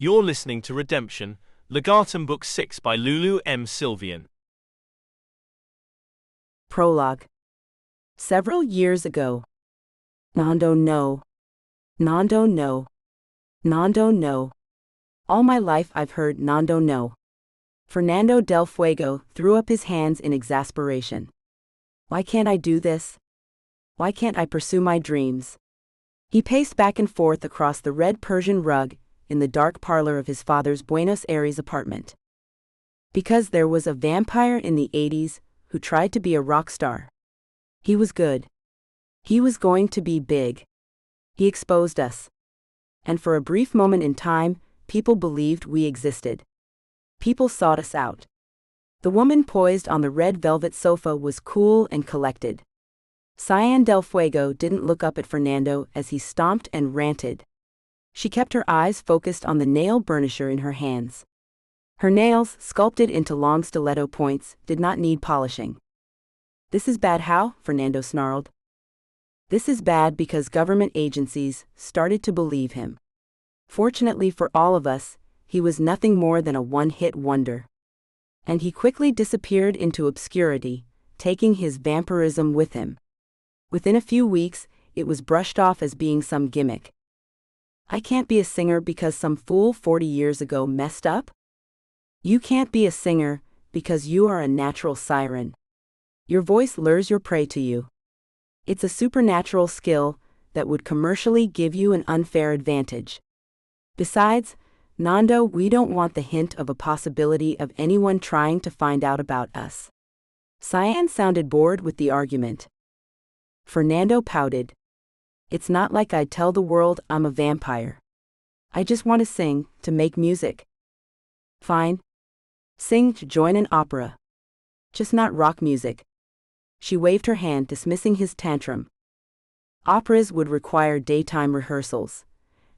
You're listening to Redemption, Legatum Book 6 by Lulu M. Sylvian. Prologue. Several years ago. Nando no. Nando no. Nando no. All my life I've heard Nando no. Fernando del Fuego threw up his hands in exasperation. Why can't I do this? Why can't I pursue my dreams? He paced back and forth across the red Persian rug in the dark parlor of his father's Buenos Aires apartment. Because there was a vampire in the 80s who tried to be a rock star. He was good. He was going to be big. He exposed us. And for a brief moment in time, people believed we existed. People sought us out. The woman poised on the red velvet sofa was cool and collected. Sylvian del Fuego didn't look up at Fernando as he stomped and ranted. She kept her eyes focused on the nail burnisher in her hands. Her nails, sculpted into long stiletto points, did not need polishing. This is bad how? Fernando snarled. This is bad because government agencies started to believe him. Fortunately for all of us, he was nothing more than a one-hit wonder. And he quickly disappeared into obscurity, taking his vampirism with him. Within a few weeks, it was brushed off as being some gimmick. I can't be a singer because some fool 40 years ago messed up? You can't be a singer because you are a natural siren. Your voice lures your prey to you. It's a supernatural skill that would commercially give you an unfair advantage. Besides, Nando, we don't want the hint of a possibility of anyone trying to find out about us. Sylvian sounded bored with the argument. Fernando pouted. It's not like I'd tell the world I'm a vampire. I just want to sing, to make music. Fine. Sing to join an opera. Just not rock music. She waved her hand, dismissing his tantrum. Operas would require daytime rehearsals.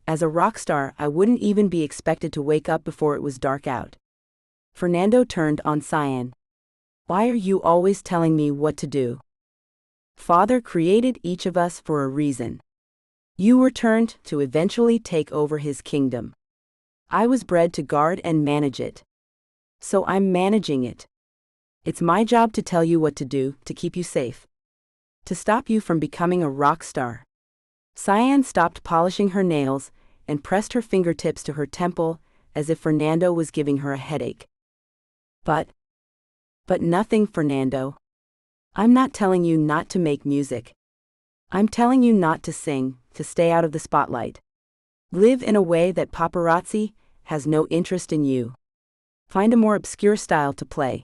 As a rock star, I wouldn't even be expected to wake up before it was dark out. Fernando turned on Sylvian. Why are you always telling me what to do? Father created each of us for a reason. You were turned to eventually take over his kingdom. I was bred to guard and manage it. So I'm managing it. It's my job to tell you what to do, to keep you safe. To stop you from becoming a rock star. Sylvian stopped polishing her nails and pressed her fingertips to her temple as if Fernando was giving her a headache. But nothing, Fernando. I'm not telling you not to make music. I'm telling you not to sing, to stay out of the spotlight. Live in a way that paparazzi has no interest in you. Find a more obscure style to play.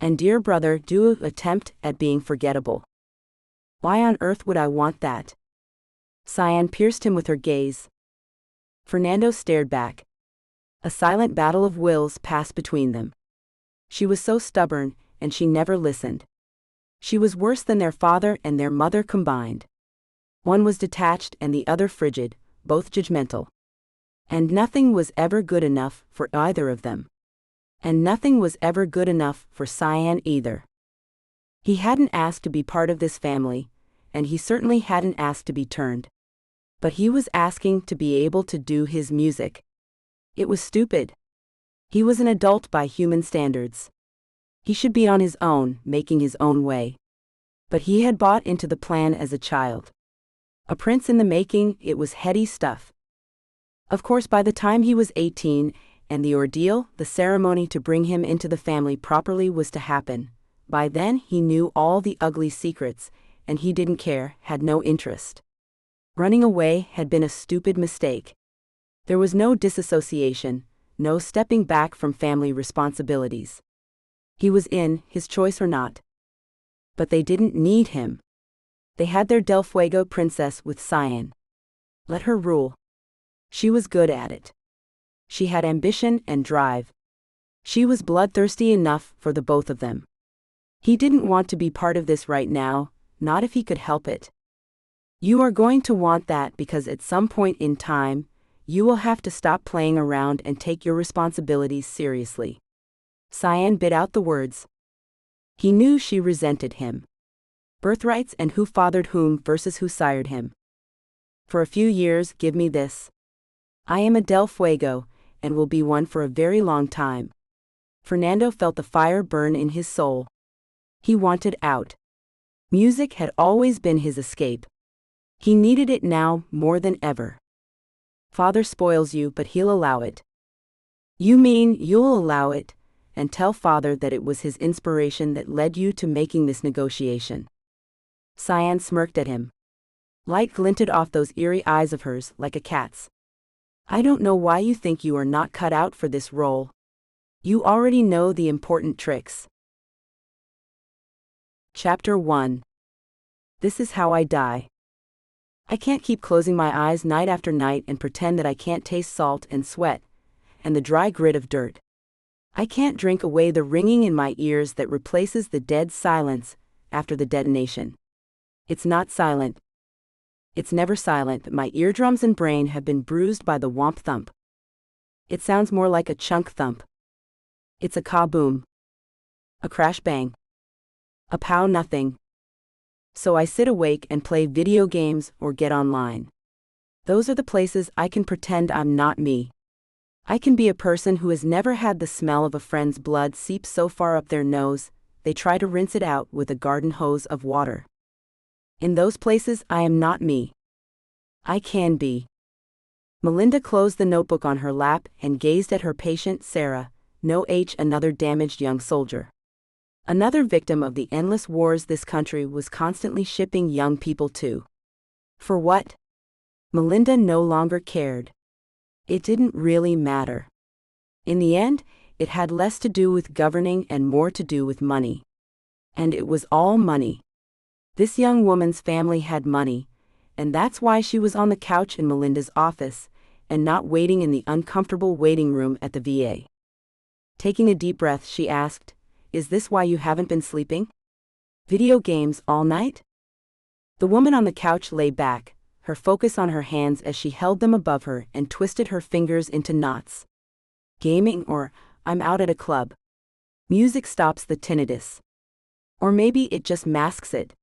And dear brother, do an attempt at being forgettable. Why on earth would I want that? Sylvian pierced him with her gaze. Fernando stared back. A silent battle of wills passed between them. She was so stubborn, and she never listened. She was worse than their father and their mother combined. One was detached and the other frigid, both judgmental. And nothing was ever good enough for either of them. And nothing was ever good enough for Sylvian either. He hadn't asked to be part of this family, and he certainly hadn't asked to be turned. But he was asking to be able to do his music. It was stupid. He was an adult by human standards. He should be on his own, making his own way. But he had bought into the plan as a child. A prince in the making, it was heady stuff. Of course, by the time he was 18, and the ordeal, the ceremony to bring him into the family properly was to happen, by then he knew all the ugly secrets, and he didn't care, had no interest. Running away had been a stupid mistake. There was no disassociation, no stepping back from family responsibilities. He was in, his choice or not. But they didn't need him. They had their Del Fuego princess with Sylvian. Let her rule. She was good at it. She had ambition and drive. She was bloodthirsty enough for the both of them. He didn't want to be part of this right now, not if he could help it. You are going to want that because at some point in time, you will have to stop playing around and take your responsibilities seriously. Sylvian bit out the words. He knew she resented him. Birthrights and who fathered whom versus who sired him. For a few years, give me this. I am a Del Fuego, and will be one for a very long time. Fernando felt the fire burn in his soul. He wanted out. Music had always been his escape. He needed it now more than ever. Father spoils you, but he'll allow it. You mean you'll allow it, and tell Father that it was his inspiration that led you to making this negotiation. Sylvian smirked at him. Light glinted off those eerie eyes of hers like a cat's. I don't know why you think you are not cut out for this role. You already know the important tricks. Chapter 1. This is how I die. I can't keep closing my eyes night after night and pretend that I can't taste salt and sweat, and the dry grit of dirt. I can't drink away the ringing in my ears that replaces the dead silence after the detonation. It's not silent. It's never silent, but my eardrums and brain have been bruised by the whomp thump. It sounds more like a chunk thump. It's a kaboom. A crash bang. A pow nothing. So I sit awake and play video games or get online. Those are the places I can pretend I'm not me. I can be a person who has never had the smell of a friend's blood seep so far up their nose, they try to rinse it out with a garden hose of water. In those places I am not me. I can be. Melinda closed the notebook on her lap and gazed at her patient Sarah, another damaged young soldier. Another victim of the endless wars this country was constantly shipping young people to. For what? Melinda no longer cared. It didn't really matter. In the end, it had less to do with governing and more to do with money. And it was all money. This young woman's family had money, and that's why she was on the couch in Melinda's office, and not waiting in the uncomfortable waiting room at the VA. Taking a deep breath, she asked, Is this why you haven't been sleeping? Video games all night? The woman on the couch lay back, her focus on her hands as she held them above her and twisted her fingers into knots. Gaming, or I'm out at a club. Music stops the tinnitus. Or maybe it just masks it.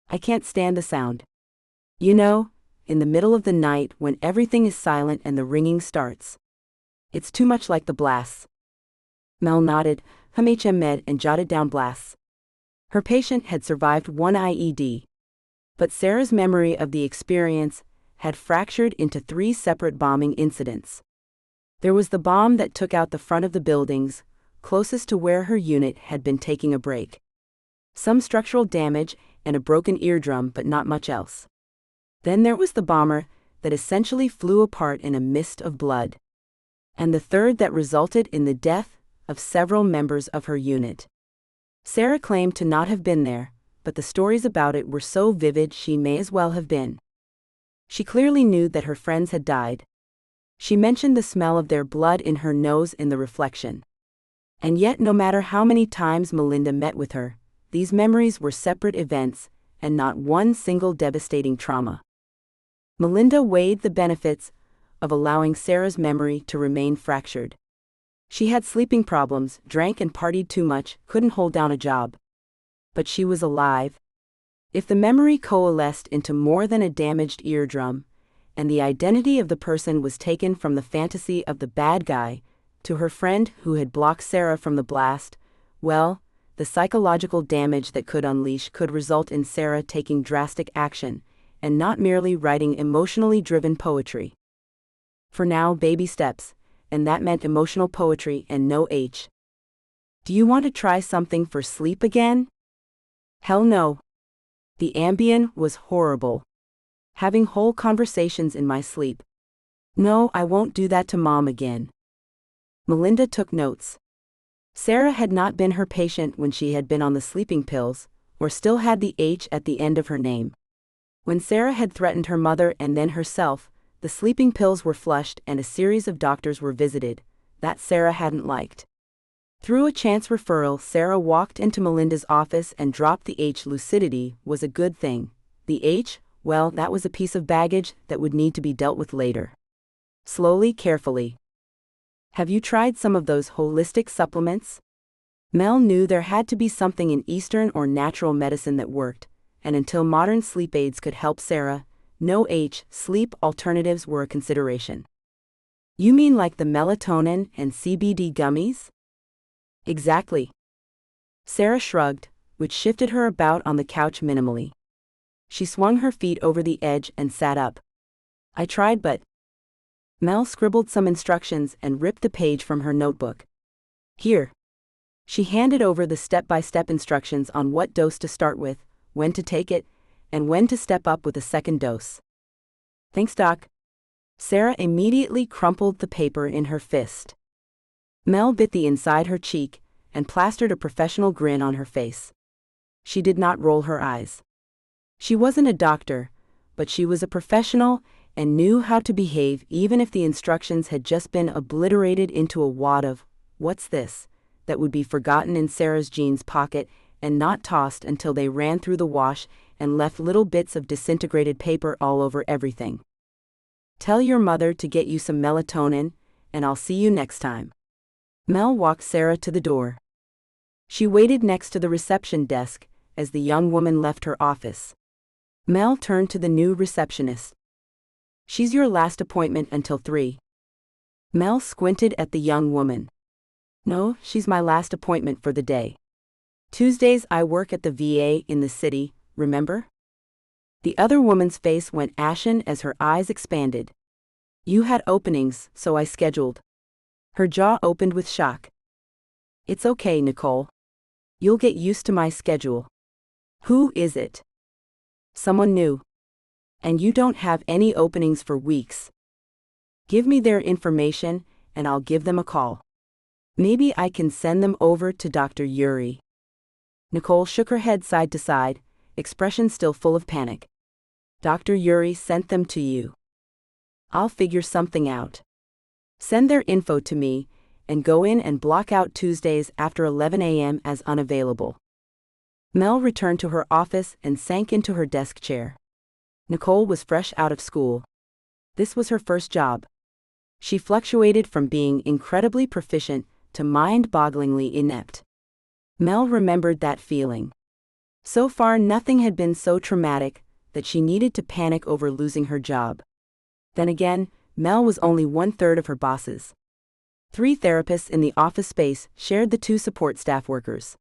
I can't stand the sound. You know, in the middle of the night when everything is silent and the ringing starts. It's too much like the blasts. Mel nodded, med and jotted down blasts. Her patient had survived one IED. But Sarah's memory of the experience had fractured into 3 separate bombing incidents. There was the bomb that took out the front of the buildings, closest to where her unit had been taking a break. Some structural damage and a broken eardrum, but not much else. Then there was the bomber that essentially flew apart in a mist of blood. And the third that resulted in the death of several members of her unit. Sarah claimed to not have been there, but the stories about it were so vivid she may as well have been. She clearly knew that her friends had died. She mentioned the smell of their blood in her nose in the reflection. And yet, no matter how many times Melinda met with her, these memories were separate events, and not one single devastating trauma. Melinda weighed the benefits of allowing Sarah's memory to remain fractured. She had sleeping problems, drank and partied too much, couldn't hold down a job. But she was alive. If the memory coalesced into more than a damaged eardrum, and the identity of the person was taken from the fantasy of the bad guy to her friend who had blocked Sarah from the blast, well, the psychological damage that could unleash could result in Sarah taking drastic action, and not merely writing emotionally driven poetry. For now, baby steps, and that meant emotional poetry and no H. Do you want to try something for sleep again? Hell no. The Ambien was horrible. Having whole conversations in my sleep. No, I won't do that to Mom again. Melinda took notes. Sarah had not been her patient when she had been on the sleeping pills, or still had the H at the end of her name. When Sarah had threatened her mother and then herself, the sleeping pills were flushed and a series of doctors were visited, that Sarah hadn't liked. Through a chance referral, Sarah walked into Melinda's office and dropped the H. Lucidity was a good thing. The H, well, that was a piece of baggage that would need to be dealt with later. Slowly, carefully. Have you tried some of those holistic supplements? Mel knew there had to be something in Eastern or natural medicine that worked, and until modern sleep aids could help Sarah, no H, sleep alternatives were a consideration. You mean like the melatonin and CBD gummies? Exactly. Sarah shrugged, which shifted her about on the couch minimally. She swung her feet over the edge and sat up. I tried, but... Mel scribbled some instructions and ripped the page from her notebook. Here. She handed over the step-by-step instructions on what dose to start with, when to take it, and when to step up with a second dose. Thanks, Doc. Sarah immediately crumpled the paper in her fist. Mel bit the inside her cheek and plastered a professional grin on her face. She did not roll her eyes. She wasn't a doctor, but she was a professional and knew how to behave even if the instructions had just been obliterated into a wad of, "What's this?" that would be forgotten in Sarah's jeans pocket and not tossed until they ran through the wash and left little bits of disintegrated paper all over everything. Tell your mother to get you some melatonin, and I'll see you next time. Mel walked Sarah to the door. She waited next to the reception desk as the young woman left her office. Mel turned to the new receptionist. She's your last appointment until 3. Mel squinted at the young woman. No, she's my last appointment for the day. Tuesdays I work at the VA in the city, remember? The other woman's face went ashen as her eyes expanded. You had openings, so I scheduled. Her jaw opened with shock. It's okay, Nicole. You'll get used to my schedule. Who is it? Someone new. And you don't have any openings for weeks. Give me their information, and I'll give them a call. Maybe I can send them over to Dr. Yuri. Nicole shook her head side to side, expression still full of panic. Dr. Yuri sent them to you. I'll figure something out. Send their info to me, and go in and block out Tuesdays after 11 a.m. as unavailable. Mel returned to her office and sank into her desk chair. Nicole was fresh out of school. This was her first job. She fluctuated from being incredibly proficient to mind-bogglingly inept. Mel remembered that feeling. So far, nothing had been so traumatic that she needed to panic over losing her job. Then again, Mel was only 1/3 of her bosses. 3 therapists in the office space shared the 2 support staff workers.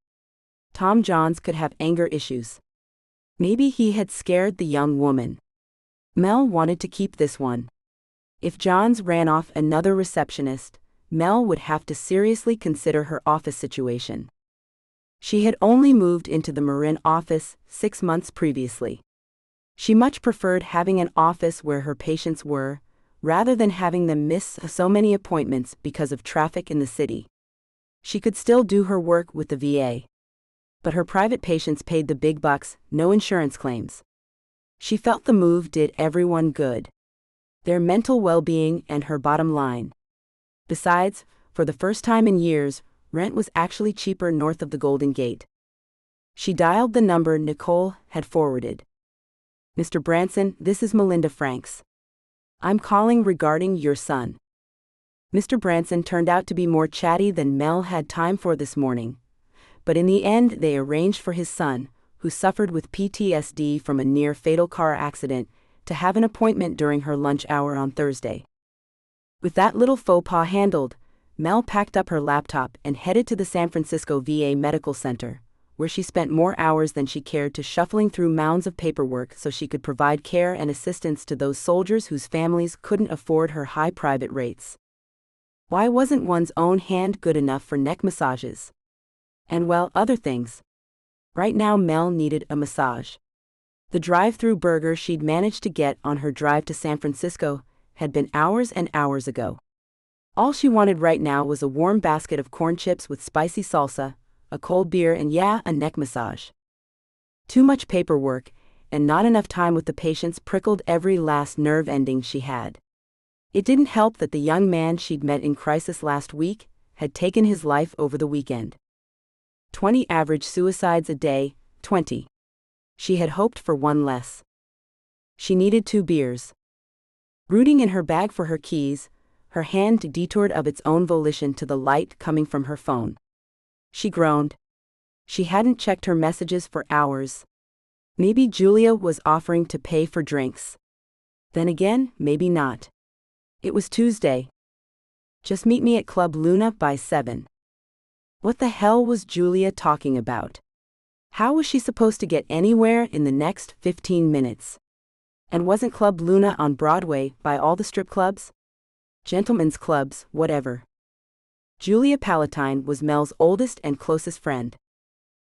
Tom Johns could have anger issues. Maybe he had scared the young woman. Mel wanted to keep this one. If Johns ran off another receptionist, Mel would have to seriously consider her office situation. She had only moved into the Marin office 6 months previously. She much preferred having an office where her patients were, rather than having them miss so many appointments because of traffic in the city. She could still do her work with the VA. But her private patients paid the big bucks, no insurance claims. She felt the move did everyone good. Their mental well-being and her bottom line. Besides, for the first time in years, rent was actually cheaper north of the Golden Gate. She dialed the number Nicole had forwarded. Mr. Branson, this is Melinda Franks. I'm calling regarding your son. Mr. Branson turned out to be more chatty than Mel had time for this morning. But in the end they arranged for his son, who suffered with PTSD from a near-fatal car accident, to have an appointment during her lunch hour on Thursday. With that little faux pas handled, Mel packed up her laptop and headed to the San Francisco VA Medical Center, where she spent more hours than she cared to shuffling through mounds of paperwork so she could provide care and assistance to those soldiers whose families couldn't afford her high private rates. Why wasn't one's own hand good enough for neck massages? And well, other things. Right now Mel needed a massage. The drive-through burger she'd managed to get on her drive to San Francisco had been hours and hours ago. All she wanted right now was a warm basket of corn chips with spicy salsa, a cold beer, and a neck massage. Too much paperwork, and not enough time with the patients prickled every last nerve ending she had. It didn't help that the young man she'd met in crisis last week had taken his life over the weekend. 20 average suicides a day, 20. She had hoped for one less. She needed 2 beers. Rooting in her bag for her keys, her hand detoured of its own volition to the light coming from her phone. She groaned. She hadn't checked her messages for hours. Maybe Julia was offering to pay for drinks. Then again, maybe not. It was Tuesday. Just meet me at Club Luna by 7. What the hell was Julia talking about? How was she supposed to get anywhere in the next 15 minutes? And wasn't Club Luna on Broadway by all the strip clubs? Gentlemen's clubs, whatever. Julia Palatine was Mel's oldest and closest friend.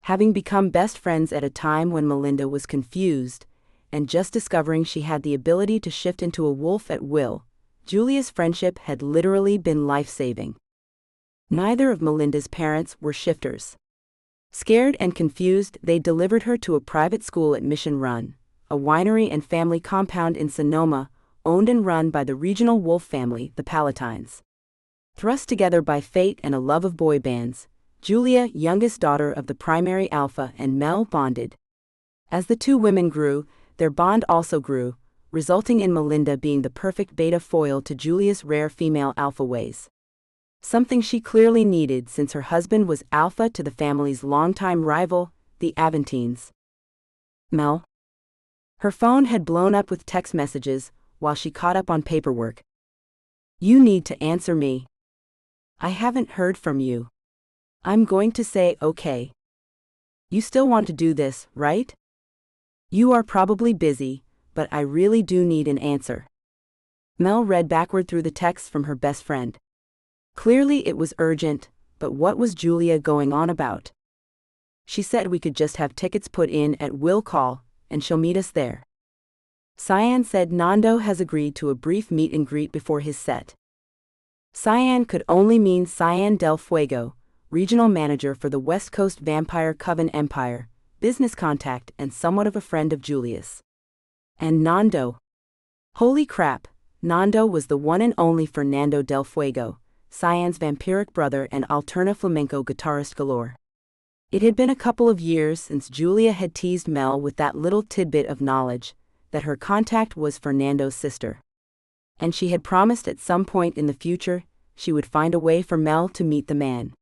Having become best friends at a time when Melinda was confused, and just discovering she had the ability to shift into a wolf at will, Julia's friendship had literally been life-saving. Neither of Melinda's parents were shifters. Scared and confused, they delivered her to a private school at Mission Run, a winery and family compound in Sonoma, owned and run by the regional wolf family, the Palatines. Thrust together by fate and a love of boy bands, Julia, youngest daughter of the primary alpha, and Mel bonded. As the two women grew, their bond also grew, resulting in Melinda being the perfect beta foil to Julia's rare female alpha ways. Something she clearly needed since her husband was alpha to the family's longtime rival, the Aventines. Mel? Her phone had blown up with text messages while she caught up on paperwork. You need to answer me. I haven't heard from you. I'm going to say okay. You still want to do this, right? You are probably busy, but I really do need an answer. Mel read backward through the text from her best friend. Clearly it was urgent, but what was Julia going on about? She said we could just have tickets put in at will call, and she'll meet us there. Cyan said Nando has agreed to a brief meet and greet before his set. Cyan could only mean Fernando del Fuego, regional manager for the West Coast Vampire Coven Empire, business contact and somewhat of a friend of Julia's. And Nando. Holy crap, Nando was the one and only Fernando del Fuego, Cyan's vampiric brother and alterna flamenco guitarist galore. It had been a couple of years since Julia had teased Mel with that little tidbit of knowledge, that her contact was Fernando's sister. And she had promised at some point in the future, she would find a way for Mel to meet the man.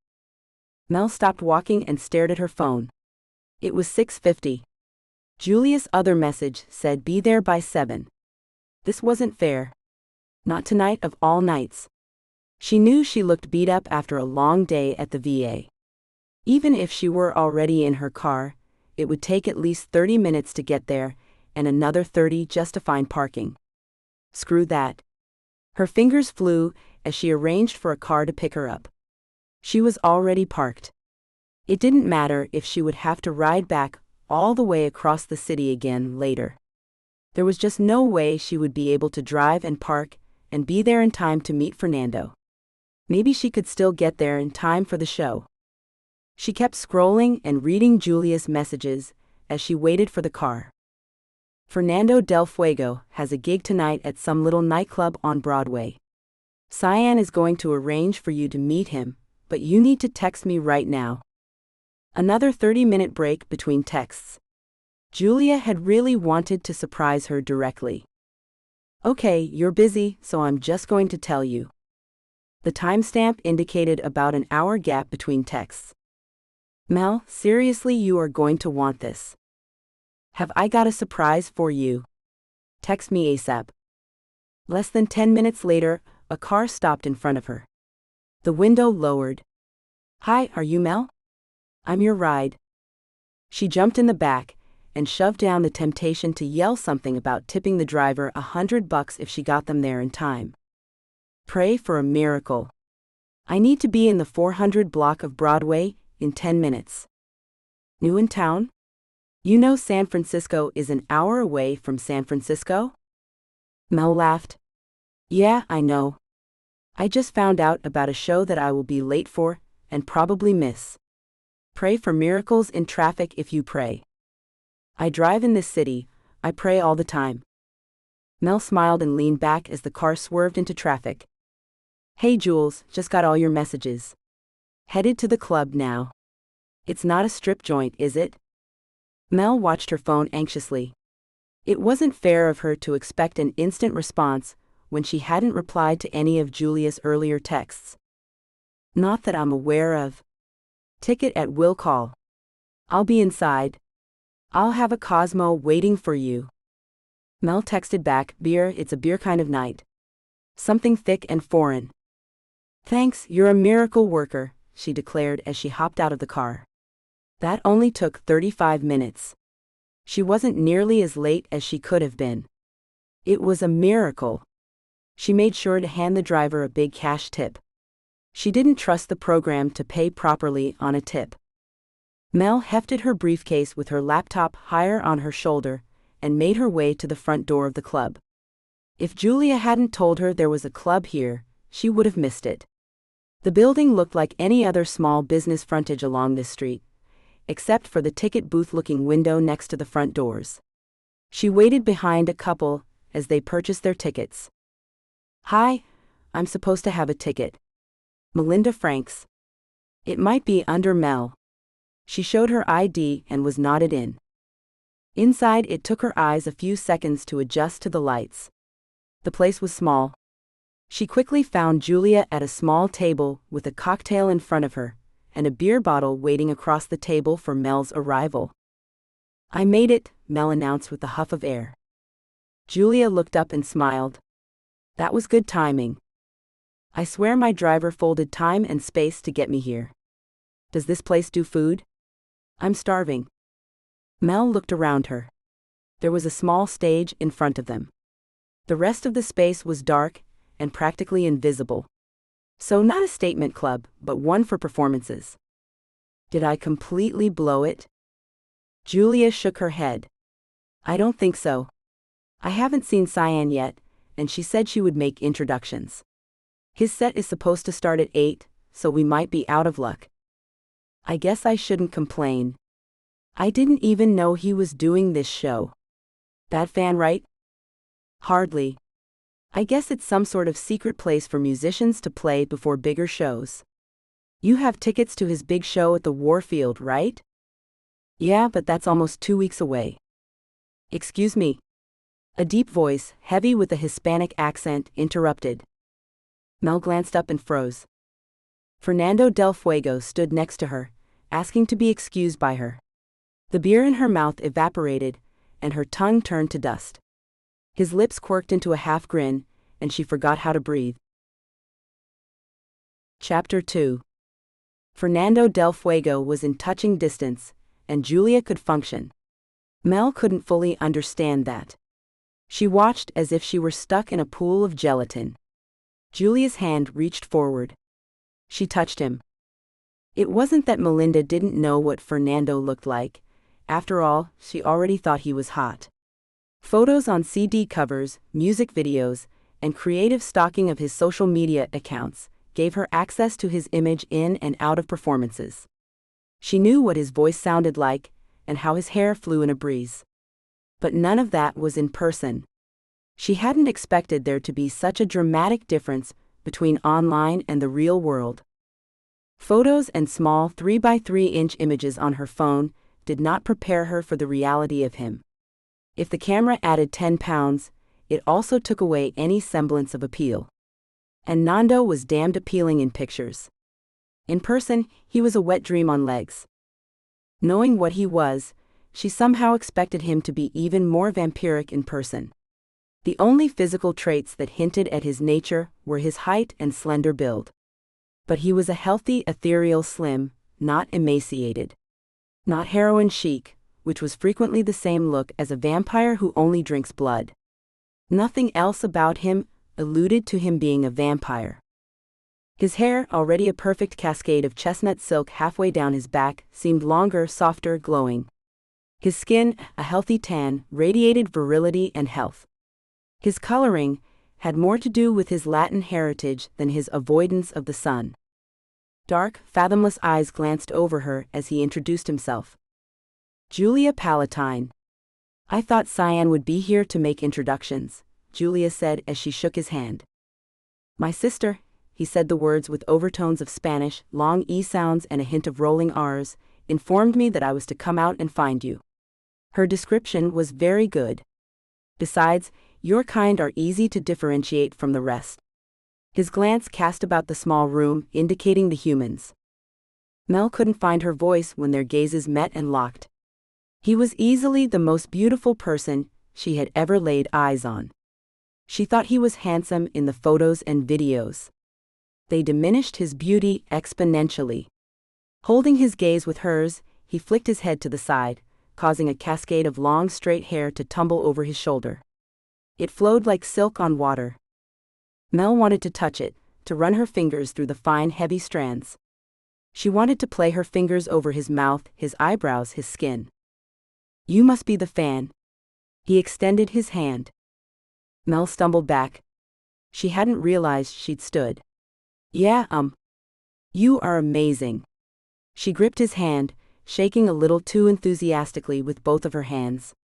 Mel stopped walking and stared at her phone. It was 6:50. Julia's other message said be there by 7. This wasn't fair. Not tonight of all nights. She knew she looked beat up after a long day at the VA. Even if she were already in her car, it would take at least 30 minutes to get there, and another 30 just to find parking. Screw that. Her fingers flew as she arranged for a car to pick her up. She was already parked. It didn't matter if she would have to ride back all the way across the city again later. There was just no way she would be able to drive and park and be there in time to meet Fernando. Maybe she could still get there in time for the show. She kept scrolling and reading Julia's messages as she waited for the car. Fernando del Fuego has a gig tonight at some little nightclub on Broadway. Cyan is going to arrange for you to meet him, but you need to text me right now. Another 30-minute break between texts. Julia had really wanted to surprise her directly. Okay, you're busy, so I'm just going to tell you. The timestamp indicated about an hour gap between texts. Mel, seriously, you are going to want this. Have I got a surprise for you? Text me ASAP. Less than 10 minutes later, a car stopped in front of her. The window lowered. Hi, are you Mel? I'm your ride. She jumped in the back and shoved down the temptation to yell something about tipping the driver $100 if she got them there in time. Pray for a miracle. I need to be in the 400 block of Broadway in 10 minutes. New in town? You know San Francisco is an hour away from San Francisco? Mel laughed. Yeah, I know. I just found out about a show that I will be late for and probably miss. Pray for miracles in traffic if you pray. I drive in this city, I pray all the time. Mel smiled and leaned back as the car swerved into traffic. Hey Jules, just got all your messages. Headed to the club now. It's not a strip joint, is it? Mel watched her phone anxiously. It wasn't fair of her to expect an instant response when she hadn't replied to any of Julia's earlier texts. Not that I'm aware of. Ticket at will call. I'll be inside. I'll have a Cosmo waiting for you. Mel texted back, beer, it's a beer kind of night. Something thick and foreign. Thanks, you're a miracle worker, she declared as she hopped out of the car. That only took 35 minutes. She wasn't nearly as late as she could have been. It was a miracle. She made sure to hand the driver a big cash tip. She didn't trust the program to pay properly on a tip. Mel hefted her briefcase with her laptop higher on her shoulder and made her way to the front door of the club. If Julia hadn't told her there was a club here, she would have missed it. The building looked like any other small business frontage along this street, except for the ticket booth-looking window next to the front doors. She waited behind a couple as they purchased their tickets. Hi, I'm supposed to have a ticket. Melinda Franks. It might be under Mel. She showed her ID and was nodded in. Inside, it took her eyes a few seconds to adjust to the lights. The place was small. She quickly found Julia at a small table with a cocktail in front of her and a beer bottle waiting across the table for Mel's arrival. I made it, Mel announced with a huff of air. Julia looked up and smiled. That was good timing. I swear my driver folded time and space to get me here. Does this place do food? I'm starving. Mel looked around her. There was a small stage in front of them. The rest of the space was dark and practically invisible. So not a statement club, but one for performances. Did I completely blow it? Julia shook her head. I don't think so. I haven't seen Cyan yet, and she said she would make introductions. His set is supposed to start at 8, so we might be out of luck. I guess I shouldn't complain. I didn't even know he was doing this show. Bad fan, right? Hardly. I guess it's some sort of secret place for musicians to play before bigger shows. You have tickets to his big show at the Warfield, right? Yeah, but that's almost 2 weeks away. Excuse me. A deep voice, heavy with a Hispanic accent, interrupted. Mel glanced up and froze. Fernando del Fuego stood next to her, asking to be excused by her. The beer in her mouth evaporated, and her tongue turned to dust. His lips quirked into a half grin, and she forgot how to breathe. Chapter 2. Fernando del Fuego was in touching distance, and Julia could function. Mel couldn't fully understand that. She watched as if she were stuck in a pool of gelatin. Julia's hand reached forward. She touched him. It wasn't that Melinda didn't know what Fernando looked like. After all, she already thought he was hot. Photos on CD covers, music videos, and creative stalking of his social media accounts gave her access to his image in and out of performances. She knew what his voice sounded like and how his hair flew in a breeze. But none of that was in person. She hadn't expected there to be such a dramatic difference between online and the real world. Photos and small 3x3-inch images on her phone did not prepare her for the reality of him. If the camera added 10 pounds, it also took away any semblance of appeal. And Nando was damned appealing in pictures. In person, he was a wet dream on legs. Knowing what he was, she somehow expected him to be even more vampiric in person. The only physical traits that hinted at his nature were his height and slender build. But he was a healthy, ethereal slim, not emaciated. Not heroin chic, which was frequently the same look as a vampire who only drinks blood. Nothing else about him alluded to him being a vampire. His hair, already a perfect cascade of chestnut silk halfway down his back, seemed longer, softer, glowing. His skin, a healthy tan, radiated virility and health. His coloring had more to do with his Latin heritage than his avoidance of the sun. Dark, fathomless eyes glanced over her as he introduced himself. Julia Palatine. I thought Cyan would be here to make introductions, Julia said as she shook his hand. My sister, he said the words with overtones of Spanish, long E sounds and a hint of rolling R's, informed me that I was to come out and find you. Her description was very good. Besides, your kind are easy to differentiate from the rest. His glance cast about the small room, indicating the humans. Mel couldn't find her voice when their gazes met and locked. He was easily the most beautiful person she had ever laid eyes on. She thought he was handsome in the photos and videos. They diminished his beauty exponentially. Holding his gaze with hers, he flicked his head to the side, causing a cascade of long straight hair to tumble over his shoulder. It flowed like silk on water. Mel wanted to touch it, to run her fingers through the fine heavy strands. She wanted to play her fingers over his mouth, his eyebrows, his skin. "You must be the fan." He extended his hand. Mel stumbled back. She hadn't realized she'd stood. "Yeah, you are amazing." She gripped his hand, shaking a little too enthusiastically with both of her hands.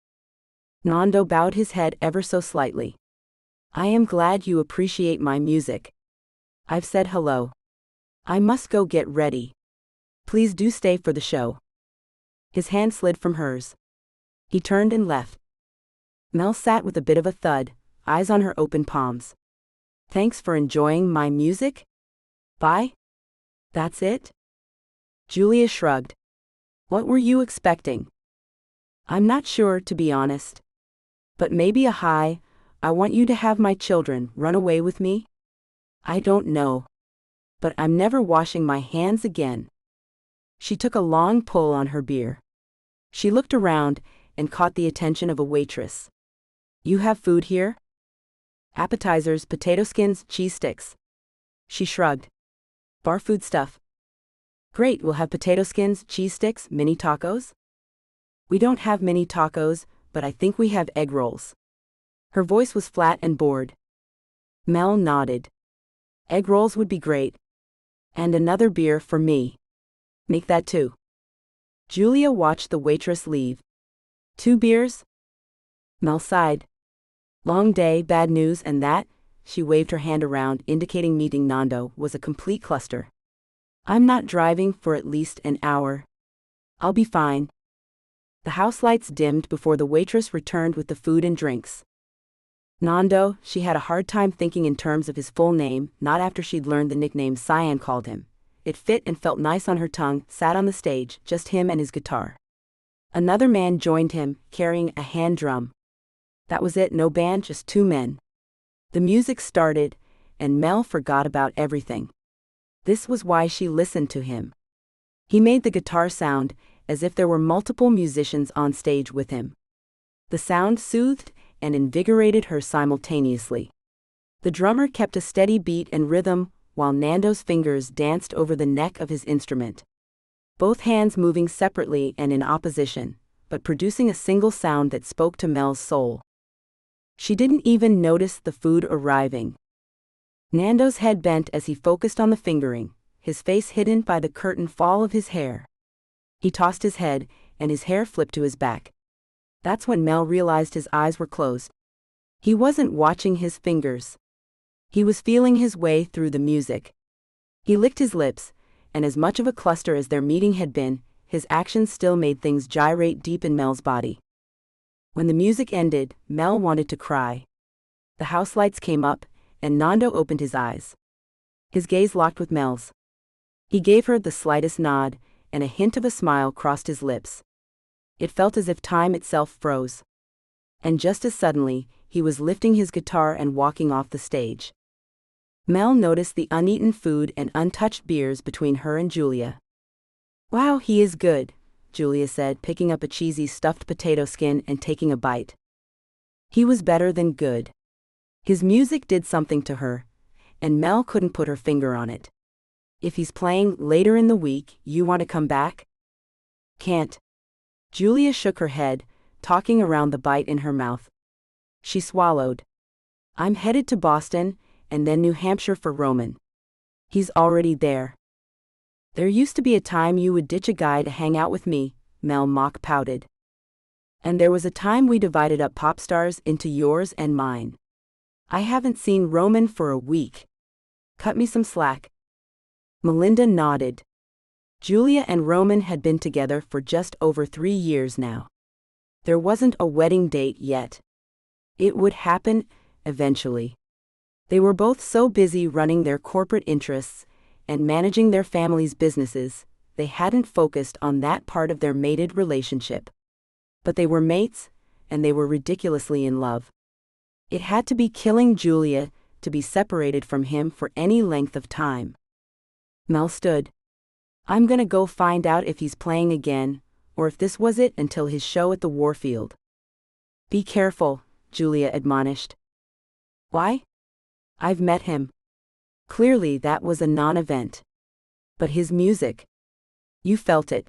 Nando bowed his head ever so slightly. "I am glad you appreciate my music. I've said hello. I must go get ready. Please do stay for the show." His hand slid from hers. He turned and left. Mel sat with a bit of a thud, eyes on her open palms. "Thanks for enjoying my music? Bye? That's it?" Julia shrugged. "What were you expecting?" "I'm not sure, to be honest. But maybe a hi, I want you to have my children run away with me? I don't know. But I'm never washing my hands again." She took a long pull on her beer. She looked around and caught the attention of a waitress. "You have food here?" "Appetizers, potato skins, cheese sticks." She shrugged. "Bar food stuff." "Great, we'll have potato skins, cheese sticks, mini tacos." "We don't have mini tacos, but I think we have egg rolls." Her voice was flat and bored. Mel nodded. "Egg rolls would be great. And another beer for me. Make that 2. Julia watched the waitress leave. "2 beers?" Mel sighed. "Long day, bad news, and that," she waved her hand around, indicating meeting Nando, "was a complete cluster. I'm not driving for at least an hour. I'll be fine." The house lights dimmed before the waitress returned with the food and drinks. Nando, she had a hard time thinking in terms of his full name, not after she'd learned the nickname Cyan called him. It fit and felt nice on her tongue, sat on the stage, just him and his guitar. Another man joined him, carrying a hand drum. That was it, no band, just 2 men. The music started, and Mel forgot about everything. This was why she listened to him. He made the guitar sound, as if there were multiple musicians on stage with him. The sound soothed and invigorated her simultaneously. The drummer kept a steady beat and rhythm, while Nando's fingers danced over the neck of his instrument. Both hands moving separately and in opposition, but producing a single sound that spoke to Mel's soul. She didn't even notice the food arriving. Nando's head bent as he focused on the fingering, his face hidden by the curtain fall of his hair. He tossed his head, and his hair flipped to his back. That's when Mel realized his eyes were closed. He wasn't watching his fingers. He was feeling his way through the music. He licked his lips, and as much of a cluster as their meeting had been, his actions still made things gyrate deep in Mel's body. When the music ended, Mel wanted to cry. The house lights came up, and Nando opened his eyes. His gaze locked with Mel's. He gave her the slightest nod, and a hint of a smile crossed his lips. It felt as if time itself froze. And just as suddenly, he was lifting his guitar and walking off the stage. Mel noticed the uneaten food and untouched beers between her and Julia. "Wow, he is good," Julia said, picking up a cheesy stuffed potato skin and taking a bite. He was better than good. His music did something to her, and Mel couldn't put her finger on it. "If he's playing later in the week, you want to come back?" "Can't." Julia shook her head, talking around the bite in her mouth. She swallowed. "I'm headed to Boston, and then New Hampshire for Roman. He's already there." "There used to be a time you would ditch a guy to hang out with me," Mel mock pouted. "And there was a time we divided up pop stars into yours and mine. I haven't seen Roman for a week. Cut me some slack." Melinda nodded. Julia and Roman had been together for just over 3 years now. There wasn't a wedding date yet. It would happen, eventually. They were both so busy running their corporate interests and managing their families' businesses, they hadn't focused on that part of their mated relationship. But they were mates, and they were ridiculously in love. It had to be killing Julia to be separated from him for any length of time. Mel stood. I'm gonna go find out if he's playing again, or if this was it until his show at the Warfield. Be careful, Julia admonished. Why? I've met him. Clearly that was a non-event. But his music. You felt it.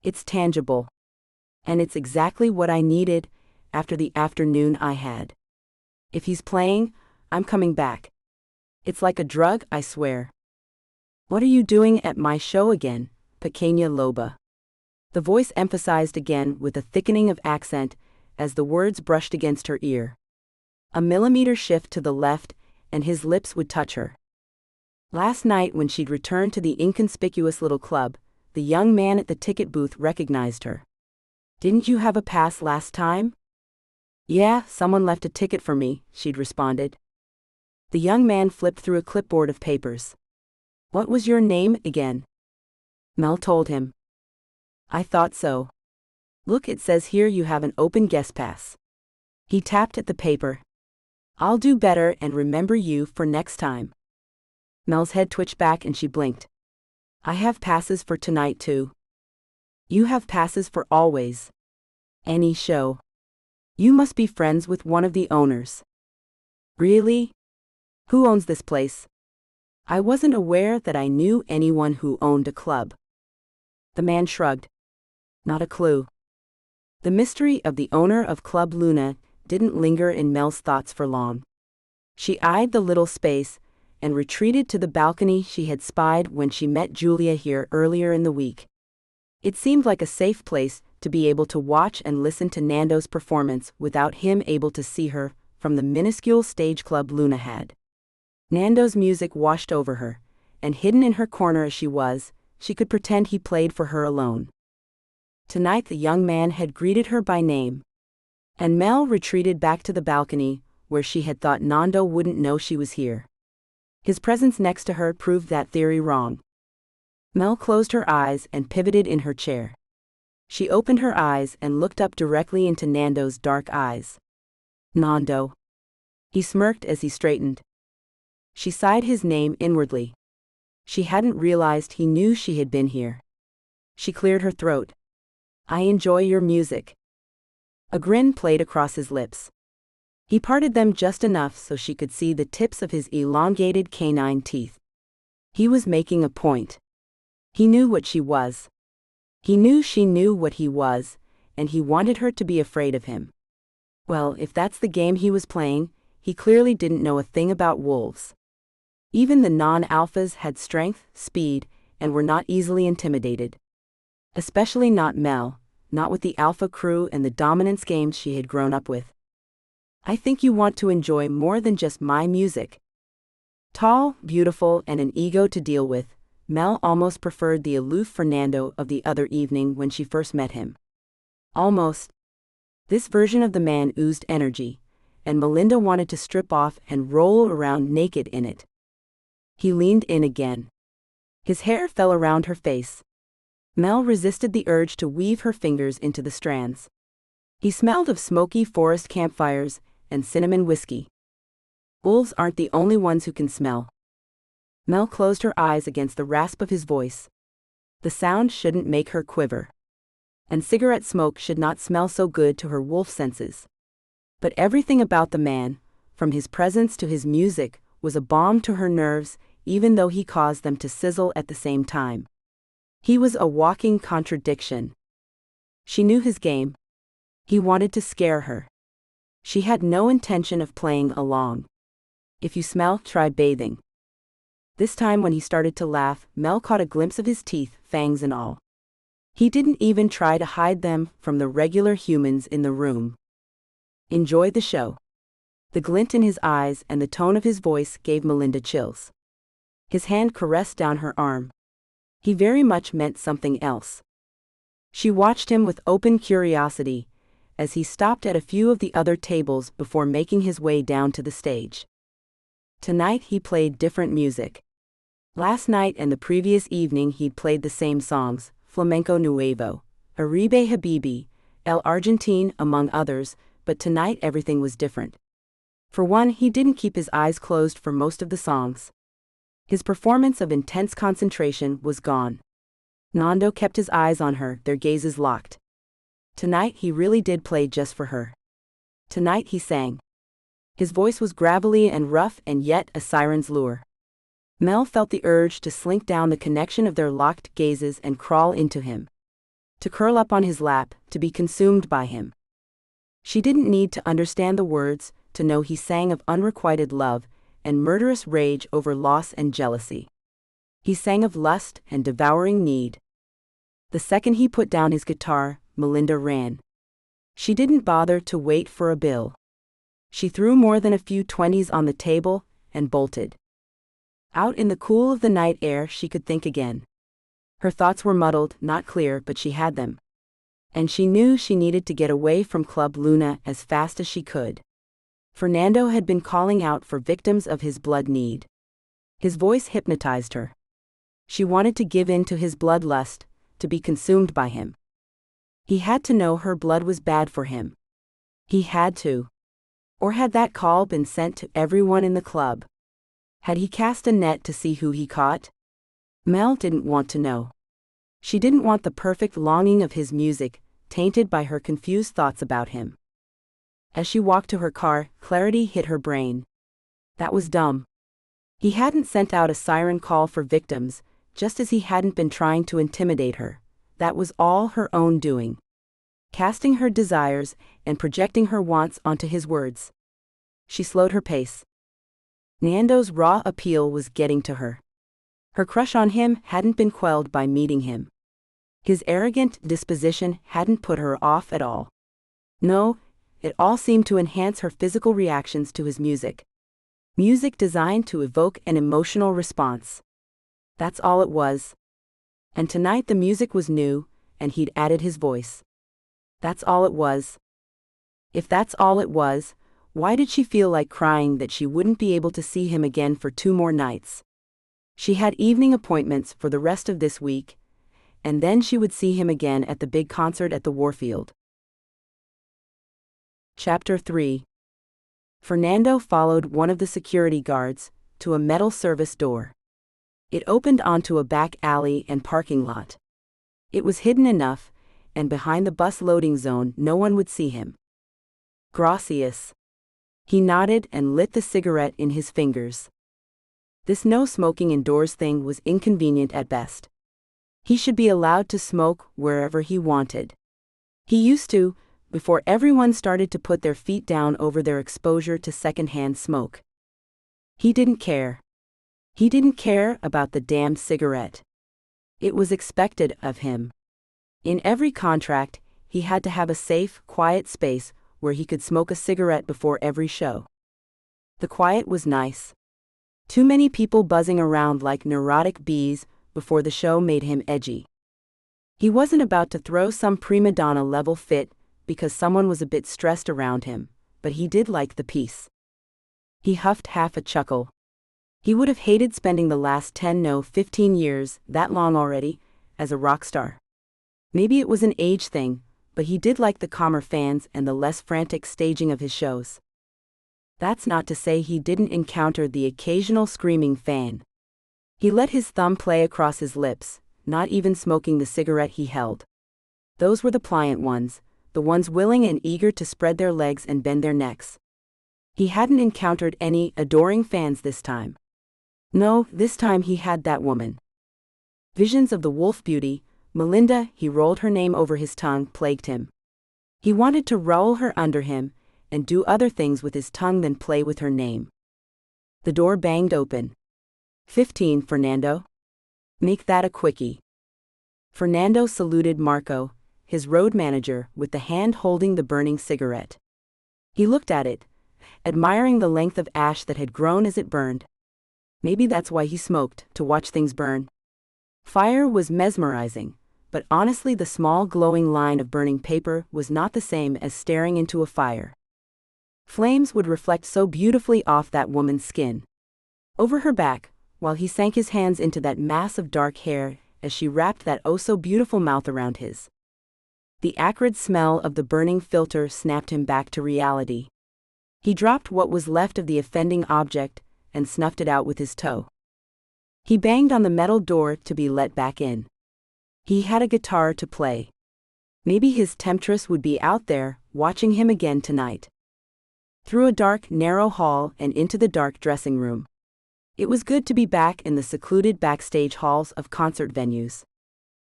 It's tangible. And it's exactly what I needed after the afternoon I had. If he's playing, I'm coming back. It's like a drug, I swear. What are you doing at my show again, Pequeña Loba? The voice emphasized again with a thickening of accent as the words brushed against her ear. A millimeter shift to the left, and his lips would touch her. Last night when she'd returned to the inconspicuous little club, the young man at the ticket booth recognized her. Didn't you have a pass last time? Yeah, someone left a ticket for me, she'd responded. The young man flipped through a clipboard of papers. What was your name again? Mel told him. I thought so. Look, it says here you have an open guest pass. He tapped at the paper. I'll do better and remember you for next time. Mel's head twitched back and she blinked. I have passes for tonight too. You have passes for always. Any show. You must be friends with one of the owners. Really? Who owns this place? I wasn't aware that I knew anyone who owned a club. The man shrugged. Not a clue. The mystery of the owner of Club Luna didn't linger in Mel's thoughts for long. She eyed the little space and retreated to the balcony she had spied when she met Julia here earlier in the week. It seemed like a safe place to be able to watch and listen to Nando's performance without him able to see her from the minuscule stage club Luna had. Nando's music washed over her, and hidden in her corner as she was, she could pretend he played for her alone. Tonight the young man had greeted her by name. And Mel retreated back to the balcony, where she had thought Nando wouldn't know she was here. His presence next to her proved that theory wrong. Mel closed her eyes and pivoted in her chair. She opened her eyes and looked up directly into Nando's dark eyes. Nando. He smirked as he straightened. She sighed his name inwardly. She hadn't realized he knew she had been here. She cleared her throat. I enjoy your music. A grin played across his lips. He parted them just enough so she could see the tips of his elongated canine teeth. He was making a point. He knew what she was. He knew she knew what he was, and he wanted her to be afraid of him. Well, if that's the game he was playing, he clearly didn't know a thing about wolves. Even the non-alphas had strength, speed, and were not easily intimidated. Especially not Mel, not with the alpha crew and the dominance games she had grown up with. I think you want to enjoy more than just my music. Tall, beautiful, and an ego to deal with, Mel almost preferred the aloof Fernando of the other evening when she first met him. Almost. This version of the man oozed energy, and Melinda wanted to strip off and roll around naked in it. He leaned in again. His hair fell around her face. Mel resisted the urge to weave her fingers into the strands. He smelled of smoky forest campfires and cinnamon whiskey. Wolves aren't the only ones who can smell. Mel closed her eyes against the rasp of his voice. The sound shouldn't make her quiver. And cigarette smoke should not smell so good to her wolf senses. But everything about the man, from his presence to his music, was a balm to her nerves, even though he caused them to sizzle at the same time. He was a walking contradiction. She knew his game. He wanted to scare her. She had no intention of playing along. If you smell, try bathing. This time when he started to laugh, Mel caught a glimpse of his teeth, fangs and all. He didn't even try to hide them from the regular humans in the room. Enjoy the show. The glint in his eyes and the tone of his voice gave Melinda chills. His hand caressed down her arm. He very much meant something else. She watched him with open curiosity, as he stopped at a few of the other tables before making his way down to the stage. Tonight he played different music. Last night and the previous evening he'd played the same songs, Flamenco Nuevo, Arribe Habibi, El Argentine among others, but tonight everything was different. For one, he didn't keep his eyes closed for most of the songs. His performance of intense concentration was gone. Nando kept his eyes on her, their gazes locked. Tonight he really did play just for her. Tonight he sang. His voice was gravelly and rough and yet a siren's lure. Mel felt the urge to slink down the connection of their locked gazes and crawl into him. To curl up on his lap, to be consumed by him. She didn't need to understand the words to know he sang of unrequited love and murderous rage over loss and jealousy. He sang of lust and devouring need. The second he put down his guitar, Melinda ran. She didn't bother to wait for a bill. She threw more than a few 20s on the table and bolted. Out in the cool of the night air she could think again. Her thoughts were muddled, not clear, but she had them. And she knew she needed to get away from Club Luna as fast as she could. Fernando had been calling out for victims of his blood need. His voice hypnotized her. She wanted to give in to his bloodlust, to be consumed by him. He had to know her blood was bad for him. He had to. Or had that call been sent to everyone in the club? Had he cast a net to see who he caught? Mel didn't want to know. She didn't want the perfect longing of his music, tainted by her confused thoughts about him. As she walked to her car, clarity hit her brain. That was dumb. He hadn't sent out a siren call for victims, just as he hadn't been trying to intimidate her. That was all her own doing. Casting her desires and projecting her wants onto his words. She slowed her pace. Nando's raw appeal was getting to her. Her crush on him hadn't been quelled by meeting him. His arrogant disposition hadn't put her off at all. No, it all seemed to enhance her physical reactions to his music. Music designed to evoke an emotional response. That's all it was. And tonight the music was new, and he'd added his voice. That's all it was. If that's all it was, why did she feel like crying that she wouldn't be able to see him again for 2 more nights? She had evening appointments for the rest of this week, and then she would see him again at the big concert at the Warfield. Chapter 3. Fernando followed one of the security guards to a metal service door. It opened onto a back alley and parking lot. It was hidden enough, and behind the bus loading zone no one would see him. Gracias. He nodded and lit the cigarette in his fingers. This no smoking indoors thing was inconvenient at best. He should be allowed to smoke wherever he wanted. He used to, before everyone started to put their feet down over their exposure to secondhand smoke. He didn't care. He didn't care about the damned cigarette. It was expected of him. In every contract, he had to have a safe, quiet space where he could smoke a cigarette before every show. The quiet was nice. Too many people buzzing around like neurotic bees before the show made him edgy. He wasn't about to throw some prima donna level fit because someone was a bit stressed around him, but he did like the peace. He huffed half a chuckle. He would have hated spending the last 15 years, that long already, as a rock star. Maybe it was an age thing, but he did like the calmer fans and the less frantic staging of his shows. That's not to say he didn't encounter the occasional screaming fan. He let his thumb play across his lips, not even smoking the cigarette he held. Those were the pliant ones, the ones willing and eager to spread their legs and bend their necks. He hadn't encountered any adoring fans this time. No, this time he had that woman. Visions of the wolf beauty, Melinda, he rolled her name over his tongue, plagued him. He wanted to roll her under him, and do other things with his tongue than play with her name. The door banged open. 15, Fernando. Make that a quickie. Fernando saluted Marco, his road manager, with the hand holding the burning cigarette. He looked at it, admiring the length of ash that had grown as it burned. Maybe that's why he smoked, to watch things burn. Fire was mesmerizing, but honestly the small glowing line of burning paper was not the same as staring into a fire. Flames would reflect so beautifully off that woman's skin. Over her back, while he sank his hands into that mass of dark hair as she wrapped that oh-so-beautiful mouth around his. The acrid smell of the burning filter snapped him back to reality. He dropped what was left of the offending object and snuffed it out with his toe. He banged on the metal door to be let back in. He had a guitar to play. Maybe his temptress would be out there, watching him again tonight. Through a dark, narrow hall and into the dark dressing room. It was good to be back in the secluded backstage halls of concert venues.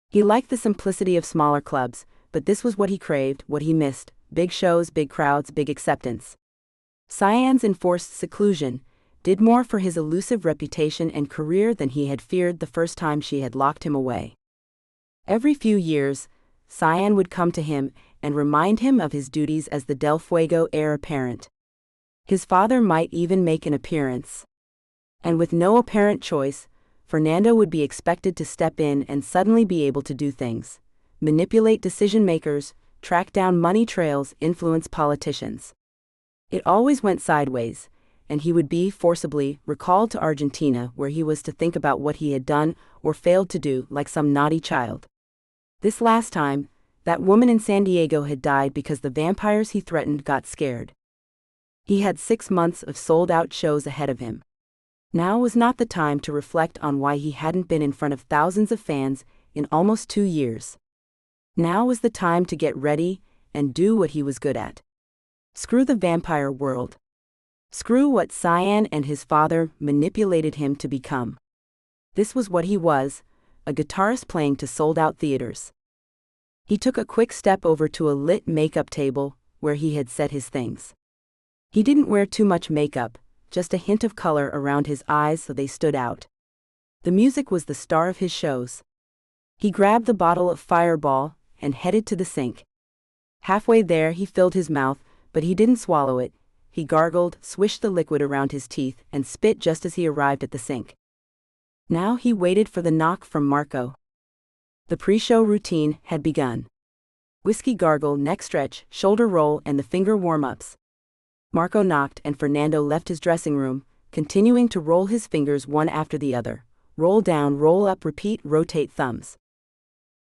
He liked the simplicity of smaller clubs, but this was what he craved, what he missed: big shows, big crowds, big acceptance. Cyan's enforced seclusion did more for his elusive reputation and career than he had feared the first time she had locked him away. Every few years, Cyan would come to him and remind him of his duties as the Del Fuego heir apparent. His father might even make an appearance. And with no apparent choice, Fernando would be expected to step in and suddenly be able to do things: manipulate decision-makers, track down money trails, influence politicians. It always went sideways, and he would be forcibly recalled to Argentina, where he was to think about what he had done or failed to do like some naughty child. This last time, that woman in San Diego had died because the vampires he threatened got scared. He had 6 months of sold-out shows ahead of him. Now was not the time to reflect on why he hadn't been in front of thousands of fans in almost 2 years. Now was the time to get ready and do what he was good at. Screw the vampire world. Screw what Cyan and his father manipulated him to become. This was what he was: a guitarist playing to sold-out theaters. He took a quick step over to a lit makeup table where he had set his things. He didn't wear too much makeup, just a hint of color around his eyes so they stood out. The music was the star of his shows. He grabbed the bottle of Fireball and headed to the sink. Halfway there he filled his mouth, but he didn't swallow it. He gargled, swished the liquid around his teeth, and spit just as he arrived at the sink. Now he waited for the knock from Marco. The pre-show routine had begun. Whiskey gargle, neck stretch, shoulder roll, and the finger warm-ups. Marco knocked and Fernando left his dressing room, continuing to roll his fingers one after the other. Roll down, roll up, repeat, rotate thumbs.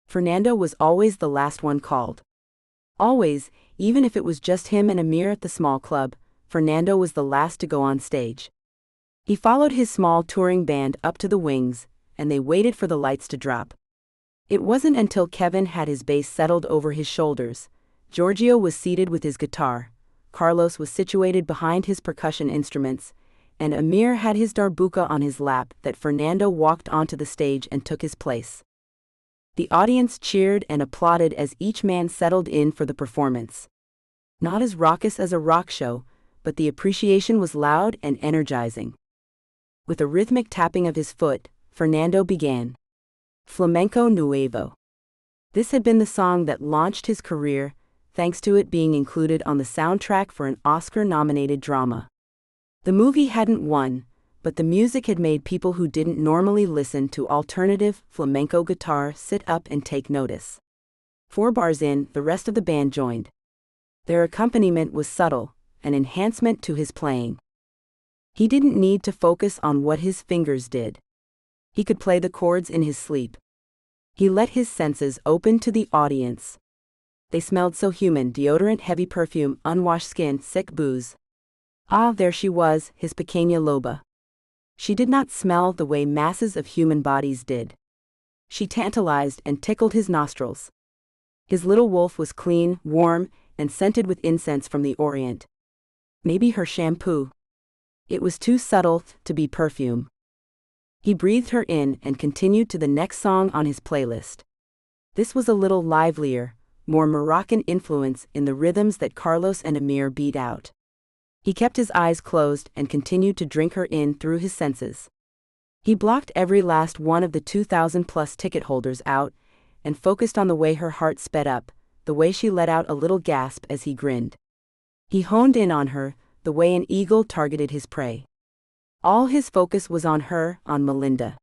Fernando was always the last one called. Always, even if it was just him and Amir at the small club, Fernando was the last to go on stage. He followed his small touring band up to the wings, and they waited for the lights to drop. It wasn't until Kevin had his bass settled over his shoulders, Giorgio was seated with his guitar, Carlos was situated behind his percussion instruments, and Amir had his darbuka on his lap that Fernando walked onto the stage and took his place. The audience cheered and applauded as each man settled in for the performance. Not as raucous as a rock show, but the appreciation was loud and energizing. With a rhythmic tapping of his foot, Fernando began. Flamenco Nuevo. This had been the song that launched his career, thanks to it being included on the soundtrack for an Oscar-nominated drama. The movie hadn't won, but the music had made people who didn't normally listen to alternative flamenco guitar sit up and take notice. 4 bars in, the rest of the band joined. Their accompaniment was subtle, an enhancement to his playing. He didn't need to focus on what his fingers did. He could play the chords in his sleep. He let his senses open to the audience. They smelled so human: deodorant, heavy perfume, unwashed skin, sick booze. Ah, there she was, his pequeña loba. She did not smell the way masses of human bodies did. She tantalized and tickled his nostrils. His little wolf was clean, warm, and scented with incense from the Orient. Maybe her shampoo. It was too subtle to be perfume. He breathed her in and continued to the next song on his playlist. This was a little livelier, more Moroccan influence in the rhythms that Carlos and Amir beat out. He kept his eyes closed and continued to drink her in through his senses. He blocked every last one of the 2,000+ ticket holders out and focused on the way her heart sped up, the way she let out a little gasp as he grinned. He honed in on her, the way an eagle targeted his prey. All his focus was on her, on Melinda.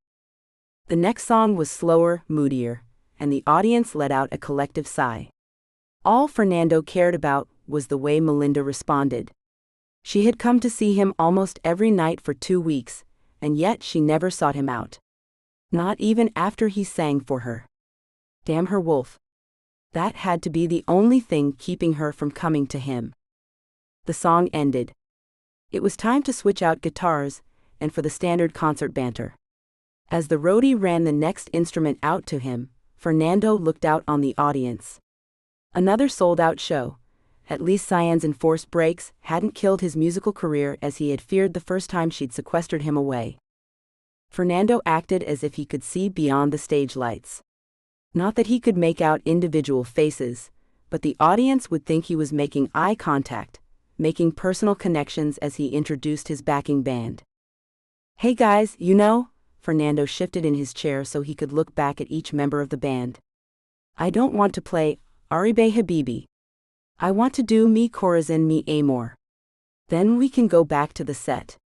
The next song was slower, moodier, and the audience let out a collective sigh. All Fernando cared about was the way Melinda responded. She had come to see him almost every night for 2 weeks, and yet she never sought him out. Not even after he sang for her. Damn her wolf. That had to be the only thing keeping her from coming to him. The song ended. It was time to switch out guitars, and for the standard concert banter. As the roadie ran the next instrument out to him, Fernando looked out on the audience. Another sold-out show. At least Cyan's enforced breaks hadn't killed his musical career as he had feared the first time she'd sequestered him away. Fernando acted as if he could see beyond the stage lights. Not that he could make out individual faces, but the audience would think he was making eye contact, making personal connections as he introduced his backing band. "Hey guys, Fernando shifted in his chair so he could look back at each member of the band. "I don't want to play Aribe Habibi. I want to do Mi Corazon Mi Amor. Then we can go back to the set."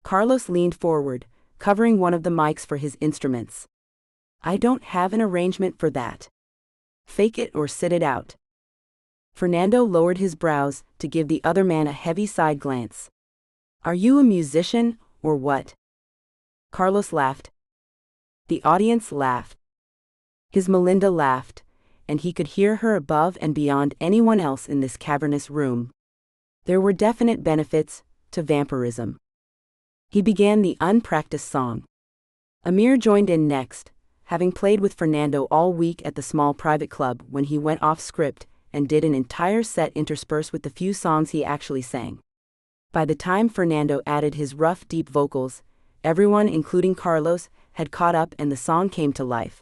Carlos leaned forward, covering one of the mics for his instruments. "I don't have an arrangement for that. Fake it or sit it out." Fernando lowered his brows to give the other man a heavy side glance. "Are you a musician, or what?" Carlos laughed. The audience laughed. His Melinda laughed, and he could hear her above and beyond anyone else in this cavernous room. There were definite benefits to vampirism. He began the unpracticed song. Amir joined in next, having played with Fernando all week at the small private club when he went off script and did an entire set interspersed with the few songs he actually sang. By the time Fernando added his rough, deep vocals, everyone, including Carlos, had caught up and the song came to life.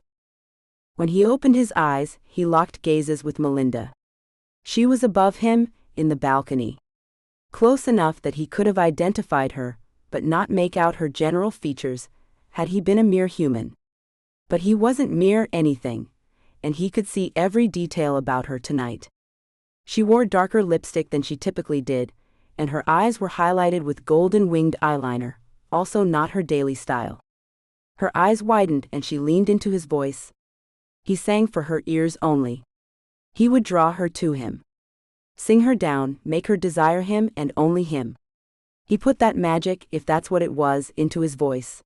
When he opened his eyes, he locked gazes with Melinda. She was above him, in the balcony. Close enough that he could have identified her, but not make out her general features, had he been a mere human. But he wasn't mere anything, and he could see every detail about her tonight. She wore darker lipstick than she typically did, and her eyes were highlighted with golden-winged eyeliner, also not her daily style. Her eyes widened and she leaned into his voice. He sang for her ears only. He would draw her to him. Sing her down, make her desire him and only him. He put that magic, if that's what it was, into his voice.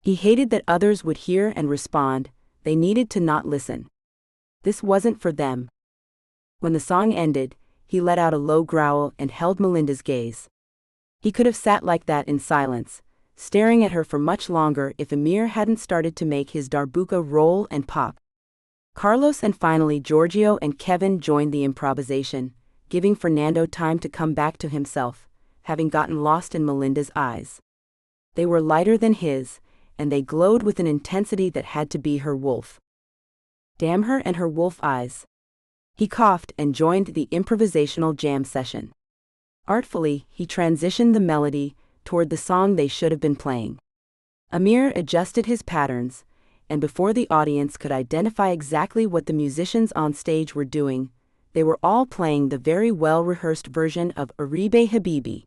He hated that others would hear and respond, they needed to not listen. This wasn't for them. When the song ended, he let out a low growl and held Melinda's gaze. He could have sat like that in silence, staring at her for much longer if Amir hadn't started to make his darbuka roll and pop. Carlos and finally Giorgio and Kevin joined the improvisation, giving Fernando time to come back to himself, having gotten lost in Melinda's eyes. They were lighter than his, and they glowed with an intensity that had to be her wolf. Damn her and her wolf eyes. He coughed and joined the improvisational jam session. Artfully, he transitioned the melody toward the song they should have been playing. Amir adjusted his patterns, and before the audience could identify exactly what the musicians on stage were doing, they were all playing the very well-rehearsed version of Aribe Habibi.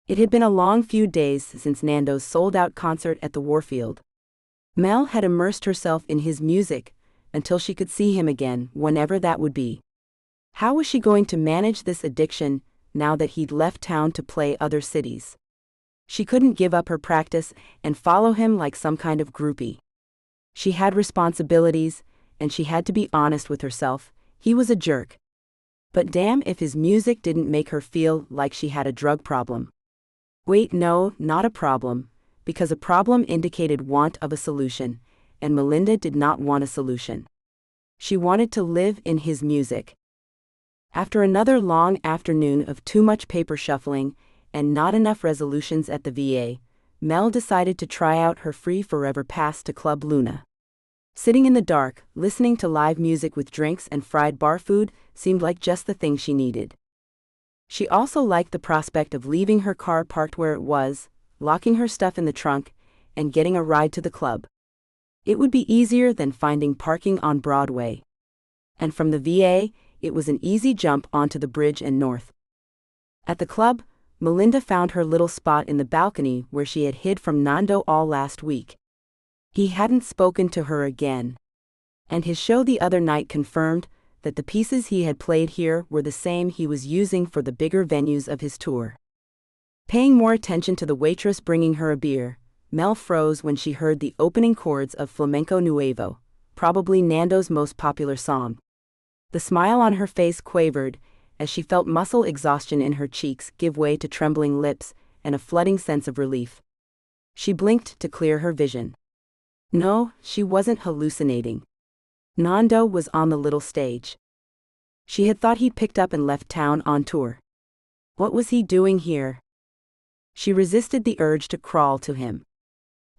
It had been a long few days since Nando's sold-out concert at the Warfield. Mel had immersed herself in his music until she could see him again, whenever that would be. How was she going to manage this addiction now that he'd left town to play other cities? She couldn't give up her practice and follow him like some kind of groupie. She had responsibilities, and she had to be honest with herself. He was a jerk. But damn if his music didn't make her feel like she had a drug problem. Wait, no, not a problem, because a problem indicated want of a solution, and Melinda did not want a solution. She wanted to live in his music. After another long afternoon of too much paper shuffling and not enough resolutions at the VA, Mel decided to try out her free forever pass to Club Luna. Sitting in the dark, listening to live music with drinks and fried bar food seemed like just the thing she needed. She also liked the prospect of leaving her car parked where it was, locking her stuff in the trunk, and getting a ride to the club. It would be easier than finding parking on Broadway. And from the VA, it was an easy jump onto the bridge and north. At the club, Melinda found her little spot in the balcony where she had hid from Nando all last week. He hadn't spoken to her again. And his show the other night confirmed that the pieces he had played here were the same he was using for the bigger venues of his tour. Paying more attention to the waitress bringing her a beer, Mel froze when she heard the opening chords of Flamenco Nuevo, probably Nando's most popular song. The smile on her face quavered, as she felt muscle exhaustion in her cheeks give way to trembling lips and a flooding sense of relief. She blinked to clear her vision. No, she wasn't hallucinating. Nando was on the little stage. She had thought he'd picked up and left town on tour. What was he doing here? She resisted the urge to crawl to him.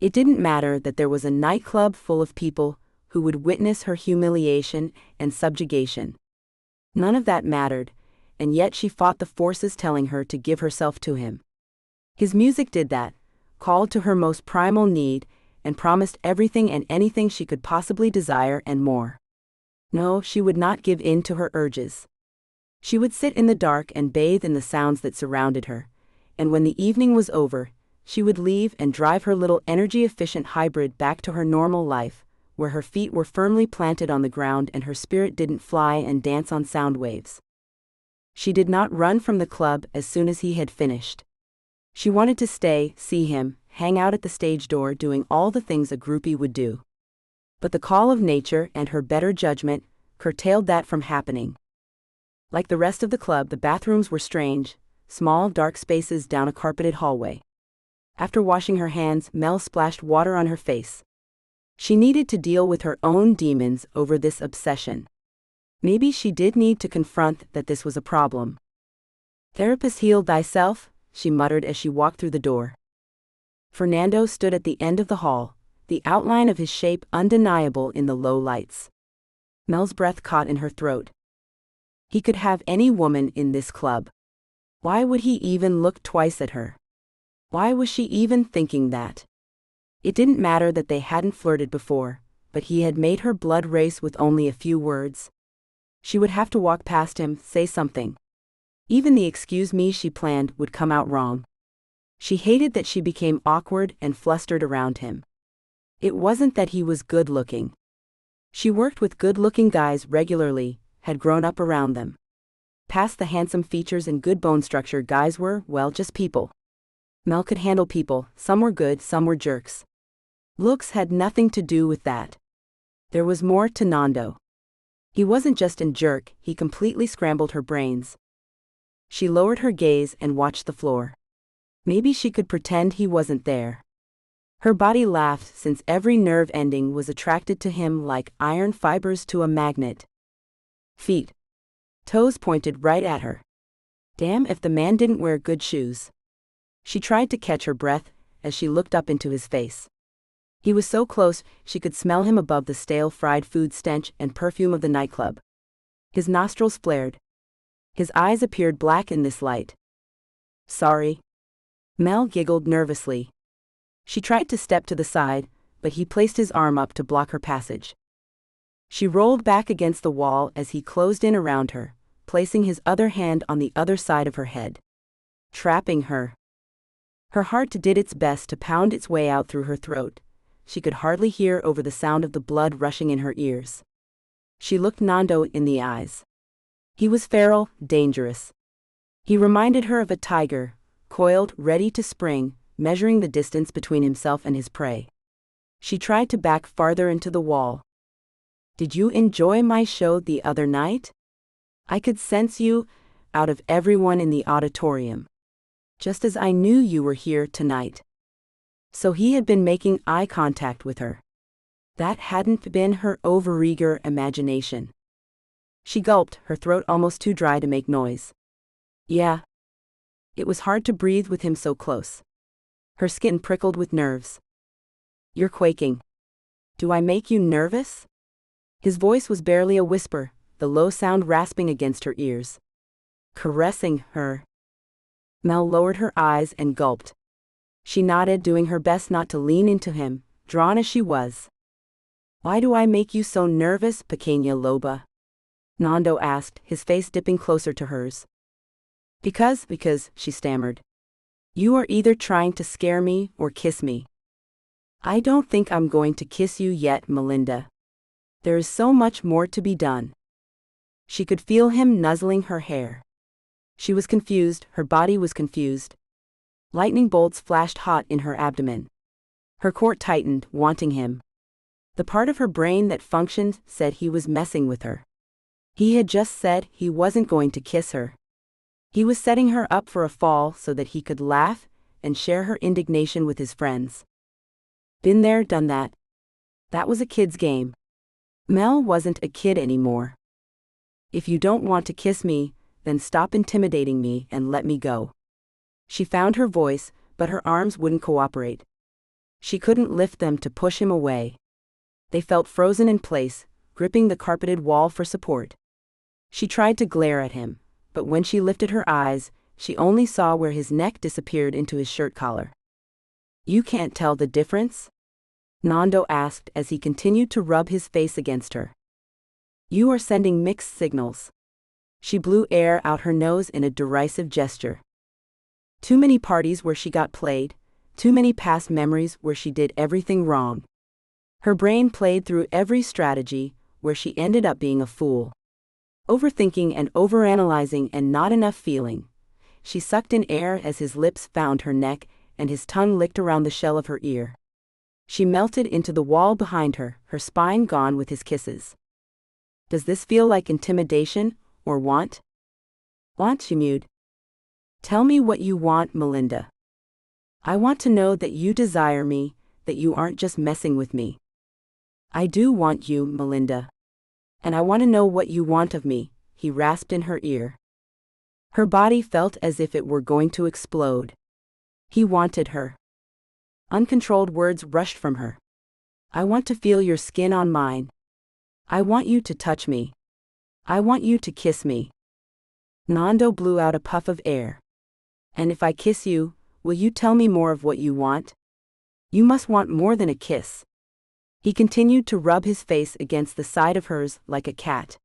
It didn't matter that there was a nightclub full of people who would witness her humiliation and subjugation. None of that mattered, and yet she fought the forces telling her to give herself to him. His music did that, called to her most primal need, and promised everything and anything she could possibly desire and more. No, she would not give in to her urges. She would sit in the dark and bathe in the sounds that surrounded her, and when the evening was over, she would leave and drive her little energy-efficient hybrid back to her normal life, where her feet were firmly planted on the ground and her spirit didn't fly and dance on sound waves. She did not run from the club as soon as he had finished. She wanted to stay, see him, hang out at the stage door doing all the things a groupie would do. But the call of nature and her better judgment curtailed that from happening. Like the rest of the club, the bathrooms were strange, small dark spaces down a carpeted hallway. After washing her hands, Mel splashed water on her face. She needed to deal with her own demons over this obsession. Maybe she did need to confront that this was a problem. "Therapist, heal thyself," she muttered as she walked through the door. Fernando stood at the end of the hall, the outline of his shape undeniable in the low lights. Mel's breath caught in her throat. He could have any woman in this club. Why would he even look twice at her? Why was she even thinking that? It didn't matter that they hadn't flirted before, but he had made her blood race with only a few words. She would have to walk past him, say something. Even the "excuse me" she planned would come out wrong. She hated that she became awkward and flustered around him. It wasn't that he was good-looking. She worked with good-looking guys regularly, had grown up around them. Past the handsome features and good bone structure, guys were, well, just people. Mel could handle people, some were good, some were jerks. Looks had nothing to do with that. There was more to Nando. He wasn't just a jerk, he completely scrambled her brains. She lowered her gaze and watched the floor. Maybe she could pretend he wasn't there. Her body laughed since every nerve ending was attracted to him like iron fibers to a magnet. Feet. Toes pointed right at her. Damn if the man didn't wear good shoes. She tried to catch her breath as she looked up into his face. He was so close she could smell him above the stale fried food stench and perfume of the nightclub. His nostrils flared. His eyes appeared black in this light. "Sorry." Mel giggled nervously. She tried to step to the side, but he placed his arm up to block her passage. She rolled back against the wall as he closed in around her, placing his other hand on the other side of her head. Trapping her. Her heart did its best to pound its way out through her throat. She could hardly hear over the sound of the blood rushing in her ears. She looked Nando in the eyes. He was feral, dangerous. He reminded her of a tiger, coiled, ready to spring, measuring the distance between himself and his prey. She tried to back farther into the wall. "Did you enjoy my show the other night? I could sense you, out of everyone in the auditorium. Just as I knew you were here tonight." So he had been making eye contact with her. That hadn't been her overeager imagination. She gulped, her throat almost too dry to make noise. "Yeah." It was hard to breathe with him so close. Her skin prickled with nerves. "You're quaking. Do I make you nervous?" His voice was barely a whisper, the low sound rasping against her ears. Caressing her. Mel lowered her eyes and gulped. She nodded, doing her best not to lean into him, drawn as she was. "Why do I make you so nervous, Pequeña Loba?" Nando asked, his face dipping closer to hers. Because, she stammered. "You are either trying to scare me or kiss me." "I don't think I'm going to kiss you yet, Melinda. There is so much more to be done." She could feel him nuzzling her hair. She was confused, her body was confused. Lightning bolts flashed hot in her abdomen. Her core tightened, wanting him. The part of her brain that functioned said he was messing with her. He had just said he wasn't going to kiss her. He was setting her up for a fall so that he could laugh and share her indignation with his friends. Been there, done that. That was a kid's game. Mel wasn't a kid anymore. If you don't want to kiss me, then stop intimidating me and let me go. She found her voice, but her arms wouldn't cooperate. She couldn't lift them to push him away. They felt frozen in place, gripping the carpeted wall for support. She tried to glare at him, but when she lifted her eyes, she only saw where his neck disappeared into his shirt collar. You can't tell the difference? Nando asked as he continued to rub his face against her. You are sending mixed signals. She blew air out her nose in a derisive gesture. Too many parties where she got played, too many past memories where she did everything wrong. Her brain played through every strategy where she ended up being a fool. Overthinking and overanalyzing and not enough feeling. She sucked in air as his lips found her neck and his tongue licked around the shell of her ear. She melted into the wall behind her, her spine gone with his kisses. Does this feel like intimidation or want? Want, she mewed. Tell me what you want, Melinda. I want to know that you desire me, that you aren't just messing with me. I do want you, Melinda. And I want to know what you want of me, he rasped in her ear. Her body felt as if it were going to explode. He wanted her. Uncontrolled words rushed from her. I want to feel your skin on mine. I want you to touch me. I want you to kiss me. Nando blew out a puff of air. And if I kiss you, will you tell me more of what you want? You must want more than a kiss. He continued to rub his face against the side of hers like a cat.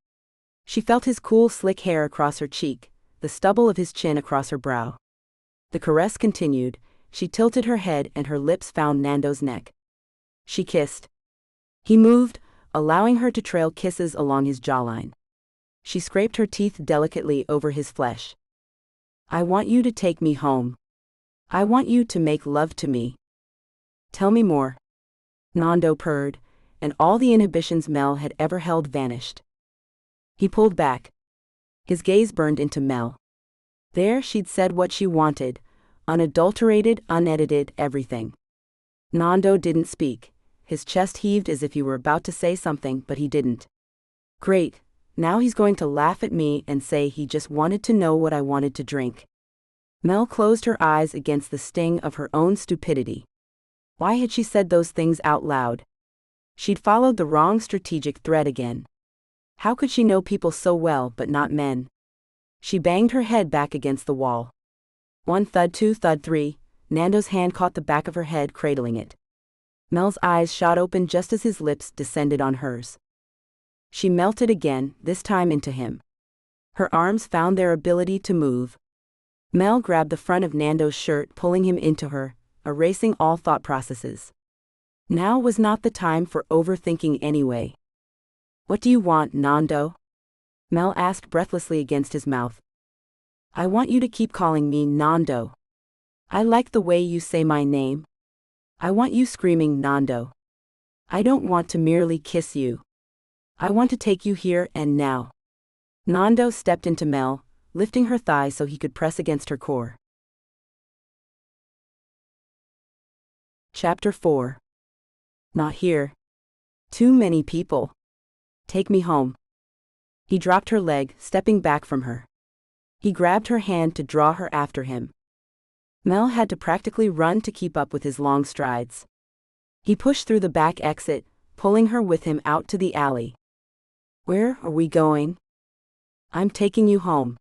She felt his cool, slick hair across her cheek, the stubble of his chin across her brow. The caress continued. She tilted her head and her lips found Nando's neck. She kissed. He moved, allowing her to trail kisses along his jawline. She scraped her teeth delicately over his flesh. I want you to take me home. I want you to make love to me. Tell me more. Nando purred, and all the inhibitions Mel had ever held vanished. He pulled back. His gaze burned into Mel. There she'd said what she wanted, unadulterated, unedited, everything. Nando didn't speak. His chest heaved as if he were about to say something, but he didn't. Great, now he's going to laugh at me and say he just wanted to know what I wanted to drink. Mel closed her eyes against the sting of her own stupidity. Why had she said those things out loud? She'd followed the wrong strategic thread again. How could she know people so well but not men? She banged her head back against the wall. 1 thud, 2 thud, 3, Nando's hand caught the back of her head, cradling it. Mel's eyes shot open just as his lips descended on hers. She melted again, this time into him. Her arms found their ability to move. Mel grabbed the front of Nando's shirt, pulling him into her, erasing all thought processes. Now was not the time for overthinking anyway. What do you want, Nando? Mel asked breathlessly against his mouth. I want you to keep calling me Nando. I like the way you say my name. I want you screaming Nando. I don't want to merely kiss you. I want to take you here and now. Nando stepped into Mel, lifting her thigh so he could press against her core. Chapter 4. Not here. Too many people. Take me home. He dropped her leg, stepping back from her. He grabbed her hand to draw her after him. Mel had to practically run to keep up with his long strides. He pushed through the back exit, pulling her with him out to the alley. Where are we going? I'm taking you home.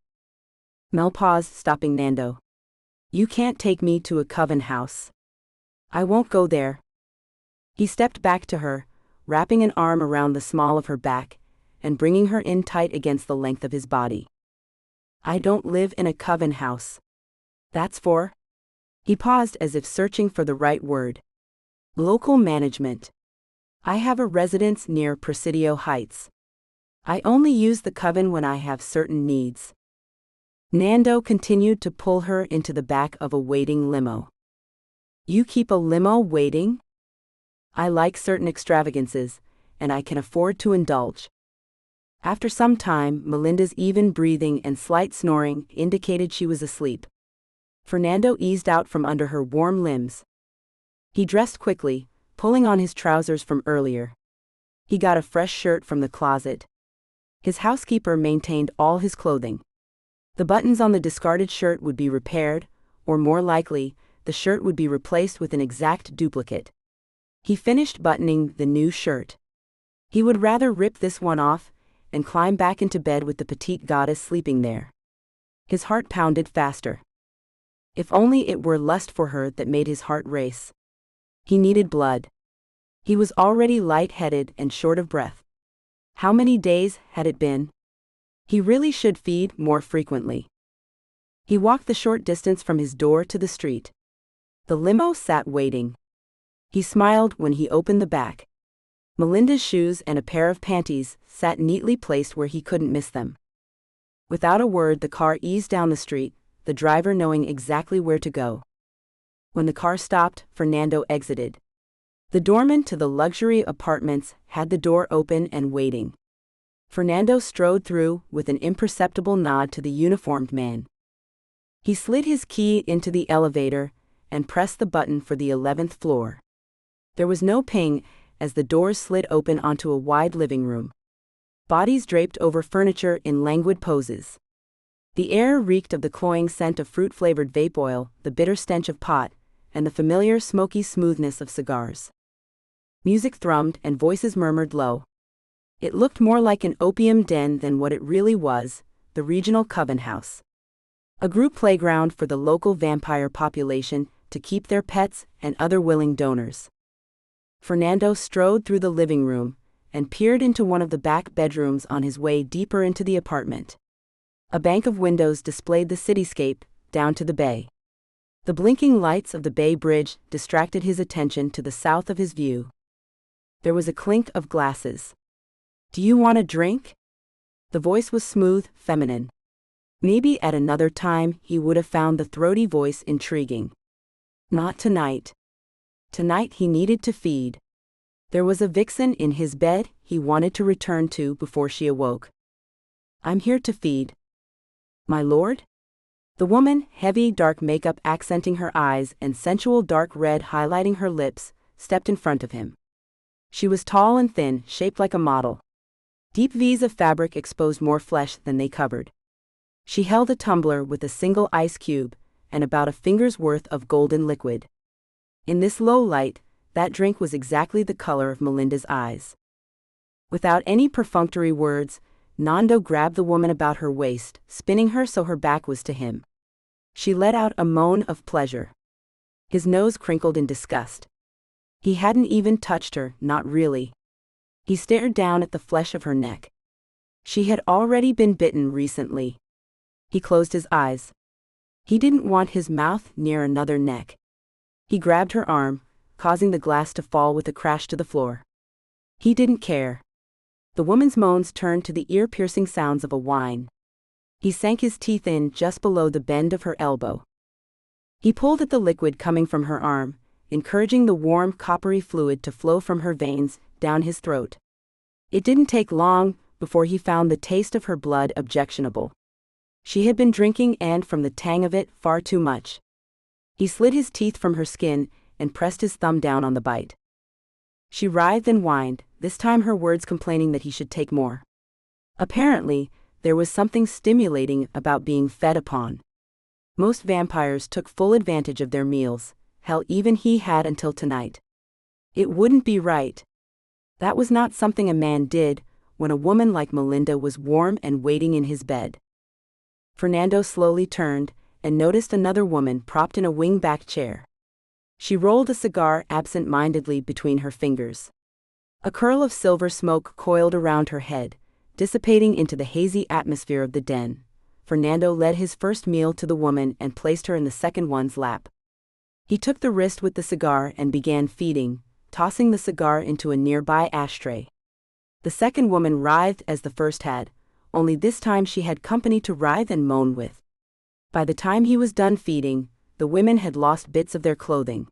Mel paused, stopping Nando. You can't take me to a coven house. I won't go there. He stepped back to her, wrapping an arm around the small of her back, and bringing her in tight against the length of his body. I don't live in a coven house. That's for? He paused as if searching for the right word. Local management. I have a residence near Presidio Heights. I only use the coven when I have certain needs. Nando continued to pull her into the back of a waiting limo. You keep a limo waiting? I like certain extravagances, and I can afford to indulge. After some time, Melinda's even breathing and slight snoring indicated she was asleep. Fernando eased out from under her warm limbs. He dressed quickly, pulling on his trousers from earlier. He got a fresh shirt from the closet. His housekeeper maintained all his clothing. The buttons on the discarded shirt would be repaired, or more likely, the shirt would be replaced with an exact duplicate. He finished buttoning the new shirt. He would rather rip this one off and climb back into bed with the petite goddess sleeping there. His heart pounded faster. If only it were lust for her that made his heart race. He needed blood. He was already light-headed and short of breath. How many days had it been? He really should feed more frequently. He walked the short distance from his door to the street. The limo sat waiting. He smiled when he opened the back. Melinda's shoes and a pair of panties sat neatly placed where he couldn't miss them. Without a word, the car eased down the street, the driver knowing exactly where to go. When the car stopped, Fernando exited. The doorman to the luxury apartments had the door open and waiting. Fernando strode through with an imperceptible nod to the uniformed man. He slid his key into the elevator and pressed the button for the 11th floor. There was no ping as the doors slid open onto a wide living room. Bodies draped over furniture in languid poses. The air reeked of the cloying scent of fruit-flavored vape oil, the bitter stench of pot, and the familiar smoky smoothness of cigars. Music thrummed and voices murmured low. It looked more like an opium den than what it really was, the regional coven house. A group playground for the local vampire population to keep their pets and other willing donors. Fernando strode through the living room and peered into one of the back bedrooms on his way deeper into the apartment. A bank of windows displayed the cityscape down to the bay. The blinking lights of the Bay Bridge distracted his attention to the south of his view. There was a clink of glasses. "Do you want a drink?" The voice was smooth, feminine. Maybe at another time he would have found the throaty voice intriguing. Not tonight. Tonight he needed to feed. There was a vixen in his bed he wanted to return to before she awoke. "I'm here to feed." "My lord?" The woman, heavy dark makeup accenting her eyes and sensual dark red highlighting her lips, stepped in front of him. She was tall and thin, shaped like a model. Deep V's of fabric exposed more flesh than they covered. She held a tumbler with a single ice cube and about a finger's worth of golden liquid. In this low light, that drink was exactly the color of Melinda's eyes. Without any perfunctory words, Nando grabbed the woman about her waist, spinning her so her back was to him. She let out a moan of pleasure. His nose crinkled in disgust. He hadn't even touched her, not really. He stared down at the flesh of her neck. She had already been bitten recently. He closed his eyes. He didn't want his mouth near another neck. He grabbed her arm, causing the glass to fall with a crash to the floor. He didn't care. The woman's moans turned to the ear-piercing sounds of a whine. He sank his teeth in just below the bend of her elbow. He pulled at the liquid coming from her arm, encouraging the warm, coppery fluid to flow from her veins down his throat. It didn't take long before he found the taste of her blood objectionable. She had been drinking and, from the tang of it, far too much. He slid his teeth from her skin and pressed his thumb down on the bite. She writhed and whined, this time her words complaining that he should take more. Apparently, there was something stimulating about being fed upon. Most vampires took full advantage of their meals. Hell, even he had until tonight. It wouldn't be right. That was not something a man did when a woman like Melinda was warm and waiting in his bed. Fernando slowly turned and noticed another woman propped in a wing-back chair. She rolled a cigar absent-mindedly between her fingers. A curl of silver smoke coiled around her head, dissipating into the hazy atmosphere of the den. Fernando led his first meal to the woman and placed her in the second one's lap. He took the wrist with the cigar and began feeding, tossing the cigar into a nearby ashtray. The second woman writhed as the first had, only this time she had company to writhe and moan with. By the time he was done feeding, the women had lost bits of their clothing.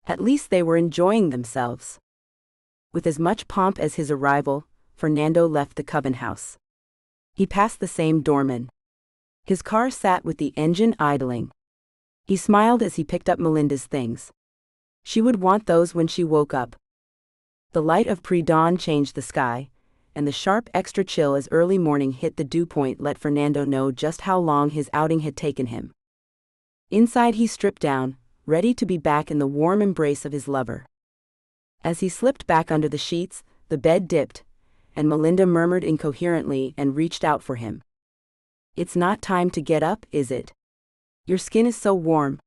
At least they were enjoying themselves. With as much pomp as his arrival, Fernando left the Coven house. He passed the same doorman. His car sat with the engine idling. He smiled as he picked up Melinda's things. She would want those when she woke up. The light of pre-dawn changed the sky, and the sharp extra chill as early morning hit the dew point let Fernando know just how long his outing had taken him. Inside he stripped down, ready to be back in the warm embrace of his lover. As he slipped back under the sheets, the bed dipped, and Melinda murmured incoherently and reached out for him. "It's not time to get up, is it? Your skin is so warm."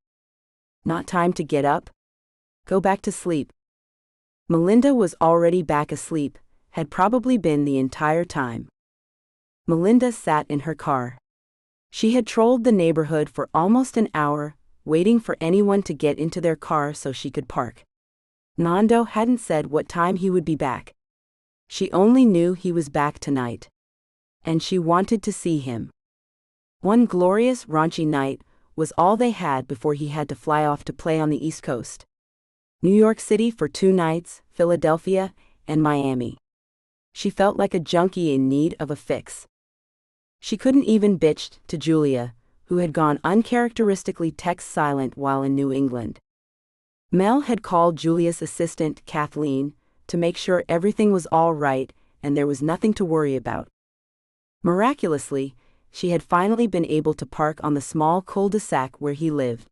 "Not time to get up? Go back to sleep." Melinda was already back asleep, had probably been the entire time. Melinda sat in her car. She had trolled the neighborhood for almost an hour, waiting for anyone to get into their car so she could park. Nando hadn't said what time he would be back. She only knew he was back tonight. And she wanted to see him. One glorious raunchy night was all they had before he had to fly off to play on the East Coast. New York City for 2 nights, Philadelphia, and Miami. She felt like a junkie in need of a fix. She couldn't even bitch to Julia, who had gone uncharacteristically text silent while in New England. Mel had called Julia's assistant, Kathleen, to make sure everything was all right and there was nothing to worry about. Miraculously, she had finally been able to park on the small cul-de-sac where he lived.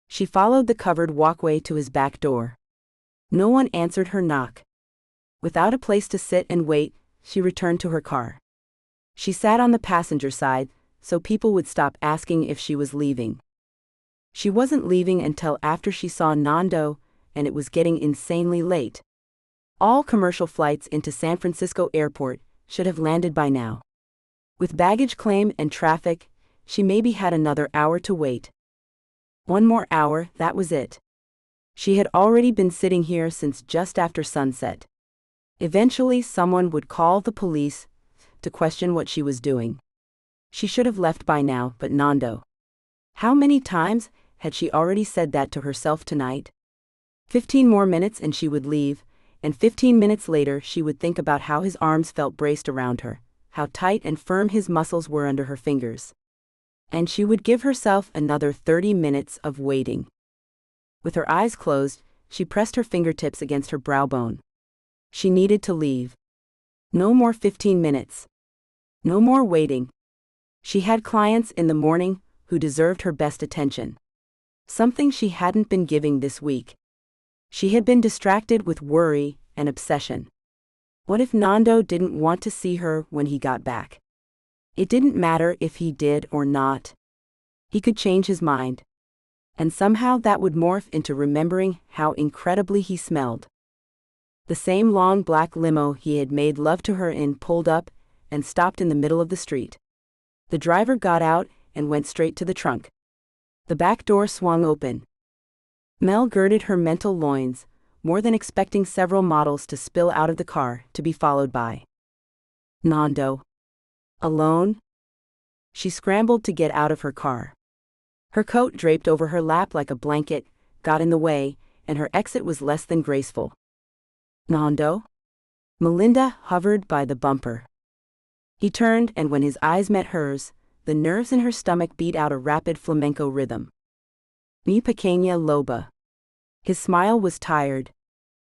She followed the covered walkway to his back door. No one answered her knock. Without a place to sit and wait, she returned to her car. She sat on the passenger side, so people would stop asking if she was leaving. She wasn't leaving until after she saw Nando, and it was getting insanely late. All commercial flights into San Francisco Airport should have landed by now. With baggage claim and traffic, she maybe had another hour to wait. One more hour, that was it. She had already been sitting here since just after sunset. Eventually someone would call the police to question what she was doing. She should have left by now, but Nando. How many times had she already said that to herself tonight? 15 more minutes and she would leave, and 15 minutes later she would think about how his arms felt braced around her, how tight and firm his muscles were under her fingers. And she would give herself another 30 minutes of waiting. With her eyes closed, she pressed her fingertips against her brow bone. She needed to leave. No more 15 minutes. No more waiting. She had clients in the morning who deserved her best attention. Something she hadn't been giving this week. She had been distracted with worry and obsession. What if Nando didn't want to see her when he got back? It didn't matter if he did or not. He could change his mind. And somehow that would morph into remembering how incredibly he smelled. The same long black limo he had made love to her in pulled up and stopped in the middle of the street. The driver got out and went straight to the trunk. The back door swung open. Mel girded her mental loins, more than expecting several models to spill out of the car, to be followed by Nando. Alone? She scrambled to get out of her car. Her coat draped over her lap like a blanket got in the way, and her exit was less than graceful. Nando? Melinda hovered by the bumper. He turned, and when his eyes met hers, the nerves in her stomach beat out a rapid flamenco rhythm. Mi pequeña loba. His smile was tired.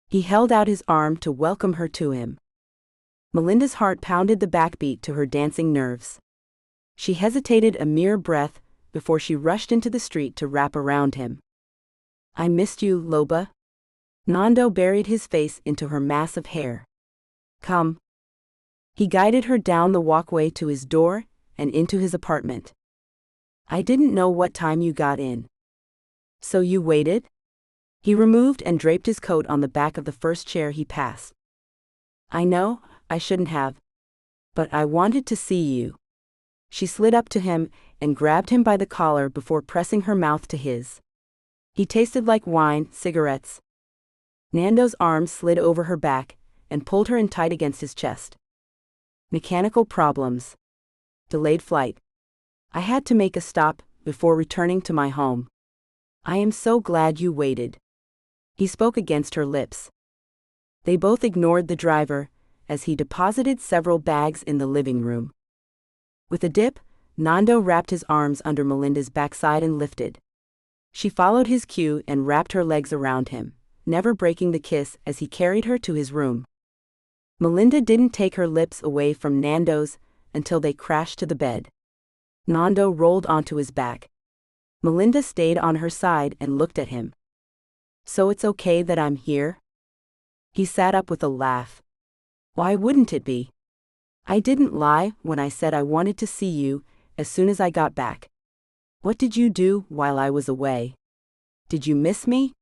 He held out his arm to welcome her to him. Melinda's heart pounded the backbeat to her dancing nerves. She hesitated a mere breath before she rushed into the street to wrap around him. "I missed you, Loba." Nando buried his face into her mass of hair. "Come." He guided her down the walkway to his door and into his apartment. "I didn't know what time you got in." "So you waited?" He removed and draped his coat on the back of the first chair he passed. "I know, I shouldn't have. But I wanted to see you." She slid up to him and grabbed him by the collar before pressing her mouth to his. He tasted like wine, cigarettes. Nando's arms slid over her back and pulled her in tight against his chest. "Mechanical problems. Delayed flight. I had to make a stop before returning to my home. I am so glad you waited." He spoke against her lips. They both ignored the driver, as he deposited several bags in the living room. With a dip, Nando wrapped his arms under Melinda's backside and lifted. She followed his cue and wrapped her legs around him, never breaking the kiss as he carried her to his room. Melinda didn't take her lips away from Nando's until they crashed to the bed. Nando rolled onto his back. Melinda stayed on her side and looked at him. "So it's okay that I'm here?" He sat up with a laugh. "Why wouldn't it be? I didn't lie when I said I wanted to see you as soon as I got back. What did you do while I was away? Did you miss me?"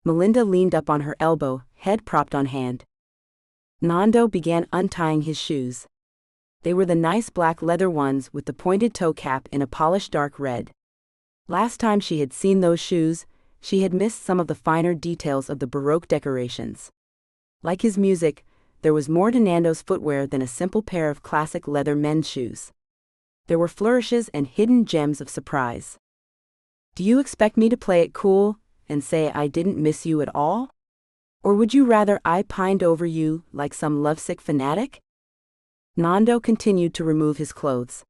Melinda leaned up on her elbow, head propped on hand. Nando began untying his shoes. They were the nice black leather ones with the pointed toe cap in a polished dark red. Last time she had seen those shoes, she had missed some of the finer details of the Baroque decorations. Like his music, there was more to Nando's footwear than a simple pair of classic leather men's shoes. There were flourishes and hidden gems of surprise. "Do you expect me to play it cool and say I didn't miss you at all? Or would you rather I pined over you like some lovesick fanatic?" Nando continued to remove his clothes.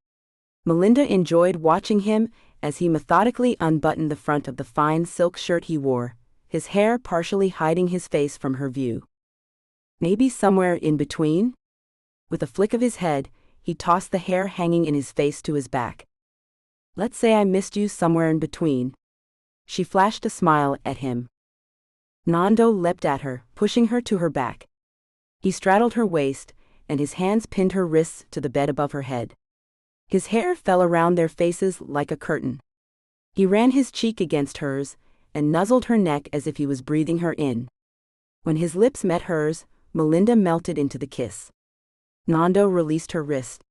Melinda enjoyed watching him as he methodically unbuttoned the front of the fine silk shirt he wore, his hair partially hiding his face from her view. "Maybe somewhere in between?" With a flick of his head, he tossed the hair hanging in his face to his back. "Let's say I missed you somewhere in between." She flashed a smile at him. Nando leapt at her, pushing her to her back. He straddled her waist, and his hands pinned her wrists to the bed above her head. His hair fell around their faces like a curtain. He ran his cheek against hers, and nuzzled her neck as if he was breathing her in. When his lips met hers, Melinda melted into the kiss. Nando released her wrist.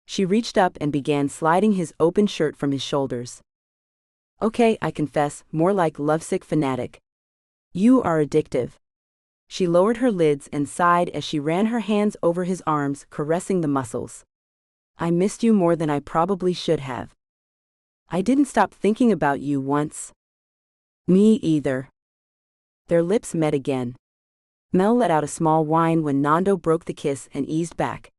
She reached up and began sliding his open shirt from his shoulders. "Okay, I confess, more like lovesick fanatic. You are addictive." She lowered her lids and sighed as she ran her hands over his arms, caressing the muscles. "I missed you more than I probably should have. I didn't stop thinking about you once." "Me either." Their lips met again. Mel let out a small whine when Nando broke the kiss and eased back.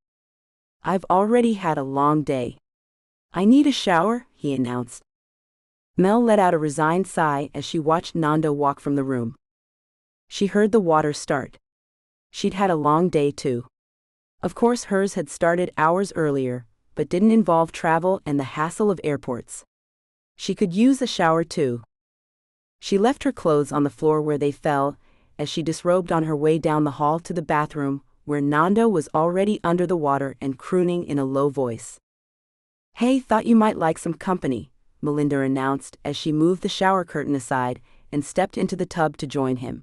"I've already had a long day. I need a shower," he announced. Mel let out a resigned sigh as she watched Nando walk from the room. She heard the water start. She'd had a long day too. Of course hers had started hours earlier, but didn't involve travel and the hassle of airports. She could use a shower too. She left her clothes on the floor where they fell, as she disrobed on her way down the hall to the bathroom, where Nando was already under the water and crooning in a low voice. "Hey, thought you might like some company," Melinda announced as she moved the shower curtain aside and stepped into the tub to join him.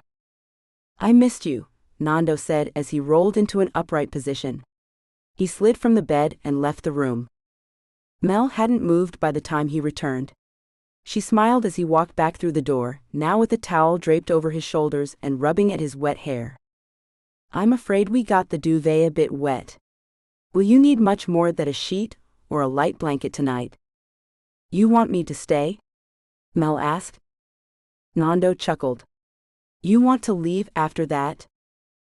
"I missed you," Nando said as he rolled into an upright position. He slid from the bed and left the room. Mel hadn't moved by the time he returned. She smiled as he walked back through the door, now with a towel draped over his shoulders and rubbing at his wet hair. "I'm afraid we got the duvet a bit wet. Will you need much more than a sheet or a light blanket tonight?" "You want me to stay?" Mel asked. Nando chuckled. "You want to leave after that?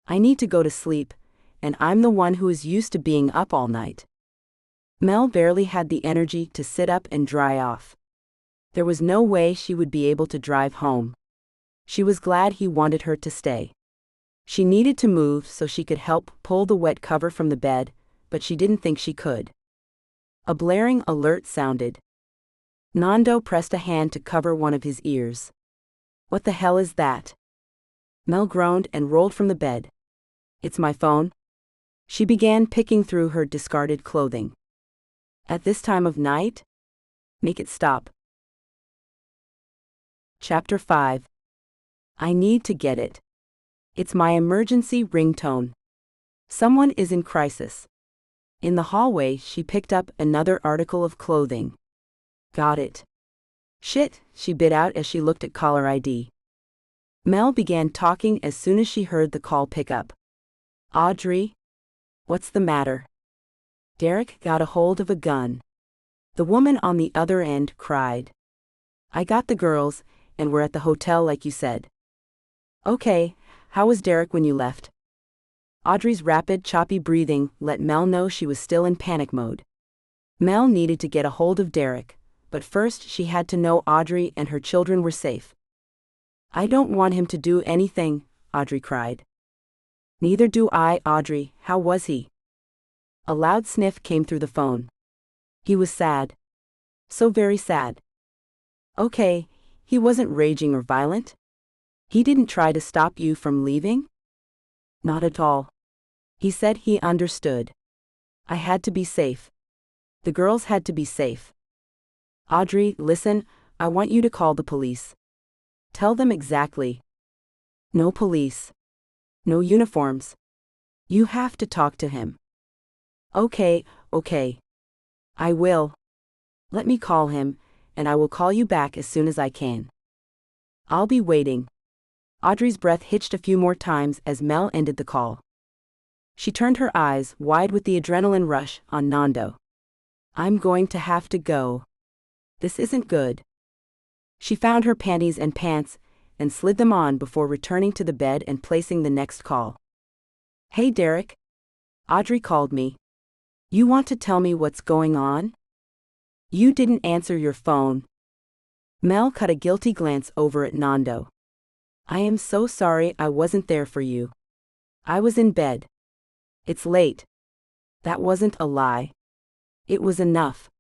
I need to go to sleep, and I'm the one who is used to being up all night." Mel barely had the energy to sit up and dry off. There was no way she would be able to drive home. She was glad he wanted her to stay. She needed to move so she could help pull the wet cover from the bed, but she didn't think she could. A blaring alert sounded. Nando pressed a hand to cover one of his ears. "What the hell is that?" Mel groaned and rolled from the bed. "It's my phone." She began picking through her discarded clothing. "At this time of night? Make it stop." Chapter 5. I need to get it. It's my emergency ringtone. Someone is in crisis. In the hallway, she picked up another article of clothing. Got it. Shit, she bit out as she looked at caller ID. Mel began talking as soon as she heard the call pick up. "Audrey? What's the matter?" "Derek got a hold of a gun." The woman on the other end cried. "I got the girls, and we're at the hotel like you said." "Okay, how was Derek when you left?" Audrey's rapid, choppy breathing let Mel know she was still in panic mode. Mel needed to get a hold of Derek, but first she had to know Audrey and her children were safe. "I don't want him to do anything," Audrey cried. "Neither do I, Audrey. How was he?" A loud sniff came through the phone. "He was sad. So very sad." "Okay, he wasn't raging or violent? He didn't try to stop you from leaving?" "Not at all. He said he understood. I had to be safe. The girls had to be safe." "Audrey, listen, I want you to call the police. Tell them exactly. No police. No uniforms. You have to talk to him." Okay. I will. Let me call him, and I will call you back as soon as I can. I'll be waiting." Audrey's breath hitched a few more times as Mel ended the call. She turned her eyes, wide with the adrenaline rush, on Nando. "I'm going to have to go. This isn't good." She found her panties and pants, and slid them on before returning to the bed and placing the next call. "Hey Derek. Audrey called me. You want to tell me what's going on? You didn't answer your phone." Mel cut a guilty glance over at Nando. "I am so sorry I wasn't there for you. I was in bed. It's late." That wasn't a lie. It was enough.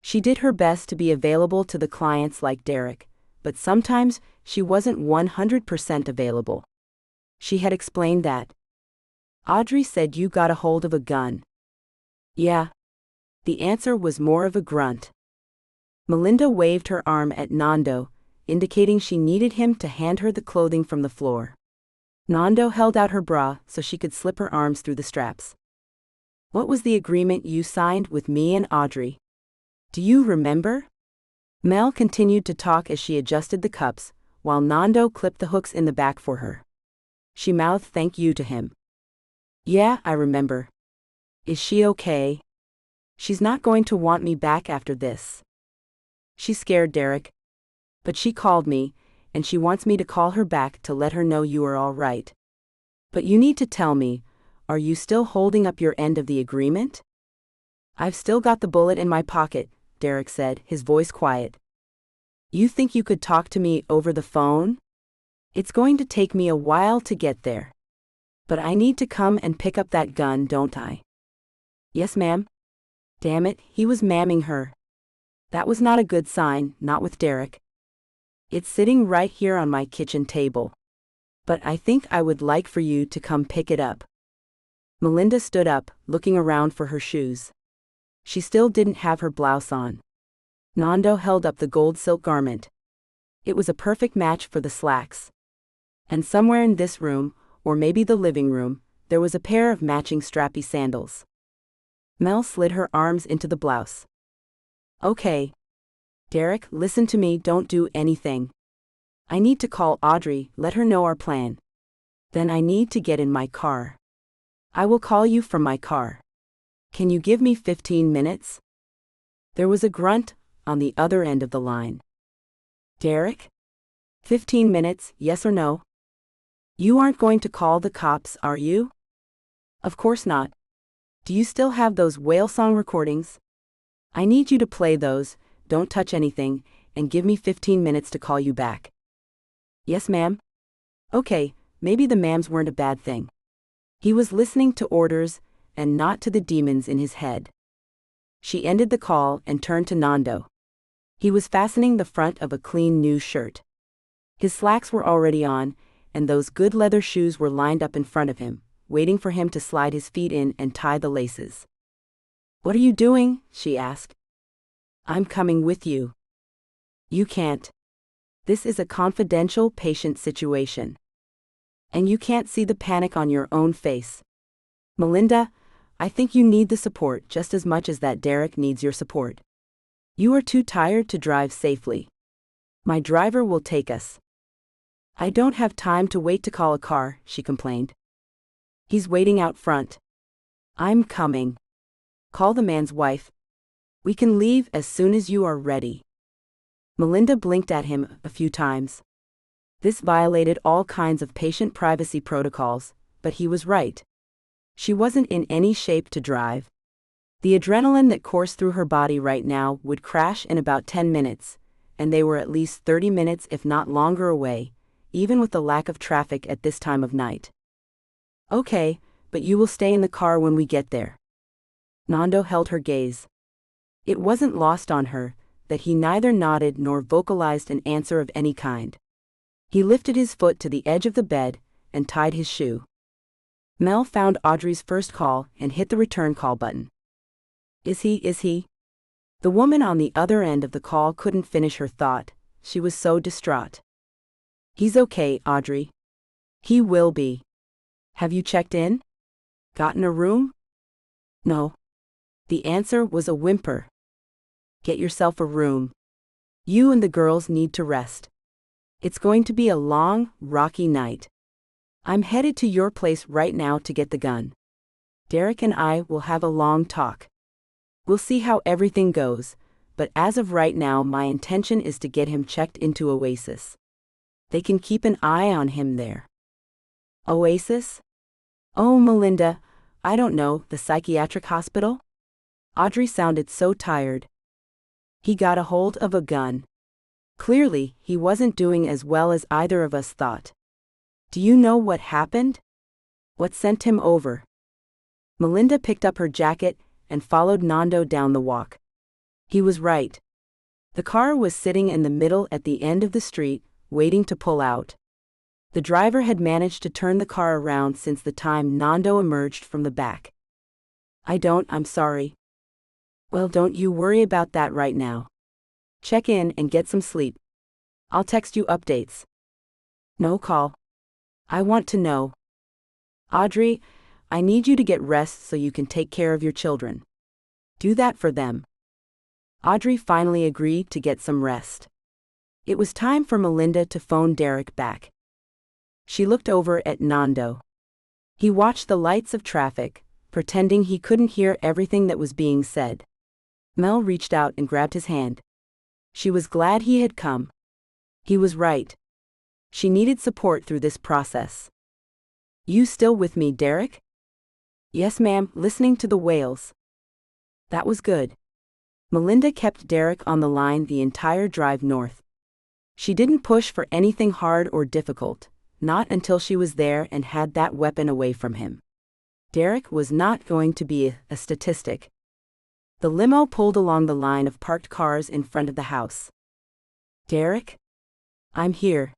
She did her best to be available to the clients like Derek, but sometimes she wasn't 100% available. She had explained that. "Audrey said you got a hold of a gun." "Yeah." The answer was more of a grunt. Melinda waved her arm at Nando, indicating she needed him to hand her the clothing from the floor. Nando held out her bra so she could slip her arms through the straps. "What was the agreement you signed with me and Audrey? Do you remember?" Mel continued to talk as she adjusted the cups, while Nando clipped the hooks in the back for her. She mouthed thank you to him. "Yeah, I remember. Is she okay? She's not going to want me back after this." "She's scared, Derek. But she called me, and she wants me to call her back to let her know you are all right. But you need to tell me, are you still holding up your end of the agreement?" "I've still got the bullet in my pocket," Derek said, his voice quiet. "You think you could talk to me over the phone? It's going to take me a while to get there. But I need to come and pick up that gun, don't I?" "Yes, ma'am." Damn it, he was mamming her. That was not a good sign, not with Derek. "It's sitting right here on my kitchen table. But I think I would like for you to come pick it up." Melinda stood up, looking around for her shoes. She still didn't have her blouse on. Nando held up the gold silk garment. It was a perfect match for the slacks. And somewhere in this room, or maybe the living room, there was a pair of matching strappy sandals. Mel slid her arms into the blouse. "Okay. Derek, listen to me, don't do anything. I need to call Audrey, let her know our plan. Then I need to get in my car. I will call you from my car. Can you give me 15 minutes? There was a grunt on the other end of the line. "Derek? 15 minutes, yes or no? You aren't going to call the cops, are you?" "Of course not. Do you still have those whale song recordings? I need you to play those, don't touch anything, and give me 15 minutes to call you back." "Yes, ma'am." Okay, maybe the ma'ams weren't a bad thing. He was listening to orders, and not to the demons in his head. She ended the call and turned to Nando. He was fastening the front of a clean new shirt. His slacks were already on, and those good leather shoes were lined up in front of him, waiting for him to slide his feet in and tie the laces. "What are you doing?" she asked. "I'm coming with you." "You can't. This is a confidential patient situation. And you can't see the panic on your own face. Melinda, I think you need the support just as much as that Derek needs your support. You are too tired to drive safely. My driver will take us." "I don't have time to wait to call a car," she complained. "He's waiting out front." "I'm coming. Call the man's wife. We can leave as soon as you are ready." Melinda blinked at him a few times. This violated all kinds of patient privacy protocols, but he was right. She wasn't in any shape to drive. The adrenaline that coursed through her body right now would crash in about 10 minutes, and they were at least 30 minutes if not longer away, even with the lack of traffic at this time of night. Okay, but you will stay in the car when we get there. Nando held her gaze. It wasn't lost on her that he neither nodded nor vocalized an answer of any kind. He lifted his foot to the edge of the bed and tied his shoe. Mel found Audrey's first call and hit the return call button. Is he? The woman on the other end of the call couldn't finish her thought, she was so distraught. He's okay, Audrey. He will be. Have you checked in? Gotten a room? No. The answer was a whimper. Get yourself a room. You and the girls need to rest. It's going to be a long, rocky night. I'm headed to your place right now to get the gun. Derek and I will have a long talk. We'll see how everything goes, but as of right now my intention is to get him checked into Oasis. They can keep an eye on him there. Oasis? Oh, Melinda, I don't know, the psychiatric hospital? Audrey sounded so tired. He got a hold of a gun. Clearly, he wasn't doing as well as either of us thought. Do you know what happened? What sent him over? Melinda picked up her jacket and followed Nando down the walk. He was right. The car was sitting in the middle at the end of the street, waiting to pull out. The driver had managed to turn the car around since the time Nando emerged from the back. I'm sorry. Well, don't you worry about that right now. Check in and get some sleep. I'll text you updates. No call. I want to know. Audrey, I need you to get rest so you can take care of your children. Do that for them. Audrey finally agreed to get some rest. It was time for Melinda to phone Derek back. She looked over at Nando. He watched the lights of traffic, pretending he couldn't hear everything that was being said. Mel reached out and grabbed his hand. She was glad he had come. He was right. She needed support through this process. You still with me, Derek? Yes, ma'am, listening to the wails. That was good. Melinda kept Derek on the line the entire drive north. She didn't push for anything hard or difficult, not until she was there and had that weapon away from him. Derek was not going to be a statistic. The limo pulled along the line of parked cars in front of the house. Derek? I'm here.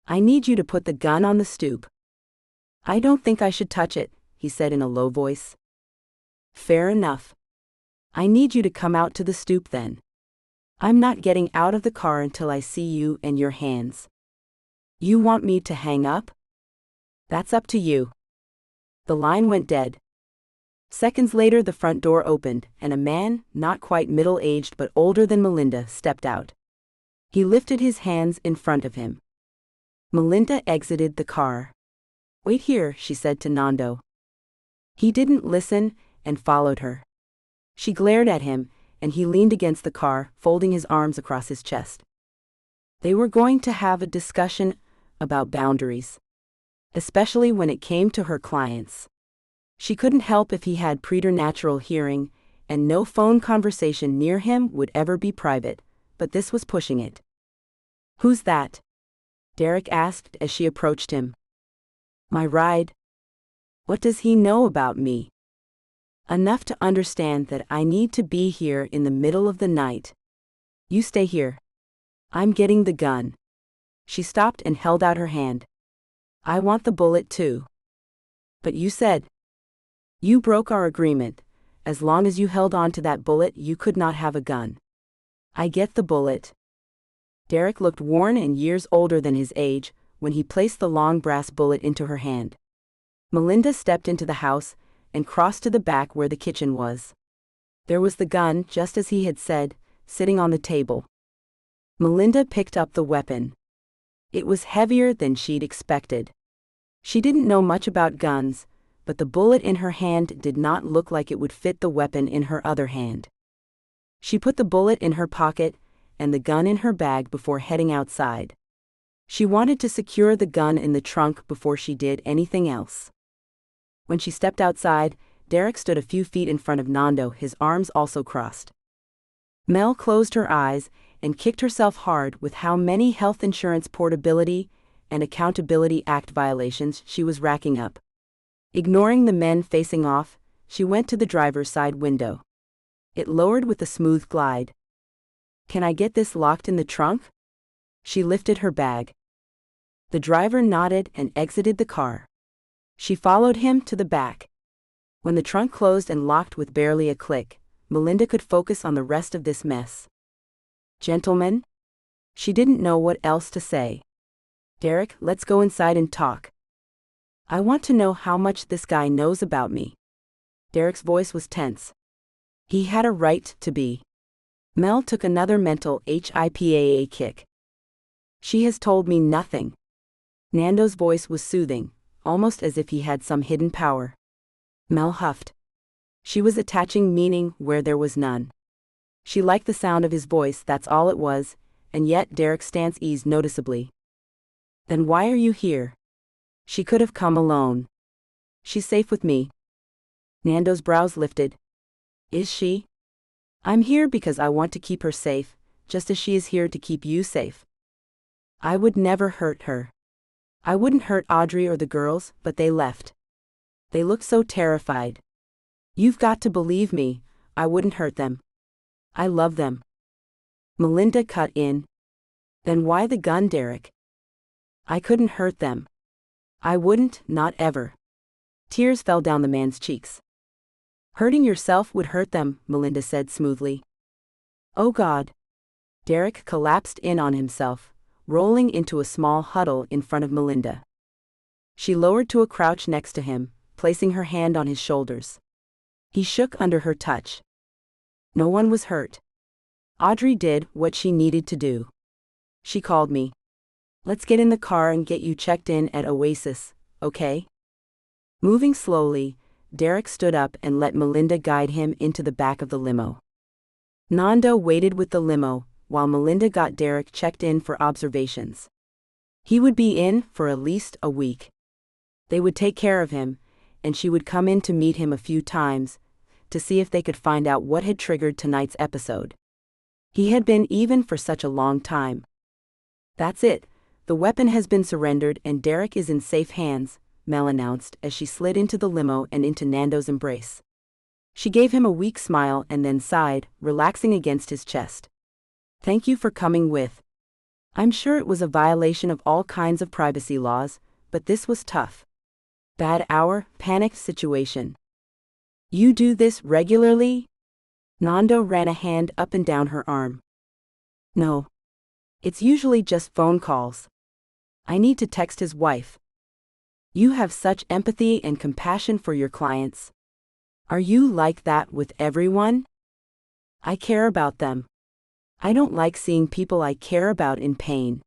I need you to put the gun on the stoop. I don't think I should touch it, he said in a low voice. Fair enough. I need you to come out to the stoop then. I'm not getting out of the car until I see you and your hands. You want me to hang up? That's up to you. The line went dead. Seconds later, the front door opened, and a man, not quite middle-aged but older than Melinda, stepped out. He lifted his hands in front of him. Melinda exited the car. Wait here, she said to Nando. He didn't listen and followed her. She glared at him, and he leaned against the car, folding his arms across his chest. They were going to have a discussion about boundaries, especially when it came to her clients. She couldn't help if he had preternatural hearing, and no phone conversation near him would ever be private, but this was pushing it. Who's that? Derek asked as she approached him. My ride. What does he know about me? Enough to understand that I need to be here in the middle of the night. You stay here. I'm getting the gun. She stopped and held out her hand. I want the bullet too. But you said. You broke our agreement. As long as you held on to that bullet, you could not have a gun. I get the bullet. Derek looked worn and years older than his age when he placed the long brass bullet into her hand. Melinda stepped into the house and crossed to the back where the kitchen was. There was the gun, just as he had said, sitting on the table. Melinda picked up the weapon. It was heavier than she'd expected. She didn't know much about guns, but the bullet in her hand did not look like it would fit the weapon in her other hand. She put the bullet in her pocket and the gun in her bag before heading outside. She wanted to secure the gun in the trunk before she did anything else. When she stepped outside, Derek stood a few feet in front of Nando, his arms also crossed. Mel closed her eyes and kicked herself hard with how many Health Insurance Portability and Accountability Act violations she was racking up. Ignoring the men facing off, she went to the driver's side window. It lowered with a smooth glide. "Can I get this locked in the trunk?" She lifted her bag. The driver nodded and exited the car. She followed him to the back. When the trunk closed and locked with barely a click, Melinda could focus on the rest of this mess. "Gentlemen?" She didn't know what else to say. "Derek, let's go inside and talk. I want to know how much this guy knows about me." Derek's voice was tense. He had a right to be. Mel took another mental HIPAA kick. "She has told me nothing." Nando's voice was soothing, almost as if he had some hidden power. Mel huffed. She was attaching meaning where there was none. She liked the sound of his voice, that's all it was, and yet Derek's stance eased noticeably. "Then why are you here?" She could have come alone. "She's safe with me." Nando's brows lifted. "Is she?" "I'm here because I want to keep her safe, just as she is here to keep you safe." "I would never hurt her. I wouldn't hurt Audrey or the girls, but they left. They looked so terrified. You've got to believe me, I wouldn't hurt them. I love them." Melinda cut in. "Then why the gun, Derek?" "I couldn't hurt them. I wouldn't, not ever." Tears fell down the man's cheeks. "Hurting yourself would hurt them," Melinda said smoothly. "Oh God." Derek collapsed in on himself, rolling into a small huddle in front of Melinda. She lowered to a crouch next to him, placing her hand on his shoulders. He shook under her touch. "No one was hurt. Audrey did what she needed to do. She called me. Let's get in the car and get you checked in at Oasis, okay?" Moving slowly, Derek stood up and let Melinda guide him into the back of the limo. Nando waited with the limo, while Melinda got Derek checked in for observations. He would be in for at least a week. They would take care of him, and she would come in to meet him a few times, to see if they could find out what had triggered tonight's episode. He had been even for such a long time. "That's it, the weapon has been surrendered and Derek is in safe hands," Mel announced as she slid into the limo and into Nando's embrace. She gave him a weak smile and then sighed, relaxing against his chest. "Thank you for coming with. I'm sure it was a violation of all kinds of privacy laws, but this was tough. Bad hour, panicked situation." "You do this regularly?" Nando ran a hand up and down her arm. "No. It's usually just phone calls. I need to text his wife." "You have such empathy and compassion for your clients. Are you like that with everyone?" "I care about them. I don't like seeing people I care about in pain."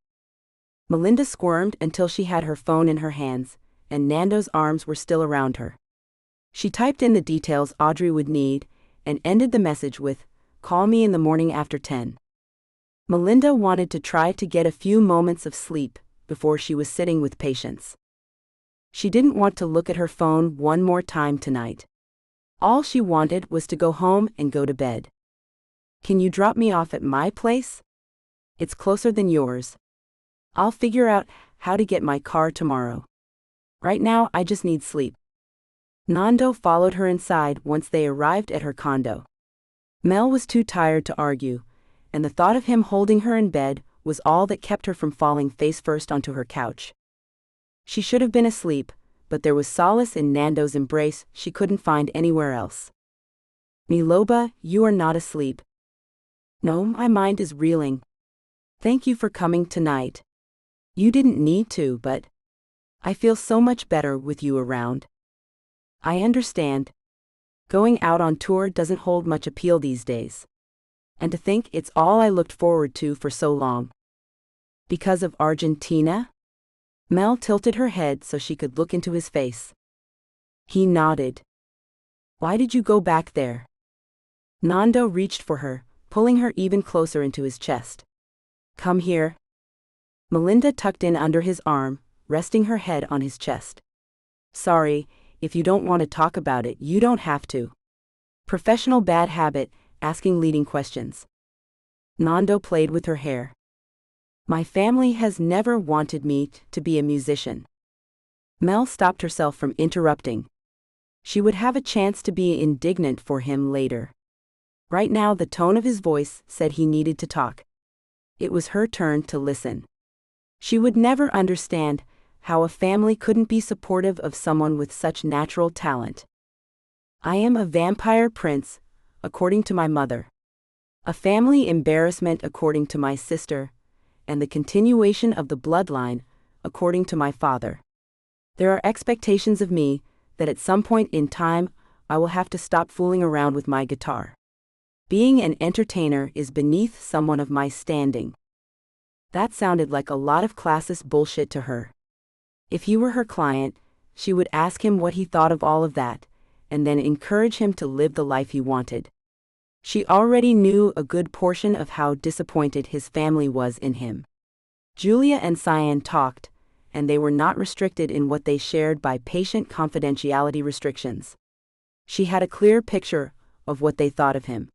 Melinda squirmed until she had her phone in her hands, and Nando's arms were still around her. She typed in the details Audrey would need, and ended the message with, "Call me in the morning after 10. Melinda wanted to try to get a few moments of sleep before she was sitting with patients. She didn't want to look at her phone one more time tonight. All she wanted was to go home and go to bed. "Can you drop me off at my place? It's closer than yours. I'll figure out how to get my car tomorrow. Right now I just need sleep." Nando followed her inside once they arrived at her condo. Mel was too tired to argue, and the thought of him holding her in bed was all that kept her from falling face first onto her couch. She should have been asleep, but there was solace in Nando's embrace she couldn't find anywhere else. "Miloba, you are not asleep." "No, my mind is reeling. Thank you for coming tonight. You didn't need to, but I feel so much better with you around." "I understand. Going out on tour doesn't hold much appeal these days. And to think it's all I looked forward to for so long." "Because of Argentina?" Mel tilted her head so she could look into his face. He nodded. "Why did you go back there?" Nando reached for her, pulling her even closer into his chest. "Come here." Melinda tucked in under his arm, resting her head on his chest. "Sorry, If you don't want to talk about it, you don't have to. Professional bad habit, asking leading questions. Nando played with her hair. My family has never wanted me to be a musician. Mel stopped herself from interrupting. She would have a chance to be indignant for him later. Right now, the tone of his voice said he needed to talk. It was her turn to listen. She would never understand how a family couldn't be supportive of someone with such natural talent. I am a vampire prince, according to my mother. A family embarrassment, according to my sister, and the continuation of the bloodline, according to my father. There are expectations of me that at some point in time I will have to stop fooling around with my guitar. Being an entertainer is beneath someone of my standing. That sounded like a lot of classist bullshit to her. If he were her client, she would ask him what he thought of all of that, and then encourage him to live the life he wanted. She already knew a good portion of how disappointed his family was in him. Julia and Cyan talked, and they were not restricted in what they shared by patient confidentiality restrictions. She had a clear picture of what they thought of him.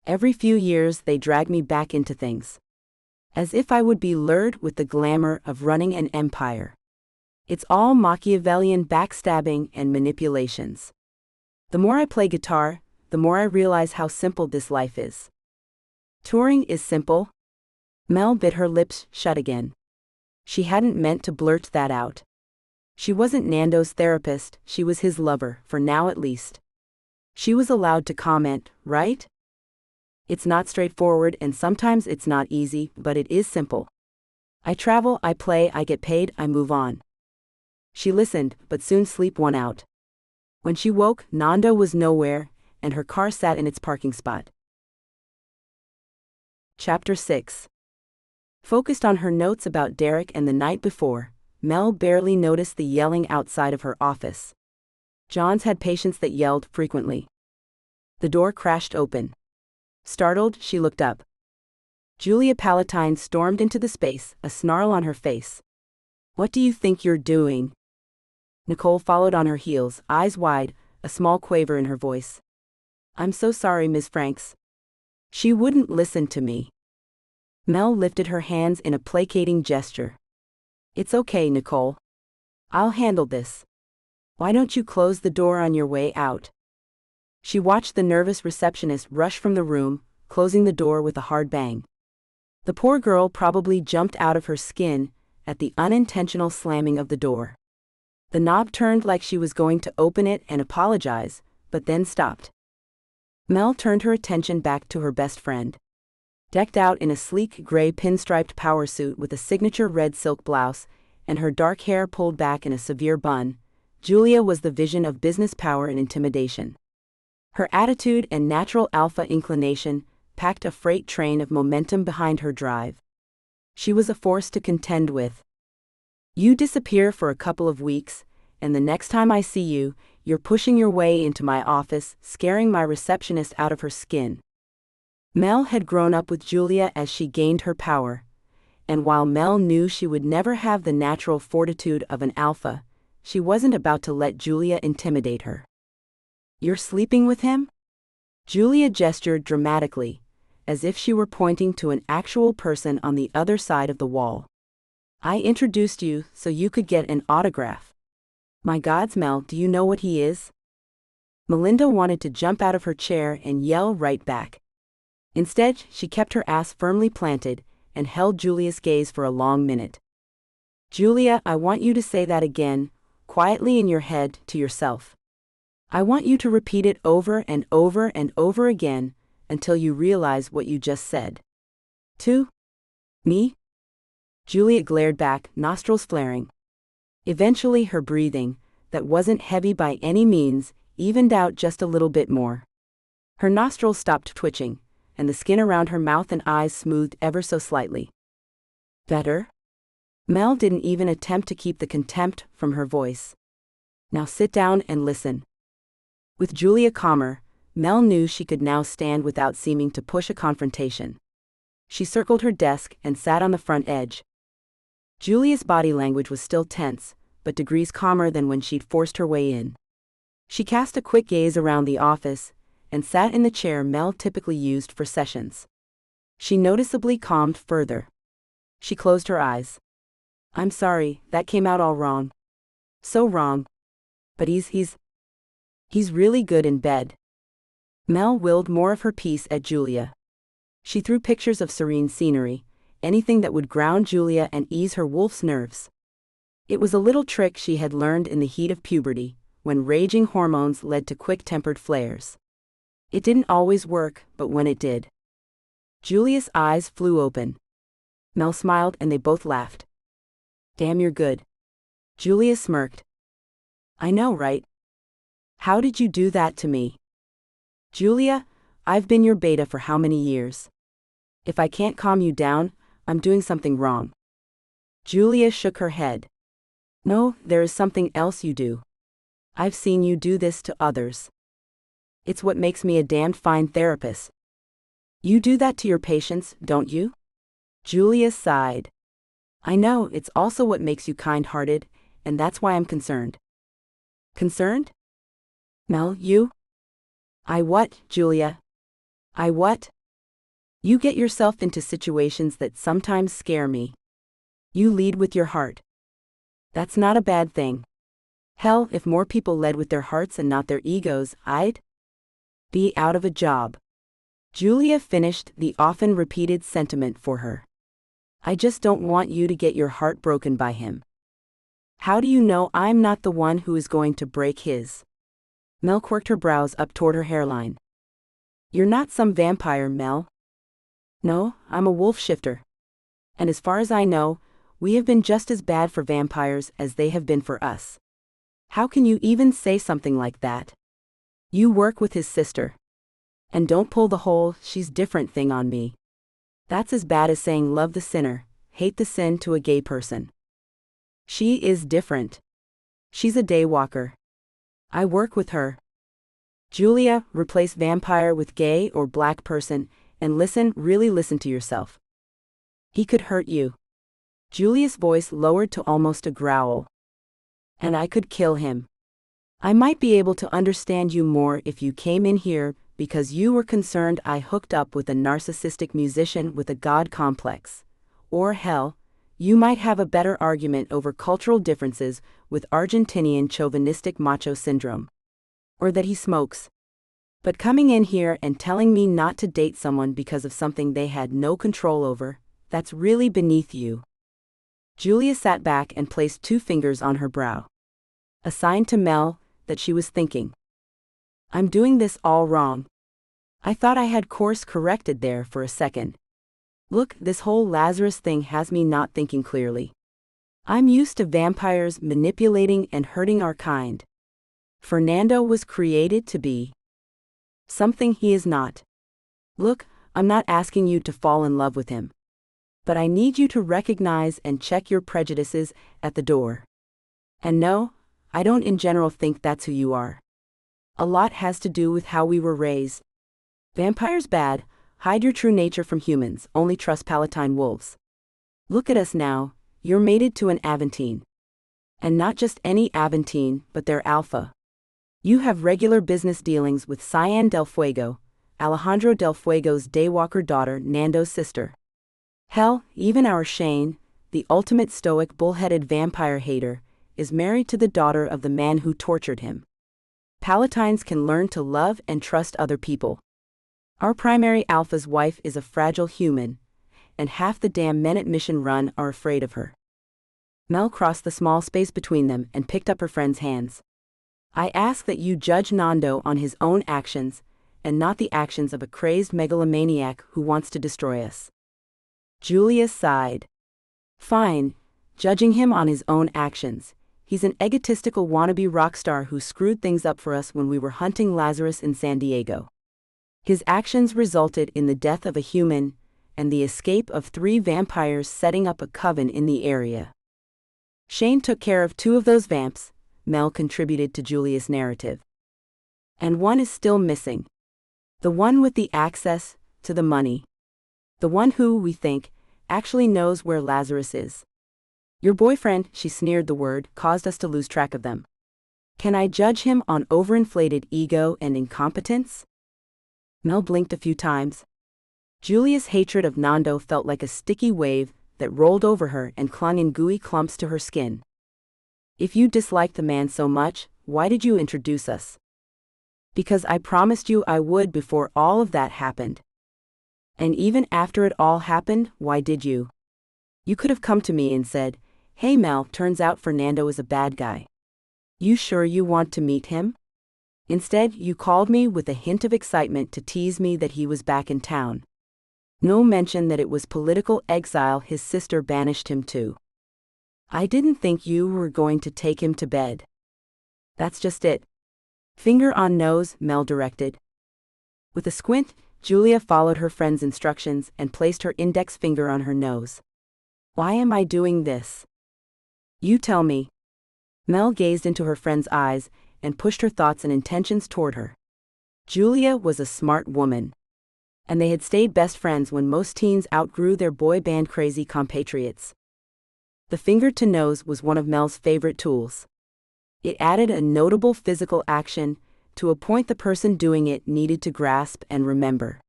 Every few years they drag me back into things. As if I would be lured with the glamour of running an empire. It's all Machiavellian backstabbing and manipulations. The more I play guitar, the more I realize how simple this life is. Touring is simple. Mel bit her lips shut again. She hadn't meant to blurt that out. She wasn't Nando's therapist, she was his lover, for now at least. She was allowed to comment, right? It's not straightforward and sometimes it's not easy, but it is simple. I travel, I play, I get paid, I move on. She listened, but soon sleep won out. When she woke, Nando was nowhere, and her car sat in its parking spot. Chapter 6. Focused on her notes about Derek and the night before, Mel barely noticed the yelling outside of her office. Johns had patients that yelled frequently. The door crashed open. Startled, she looked up. Julia Palatine stormed into the space, a snarl on her face. What do you think you're doing? Nicole followed on her heels, eyes wide, a small quaver in her voice. I'm so sorry, Ms. Franks. She wouldn't listen to me. Mel lifted her hands in a placating gesture. It's okay, Nicole. I'll handle this. Why don't you close the door on your way out? She watched the nervous receptionist rush from the room, closing the door with a hard bang. The poor girl probably jumped out of her skin at the unintentional slamming of the door. The knob turned like she was going to open it and apologize, but then stopped. Mel turned her attention back to her best friend. Decked out in a sleek gray pinstriped power suit with a signature red silk blouse and her dark hair pulled back in a severe bun, Julia was the vision of business power and intimidation. Her attitude and natural alpha inclination packed a freight train of momentum behind her drive. She was a force to contend with. You disappear for a couple of weeks, and the next time I see you, you're pushing your way into my office, scaring my receptionist out of her skin. Mel had grown up with Julia as she gained her power, and while Mel knew she would never have the natural fortitude of an alpha, she wasn't about to let Julia intimidate her. You're sleeping with him? Julia gestured dramatically, as if she were pointing to an actual person on the other side of the wall. I introduced you so you could get an autograph. My gods, Mel, do you know what he is? Melinda wanted to jump out of her chair and yell right back. Instead, she kept her ass firmly planted and held Julia's gaze for a long minute. Julia, I want you to say that again, quietly in your head, to yourself. I want you to repeat it over and over and over again until you realize what you just said. To me? Julia glared back, nostrils flaring. Eventually her breathing, that wasn't heavy by any means, evened out just a little bit more. Her nostrils stopped twitching, and the skin around her mouth and eyes smoothed ever so slightly. Better? Mel didn't even attempt to keep the contempt from her voice. Now sit down and listen. With Julia calmer, Mel knew she could now stand without seeming to push a confrontation. She circled her desk and sat on the front edge. Julia's body language was still tense, but degrees calmer than when she'd forced her way in. She cast a quick gaze around the office and sat in the chair Mel typically used for sessions. She noticeably calmed further. She closed her eyes. "I'm sorry, that came out all wrong. So wrong. But he's really good in bed." Mel willed more of her peace at Julia. She threw pictures of serene scenery, anything that would ground Julia and ease her wolf's nerves. It was a little trick she had learned in the heat of puberty, when raging hormones led to quick-tempered flares. It didn't always work, but when it did. Julia's eyes flew open. Mel smiled and they both laughed. "Damn, you're good." Julia smirked. "I know, right? How did you do that to me?" "Julia, I've been your beta for how many years? If I can't calm you down, I'm doing something wrong." Julia shook her head. "No, there is something else you do. I've seen you do this to others. It's what makes me a damned fine therapist." "You do that to your patients, don't you?" Julia sighed. "I know, it's also what makes you kind-hearted, and that's why I'm concerned." "Concerned?" "Mel, you?" "I what, Julia? I what?" "You get yourself into situations that sometimes scare me. You lead with your heart. That's not a bad thing. Hell, if more people led with their hearts and not their egos, I'd be out of a job." Julia finished the often repeated sentiment for her. "I just don't want you to get your heart broken by him." "How do you know I'm not the one who is going to break his?" Mel quirked her brows up toward her hairline. "You're not some vampire, Mel." "No, I'm a wolf shifter. And as far as I know, we have been just as bad for vampires as they have been for us." "How can you even say something like that? You work with his sister. And don't pull the whole 'she's different' thing on me. That's as bad as saying love the sinner, hate the sin to a gay person. She is different. She's a daywalker. I work with her." "Julia, replace vampire with gay or black person, and listen, really listen to yourself. He could hurt you." Julia's voice lowered to almost a growl. "And I could kill him. I might be able to understand you more if you came in here because you were concerned I hooked up with a narcissistic musician with a god complex. Or hell, you might have a better argument over cultural differences with Argentinian chauvinistic macho syndrome. Or that he smokes. But coming in here and telling me not to date someone because of something they had no control over, that's really beneath you." Julia sat back and placed 2 fingers on her brow. A sign to Mel that she was thinking. "I'm doing this all wrong. I thought I had course corrected there for a second. Look, this whole Lazarus thing has me not thinking clearly. I'm used to vampires manipulating and hurting our kind. Fernando was created to be something he is not. Look, I'm not asking you to fall in love with him. But I need you to recognize and check your prejudices at the door. And no, I don't in general think that's who you are. A lot has to do with how we were raised. Vampires bad, hide your true nature from humans, only trust palatine wolves. Look at us now, you're mated to an Aventine. And not just any Aventine, but their alpha. You have regular business dealings with Sylvian del Fuego, Alejandro del Fuego's daywalker daughter, Nando's sister. Hell, even our Shane, the ultimate stoic bullheaded vampire hater, is married to the daughter of the man who tortured him. Palatines can learn to love and trust other people. Our primary alpha's wife is a fragile human, and half the damn men at Mission Run are afraid of her." Mel crossed the small space between them and picked up her friend's hands. "I ask that you judge Nando on his own actions, and not the actions of a crazed megalomaniac who wants to destroy us." Julia sighed. "Fine, judging him on his own actions. He's an egotistical wannabe rock star who screwed things up for us when we were hunting Lazarus in San Diego. His actions resulted in the death of a human, and the escape of 3 vampires setting up a coven in the area. Shane took care of 2 of those vamps," Mel contributed to Julia's narrative. "And one is still missing. The one with the access to the money. The one who, we think, actually knows where Lazarus is." Your boyfriend, she sneered the word, caused us to lose track of them. Can I judge him on overinflated ego and incompetence? Mel blinked a few times. Julia's hatred of Nando felt like a sticky wave that rolled over her and clung in gooey clumps to her skin. If you disliked the man so much, why did you introduce us? Because I promised you I would before all of that happened. And even after it all happened, why did you? You could have come to me and said, "Hey Mel, turns out Fernando is a bad guy. You sure you want to meet him?" Instead, you called me with a hint of excitement to tease me that he was back in town. No mention that it was political exile his sister banished him to. I didn't think you were going to take him to bed. That's just it. Finger on nose, Mel directed. With a squint, Julia followed her friend's instructions and placed her index finger on her nose. Why am I doing this? You tell me. Mel gazed into her friend's eyes and pushed her thoughts and intentions toward her. Julia was a smart woman. And they had stayed best friends when most teens outgrew their boy band crazy compatriots. The finger to nose was one of Mel's favorite tools. It added a notable physical action to a point the person doing it needed to grasp and remember.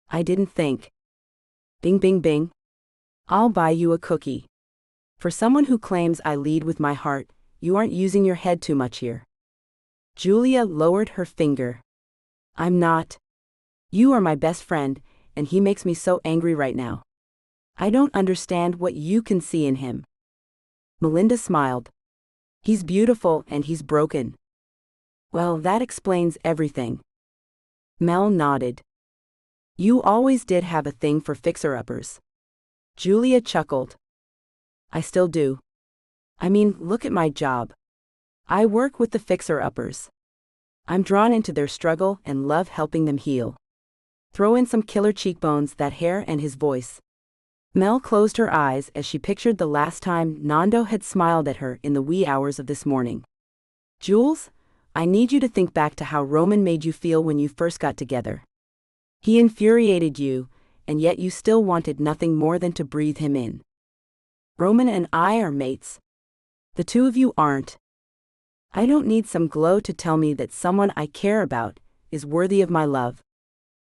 I didn't think. Bing bing bing. I'll buy you a cookie. For someone who claims I lead with my heart, you aren't using your head too much here. Julia lowered her finger. I'm not. You are my best friend, and he makes me so angry right now. I don't understand what you can see in him. Melinda smiled. He's beautiful and he's broken. Well, that explains everything. Mel nodded. You always did have a thing for fixer-uppers. Julia chuckled. I still do. I mean, look at my job. I work with the fixer-uppers. I'm drawn into their struggle and love helping them heal. Throw in some killer cheekbones, that hair, and his voice. Mel closed her eyes as she pictured the last time Nando had smiled at her in the wee hours of this morning. Jules, I need you to think back to how Roman made you feel when you first got together. He infuriated you, and yet you still wanted nothing more than to breathe him in. Roman and I are mates. The two of you aren't. I don't need some glow to tell me that someone I care about is worthy of my love.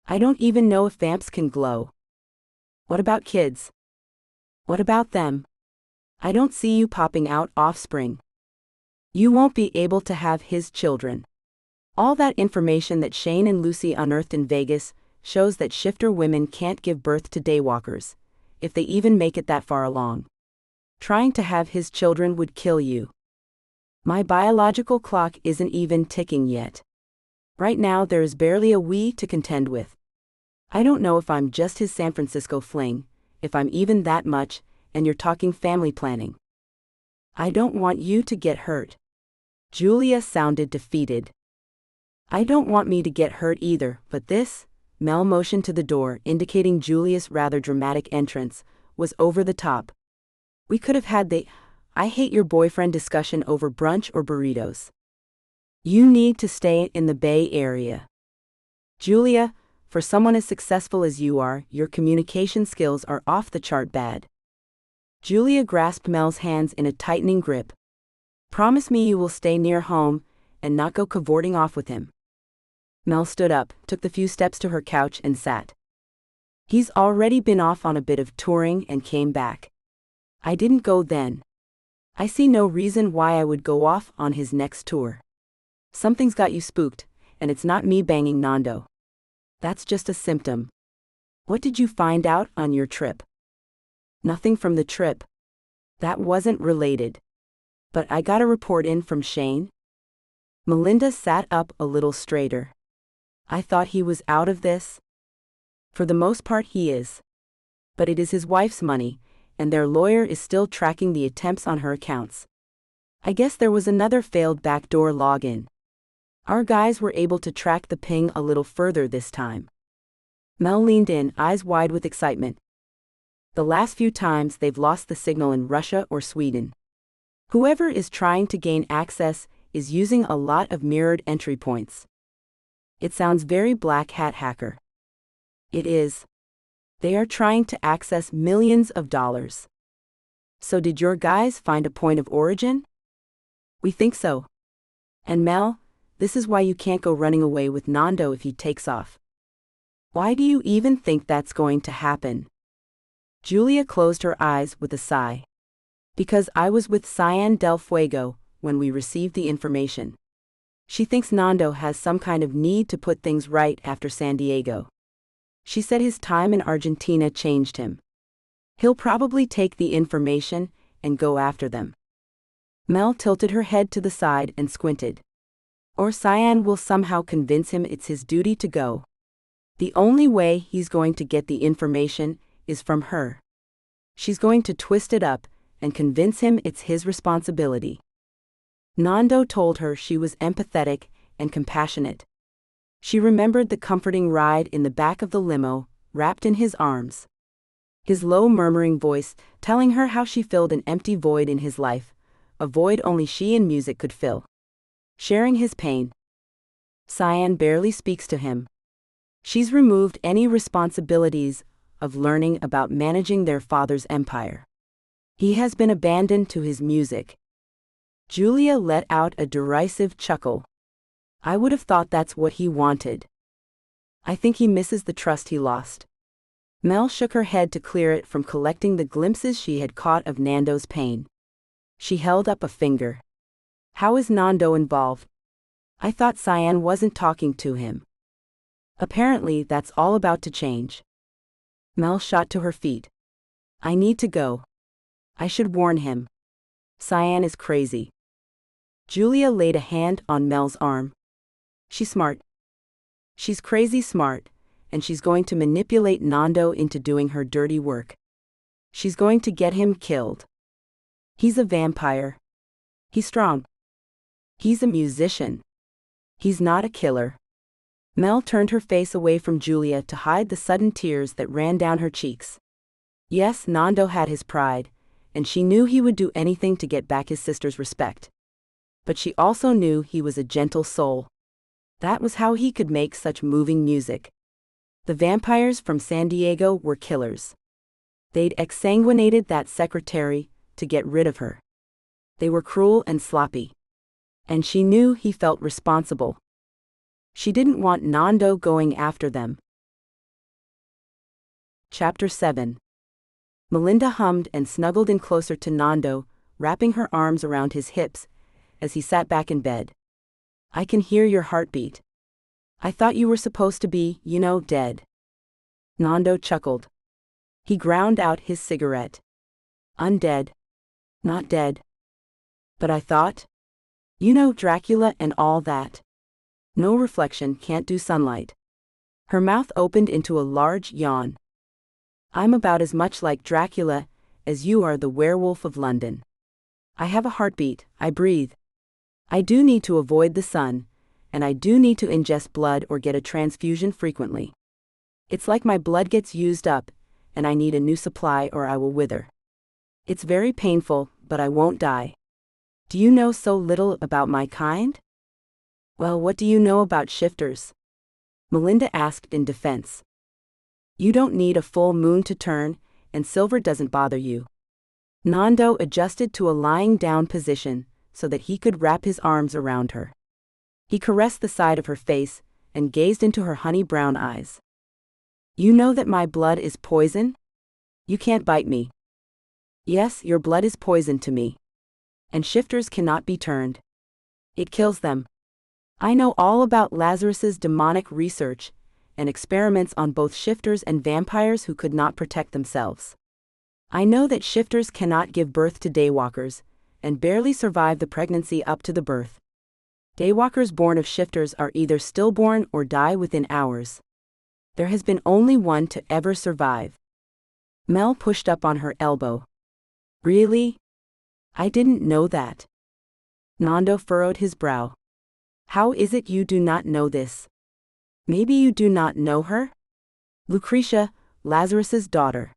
I don't even know if vamps can glow. What about kids? What about them? I don't see you popping out offspring. You won't be able to have his children. All that information that Shane and Lucy unearthed in Vegas shows that shifter women can't give birth to daywalkers, if they even make it that far along. Trying to have his children would kill you. My biological clock isn't even ticking yet. Right now there is barely a we to contend with. I don't know if I'm just his San Francisco fling, if I'm even that much, and you're talking family planning. I don't want you to get hurt. Julia sounded defeated. I don't want me to get hurt either, but this, Mel motioned to the door, indicating Julia's rather dramatic entrance, was over the top. We could have had the I hate your boyfriend discussion over brunch or burritos. You need to stay in the Bay Area. Julia, for someone as successful as you are, your communication skills are off the chart bad. Julia grasped Mel's hands in a tightening grip. Promise me you will stay near home and not go cavorting off with him. Mel stood up, took the few steps to her couch and sat. He's already been off on a bit of touring and came back. I didn't go then. I see no reason why I would go off on his next tour. Something's got you spooked, and it's not me banging Nando. That's just a symptom. What did you find out on your trip? Nothing from the trip. That wasn't related. But I got a report in from Shane. Melinda sat up a little straighter. I thought he was out of this. For the most part he is. But it is his wife's money, and their lawyer is still tracking the attempts on her accounts. I guess there was another failed backdoor login. Our guys were able to track the ping a little further this time. Mel leaned in, eyes wide with excitement. The last few times they've lost the signal in Russia or Sweden. Whoever is trying to gain access is using a lot of mirrored entry points. It sounds very black hat hacker. It is. They are trying to access millions of dollars. So did your guys find a point of origin? We think so. And Mel, this is why you can't go running away with Nando if he takes off. Why do you even think that's going to happen? Julia closed her eyes with a sigh. Because I was with Fernando del Fuego when we received the information. She thinks Nando has some kind of need to put things right after San Diego. She said his time in Argentina changed him. He'll probably take the information and go after them. Mel tilted her head to the side and squinted. Or Cyan will somehow convince him it's his duty to go. The only way he's going to get the information is from her. She's going to twist it up and convince him it's his responsibility. Nando told her she was empathetic and compassionate. She remembered the comforting ride in the back of the limo, wrapped in his arms. His low murmuring voice telling her how she filled an empty void in his life, a void only she and music could fill. Sharing his pain. Cyan barely speaks to him. She's removed any responsibilities of learning about managing their father's empire. He has been abandoned to his music. Julia let out a derisive chuckle. I would have thought that's what he wanted. I think he misses the trust he lost. Mel shook her head to clear it from collecting the glimpses she had caught of Nando's pain. She held up a finger. How is Nando involved? I thought Cyan wasn't talking to him. Apparently that's all about to change. Mel shot to her feet. I need to go. I should warn him. Cyan is crazy. Julia laid a hand on Mel's arm. She's smart. She's crazy smart, and she's going to manipulate Nando into doing her dirty work. She's going to get him killed. He's a vampire. He's strong. He's a musician. He's not a killer. Mel turned her face away from Julia to hide the sudden tears that ran down her cheeks. Yes, Nando had his pride, and she knew he would do anything to get back his sister's respect. But she also knew he was a gentle soul. That was how he could make such moving music. The vampires from San Diego were killers. They'd exsanguinated that secretary to get rid of her. They were cruel and sloppy. And she knew he felt responsible. She didn't want Nando going after them. Chapter 7. Melinda hummed and snuggled in closer to Nando, wrapping her arms around his hips, as he sat back in bed. I can hear your heartbeat. I thought you were supposed to be, dead. Nando chuckled. He ground out his cigarette. Undead. Not dead. But I thought? Dracula and all that. No reflection can't do sunlight. Her mouth opened into a large yawn. I'm about as much like Dracula as you are the werewolf of London. I have a heartbeat, I breathe. I do need to avoid the sun, and I do need to ingest blood or get a transfusion frequently. It's like my blood gets used up, and I need a new supply or I will wither. It's very painful, but I won't die. Do you know so little about my kind? Well, what do you know about shifters? Melinda asked in defense. You don't need a full moon to turn, and silver doesn't bother you. Nando adjusted to a lying down position so that he could wrap his arms around her. He caressed the side of her face and gazed into her honey brown eyes. You know that my blood is poison? You can't bite me. Yes, your blood is poison to me. And shifters cannot be turned. It kills them. I know all about Lazarus's demonic research and experiments on both shifters and vampires who could not protect themselves. I know that shifters cannot give birth to daywalkers and barely survive the pregnancy up to the birth. Daywalkers born of shifters are either stillborn or die within hours. There has been only one to ever survive. Mel pushed up on her elbow. Really? I didn't know that. Nando furrowed his brow. How is it you do not know this? Maybe you do not know her? Lucretia, Lazarus's daughter.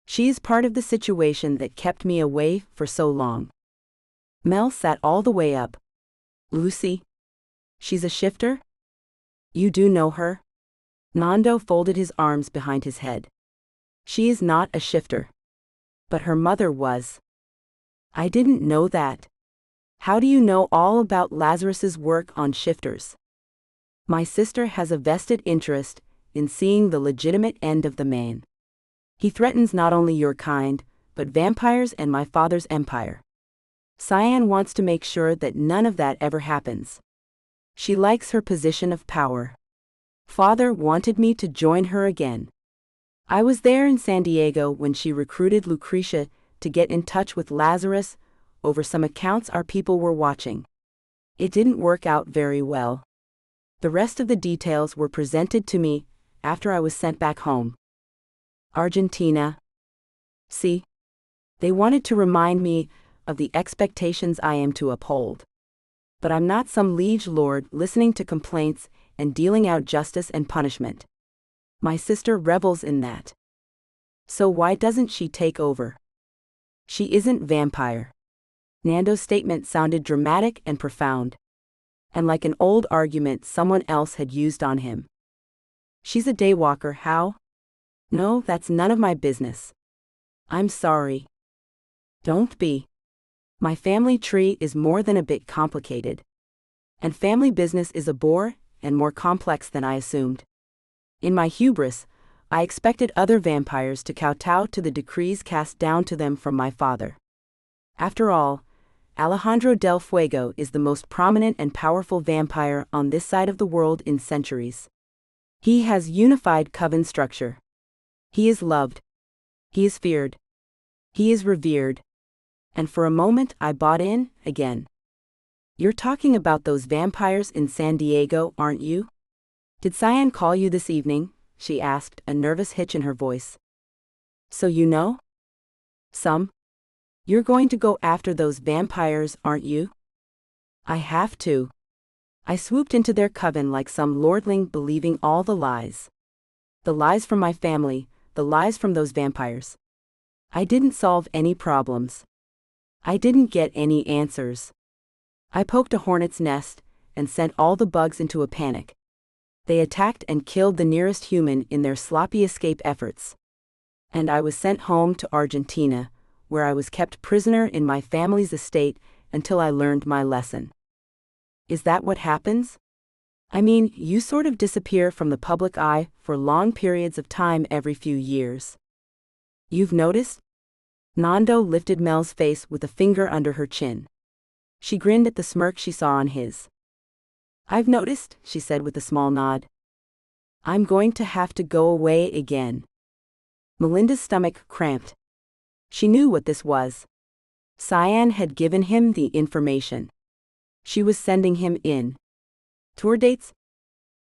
She is part of the situation that kept me away for so long. Mel sat all the way up. Lucy? She's a shifter? You do know her? Nando folded his arms behind his head. She is not a shifter. But her mother was. I didn't know that. How do you know all about Lazarus's work on shifters? My sister has a vested interest in seeing the legitimate end of the man. He threatens not only your kind, but vampires and my father's empire. Cyan wants to make sure that none of that ever happens. She likes her position of power. Father wanted me to join her again. I was there in San Diego when she recruited Lucretia to get in touch with Lazarus over some accounts our people were watching. It didn't work out very well. The rest of the details were presented to me after I was sent back home. Argentina. See? They wanted to remind me of the expectations I am to uphold. But I'm not some liege lord listening to complaints and dealing out justice and punishment. My sister revels in that. So why doesn't she take over? She isn't vampire. Nando's statement sounded dramatic and profound, and like an old argument someone else had used on him. She's a daywalker, how? No, that's none of my business. I'm sorry. Don't be. My family tree is more than a bit complicated. And family business is a bore and more complex than I assumed. In my hubris, I expected other vampires to kowtow to the decrees cast down to them from my father. After all, Alejandro del Fuego is the most prominent and powerful vampire on this side of the world in centuries. He has unified coven structure. He is loved. He is feared. He is revered. And for a moment I bought in, again. You're talking about those vampires in San Diego, aren't you? Did Cyan call you this evening? She asked, a nervous hitch in her voice. So you know? Some. You're going to go after those vampires, aren't you? I have to. I swooped into their coven like some lordling believing all the lies. The lies from my family, the lies from those vampires. I didn't solve any problems. I didn't get any answers. I poked a hornet's nest and sent all the bugs into a panic. They attacked and killed the nearest human in their sloppy escape efforts. And I was sent home to Argentina, where I was kept prisoner in my family's estate until I learned my lesson. Is that what happens? I mean, you sort of disappear from the public eye for long periods of time every few years. You've noticed? Nando lifted Mel's face with a finger under her chin. She grinned at the smirk she saw on his. I've noticed, she said with a small nod. I'm going to have to go away again. Melinda's stomach cramped. She knew what this was. Cyan had given him the information. She was sending him in. Tour dates?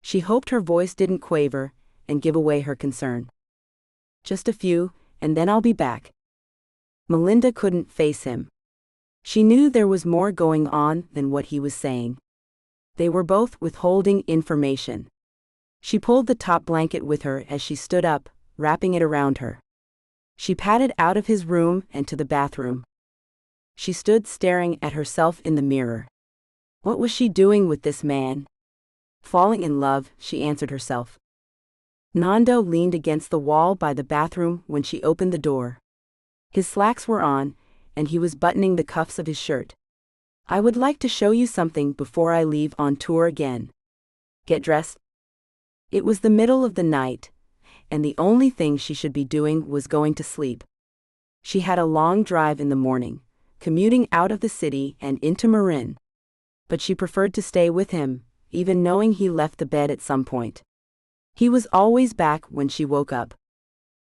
She hoped her voice didn't quaver and give away her concern. Just a few, and then I'll be back. Melinda couldn't face him. She knew there was more going on than what he was saying. They were both withholding information. She pulled the top blanket with her as she stood up, wrapping it around her. She padded out of his room and to the bathroom. She stood staring at herself in the mirror. What was she doing with this man? Falling in love, she answered herself. Nando leaned against the wall by the bathroom when she opened the door. His slacks were on, and he was buttoning the cuffs of his shirt. I would like to show you something before I leave on tour again. Get dressed. It was the middle of the night, and the only thing she should be doing was going to sleep. She had a long drive in the morning, commuting out of the city and into Marin. But she preferred to stay with him, even knowing he left the bed at some point. He was always back when she woke up.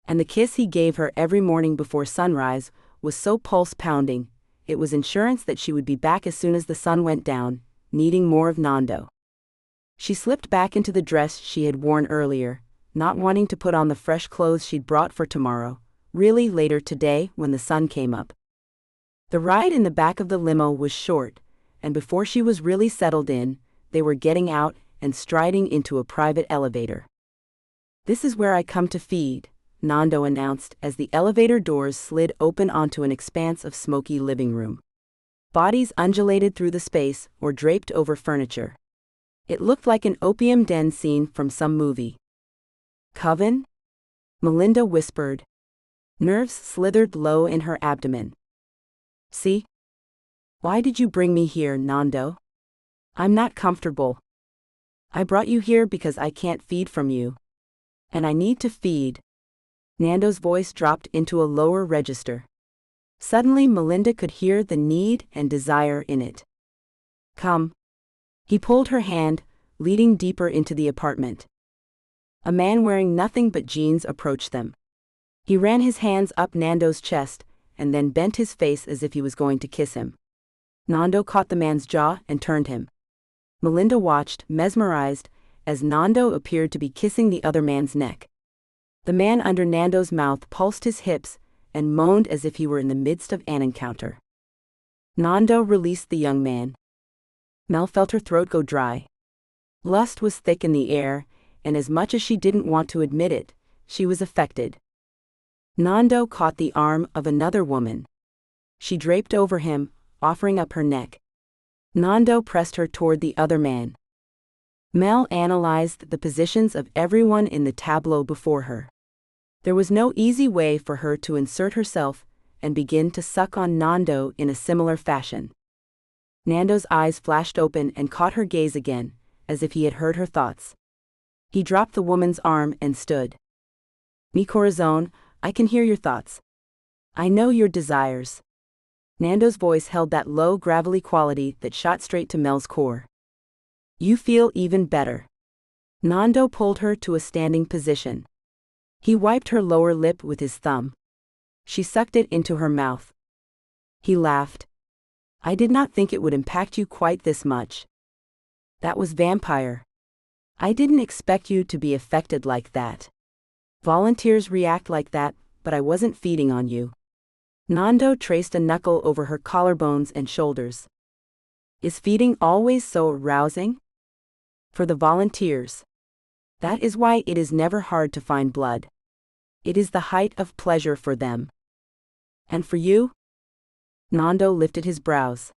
And the kiss he gave her every morning before sunrise was so pulse-pounding, it was insurance that she would be back as soon as the sun went down, needing more of Nando. She slipped back into the dress she had worn earlier, not wanting to put on the fresh clothes she'd brought for tomorrow, really later today when the sun came up. The ride in the back of the limo was short, and before she was really settled in, they were getting out and striding into a private elevator. This is where I come to feed, Nando announced as the elevator doors slid open onto an expanse of smoky living room. Bodies undulated through the space or draped over furniture. It looked like an opium den scene from some movie. Coven? Melinda whispered. Nerves slithered low in her abdomen. See? Why did you bring me here, Nando? I'm not comfortable. I brought you here because I can't feed from you. And I need to feed. Nando's voice dropped into a lower register. Suddenly Melinda could hear the need and desire in it. Come. He pulled her hand, leading deeper into the apartment. A man wearing nothing but jeans approached them. He ran his hands up Nando's chest, and then bent his face as if he was going to kiss him. Nando caught the man's jaw and turned him. Melinda watched, mesmerized, as Nando appeared to be kissing the other man's neck. The man under Nando's mouth pulsed his hips and moaned as if he were in the midst of an encounter. Nando released the young man. Mel felt her throat go dry. Lust was thick in the air, and as much as she didn't want to admit it, she was affected. Nando caught the arm of another woman. She draped over him, offering up her neck. Nando pressed her toward the other man. Mel analyzed the positions of everyone in the tableau before her. There was no easy way for her to insert herself and begin to suck on Nando in a similar fashion. Nando's eyes flashed open and caught her gaze again, as if he had heard her thoughts. He dropped the woman's arm and stood. Mi corazón, I can hear your thoughts. I know your desires. Nando's voice held that low, gravelly quality that shot straight to Mel's core. You feel even better. Nando pulled her to a standing position. He wiped her lower lip with his thumb. She sucked it into her mouth. He laughed. I did not think it would impact you quite this much. That was vampire. I didn't expect you to be affected like that. Volunteers react like that, but I wasn't feeding on you. Nando traced a knuckle over her collarbones and shoulders. Is feeding always so arousing? For the volunteers. That is why it is never hard to find blood. It is the height of pleasure for them. And for you? Nando lifted his brows.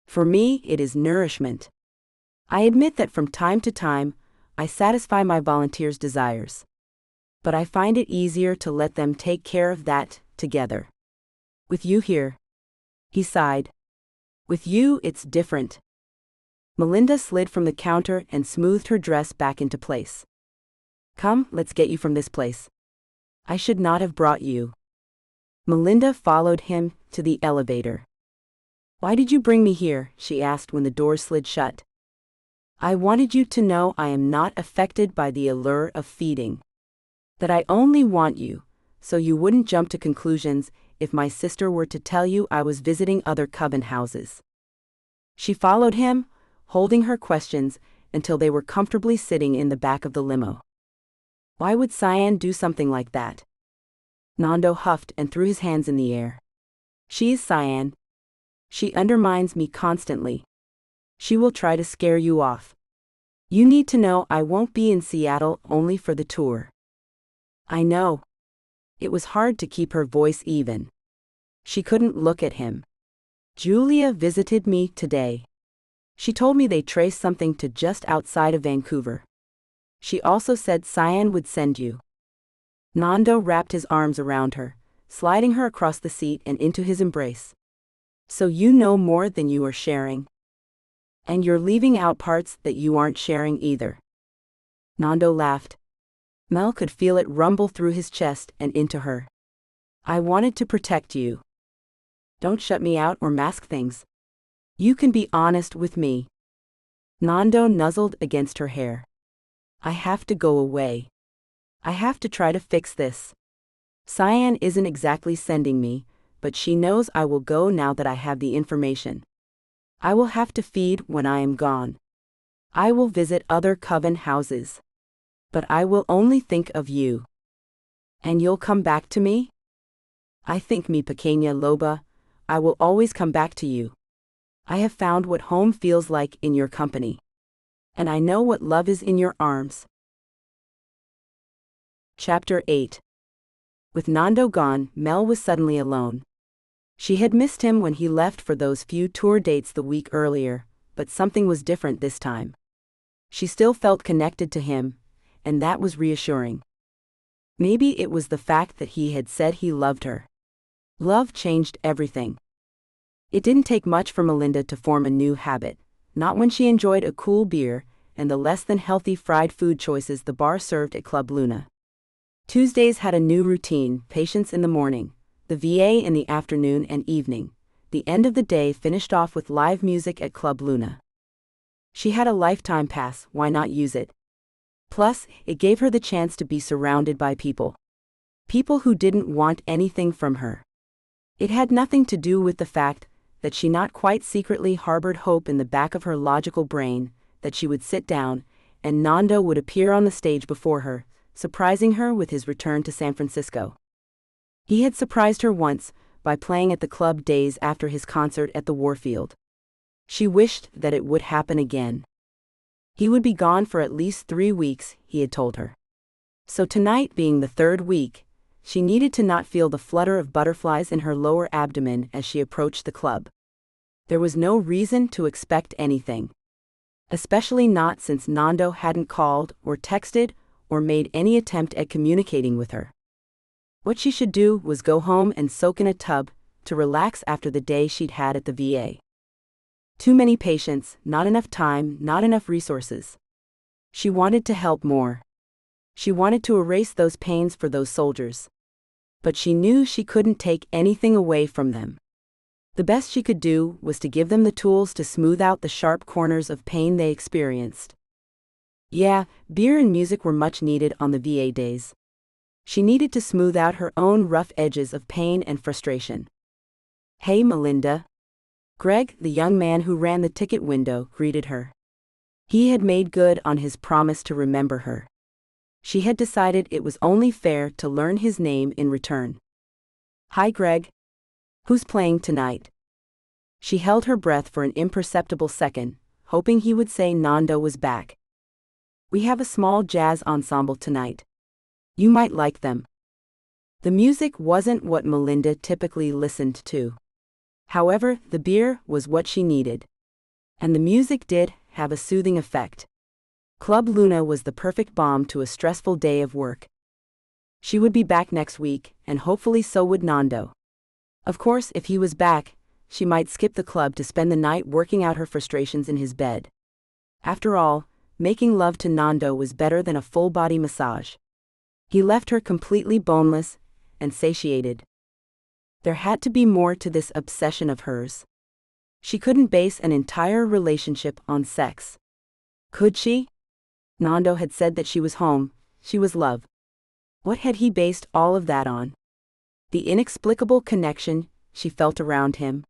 For me, it is nourishment. I admit that from time to time, I satisfy my volunteers' desires. But I find it easier to let them take care of that, together. With you here. He sighed. With you, it's different. Melinda slid from the counter and smoothed her dress back into place. Come, let's get you from this place. I should not have brought you. Melinda followed him to the elevator. Why did you bring me here? She asked when the door slid shut. I wanted you to know I am not affected by the allure of feeding. That I only want you, so you wouldn't jump to conclusions if my sister were to tell you I was visiting other coven houses. She followed him, holding her questions until they were comfortably sitting in the back of the limo. Why would Cyan do something like that? Nando huffed and threw his hands in the air. She is Cyan. She undermines me constantly. She will try to scare you off. You need to know I won't be in Seattle only for the tour. I know. It was hard to keep her voice even. She couldn't look at him. Julia visited me today. She told me they traced something to just outside of Vancouver. She also said Cyan would send you. Nando wrapped his arms around her, sliding her across the seat and into his embrace. So you know more than you are sharing. And you're leaving out parts that you aren't sharing either. Nando laughed. Mel could feel it rumble through his chest and into her. I wanted to protect you. Don't shut me out or mask things. You can be honest with me. Nando nuzzled against her hair. I have to go away. I have to try to fix this. Cyan isn't exactly sending me, but she knows I will go now that I have the information. I will have to feed when I am gone. I will visit other coven houses. But I will only think of you. And you'll come back to me? I think mi pequeña loba, I will always come back to you. I have found what home feels like in your company. And I know what love is in your arms. Chapter 8. With Nando gone, Mel was suddenly alone. She had missed him when he left for those few tour dates the week earlier, but something was different this time. She still felt connected to him, and that was reassuring. Maybe it was the fact that he had said he loved her. Love changed everything. It didn't take much for Melinda to form a new habit, not when she enjoyed a cool beer and the less than healthy fried food choices the bar served at Club Luna. Tuesdays had a new routine: patients in the morning, the VA in the afternoon and evening. The end of the day finished off with live music at Club Luna. She had a lifetime pass, why not use it? Plus, it gave her the chance to be surrounded by people. People who didn't want anything from her. It had nothing to do with the fact that she not quite secretly harbored hope in the back of her logical brain that she would sit down and Nando would appear on the stage before her, surprising her with his return to San Francisco. He had surprised her once by playing at the club days after his concert at the Warfield. She wished that it would happen again. He would be gone for at least 3 weeks, he had told her. So tonight, being the 3rd week, she needed to not feel the flutter of butterflies in her lower abdomen as she approached the club. There was no reason to expect anything. Especially not since Nando hadn't called or texted or made any attempt at communicating with her. What she should do was go home and soak in a tub to relax after the day she'd had at the VA. Too many patients, not enough time, not enough resources. She wanted to help more. She wanted to erase those pains for those soldiers. But she knew she couldn't take anything away from them. The best she could do was to give them the tools to smooth out the sharp corners of pain they experienced. Yeah, beer and music were much needed on the VA days. She needed to smooth out her own rough edges of pain and frustration. "Hey, Melinda." Greg, the young man who ran the ticket window, greeted her. He had made good on his promise to remember her. She had decided it was only fair to learn his name in return. "Hi, Greg. Who's playing tonight?" She held her breath for an imperceptible second, hoping he would say Nando was back. "We have a small jazz ensemble tonight. You might like them." The music wasn't what Melinda typically listened to. However, the beer was what she needed. And the music did have a soothing effect. Club Luna was the perfect balm to a stressful day of work. She would be back next week, and hopefully so would Nando. Of course, if he was back, she might skip the club to spend the night working out her frustrations in his bed. After all, making love to Nando was better than a full-body massage. He left her completely boneless and satiated. There had to be more to this obsession of hers. She couldn't base an entire relationship on sex. Could she? Nando had said that she was home, she was love. What had he based all of that on? The inexplicable connection she felt around him.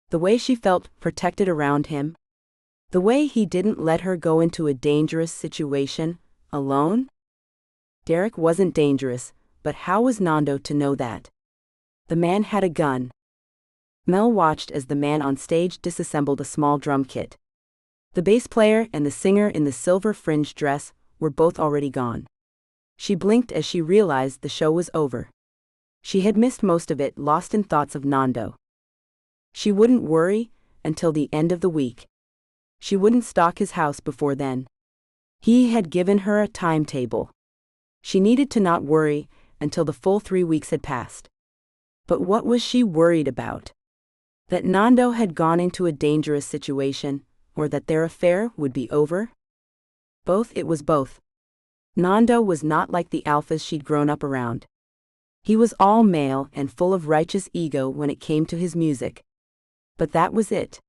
The way she felt protected around him. The way he didn't let her go into a dangerous situation, alone? Derek wasn't dangerous, but how was Nando to know that? The man had a gun. Mel watched as the man on stage disassembled a small drum kit. The bass player and the singer in the silver-fringed dress were both already gone. She blinked as she realized the show was over. She had missed most of it, lost in thoughts of Nando. She wouldn't worry until the end of the week. She wouldn't stalk his house before then. He had given her a timetable. She needed to not worry until the full 3 weeks had passed. But what was she worried about? That Nando had gone into a dangerous situation, or that their affair would be over? Both. It was both. Nando was not like the alphas she'd grown up around. He was all male and full of righteous ego when it came to his music. But that was it.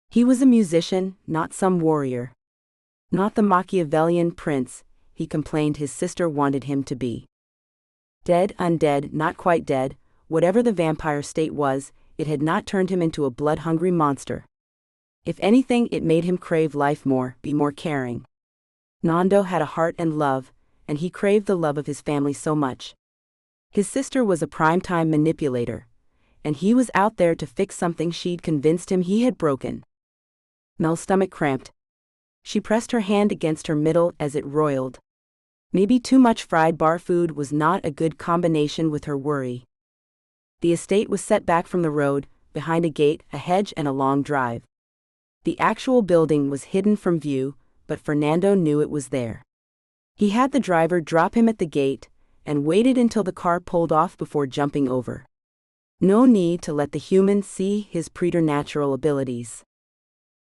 He was a musician, not some warrior. Not the Machiavellian prince he complained his sister wanted him to be. Dead, undead, not quite dead, whatever the vampire state was, it had not turned him into a blood-hungry monster. If anything, it made him crave life more, be more caring. Nando had a heart and love, and he craved the love of his family so much. His sister was a primetime manipulator, and he was out there to fix something she'd convinced him he had broken. Mel's stomach cramped. She pressed her hand against her middle as it roiled. Maybe too much fried bar food was not a good combination with her worry. The estate was set back from the road, behind a gate, a hedge, and a long drive. The actual building was hidden from view, but Fernando knew it was there. He had the driver drop him at the gate, and waited until the car pulled off before jumping over. No need to let the human see his preternatural abilities.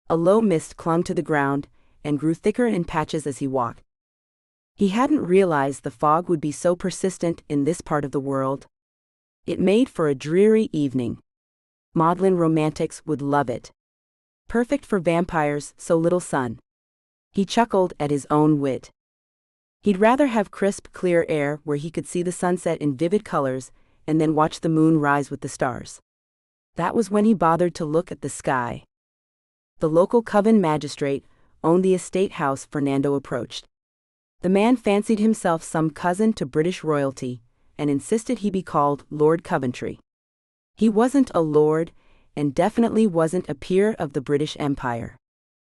A low mist clung to the ground and grew thicker in patches as he walked. He hadn't realized the fog would be so persistent in this part of the world. It made for a dreary evening. Maudlin romantics would love it. Perfect for vampires, so little sun. He chuckled at his own wit. He'd rather have crisp, clear air where he could see the sunset in vivid colors and then watch the moon rise with the stars. That was when he bothered to look at the sky. The local coven magistrate owned the estate house Fernando approached. The man fancied himself some cousin to British royalty and insisted he be called Lord Coventry. He wasn't a lord and definitely wasn't a peer of the British Empire.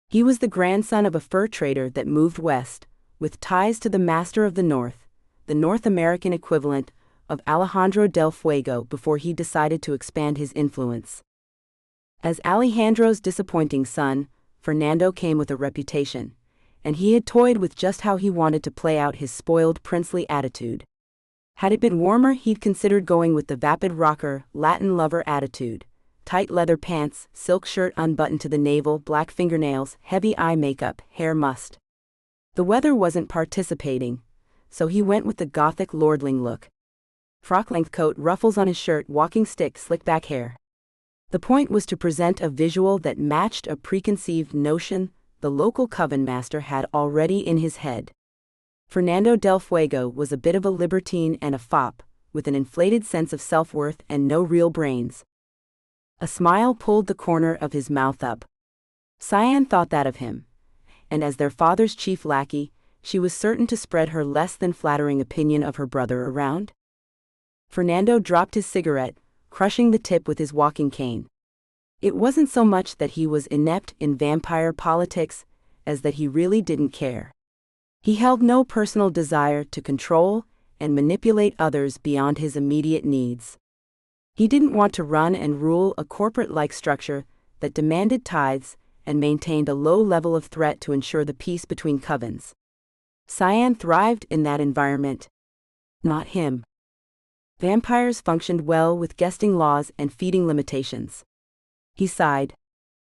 He was the grandson of a fur trader that moved west, with ties to the Master of the North, the North American equivalent of Alejandro del Fuego, before he decided to expand his influence. As Alejandro's disappointing son, Fernando came with a reputation, and he had toyed with just how he wanted to play out his spoiled princely attitude. Had it been warmer, he'd considered going with the vapid rocker, Latin lover attitude: tight leather pants, silk shirt unbuttoned to the navel, black fingernails, heavy eye makeup, hair mussed. The weather wasn't participating, so he went with the gothic lordling look. Frock-length coat, ruffles on his shirt, walking stick, slick-back hair. The point was to present a visual that matched a preconceived notion the local coven master had already in his head. Fernando del Fuego was a bit of a libertine and a fop, with an inflated sense of self-worth and no real brains. A smile pulled the corner of his mouth up. Sylvian thought that of him, and as their father's chief lackey, she was certain to spread her less than flattering opinion of her brother around. Fernando dropped his cigarette, crushing the tip with his walking cane. It wasn't so much that he was inept in vampire politics as that he really didn't care. He held no personal desire to control and manipulate others beyond his immediate needs. He didn't want to run and rule a corporate-like structure that demanded tithes and maintained a low level of threat to ensure the peace between covens. Sylvian thrived in that environment. Not him. Vampires functioned well with guesting laws and feeding limitations. He sighed.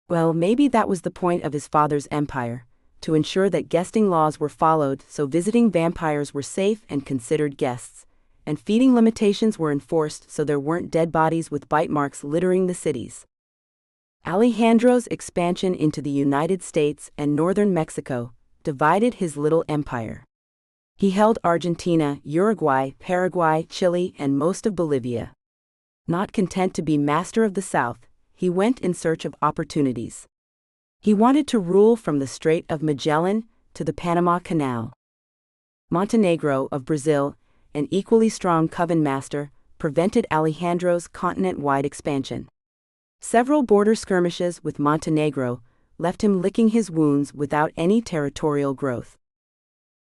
Well, maybe that was the point of his father's empire, to ensure that guesting laws were followed so visiting vampires were safe and considered guests, and feeding limitations were enforced so there weren't dead bodies with bite marks littering the cities. Alejandro's expansion into the United States and northern Mexico divided his little empire. He held Argentina, Uruguay, Paraguay, Chile, and most of Bolivia. Not content to be master of the South, he went in search of opportunities. He wanted to rule from the Strait of Magellan to the Panama Canal. Montenegro of Brazil, an equally strong coven master, prevented Alejandro's continent-wide expansion. Several border skirmishes with Montenegro left him licking his wounds without any territorial growth.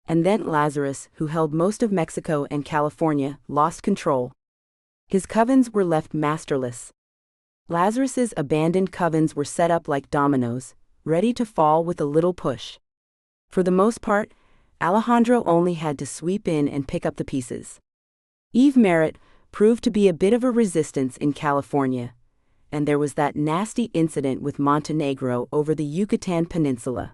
And then Lazarus, who held most of Mexico and California, lost control. His covens were left masterless. Lazarus's abandoned covens were set up like dominoes, ready to fall with a little push. For the most part, Alejandro only had to sweep in and pick up the pieces. Eve Merritt proved to be a bit of a resistance in California, and there was that nasty incident with Montenegro over the Yucatan Peninsula.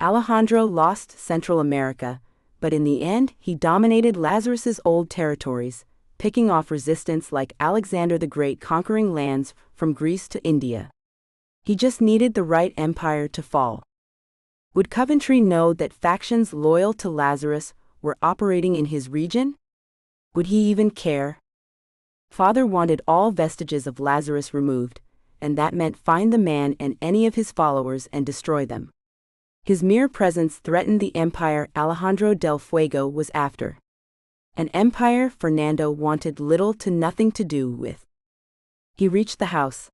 Alejandro lost Central America, but in the end he dominated Lazarus's old territories, picking off resistance like Alexander the Great conquering lands from Greece to India. He just needed the right empire to fall. Would Coventry know that factions loyal to Lazarus were operating in his region? Would he even care? Father wanted all vestiges of Lazarus removed, and that meant find the man and any of his followers and destroy them. His mere presence threatened the empire Alejandro del Fuego was after. An empire Fernando wanted little to nothing to do with. He reached the house.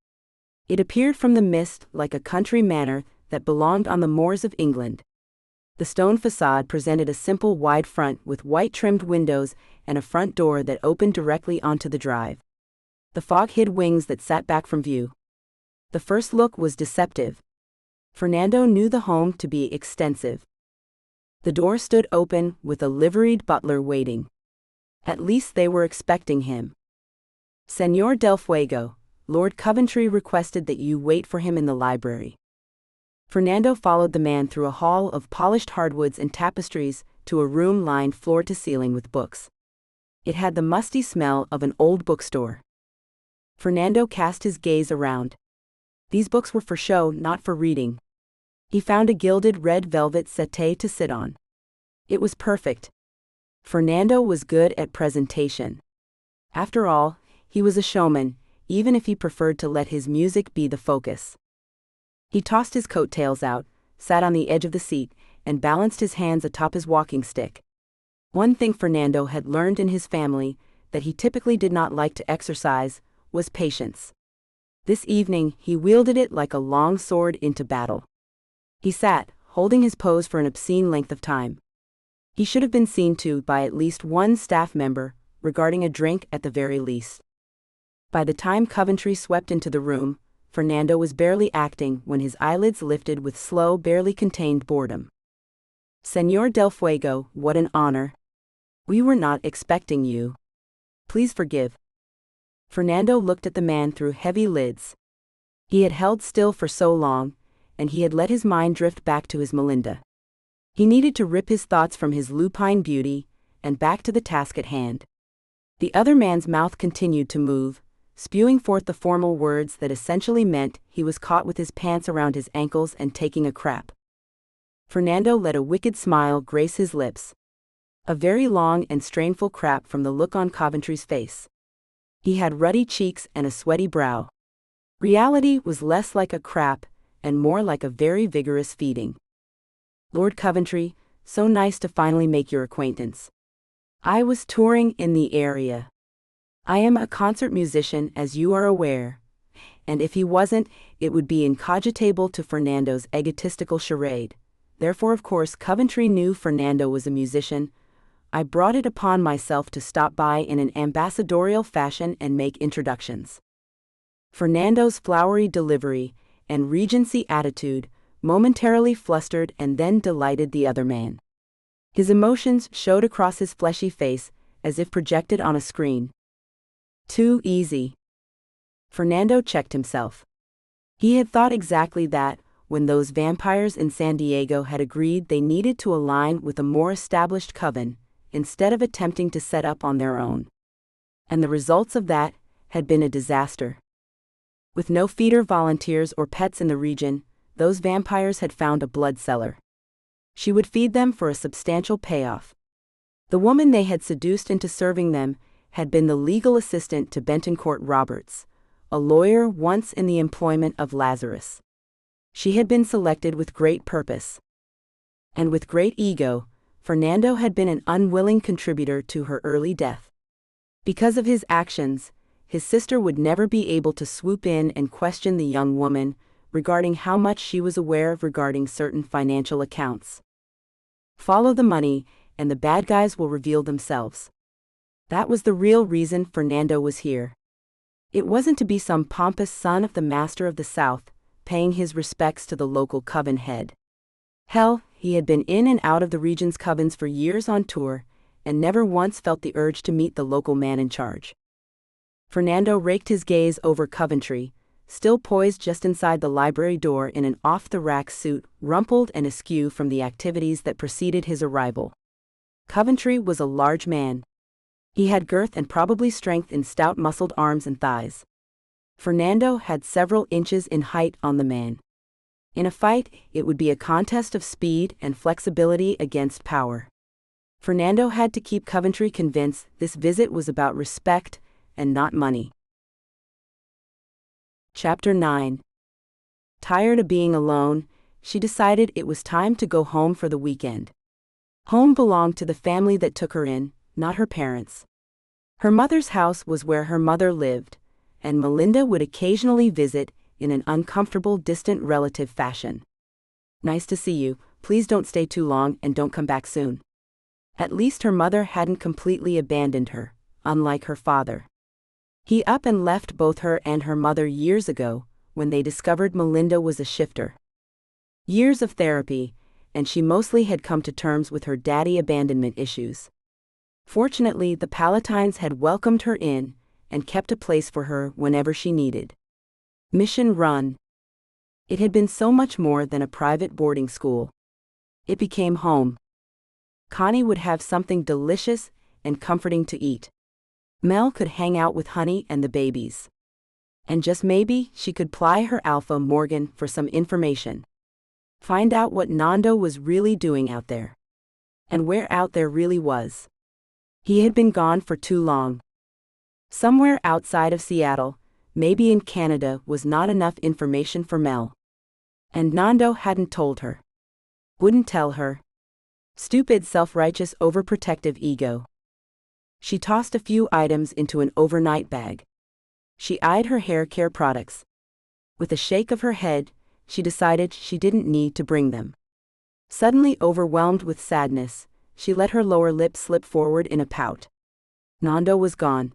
It appeared from the mist like a country manor that belonged on the moors of England. The stone facade presented a simple wide front with white-trimmed windows and a front door that opened directly onto the drive. The fog hid wings that sat back from view. The first look was deceptive. Fernando knew the home to be extensive. The door stood open with a liveried butler waiting. At least they were expecting him. Señor del Fuego, Lord Coventry requested that you wait for him in the library. Fernando followed the man through a hall of polished hardwoods and tapestries to a room lined floor to ceiling with books. It had the musty smell of an old bookstore. Fernando cast his gaze around. These books were for show, not for reading. He found a gilded red velvet settee to sit on. It was perfect. Fernando was good at presentation. After all, he was a showman, even if he preferred to let his music be the focus. He tossed his coattails out, sat on the edge of the seat, and balanced his hands atop his walking stick. One thing Fernando had learned in his family, that he typically did not like to exercise, was patience. This evening he wielded it like a long sword into battle. He sat, holding his pose for an obscene length of time. He should have been seen to by at least one staff member, regarding a drink at the very least. By the time Coventry swept into the room, Fernando was barely acting when his eyelids lifted with slow, barely contained boredom. Señor del Fuego, what an honor. We were not expecting you. Please forgive. Fernando looked at the man through heavy lids. He had held still for so long, and he had let his mind drift back to his Melinda. He needed to rip his thoughts from his lupine beauty, and back to the task at hand. The other man's mouth continued to move, spewing forth the formal words that essentially meant he was caught with his pants around his ankles and taking a crap. Fernando let a wicked smile grace his lips. A very long and strainful crap from the look on Coventry's face. He had ruddy cheeks and a sweaty brow. Reality was less like a crap, and more like a very vigorous feeding. Lord Coventry, so nice to finally make your acquaintance. I was touring in the area. I am a concert musician, as you are aware, and if he wasn't, it would be incogitable to Fernando's egotistical charade. Therefore, of course, Coventry knew Fernando was a musician. I brought it upon myself to stop by in an ambassadorial fashion and make introductions. Fernando's flowery delivery and Regency attitude momentarily flustered and then delighted the other man. His emotions showed across his fleshy face, as if projected on a screen. Too easy. Fernando checked himself. He had thought exactly that, when those vampires in San Diego had agreed they needed to align with a more established coven, instead of attempting to set up on their own. And the results of that had been a disaster. With no feeder volunteers or pets in the region, those vampires had found a blood cellar. She would feed them for a substantial payoff. The woman they had seduced into serving them had been the legal assistant to Bentoncourt Roberts, a lawyer once in the employment of Lazarus. She had been selected with great purpose. And with great ego, Fernando had been an unwilling contributor to her early death. Because of his actions, his sister would never be able to swoop in and question the young woman regarding how much she was aware of regarding certain financial accounts. Follow the money, and the bad guys will reveal themselves. That was the real reason Fernando was here. It wasn't to be some pompous son of the Master of the South, paying his respects to the local coven head. Hell, he had been in and out of the region's covens for years on tour, and never once felt the urge to meet the local man in charge. Fernando raked his gaze over Coventry, still poised just inside the library door in an off-the-rack suit, rumpled and askew from the activities that preceded his arrival. Coventry was a large man. He had girth and probably strength in stout-muscled arms and thighs. Fernando had several inches in height on the man. In a fight, it would be a contest of speed and flexibility against power. Fernando had to keep Coventry convinced this visit was about respect and not money. Chapter 9. Tired of being alone, she decided it was time to go home for the weekend. Home belonged to the family that took her in, not her parents. Her mother's house was where her mother lived, and Melinda would occasionally visit in an uncomfortable, distant relative fashion. Nice to see you, please don't stay too long and don't come back soon. At least her mother hadn't completely abandoned her, unlike her father. He up and left both her and her mother years ago, when they discovered Melinda was a shifter. Years of therapy, and she mostly had come to terms with her daddy abandonment issues. Fortunately, the Palatines had welcomed her in, and kept a place for her whenever she needed. Mission run. It had been so much more than a private boarding school. It became home. Connie would have something delicious and comforting to eat. Mel could hang out with Honey and the babies. And just maybe she could ply her alpha Morgan for some information. Find out what Nando was really doing out there. And where out there really was. He had been gone for too long. Somewhere outside of Seattle, maybe in Canada, was not enough information for Mel. And Nando hadn't told her. Wouldn't tell her. Stupid self-righteous overprotective ego. She tossed a few items into an overnight bag. She eyed her hair care products. With a shake of her head, she decided she didn't need to bring them. Suddenly overwhelmed with sadness, she let her lower lip slip forward in a pout. Nando was gone.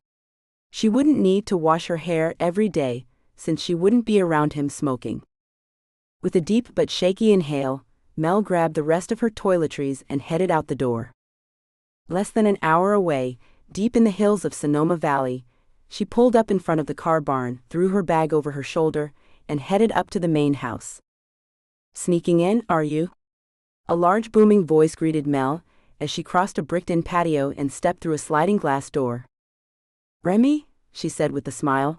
She wouldn't need to wash her hair every day, since she wouldn't be around him smoking. With a deep but shaky inhale, Mel grabbed the rest of her toiletries and headed out the door. Less than an hour away, deep in the hills of Sonoma Valley, she pulled up in front of the car barn, threw her bag over her shoulder, and headed up to the main house. "Sneaking in, are you?" A large booming voice greeted Mel as she crossed a bricked-in patio and stepped through a sliding glass door. "Remy," she said with a smile.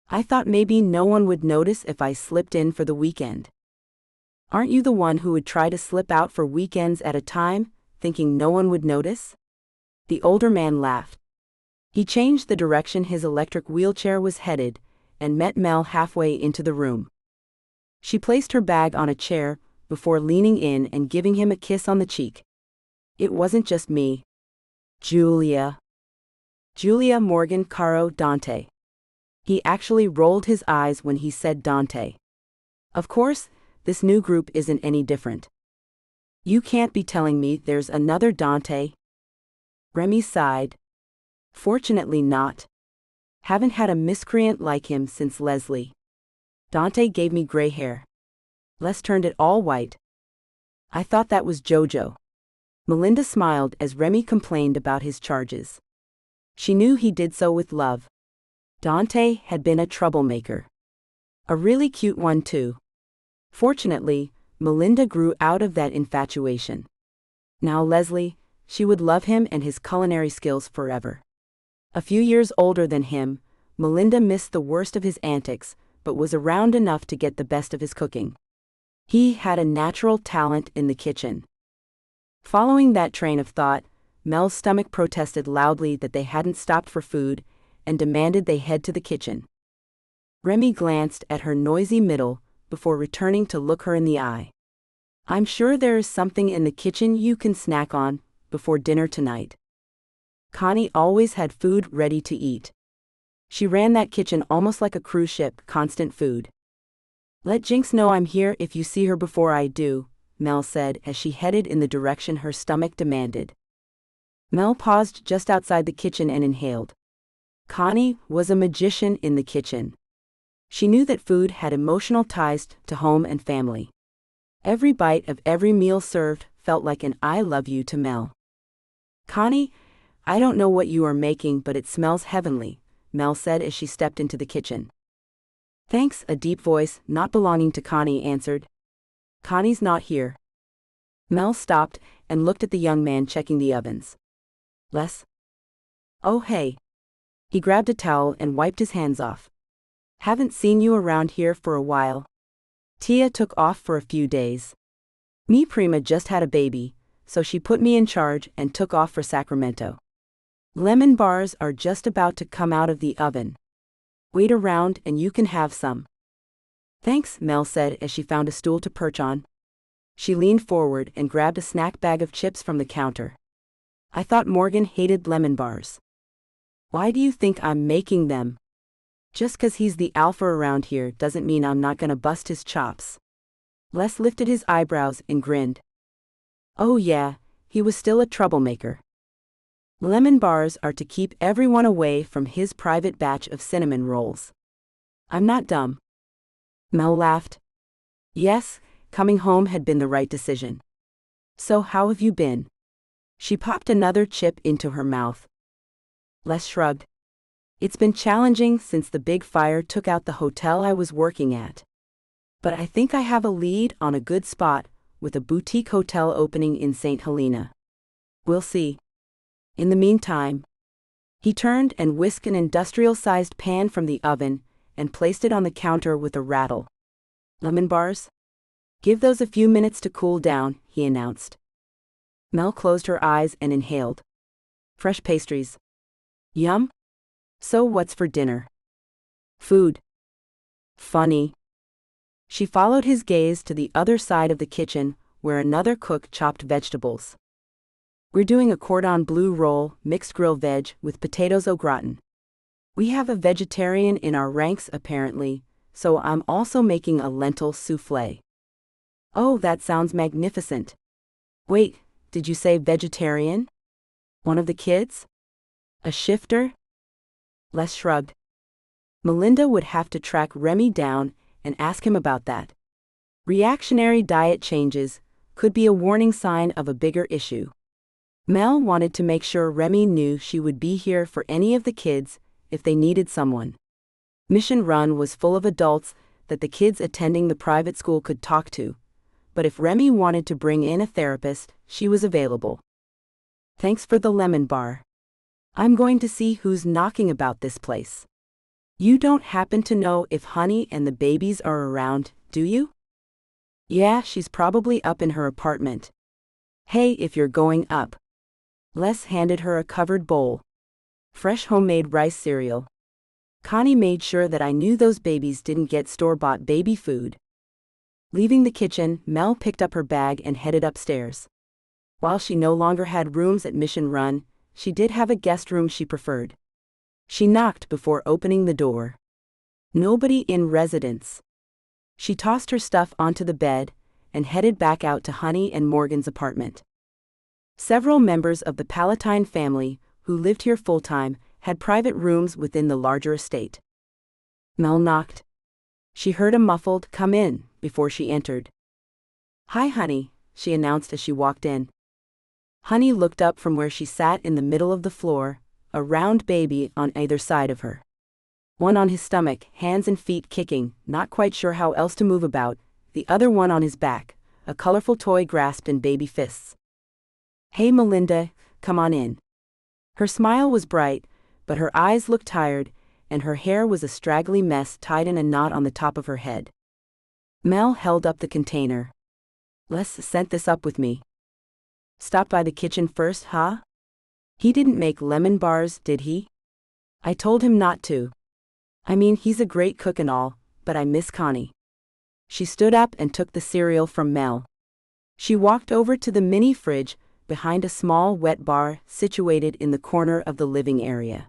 "I thought maybe no one would notice if I slipped in for the weekend." "Aren't you the one who would try to slip out for weekends at a time, thinking no one would notice?" The older man laughed. He changed the direction his electric wheelchair was headed and met Mel halfway into the room. She placed her bag on a chair before leaning in and giving him a kiss on the cheek. "It wasn't just me. Julia. Julia Morgan Caro Dante." He actually rolled his eyes when he said Dante. Of course, this new group isn't any different. "You can't be telling me there's another Dante?" Remy sighed. "Fortunately not. Haven't had a miscreant like him since Leslie. Dante gave me gray hair. Les turned it all white. I thought that was Jojo." Melinda smiled as Remy complained about his charges. She knew he did so with love. Dante had been a troublemaker. A really cute one too. Fortunately, Melinda grew out of that infatuation. Now Leslie, she would love him and his culinary skills forever. A few years older than him, Melinda missed the worst of his antics, but was around enough to get the best of his cooking. He had a natural talent in the kitchen. Following that train of thought, Mel's stomach protested loudly that they hadn't stopped for food and demanded they head to the kitchen. Remy glanced at her noisy middle before returning to look her in the eye. "I'm sure there is something in the kitchen you can snack on before dinner tonight." Connie always had food ready to eat. She ran that kitchen almost like a cruise ship, constant food. "Let Jinx know I'm here if you see her before I do," Mel said as she headed in the direction her stomach demanded. Mel paused just outside the kitchen and inhaled. Connie was a magician in the kitchen. She knew that food had emotional ties to home and family. Every bite of every meal served felt like an "I love you" to Mel. "Connie, I don't know what you are making, but it smells heavenly," Mel said as she stepped into the kitchen. "Thanks," a deep voice, not belonging to Connie, answered. "Connie's not here." Mel stopped and looked at the young man checking the ovens. "Les?" "Oh hey." He grabbed a towel and wiped his hands off. "Haven't seen you around here for a while." "Tia took off for a few days. Me Prima just had a baby, so she put me in charge and took off for Sacramento. Lemon bars are just about to come out of the oven. Wait around and you can have some." "Thanks," Mel said as she found a stool to perch on. She leaned forward and grabbed a snack bag of chips from the counter. "I thought Morgan hated lemon bars." "Why do you think I'm making them?" "Just 'cause he's the alpha around here doesn't mean I'm not gonna bust his chops." Les lifted his eyebrows and grinned. Oh yeah, he was still a troublemaker. "Lemon bars are to keep everyone away from his private batch of cinnamon rolls." "I'm not dumb." Mel laughed. Yes, coming home had been the right decision. "So how have you been?" She popped another chip into her mouth. Les shrugged. It's been challenging since the big fire took out the hotel I was working at. But I think I have a lead on a good spot with a boutique hotel opening in St. Helena. We'll see. In the meantime, he turned and whisked an industrial-sized pan from the oven and placed it on the counter with a rattle. Lemon bars? Give those a few minutes to cool down, he announced. Mel closed her eyes and inhaled. Fresh pastries. Yum. So what's for dinner? Food. Funny. She followed his gaze to the other side of the kitchen, where another cook chopped vegetables. We're doing a cordon bleu roll, mixed grilled veg, with potatoes au gratin. We have a vegetarian in our ranks apparently, so I'm also making a lentil soufflé. Oh, that sounds magnificent. Wait, did you say vegetarian? One of the kids? A shifter? Les shrugged. Melinda would have to track Remy down and ask him about that. Reactionary diet changes could be a warning sign of a bigger issue. Mel wanted to make sure Remy knew she would be here for any of the kids if they needed someone. Mission Run was full of adults that the kids attending the private school could talk to, but if Remy wanted to bring in a therapist, she was available. Thanks for the lemon bar. I'm going to see who's knocking about this place. You don't happen to know if Honey and the babies are around, do you? Yeah, she's probably up in her apartment. Hey, if you're going up. Les handed her a covered bowl. Fresh homemade rice cereal. Connie made sure that I knew those babies didn't get store-bought baby food. Leaving the kitchen, Mel picked up her bag and headed upstairs. While she no longer had rooms at Mission Run, she did have a guest room she preferred. She knocked before opening the door. Nobody in residence. She tossed her stuff onto the bed and headed back out to Honey and Morgan's apartment. Several members of the Palatine family, who lived here full-time, had private rooms within the larger estate. Mel knocked. She heard a muffled "come in" before she entered. Hi, Honey, she announced as she walked in. Honey looked up from where she sat in the middle of the floor, a round baby on either side of her. One on his stomach, hands and feet kicking, not quite sure how else to move about, the other one on his back, a colorful toy grasped in baby fists. Hey Melinda, come on in. Her smile was bright, but her eyes looked tired, and her hair was a straggly mess tied in a knot on the top of her head. Mel held up the container. Les sent this up with me. Stop by the kitchen first, huh? He didn't make lemon bars, did he? I told him not to. I mean, he's a great cook and all, but I miss Connie. She stood up and took the cereal from Mel. She walked over to the mini fridge behind a small wet bar situated in the corner of the living area.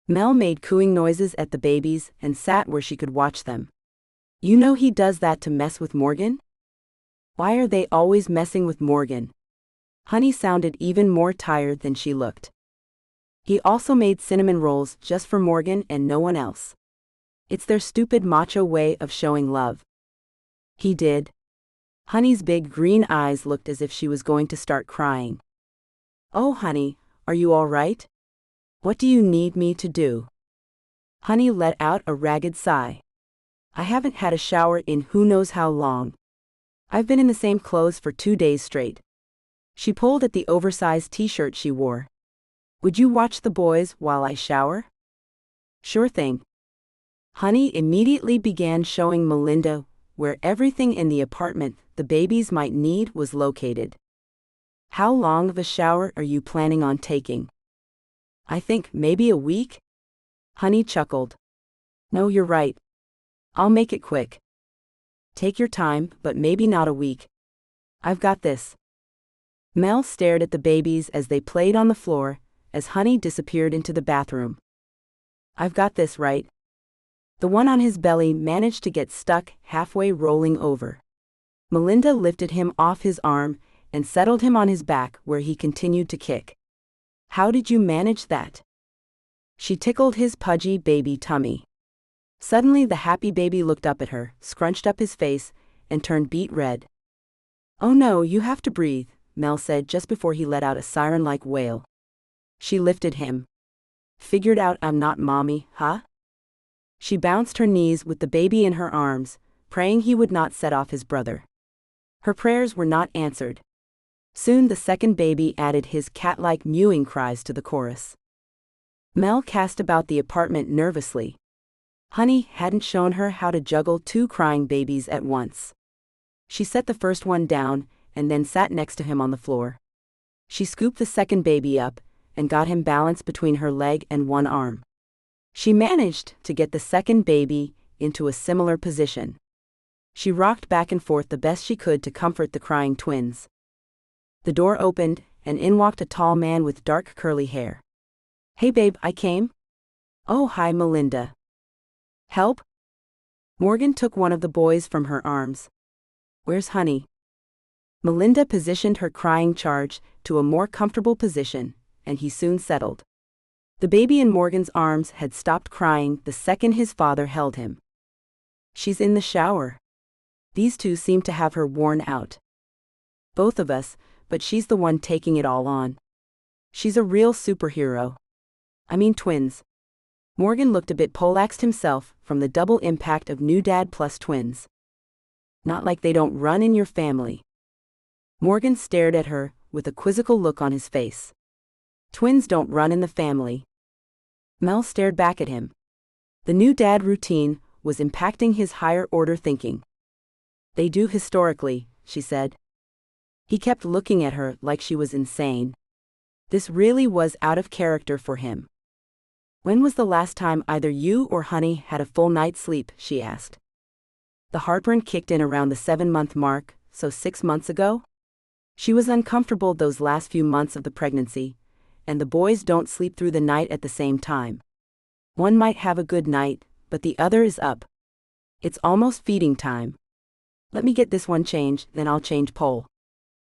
Mel made cooing noises at the babies and sat where she could watch them. You know he does that to mess with Morgan? Why are they always messing with Morgan? Honey sounded even more tired than she looked. He also made cinnamon rolls just for Morgan and no one else. It's their stupid macho way of showing love. He did. Honey's big green eyes looked as if she was going to start crying. Oh, Honey, are you all right? What do you need me to do? Honey let out a ragged sigh. I haven't had a shower in who knows how long. I've been in the same clothes for 2 days straight. She pulled at the oversized t-shirt she wore. Would you watch the boys while I shower? Sure thing. Honey immediately began showing Melinda where everything in the apartment the babies might need was located. How long of a shower are you planning on taking? I think maybe a week? Honey chuckled. No, you're right. I'll make it quick. Take your time, but maybe not a week. I've got this. Mel stared at the babies as they played on the floor, as Honey disappeared into the bathroom. I've got this, right? The one on his belly managed to get stuck halfway rolling over. Melinda lifted him off his arm and settled him on his back where he continued to kick. How did you manage that? She tickled his pudgy baby tummy. Suddenly the happy baby looked up at her, scrunched up his face, and turned beet red. Oh no, you have to breathe, Mel said just before he let out a siren-like wail. She lifted him. Figured out I'm not mommy, huh? She bounced her knees with the baby in her arms, praying he would not set off his brother. Her prayers were not answered. Soon the second baby added his cat-like mewing cries to the chorus. Mel cast about the apartment nervously. Honey hadn't shown her how to juggle two crying babies at once. She set the first one down and then sat next to him on the floor. She scooped the second baby up and got him balanced between her leg and one arm. She managed to get the second baby into a similar position. She rocked back and forth the best she could to comfort the crying twins. The door opened, and in walked a tall man with dark curly hair. "Hey babe, I came." "Oh, hi Melinda. Help?" Morgan took one of the boys from her arms. "Where's Honey?" Melinda positioned her crying charge to a more comfortable position, and he soon settled. The baby in Morgan's arms had stopped crying the second his father held him. "She's in the shower." These two seemed to have her worn out. "Both of us, but she's the one taking it all on. She's a real superhero. I mean twins." Morgan looked a bit poleaxed himself from the double impact of new dad plus twins. "Not like they don't run in your family." Morgan stared at her with a quizzical look on his face. "Twins don't run in the family." Mel stared back at him. The new dad routine was impacting his higher order thinking. "They do historically," she said. He kept looking at her like she was insane. This really was out of character for him. "When was the last time either you or Honey had a full night's sleep?" she asked. The heartburn kicked in around the 7-month mark, so 6 months ago? She was uncomfortable those last few months of the pregnancy, and the boys don't sleep through the night at the same time. One might have a good night, but the other is up. It's almost feeding time. "Let me get this one changed, then I'll change Pole.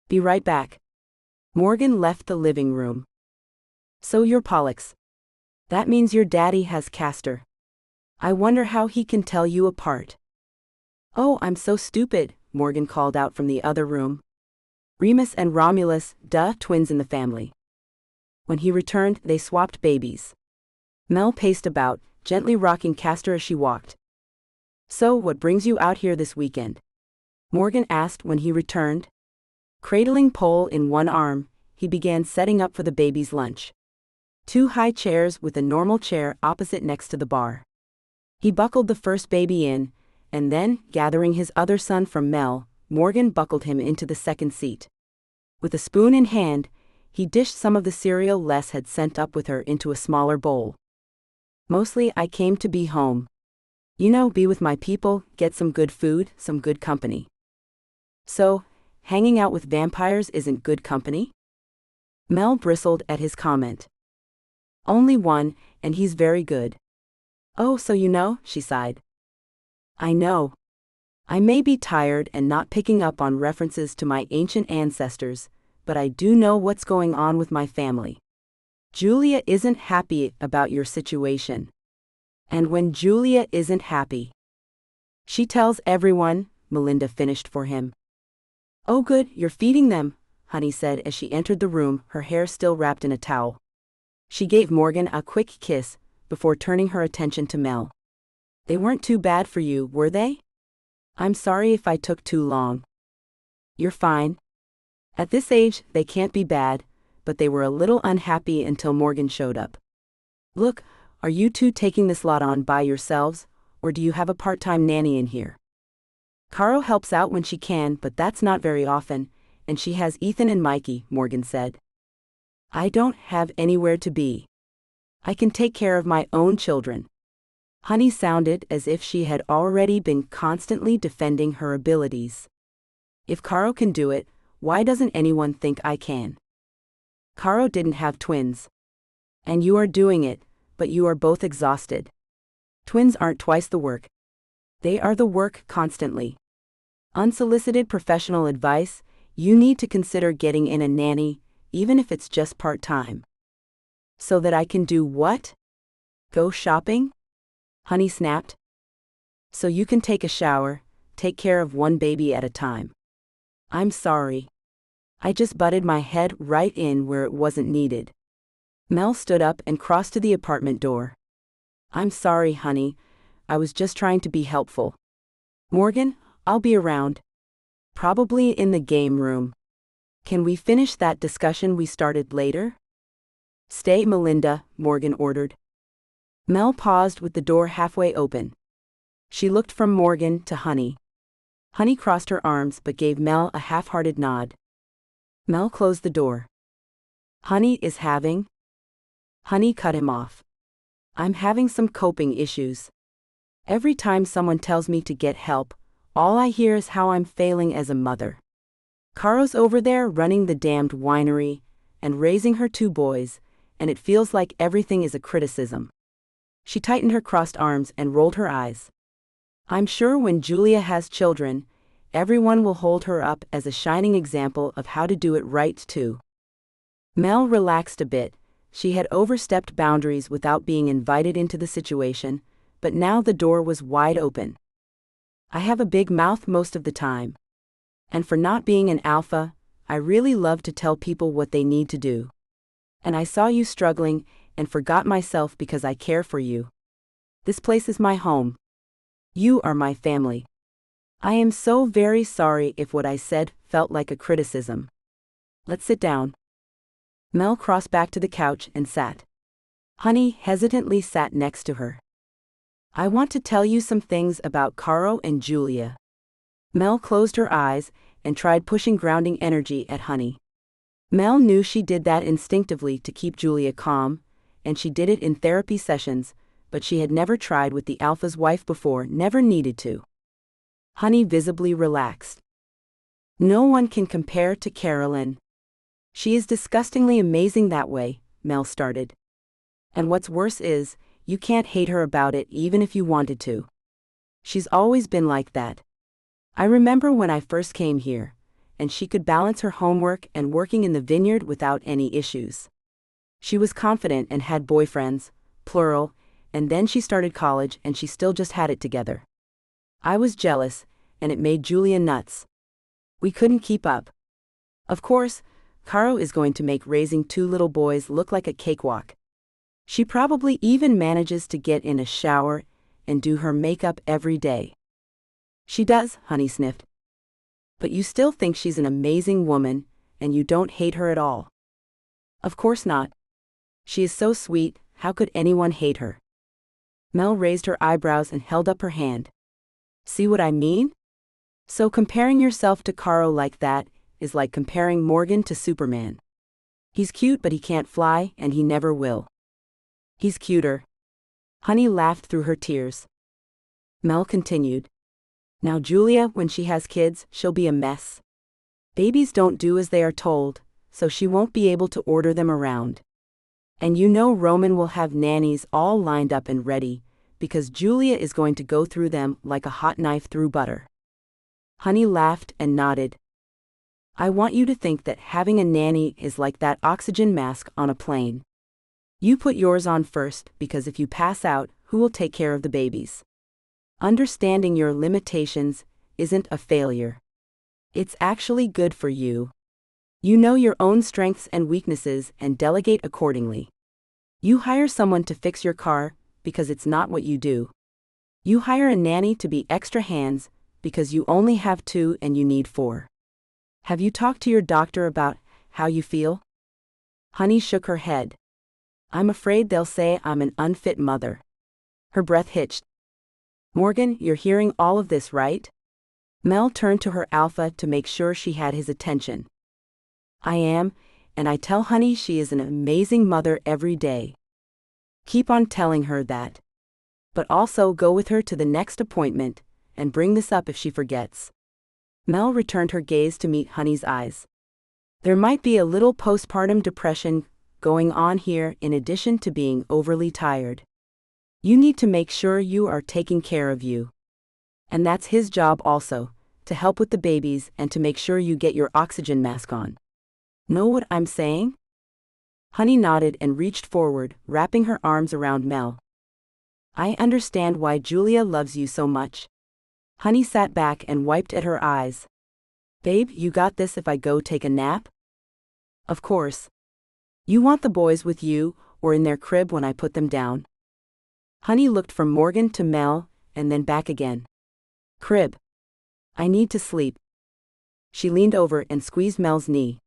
Be right back." Morgan left the living room. "So you're Pollux. That means your daddy has Castor. I wonder how he can tell you apart." "Oh, I'm so stupid," Morgan called out from the other room. "Remus and Romulus, duh, twins in the family." When he returned, they swapped babies. Mel paced about, gently rocking Castor as she walked. "So, what brings you out here this weekend?" Morgan asked when he returned. Cradling Pole in one arm, he began setting up for the baby's lunch. 2 high chairs with a normal chair opposite next to the bar. He buckled the first baby in, and then, gathering his other son from Mel, Morgan buckled him into the second seat. With a spoon in hand, he dished some of the cereal Les had sent up with her into a smaller bowl. "Mostly I came to be home. You know, be with my people, get some good food, some good company." "So, hanging out with vampires isn't good company?" Mel bristled at his comment. "Only one, and he's very good." "Oh, so you know," she sighed. "I know. I may be tired and not picking up on references to my ancient ancestors, but I do know what's going on with my family. Julia isn't happy about your situation. And when Julia isn't happy, she tells everyone," Melinda finished for him. "Oh good, you're feeding them," Honey said as she entered the room, her hair still wrapped in a towel. She gave Morgan a quick kiss before turning her attention to Mel. "They weren't too bad for you, were they? I'm sorry if I took too long." "You're fine. At this age, they can't be bad," but they were a little unhappy until Morgan showed up. "Look, are you two taking this lot on by yourselves, or do you have a part-time nanny in here?" "Caro helps out when she can, but that's not very often, and she has Ethan and Mikey," Morgan said. "I don't have anywhere to be. I can take care of my own children." Honey sounded as if she had already been constantly defending her abilities. "If Caro can do it, why doesn't anyone think I can? Caro didn't have twins. And you are doing it, but you are both exhausted. Twins aren't twice the work. They are the work constantly. Unsolicited professional advice, you need to consider getting in a nanny, even if it's just part-time." "So that I can do what? Go shopping?" Honey snapped. "So you can take a shower, take care of one baby at a time." "I'm sorry. I just butted my head right in where it wasn't needed." Mel stood up and crossed to the apartment door. I'm sorry, honey. I was just trying to be helpful. Morgan, I'll be around. Probably in the game room. Can we finish that discussion we started later? Stay, Melinda, Morgan ordered. Mel paused with the door halfway open. She looked from Morgan to Honey. Honey crossed her arms but gave Mel a half-hearted nod. Mel closed the door. Honey is having? Honey cut him off. I'm having some coping issues. Every time someone tells me to get help, all I hear is how I'm failing as a mother. Caro's over there running the damned winery and raising her 2 boys, and it feels like everything is a criticism. She tightened her crossed arms and rolled her eyes. I'm sure when Julia has children, everyone will hold her up as a shining example of how to do it right too. Mel relaxed a bit. She had overstepped boundaries without being invited into the situation, but now the door was wide open. I have a big mouth most of the time. And for not being an alpha, I really love to tell people what they need to do. And I saw you struggling and forgot myself because I care for you. This place is my home. You are my family. I am so very sorry if what I said felt like a criticism. Let's sit down. Mel crossed back to the couch and sat. Honey hesitantly sat next to her. I want to tell you some things about Caro and Julia. Mel closed her eyes and tried pushing grounding energy at Honey. Mel knew she did that instinctively to keep Julia calm, and she did it in therapy sessions, but she had never tried with the alpha's wife before, never needed to. Honey visibly relaxed. No one can compare to Carolyn. She is disgustingly amazing that way, Mel started. And what's worse is, you can't hate her about it even if you wanted to. She's always been like that. I remember when I first came here, and she could balance her homework and working in the vineyard without any issues. She was confident and had boyfriends, plural, and then she started college and she still just had it together. I was jealous, and it made Julia nuts. We couldn't keep up. Of course, Caro is going to make raising 2 little boys look like a cakewalk. She probably even manages to get in a shower and do her makeup every day. She does, Honey sniffed. But you still think she's an amazing woman, and you don't hate her at all. Of course not. She is so sweet, how could anyone hate her? Mel raised her eyebrows and held up her hand. See what I mean? So comparing yourself to Caro like that is like comparing Morgan to Superman. He's cute but he can't fly, and he never will. He's cuter. Honey laughed through her tears. Mel continued. Now Julia, when she has kids, she'll be a mess. Babies don't do as they are told, so she won't be able to order them around. And you know Roman will have nannies all lined up and ready, because Julia is going to go through them like a hot knife through butter. Honey laughed and nodded. I want you to think that having a nanny is like that oxygen mask on a plane. You put yours on first because if you pass out, who will take care of the babies? Understanding your limitations isn't a failure. It's actually good for you. You know your own strengths and weaknesses and delegate accordingly. You hire someone to fix your car because it's not what you do. You hire a nanny to be extra hands because you only have 2 and you need 4. Have you talked to your doctor about how you feel? Honey shook her head. I'm afraid they'll say I'm an unfit mother. Her breath hitched. Morgan, you're hearing all of this, right? Mel turned to her alpha to make sure she had his attention. I am, and I tell Honey she is an amazing mother every day. Keep on telling her that. But also go with her to the next appointment, and bring this up if she forgets. Mel returned her gaze to meet Honey's eyes. There might be a little postpartum depression going on here in addition to being overly tired. You need to make sure you are taking care of you. And that's his job also, to help with the babies and to make sure you get your oxygen mask on. Know what I'm saying? Honey nodded and reached forward, wrapping her arms around Mel. I understand why Julia loves you so much. Honey sat back and wiped at her eyes. Babe, you got this if I go take a nap? Of course. You want the boys with you, or in their crib when I put them down? Honey looked from Morgan to Mel, and then back again. Crib. I need to sleep. She leaned over and squeezed Mel's knee.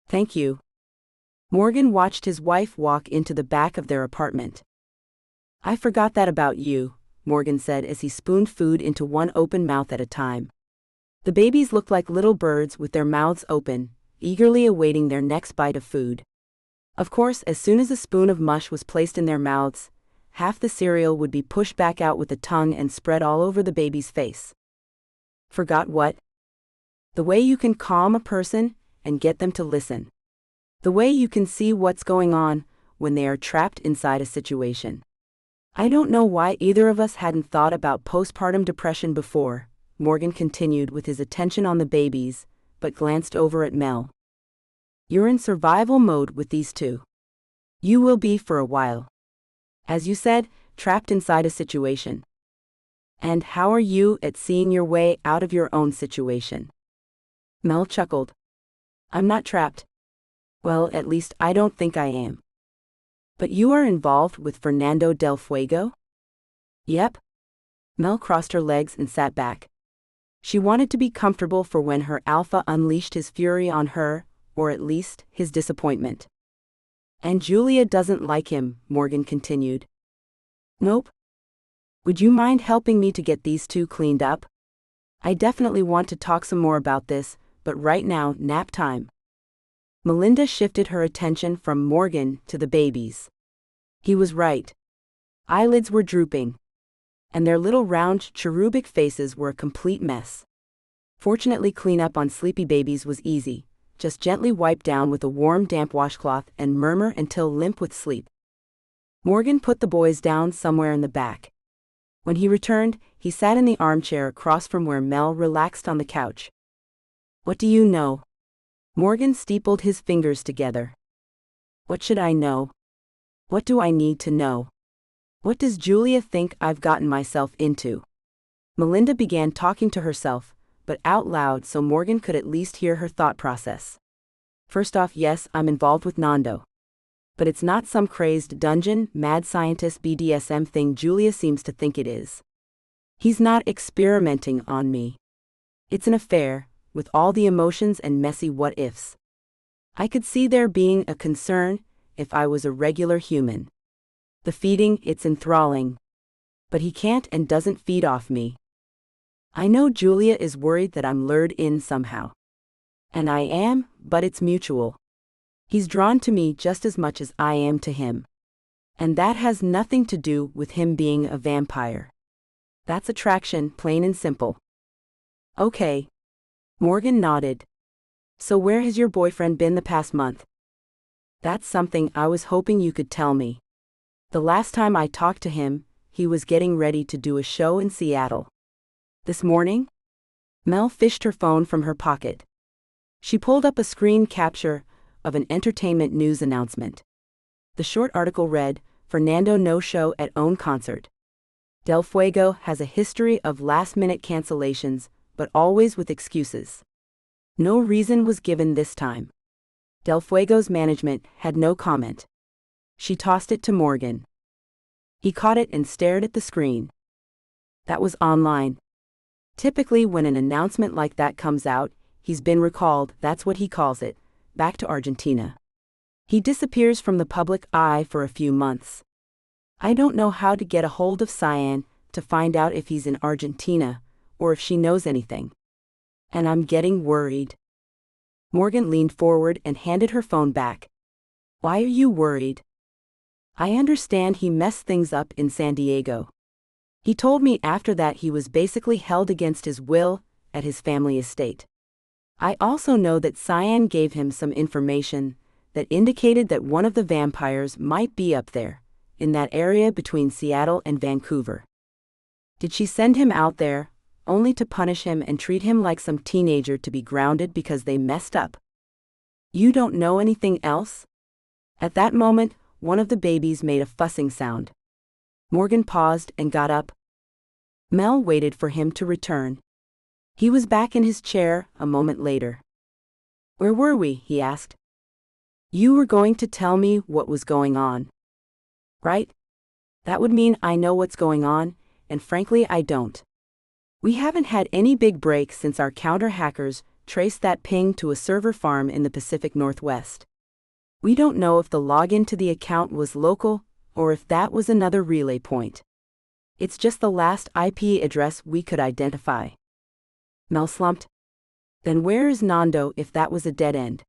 Thank you. Morgan watched his wife walk into the back of their apartment. I forgot that about you, Morgan said as he spooned food into one open mouth at a time. The babies looked like little birds with their mouths open, eagerly awaiting their next bite of food. Of course, as soon as a spoon of mush was placed in their mouths, half the cereal would be pushed back out with the tongue and spread all over the baby's face. Forgot what? The way you can calm a person and get them to listen. The way you can see what's going on when they are trapped inside a situation. I don't know why either of us hadn't thought about postpartum depression before, Morgan continued with his attention on the babies, but glanced over at Mel. You're in survival mode with these two. You will be for a while. As you said, trapped inside a situation. And how are you at seeing your way out of your own situation? Mel chuckled. I'm not trapped. Well, at least I don't think I am. But you are involved with Fernando del Fuego? Yep. Mel crossed her legs and sat back. She wanted to be comfortable for when her alpha unleashed his fury on her, or at least his disappointment. And Julia doesn't like him, Morgan continued. Nope. Would you mind helping me to get these two cleaned up? I definitely want to talk some more about this, but right now, nap time. Melinda shifted her attention from Morgan to the babies. He was right. Eyelids were drooping. And their little round, cherubic faces were a complete mess. Fortunately, cleanup on sleepy babies was easy. Just gently wipe down with a warm, damp washcloth and murmur until limp with sleep. Morgan put the boys down somewhere in the back. When he returned, he sat in the armchair across from where Mel relaxed on the couch. What do you know? Morgan steepled his fingers together. What should I know? What do I need to know? What does Julia think I've gotten myself into? Melinda began talking to herself, but out loud so Morgan could at least hear her thought process. First off, yes, I'm involved with Nando. But it's not some crazed dungeon, mad scientist BDSM thing Julia seems to think it is. He's not experimenting on me. It's an affair, with all the emotions and messy what-ifs. I could see there being a concern if I was a regular human. The feeding, it's enthralling. But he can't and doesn't feed off me. I know Julia is worried that I'm lured in somehow. And I am, but it's mutual. He's drawn to me just as much as I am to him. And that has nothing to do with him being a vampire. That's attraction, plain and simple. Okay. Morgan nodded. So where has your boyfriend been the past month? That's something I was hoping you could tell me. The last time I talked to him, he was getting ready to do a show in Seattle. This morning? Mel fished her phone from her pocket. She pulled up a screen capture of an entertainment news announcement. The short article read, Fernando no-show at own concert. Del Fuego has a history of last-minute cancellations, but always with excuses. No reason was given this time. Del Fuego's management had no comment. She tossed it to Morgan. He caught it and stared at the screen. That was online. Typically when an announcement like that comes out, he's been recalled, that's what he calls it, back to Argentina. He disappears from the public eye for a few months. I don't know how to get a hold of Cyan to find out if he's in Argentina, or if she knows anything. And I'm getting worried. Morgan leaned forward and handed her phone back. Why are you worried? I understand he messed things up in San Diego. He told me after that he was basically held against his will at his family estate. I also know that Cyan gave him some information that indicated that one of the vampires might be up there, in that area between Seattle and Vancouver. Did she send him out there, only to punish him and treat him like some teenager to be grounded because they messed up? You don't know anything else? At that moment, one of the babies made a fussing sound. Morgan paused and got up. Mel waited for him to return. He was back in his chair a moment later. Where were we? He asked. You were going to tell me what was going on, right? That would mean I know what's going on, and frankly I don't. We haven't had any big breaks since our counter-hackers traced that ping to a server farm in the Pacific Northwest. We don't know if the login to the account was local, or if that was another relay point. It's just the last IP address we could identify. Mel slumped. Then where is Nando if that was a dead end?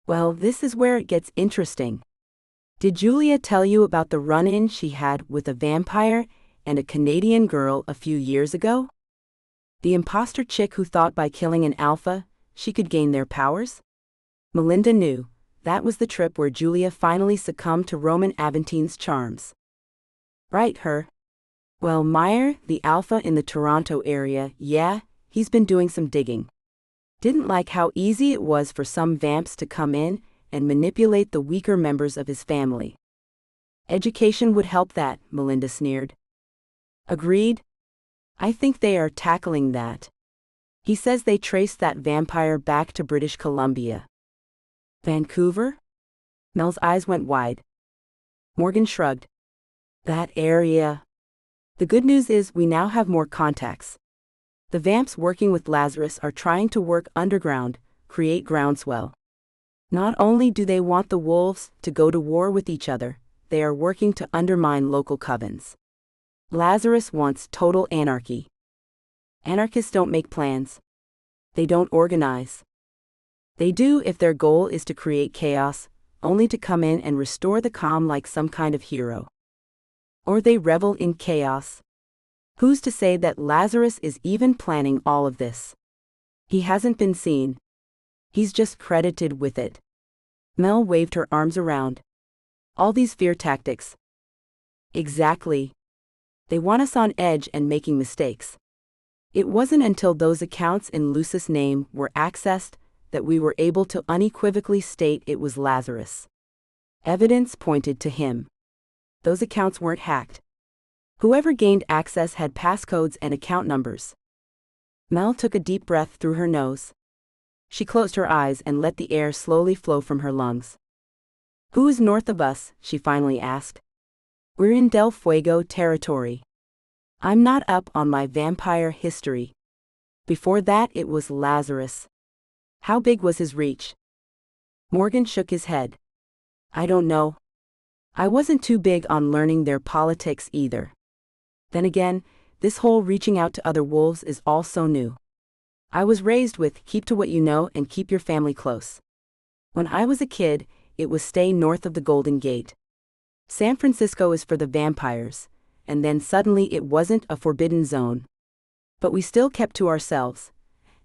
Well, this is where it gets interesting. Did Julia tell you about the run-in she had with a vampire and a Canadian girl a few years ago? The imposter chick who thought by killing an alpha, she could gain their powers? Melinda knew. That was the trip where Julia finally succumbed to Roman Aventin's charms. Right, her. Well, Meyer, the alpha in the Toronto area, yeah, he's been doing some digging. Didn't like how easy it was for some vamps to come in and manipulate the weaker members of his family. Education would help that, Melinda sneered. Agreed. I think they are tackling that. He says they traced that vampire back to British Columbia. Vancouver? Mel's eyes went wide. Morgan shrugged. That area. The good news is we now have more contacts. The vamps working with Lazarus are trying to work underground, create groundswell. Not only do they want the wolves to go to war with each other, they are working to undermine local covens. Lazarus wants total anarchy. Anarchists don't make plans. They don't organize. They do if their goal is to create chaos, only to come in and restore the calm like some kind of hero. Or they revel in chaos. Who's to say that Lazarus is even planning all of this? He hasn't been seen. He's just credited with it. Mel waved her arms around. All these fear tactics. Exactly. They want us on edge and making mistakes. It wasn't until those accounts in Lucis' name were accessed that we were able to unequivocally state it was Lazarus. Evidence pointed to him. Those accounts weren't hacked. Whoever gained access had passcodes and account numbers. Mel took a deep breath through her nose. She closed her eyes and let the air slowly flow from her lungs. Who is north of us? She finally asked. We're in Del Fuego territory. I'm not up on my vampire history. Before that it was Lazarus. How big was his reach? Morgan shook his head. I don't know. I wasn't too big on learning their politics either. Then again, this whole reaching out to other wolves is all so new. I was raised with keep to what you know and keep your family close. When I was a kid, it was stay north of the Golden Gate. San Francisco is for the vampires, and then suddenly it wasn't a forbidden zone. But we still kept to ourselves,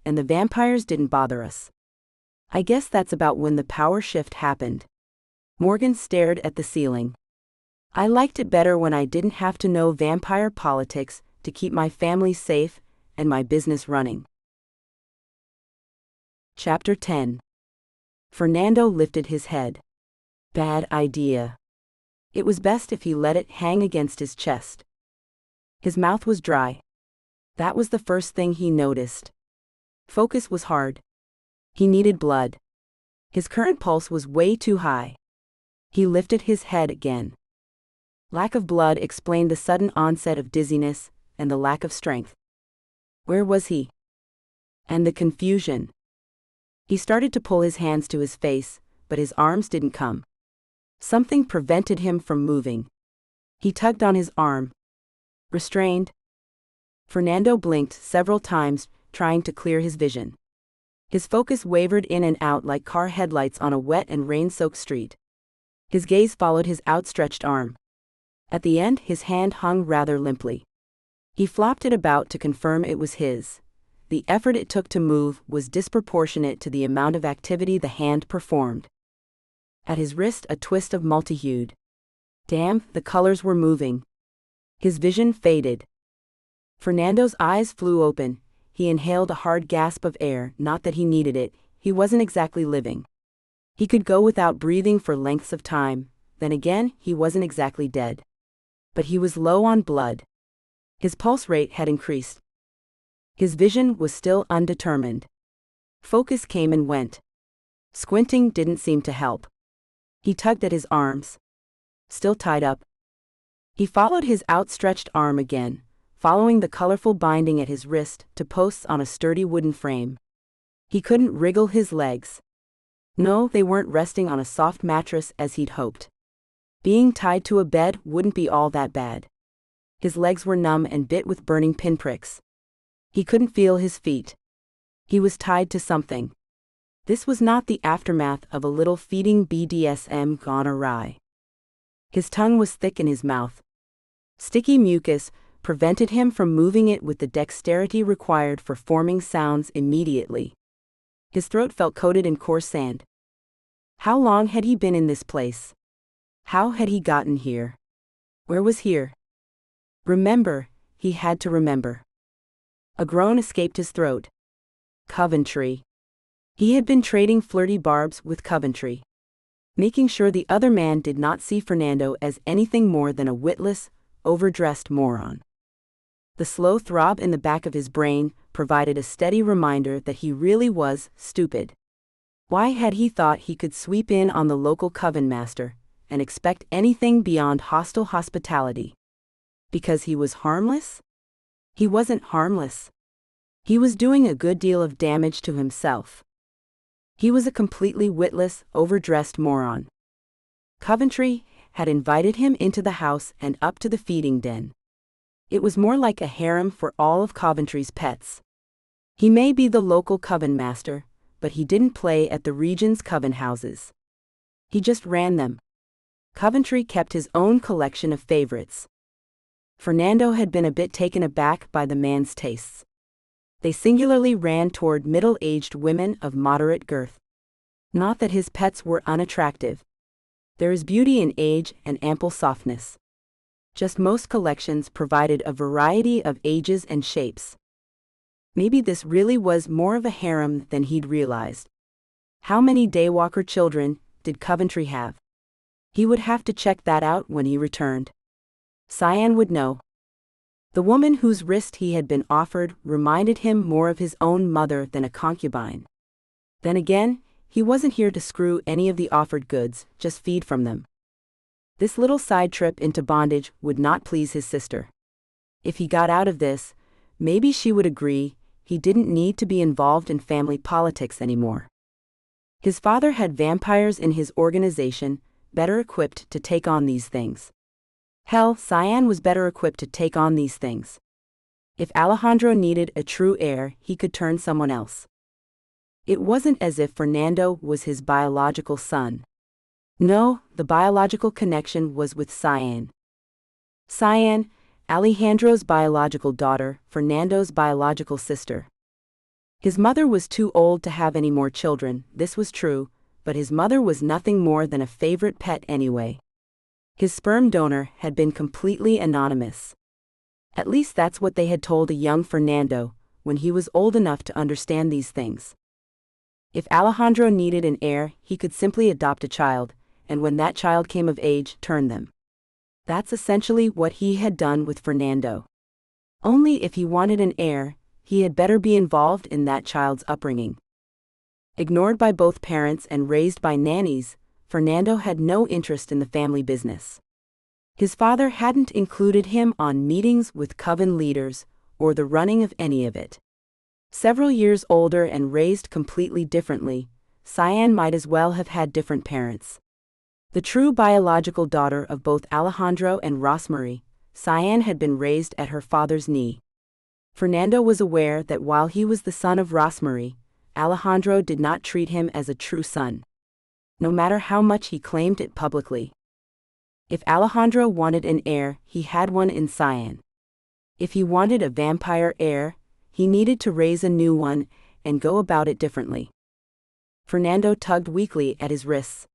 and the vampires didn't bother us. I guess that's about when the power shift happened. Morgan stared at the ceiling. I liked it better when I didn't have to know vampire politics to keep my family safe and my business running. Chapter 10. Fernando lifted his head. Bad idea. It was best if he let it hang against his chest. His mouth was dry. That was the first thing he noticed. Focus was hard. He needed blood. His current pulse was way too high. He lifted his head again. Lack of blood explained the sudden onset of dizziness and the lack of strength. Where was he? And the confusion. He started to pull his hands to his face, but his arms didn't come. Something prevented him from moving. He tugged on his arm. Restrained. Fernando blinked several times, trying to clear his vision. His focus wavered in and out like car headlights on a wet and rain-soaked street. His gaze followed his outstretched arm. At the end, his hand hung rather limply. He flopped it about to confirm it was his. The effort it took to move was disproportionate to the amount of activity the hand performed. At his wrist, a twist of multi-hued. Damn, the colors were moving. His vision faded. Fernando's eyes flew open. He inhaled a hard gasp of air, not that he needed it, he wasn't exactly living. He could go without breathing for lengths of time, then again, he wasn't exactly dead. But he was low on blood. His pulse rate had increased. His vision was still undetermined. Focus came and went. Squinting didn't seem to help. He tugged at his arms. Still tied up. He followed his outstretched arm again, following the colorful binding at his wrist to posts on a sturdy wooden frame. He couldn't wriggle his legs. No, they weren't resting on a soft mattress as he'd hoped. Being tied to a bed wouldn't be all that bad. His legs were numb and bit with burning pinpricks. He couldn't feel his feet. He was tied to something. This was not the aftermath of a little feeding BDSM gone awry. His tongue was thick in his mouth. Sticky mucus prevented him from moving it with the dexterity required for forming sounds immediately. His throat felt coated in coarse sand. How long had he been in this place? How had he gotten here? Where was here? Remember, he had to remember. A groan escaped his throat. Coventry. He had been trading flirty barbs with Coventry, making sure the other man did not see Fernando as anything more than a witless, overdressed moron. The slow throb in the back of his brain provided a steady reminder that he really was stupid. Why had he thought he could sweep in on the local coven master and expect anything beyond hostile hospitality? Because he was harmless? He wasn't harmless. He was doing a good deal of damage to himself. He was a completely witless, overdressed moron. Coventry had invited him into the house and up to the feeding den. It was more like a harem for all of Coventry's pets. He may be the local coven master, but he didn't play at the region's coven houses. He just ran them. Coventry kept his own collection of favorites. Fernando had been a bit taken aback by the man's tastes. They singularly ran toward middle-aged women of moderate girth. Not that his pets were unattractive. There is beauty in age and ample softness. Just most collections provided a variety of ages and shapes. Maybe this really was more of a harem than he'd realized. How many daywalker children did Coventry have? He would have to check that out when he returned. Cyan would know. The woman whose wrist he had been offered reminded him more of his own mother than a concubine. Then again, he wasn't here to screw any of the offered goods, just feed from them. This little side trip into bondage would not please his sister. If he got out of this, maybe she would agree he didn't need to be involved in family politics anymore. His father had vampires in his organization, better equipped to take on these things. Hell, Cyan was better equipped to take on these things. If Alejandro needed a true heir, he could turn someone else. It wasn't as if Fernando was his biological son. No, the biological connection was with Cyan. Cyan, Alejandro's biological daughter, Fernando's biological sister. His mother was too old to have any more children, this was true, but his mother was nothing more than a favorite pet anyway. His sperm donor had been completely anonymous. At least that's what they had told a young Fernando, when he was old enough to understand these things. If Alejandro needed an heir, he could simply adopt a child, and when that child came of age, turn them. That's essentially what he had done with Fernando. Only if he wanted an heir, he had better be involved in that child's upbringing. Ignored by both parents and raised by nannies, Fernando had no interest in the family business. His father hadn't included him on meetings with coven leaders, or the running of any of it. Several years older and raised completely differently, Cyan might as well have had different parents. The true biological daughter of both Alejandro and Rosmarie, Cyan had been raised at her father's knee. Fernando was aware that while he was the son of Rosmarie, Alejandro did not treat him as a true son, no matter how much he claimed it publicly. If Alejandro wanted an heir, he had one in Cyan. If he wanted a vampire heir, he needed to raise a new one and go about it differently. Fernando tugged weakly at his wrists.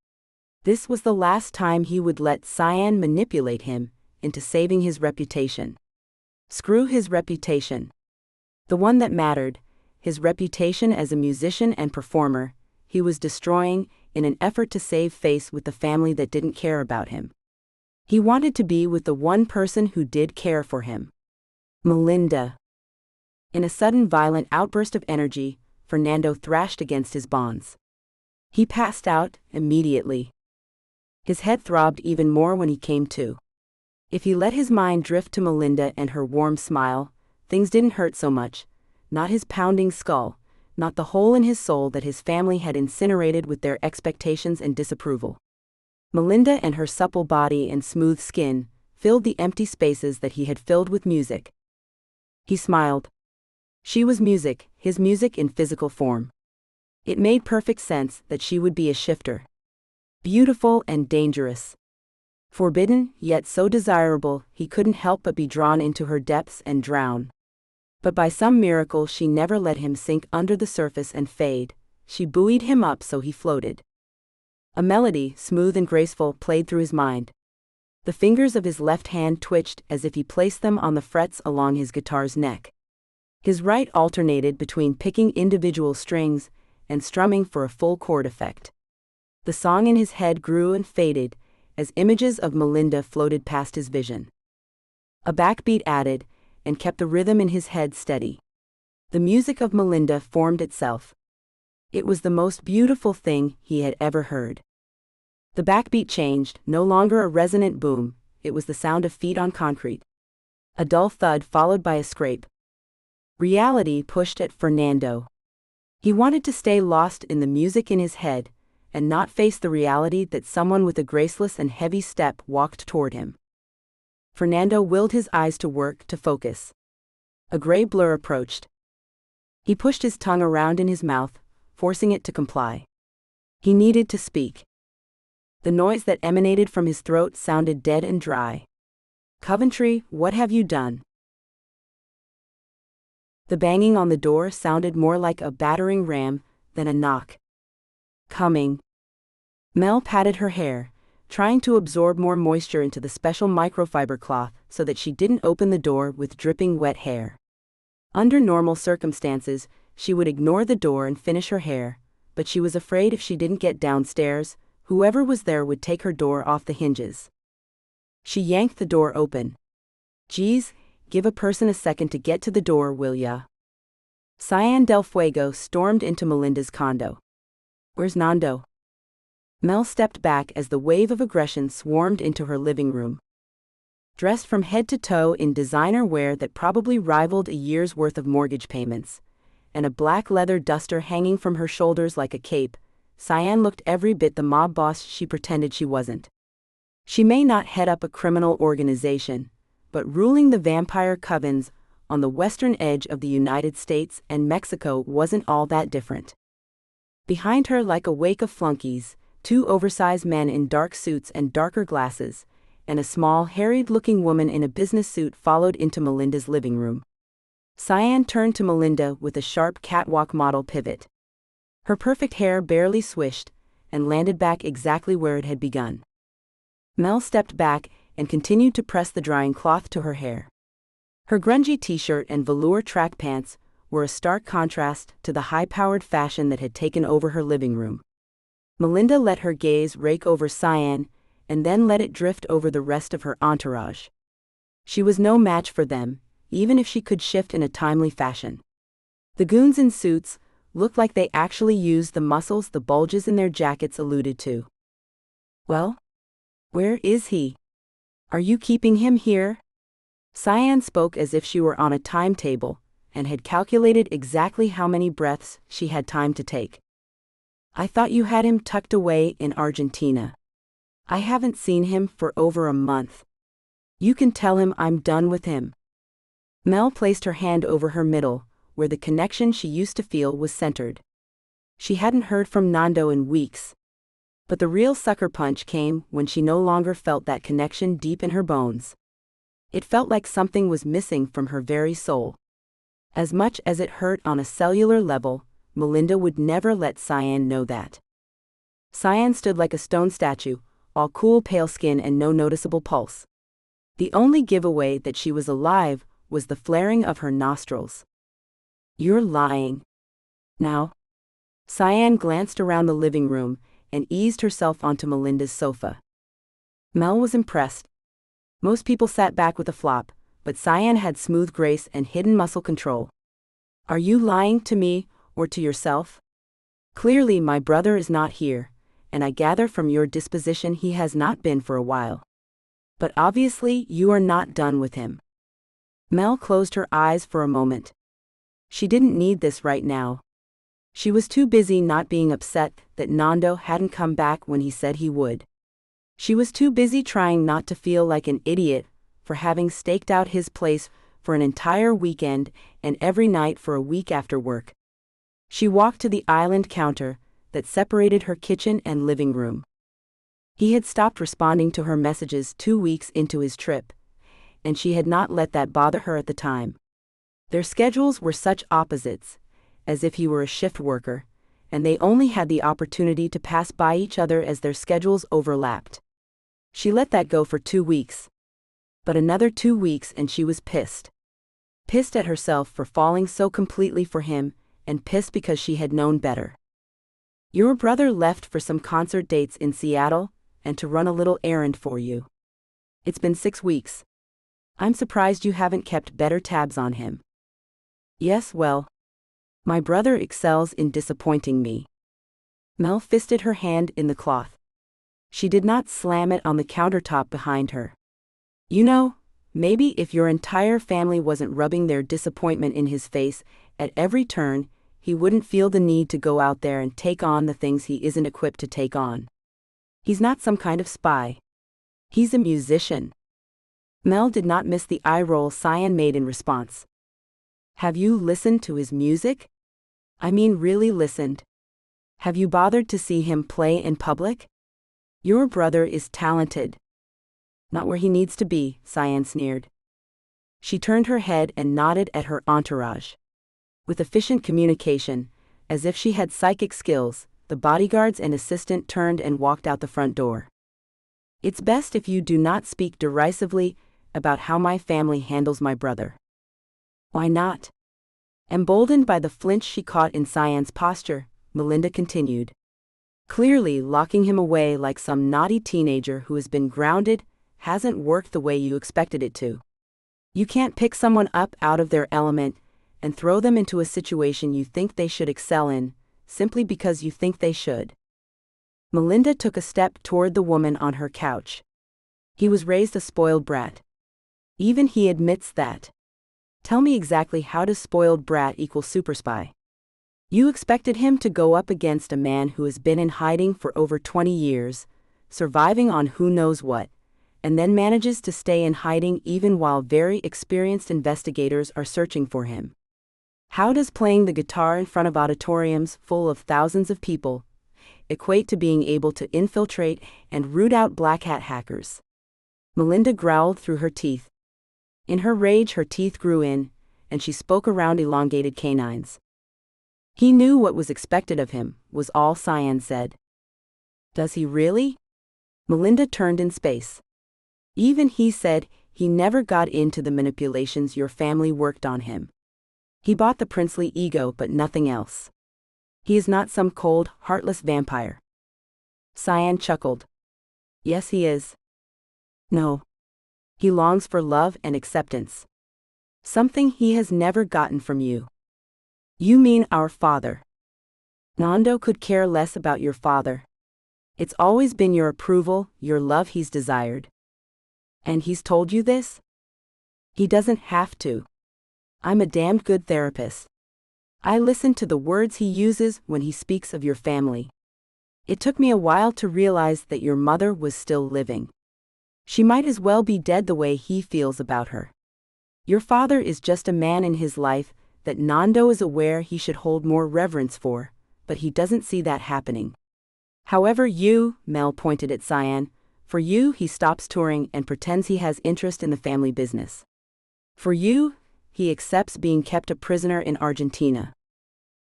This was the last time he would let Cyan manipulate him into saving his reputation. Screw his reputation. The one that mattered, his reputation as a musician and performer, he was destroying in an effort to save face with the family that didn't care about him. He wanted to be with the one person who did care for him. Melinda. In a sudden violent outburst of energy, Fernando thrashed against his bonds. He passed out immediately. His head throbbed even more when he came to. If he let his mind drift to Melinda and her warm smile, things didn't hurt so much. Not his pounding skull, not the hole in his soul that his family had incinerated with their expectations and disapproval. Melinda and her supple body and smooth skin filled the empty spaces that he had filled with music. He smiled. She was music, his music in physical form. It made perfect sense that she would be a shifter. Beautiful and dangerous. Forbidden, yet so desirable, he couldn't help but be drawn into her depths and drown. But by some miracle she never let him sink under the surface and fade. She buoyed him up so he floated. A melody, smooth and graceful, played through his mind. The fingers of his left hand twitched as if he placed them on the frets along his guitar's neck. His right alternated between picking individual strings and strumming for a full chord effect. The song in his head grew and faded as images of Melinda floated past his vision. A backbeat added and kept the rhythm in his head steady. The music of Melinda formed itself. It was the most beautiful thing he had ever heard. The backbeat changed, no longer a resonant boom, it was the sound of feet on concrete. A dull thud followed by a scrape. Reality pushed at Fernando. He wanted to stay lost in the music in his head, and not face the reality that someone with a graceless and heavy step walked toward him. Fernando willed his eyes to work, to focus. A gray blur approached. He pushed his tongue around in his mouth, forcing it to comply. He needed to speak. The noise that emanated from his throat sounded dead and dry. "Coventry, what have you done?" The banging on the door sounded more like a battering ram than a knock. "Coming." Mel patted her hair, trying to absorb more moisture into the special microfiber cloth so that she didn't open the door with dripping wet hair. Under normal circumstances, she would ignore the door and finish her hair, but she was afraid if she didn't get downstairs, whoever was there would take her door off the hinges. She yanked the door open. "Geez, give a person a second to get to the door, will ya?" Fernando del Fuego stormed into Melinda's condo. "Where's Nando?" Mel stepped back as the wave of aggression swarmed into her living room. Dressed from head to toe in designer wear that probably rivaled a year's worth of mortgage payments, and a black leather duster hanging from her shoulders like a cape, Sylvian looked every bit the mob boss she pretended she wasn't. She may not head up a criminal organization, but ruling the vampire covens on the western edge of the United States and Mexico wasn't all that different. Behind her, like a wake of flunkies, two oversized men in dark suits and darker glasses, and a small, harried-looking woman in a business suit followed into Melinda's living room. Sylvian turned to Melinda with a sharp catwalk model pivot. Her perfect hair barely swished and landed back exactly where it had begun. Mel stepped back and continued to press the drying cloth to her hair. Her grungy t-shirt and velour track pants were a stark contrast to the high-powered fashion that had taken over her living room. Melinda let her gaze rake over Sylvian and then let it drift over the rest of her entourage. She was no match for them, even if she could shift in a timely fashion. The goons in suits looked like they actually used the muscles the bulges in their jackets alluded to. "Well? Where is he? Are you keeping him here?" Sylvian spoke as if she were on a timetable and had calculated exactly how many breaths she had time to take. "I thought you had him tucked away in Argentina. I haven't seen him for over a month. You can tell him I'm done with him." Mel placed her hand over her middle, where the connection she used to feel was centered. She hadn't heard from Nando in weeks. But the real sucker punch came when she no longer felt that connection deep in her bones. It felt like something was missing from her very soul. As much as it hurt on a cellular level, Melinda would never let Sylvian know that. Sylvian stood like a stone statue, all cool pale skin and no noticeable pulse. The only giveaway that she was alive was the flaring of her nostrils. "You're lying." "Now?" Sylvian glanced around the living room and eased herself onto Melinda's sofa. Mel was impressed. Most people sat back with a flop, but Sylvian had smooth grace and hidden muscle control. "Are you lying to me or to yourself? Clearly my brother is not here, and I gather from your disposition he has not been for a while. But obviously you are not done with him. Mel closed her eyes for a moment. She didn't need this right now. She was too busy not being upset that Nando hadn't come back when he said he would. She was too busy trying not to feel like an idiot for having staked out his place for an entire weekend and every night for a week after work. She walked to the island counter that separated her kitchen and living room. He had stopped responding to her messages 2 weeks into his trip, and she had not let that bother her at the time. Their schedules were such opposites, as if he were a shift worker, and they only had the opportunity to pass by each other as their schedules overlapped. She let that go for 2 weeks. But another 2 weeks and she was pissed. Pissed at herself for falling so completely for him, and pissed because she had known better. Your brother left for some concert dates in Seattle, and to run a little errand for you. It's been 6 weeks. I'm surprised you haven't kept better tabs on him. Yes, well, my brother excels in disappointing me. Mel fisted her hand in the cloth. She did not slam it on the countertop behind her. You know, maybe if your entire family wasn't rubbing their disappointment in his face at every turn, he wouldn't feel the need to go out there and take on the things he isn't equipped to take on. He's not some kind of spy. He's a musician. Mel did not miss the eye roll Sylvian made in response. Have you listened to his music? I mean really listened. Have you bothered to see him play in public? Your brother is talented. Not where he needs to be, Sylvian sneered. She turned her head and nodded at her entourage. With efficient communication, as if she had psychic skills, the bodyguards and assistant turned and walked out the front door. It's best if you do not speak derisively about how my family handles my brother. Why not? Emboldened by the flinch she caught in Sylvian's posture, Melinda continued. Clearly locking him away like some naughty teenager who has been grounded hasn't worked the way you expected it to. You can't pick someone up out of their element and throw them into a situation you think they should excel in, simply because you think they should. Melinda took a step toward the woman on her couch. He was raised a spoiled brat. Even he admits that. Tell me exactly how does spoiled brat equal super spy? You expected him to go up against a man who has been in hiding for over 20 years, surviving on who knows what, and then manages to stay in hiding even while very experienced investigators are searching for him. How does playing the guitar in front of auditoriums full of thousands of people equate to being able to infiltrate and root out black hat hackers? Melinda growled through her teeth. In her rage her teeth grew in, and she spoke around elongated canines. He knew what was expected of him, was all Sylvian said. Does he really? Melinda turned in space. Even he said he never got into the manipulations your family worked on him. He bought the princely ego but nothing else. He is not some cold, heartless vampire. Sylvian chuckled. Yes he is. No. He longs for love and acceptance. Something he has never gotten from you. You mean our father. Nando could care less about your father. It's always been your approval, your love he's desired. And he's told you this? He doesn't have to. I'm a damned good therapist. I listen to the words he uses when he speaks of your family. It took me a while to realize that your mother was still living. She might as well be dead the way he feels about her. Your father is just a man in his life that Nando is aware he should hold more reverence for, but he doesn't see that happening. However Mel pointed at Sylvian, for you he stops touring and pretends he has interest in the family business. For you, he accepts being kept a prisoner in Argentina.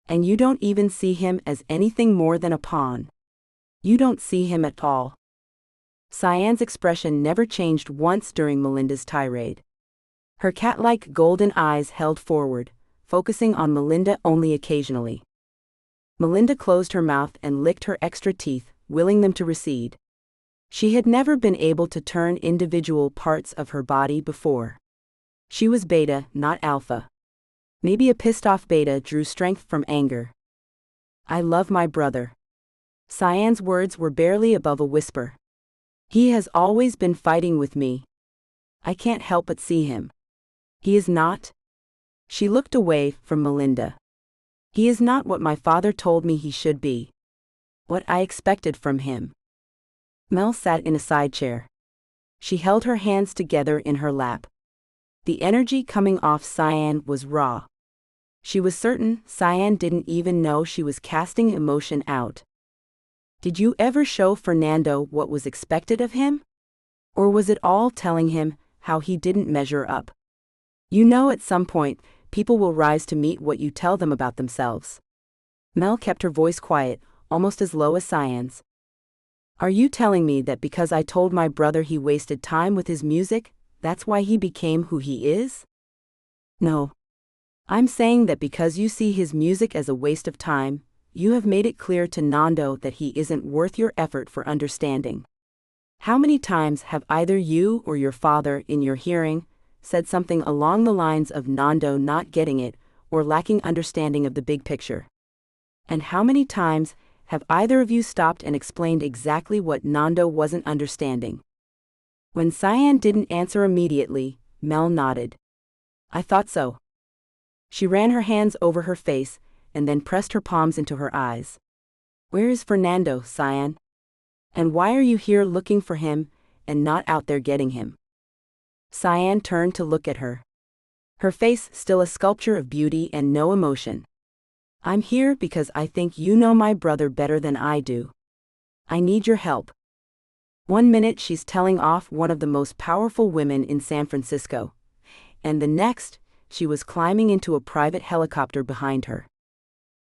And you don't even see him as anything more than a pawn. You don't see him at all. Sylvian's expression never changed once during Melinda's tirade. Her cat-like golden eyes held forward, focusing on Melinda only occasionally. Melinda closed her mouth and licked her extra teeth, willing them to recede. She had never been able to turn individual parts of her body before. She was beta, not alpha. Maybe a pissed-off beta drew strength from anger. I love my brother. Cyan's words were barely above a whisper. He has always been fighting with me. I can't help but see him. He is not. She looked away from Melinda. He is not what my father told me he should be. What I expected from him. Mel sat in a side chair. She held her hands together in her lap. The energy coming off Cyan was raw. She was certain Cyan didn't even know she was casting emotion out. Did you ever show Fernando what was expected of him? Or was it all telling him how he didn't measure up? You know, at some point, people will rise to meet what you tell them about themselves. Mel kept her voice quiet, almost as low as Cyan's. Are you telling me that because I told my brother he wasted time with his music, that's why he became who he is? No. I'm saying that because you see his music as a waste of time, you have made it clear to Nando that he isn't worth your effort for understanding. How many times have either you or your father, in your hearing, said something along the lines of Nando not getting it or lacking understanding of the big picture? And how many times have either of you stopped and explained exactly what Nando wasn't understanding? When Cyan didn't answer immediately, Mel nodded. I thought so. She ran her hands over her face and then pressed her palms into her eyes. Where is Fernando, Cyan? And why are you here looking for him and not out there getting him? Cyan turned to look at her. Her face still a sculpture of beauty and no emotion. I'm here because I think you know my brother better than I do. I need your help. 1 minute she's telling off one of the most powerful women in San Francisco, and the next, she was climbing into a private helicopter behind her.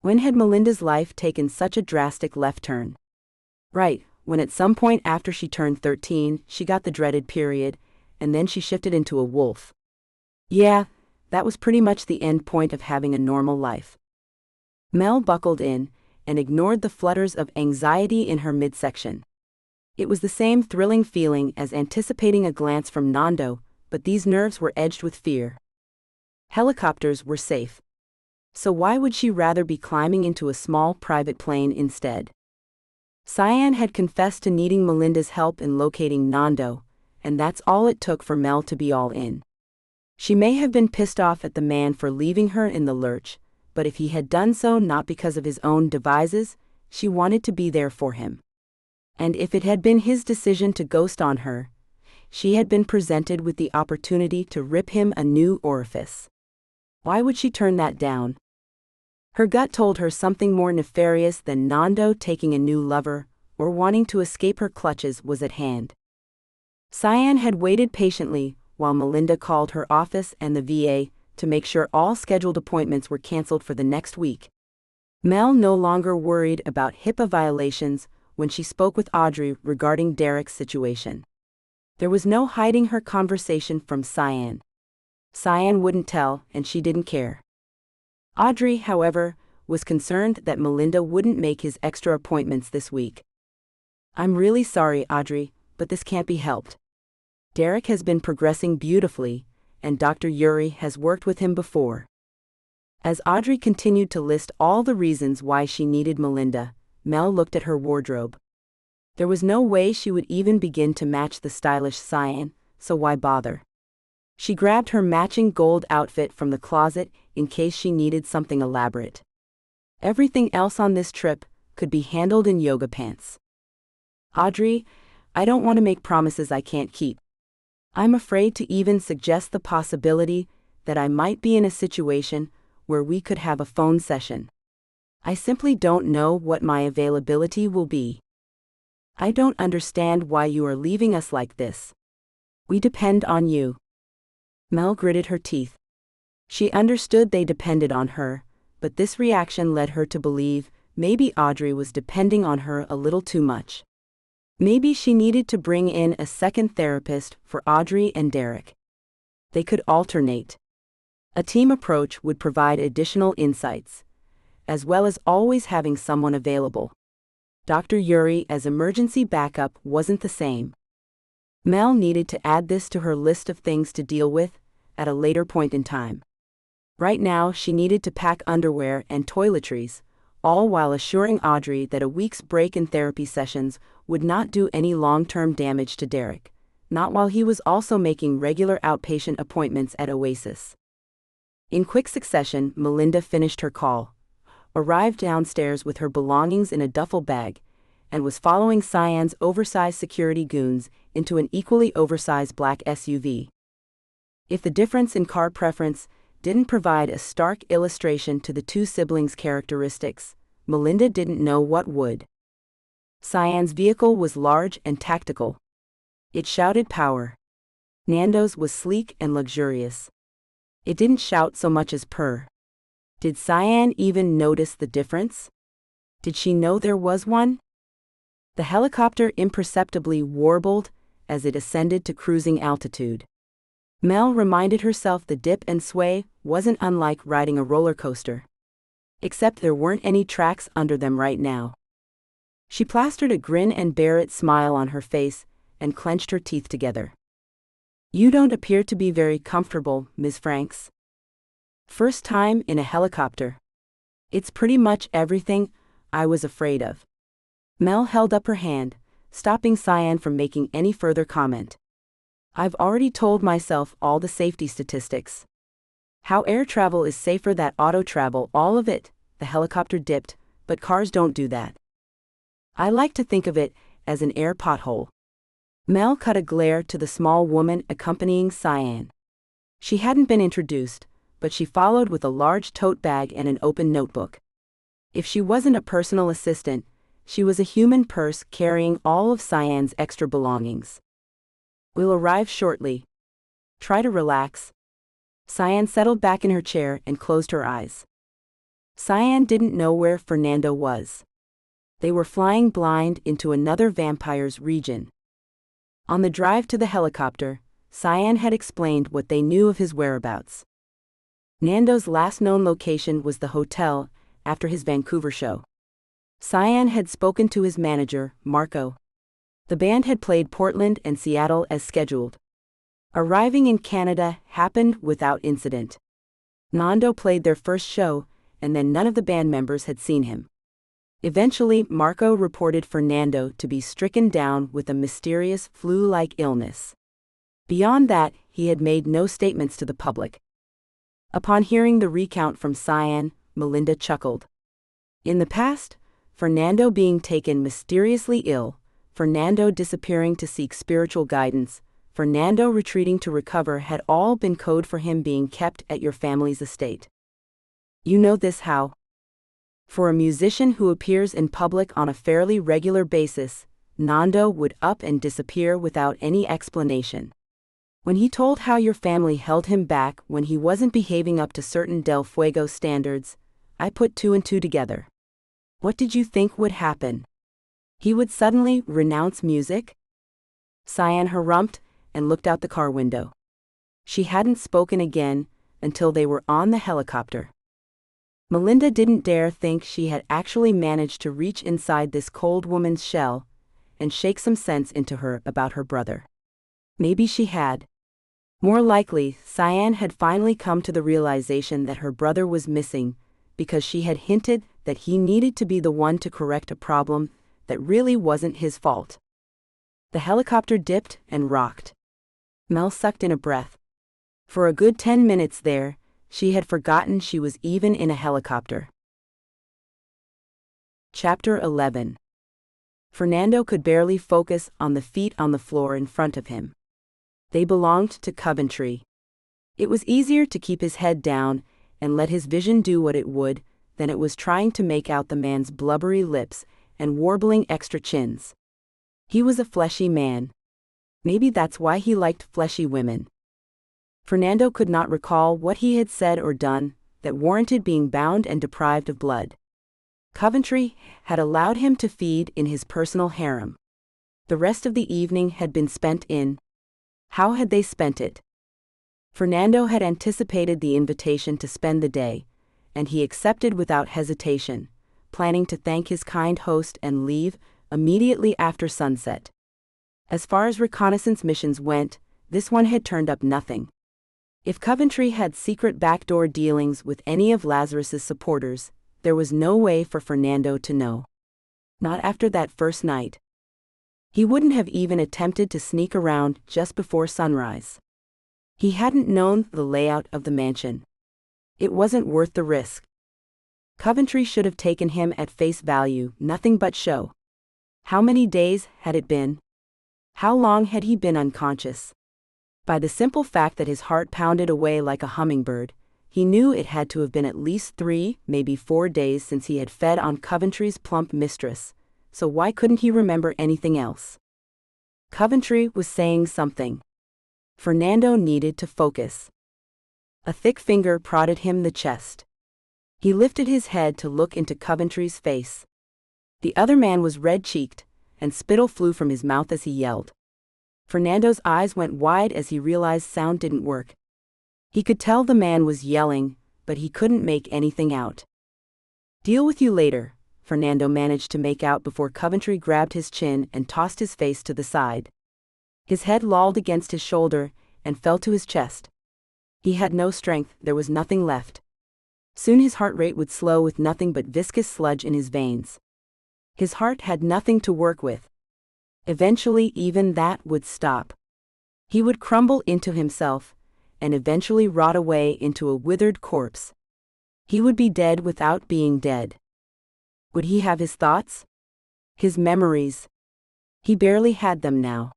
When had Melinda's life taken such a drastic left turn? Right, when at some point after she turned 13, she got the dreaded period, and then she shifted into a wolf. Yeah, that was pretty much the end point of having a normal life. Mel buckled in and ignored the flutters of anxiety in her midsection. It was the same thrilling feeling as anticipating a glance from Nando, but these nerves were edged with fear. Helicopters were safe. So why would she rather be climbing into a small private plane instead? Cyan had confessed to needing Melinda's help in locating Nando, and that's all it took for Mel to be all in. She may have been pissed off at the man for leaving her in the lurch, but if he had done so not because of his own devices, she wanted to be there for him. And if it had been his decision to ghost on her, she had been presented with the opportunity to rip him a new orifice. Why would she turn that down? Her gut told her something more nefarious than Nando taking a new lover or wanting to escape her clutches was at hand. Cyan had waited patiently while Melinda called her office and the VA to make sure all scheduled appointments were canceled for the next week. Mel no longer worried about HIPAA violations when she spoke with Audrey regarding Derek's situation. There was no hiding her conversation from Cyan. Cyan wouldn't tell, and she didn't care. Audrey, however, was concerned that Melinda wouldn't make his extra appointments this week. I'm really sorry, Audrey, but this can't be helped. Derek has been progressing beautifully, and Dr. Yuri has worked with him before. As Audrey continued to list all the reasons why she needed Melinda, Mel looked at her wardrobe. There was no way she would even begin to match the stylish Cyan, so why bother? She grabbed her matching gold outfit from the closet in case she needed something elaborate. Everything else on this trip could be handled in yoga pants. Audrey, I don't want to make promises I can't keep. I'm afraid to even suggest the possibility that I might be in a situation where we could have a phone session. I simply don't know what my availability will be. I don't understand why you are leaving us like this. We depend on you. Mel gritted her teeth. She understood they depended on her, but this reaction led her to believe maybe Audrey was depending on her a little too much. Maybe she needed to bring in a second therapist for Audrey and Derek. They could alternate. A team approach would provide additional insights, as well as always having someone available. Dr. Yuri as emergency backup wasn't the same. Mel needed to add this to her list of things to deal with at a later point in time. Right now, she needed to pack underwear and toiletries, all while assuring Audrey that a week's break in therapy sessions would not do any long-term damage to Derek, not while he was also making regular outpatient appointments at Oasis. In quick succession, Melinda finished her call, arrived downstairs with her belongings in a duffel bag, and was following Cyan's oversized security goons into an equally oversized black SUV. If the difference in car preference didn't provide a stark illustration to the two siblings' characteristics, Melinda didn't know what would. Cyan's vehicle was large and tactical. It shouted power. Nando's was sleek and luxurious. It didn't shout so much as purr. Did Cyan even notice the difference? Did she know there was one? The helicopter imperceptibly warbled as it ascended to cruising altitude. Mel reminded herself the dip and sway wasn't unlike riding a roller coaster. Except there weren't any tracks under them right now. She plastered a grin and bear it smile on her face and clenched her teeth together. "You don't appear to be very comfortable, Ms. Franks." "First time in a helicopter. It's pretty much everything I was afraid of." Mel held up her hand, stopping Cyan from making any further comment. "I've already told myself all the safety statistics. How air travel is safer than auto travel, all of it," the helicopter dipped, "but cars don't do that. I like to think of it as an air pothole." Mel cut a glare to the small woman accompanying Cyan. She hadn't been introduced, but she followed with a large tote bag and an open notebook. If she wasn't a personal assistant, she was a human purse carrying all of Cyan's extra belongings. "We'll arrive shortly. Try to relax." Cyan settled back in her chair and closed her eyes. Cyan didn't know where Fernando was. They were flying blind into another vampire's region. On the drive to the helicopter, Cyan had explained what they knew of his whereabouts. Nando's last known location was the hotel after his Vancouver show. Cyan had spoken to his manager, Marco. The band had played Portland and Seattle as scheduled. Arriving in Canada happened without incident. Nando played their first show, and then none of the band members had seen him. Eventually, Marco reported Fernando to be stricken down with a mysterious flu-like illness. Beyond that, he had made no statements to the public. Upon hearing the recount from Cyan, Melinda chuckled. In the past, Fernando being taken mysteriously ill, Fernando disappearing to seek spiritual guidance, Fernando retreating to recover had all been code for him being kept at your family's estate. You know this how? For a musician who appears in public on a fairly regular basis, Nando would up and disappear without any explanation. When he told how your family held him back when he wasn't behaving up to certain Del Fuego standards, I put two and two together. What did you think would happen? He would suddenly renounce music? Cyan harumphed and looked out the car window. She hadn't spoken again until they were on the helicopter. Melinda didn't dare think she had actually managed to reach inside this cold woman's shell and shake some sense into her about her brother. Maybe she had. More likely, Cyan had finally come to the realization that her brother was missing because she had hinted that he needed to be the one to correct a problem that really wasn't his fault. The helicopter dipped and rocked. Mel sucked in a breath. For a good 10 minutes there, she had forgotten she was even in a helicopter. Chapter 11. Fernando could barely focus on the feet on the floor in front of him. They belonged to Coventry. It was easier to keep his head down and let his vision do what it would than it was trying to make out the man's blubbery lips and warbling extra chins. He was a fleshy man. Maybe that's why he liked fleshy women. Fernando could not recall what he had said or done that warranted being bound and deprived of blood. Coventry had allowed him to feed in his personal harem. The rest of the evening had been spent in. How had they spent it? Fernando had anticipated the invitation to spend the day, and he accepted without hesitation, planning to thank his kind host and leave immediately after sunset. As far as reconnaissance missions went, this one had turned up nothing. If Coventry had secret backdoor dealings with any of Lazarus's supporters, There was no way for Fernando to know. Not after that first night. He wouldn't have even attempted to sneak around just before sunrise. He hadn't known the layout of the mansion. It wasn't worth the risk. Coventry should have taken him at face value, nothing but show. How many days had it been? How long had he been unconscious? By the simple fact that his heart pounded away like a hummingbird, he knew it had to have been at least 3, maybe 4 days since he had fed on Coventry's plump mistress, so why couldn't he remember anything else? Coventry was saying something. Fernando needed to focus. A thick finger prodded him the chest. He lifted his head to look into Coventry's face. The other man was red-cheeked, and spittle flew from his mouth as he yelled. Fernando's eyes went wide as he realized sound didn't work. He could tell the man was yelling, but he couldn't make anything out. "Deal with you later," Fernando managed to make out before Coventry grabbed his chin and tossed his face to the side. His head lolled against his shoulder and fell to his chest. He had no strength, there was nothing left. Soon his heart rate would slow with nothing but viscous sludge in his veins. His heart had nothing to work with. Eventually even that would stop. He would crumble into himself, and eventually rot away into a withered corpse. He would be dead without being dead. Would he have his thoughts? His memories? He barely had them now.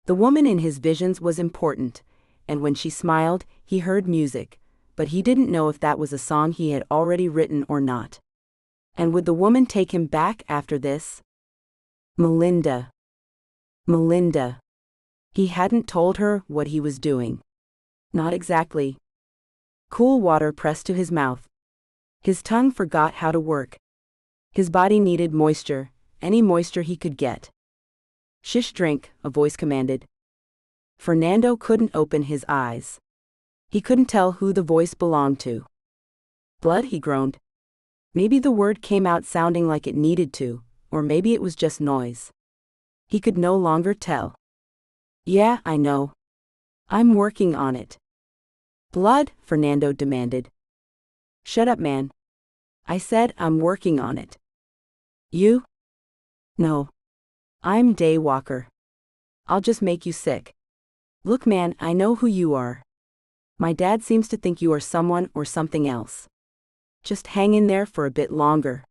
The woman in his visions was important, and when she smiled, he heard music, but he didn't know if that was a song he had already written or not. And would the woman take him back after this? Melinda. Melinda. He hadn't told her what he was doing. Not exactly. Cool water pressed to his mouth. His tongue forgot how to work. His body needed moisture, any moisture he could get. "Shish, drink," a voice commanded. Fernando couldn't open his eyes. He couldn't tell who the voice belonged to. "Blood," he groaned. Maybe the word came out sounding like it needed to, or maybe it was just noise. He could no longer tell. "Yeah, I know. I'm working on it." "Blood?" Fernando demanded. "Shut up, man. I said I'm working on it." "You?" "No. I'm Daywalker. I'll just make you sick." "Look, man, I know who you are. My dad seems to think you are someone or something else. Just hang in there for a bit longer."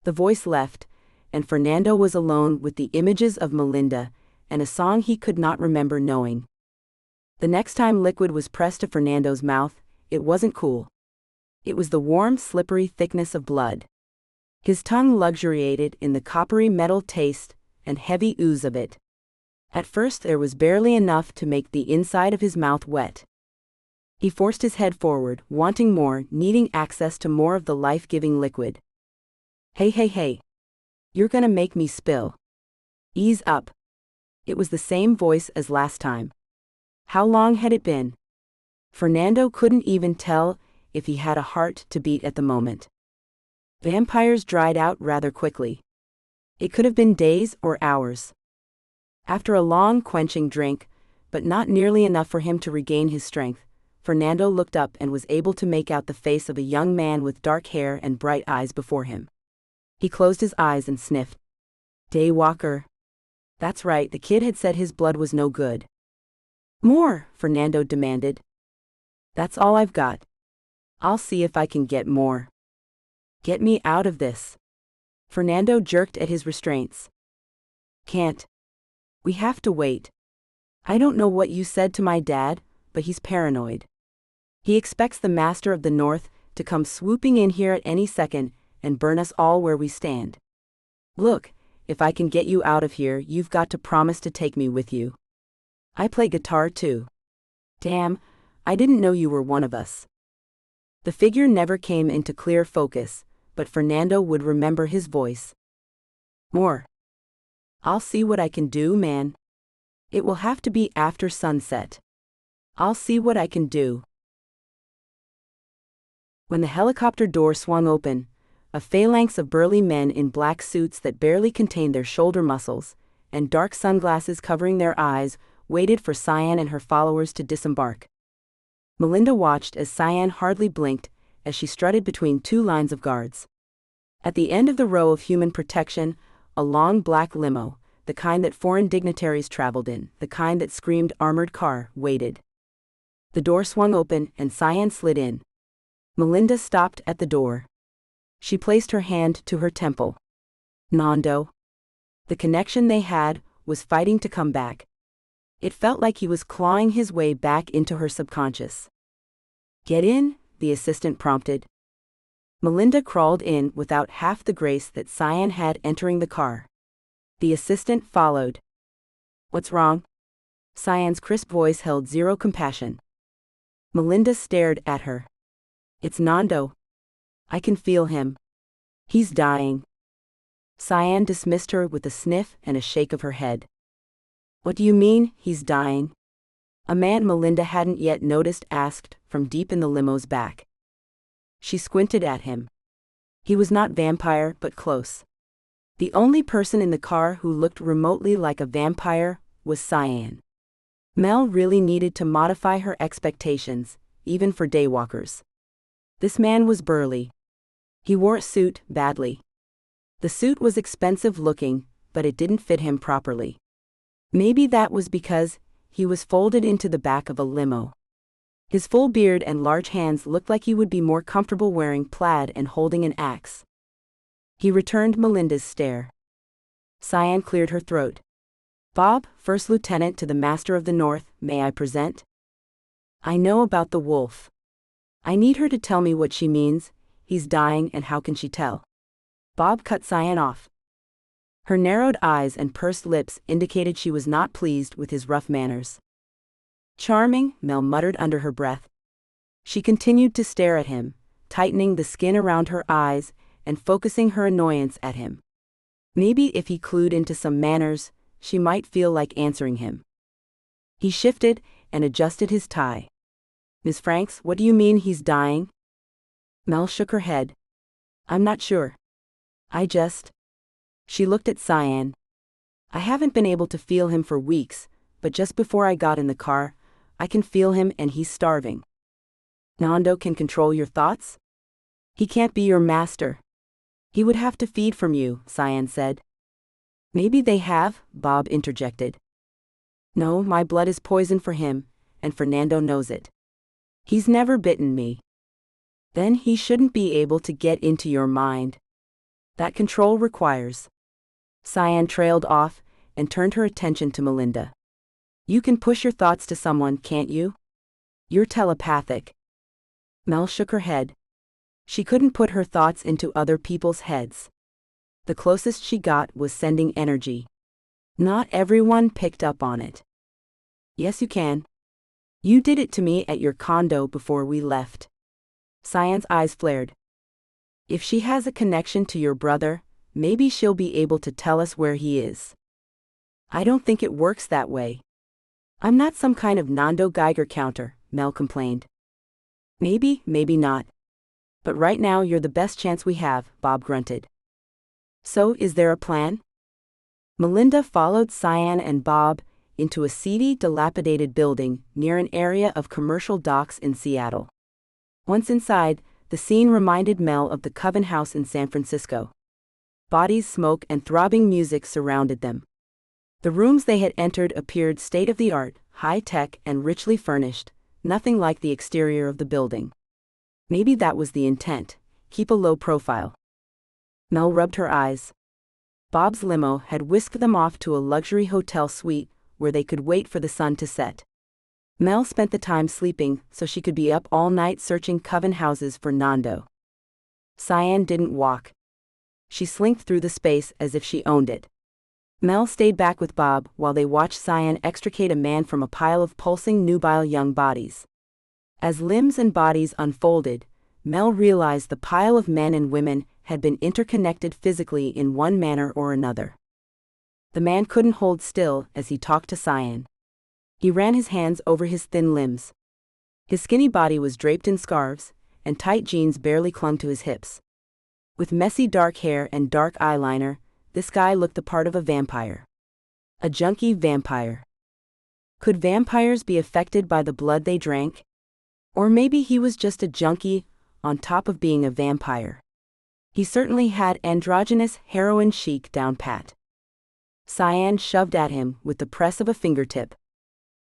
The voice left, and Fernando was alone with the images of Melinda and a song he could not remember knowing. The next time liquid was pressed to Fernando's mouth, it wasn't cool. It was the warm, slippery thickness of blood. His tongue luxuriated in the coppery metal taste and heavy ooze of it. At first there was barely enough to make the inside of his mouth wet. He forced his head forward, wanting more, needing access to more of the life-giving liquid. Hey. You're gonna make me spill. Ease up." It was the same voice as last time. How long had it been? Fernando couldn't even tell if he had a heart to beat at the moment. Vampires dried out rather quickly. It could have been days or hours. After a long quenching drink, but not nearly enough for him to regain his strength, Fernando looked up and was able to make out the face of a young man with dark hair and bright eyes before him. He closed his eyes and sniffed. Daywalker. That's right, the kid had said his blood was no good. "More," Fernando demanded. "That's all I've got. I'll see if I can get more." "Get me out of this." Fernando jerked at his restraints. "Can't. We have to wait. I don't know what you said to my dad, but he's paranoid. He expects the Master of the North to come swooping in here at any second and burn us all where we stand. Look, if I can get you out of here, you've got to promise to take me with you. I play guitar too. Damn, I didn't know you were one of us." The figure never came into clear focus, but Fernando would remember his voice. "More. I'll see what I can do, man. It will have to be after sunset. I'll see what I can do." When the helicopter door swung open, a phalanx of burly men in black suits that barely contained their shoulder muscles, and dark sunglasses covering their eyes, waited for Cyan and her followers to disembark. Melinda watched as Cyan hardly blinked, as she strutted between two lines of guards. At the end of the row of human protection, a long black limo, the kind that foreign dignitaries traveled in, the kind that screamed armored car, waited. The door swung open and Cyan slid in. Melinda stopped at the door. She placed her hand to her temple. Nando. The connection they had was fighting to come back. It felt like he was clawing his way back into her subconscious. Get in, the assistant prompted. Melinda crawled in without half the grace that Cyan had entering the car. The assistant followed. What's wrong? Cyan's crisp voice held zero compassion. Melinda stared at her. It's Nando. I can feel him. He's dying. Cyan dismissed her with a sniff and a shake of her head. What do you mean, he's dying? A man Melinda hadn't yet noticed asked from deep in the limo's back. She squinted at him. He was not vampire, but close. The only person in the car who looked remotely like a vampire was Cyan. Mel really needed to modify her expectations, even for daywalkers. This man was burly. He wore a suit badly. The suit was expensive looking, but it didn't fit him properly. Maybe that was because he was folded into the back of a limo. His full beard and large hands looked like he would be more comfortable wearing plaid and holding an axe. He returned Melinda's stare. Cyan cleared her throat. Bob, First Lieutenant to the Master of the North, may I present? I know about the wolf. I need her to tell me what she means. He's dying, and how can she tell? Bob cut Cyan off. Her narrowed eyes and pursed lips indicated she was not pleased with his rough manners. Charming, Mel muttered under her breath. She continued to stare at him, tightening the skin around her eyes and focusing her annoyance at him. Maybe if he clued into some manners, she might feel like answering him. He shifted and adjusted his tie. Miss Franks, what do you mean he's dying? Mel shook her head. I'm not sure. She looked at Cyan. I haven't been able to feel him for weeks, but just before I got in the car, I can feel him and he's starving. Nando can control your thoughts? He can't be your master. He would have to feed from you, Cyan said. Maybe they have, Bob interjected. No, my blood is poison for him, and Fernando knows it. He's never bitten me. Then he shouldn't be able to get into your mind. That control requires. Cyan trailed off and turned her attention to Melinda. You can push your thoughts to someone, can't you? You're telepathic. Mel shook her head. She couldn't put her thoughts into other people's heads. The closest she got was sending energy. Not everyone picked up on it. Yes, you can. You did it to me at your condo before we left. Cyan's eyes flared. If she has a connection to your brother, maybe she'll be able to tell us where he is. I don't think it works that way. I'm not some kind of Nando Geiger counter, Mel complained. Maybe, maybe not. But right now you're the best chance we have, Bob grunted. So, is there a plan? Melinda followed Cyan and Bob into a seedy, dilapidated building near an area of commercial docks in Seattle. Once inside, the scene reminded Mel of the Coven House in San Francisco. Bodies, smoke, and throbbing music surrounded them. The rooms they had entered appeared state-of-the-art, high-tech, and richly furnished, nothing like the exterior of the building. Maybe that was the intent, keep a low profile. Mel rubbed her eyes. Bob's limo had whisked them off to a luxury hotel suite where they could wait for the sun to set. Mel spent the time sleeping so she could be up all night searching Coven houses for Nando. Cyan didn't walk. She slinked through the space as if she owned it. Mel stayed back with Bob while they watched Cyan extricate a man from a pile of pulsing nubile young bodies. As limbs and bodies unfolded, Mel realized the pile of men and women had been interconnected physically in one manner or another. The man couldn't hold still as he talked to Cyan. He ran his hands over his thin limbs. His skinny body was draped in scarves, and tight jeans barely clung to his hips. With messy dark hair and dark eyeliner, this guy looked the part of a vampire. A junkie vampire. Could vampires be affected by the blood they drank? Or maybe he was just a junkie on top of being a vampire. He certainly had androgynous heroin chic down pat. Cyan shoved at him with the press of a fingertip.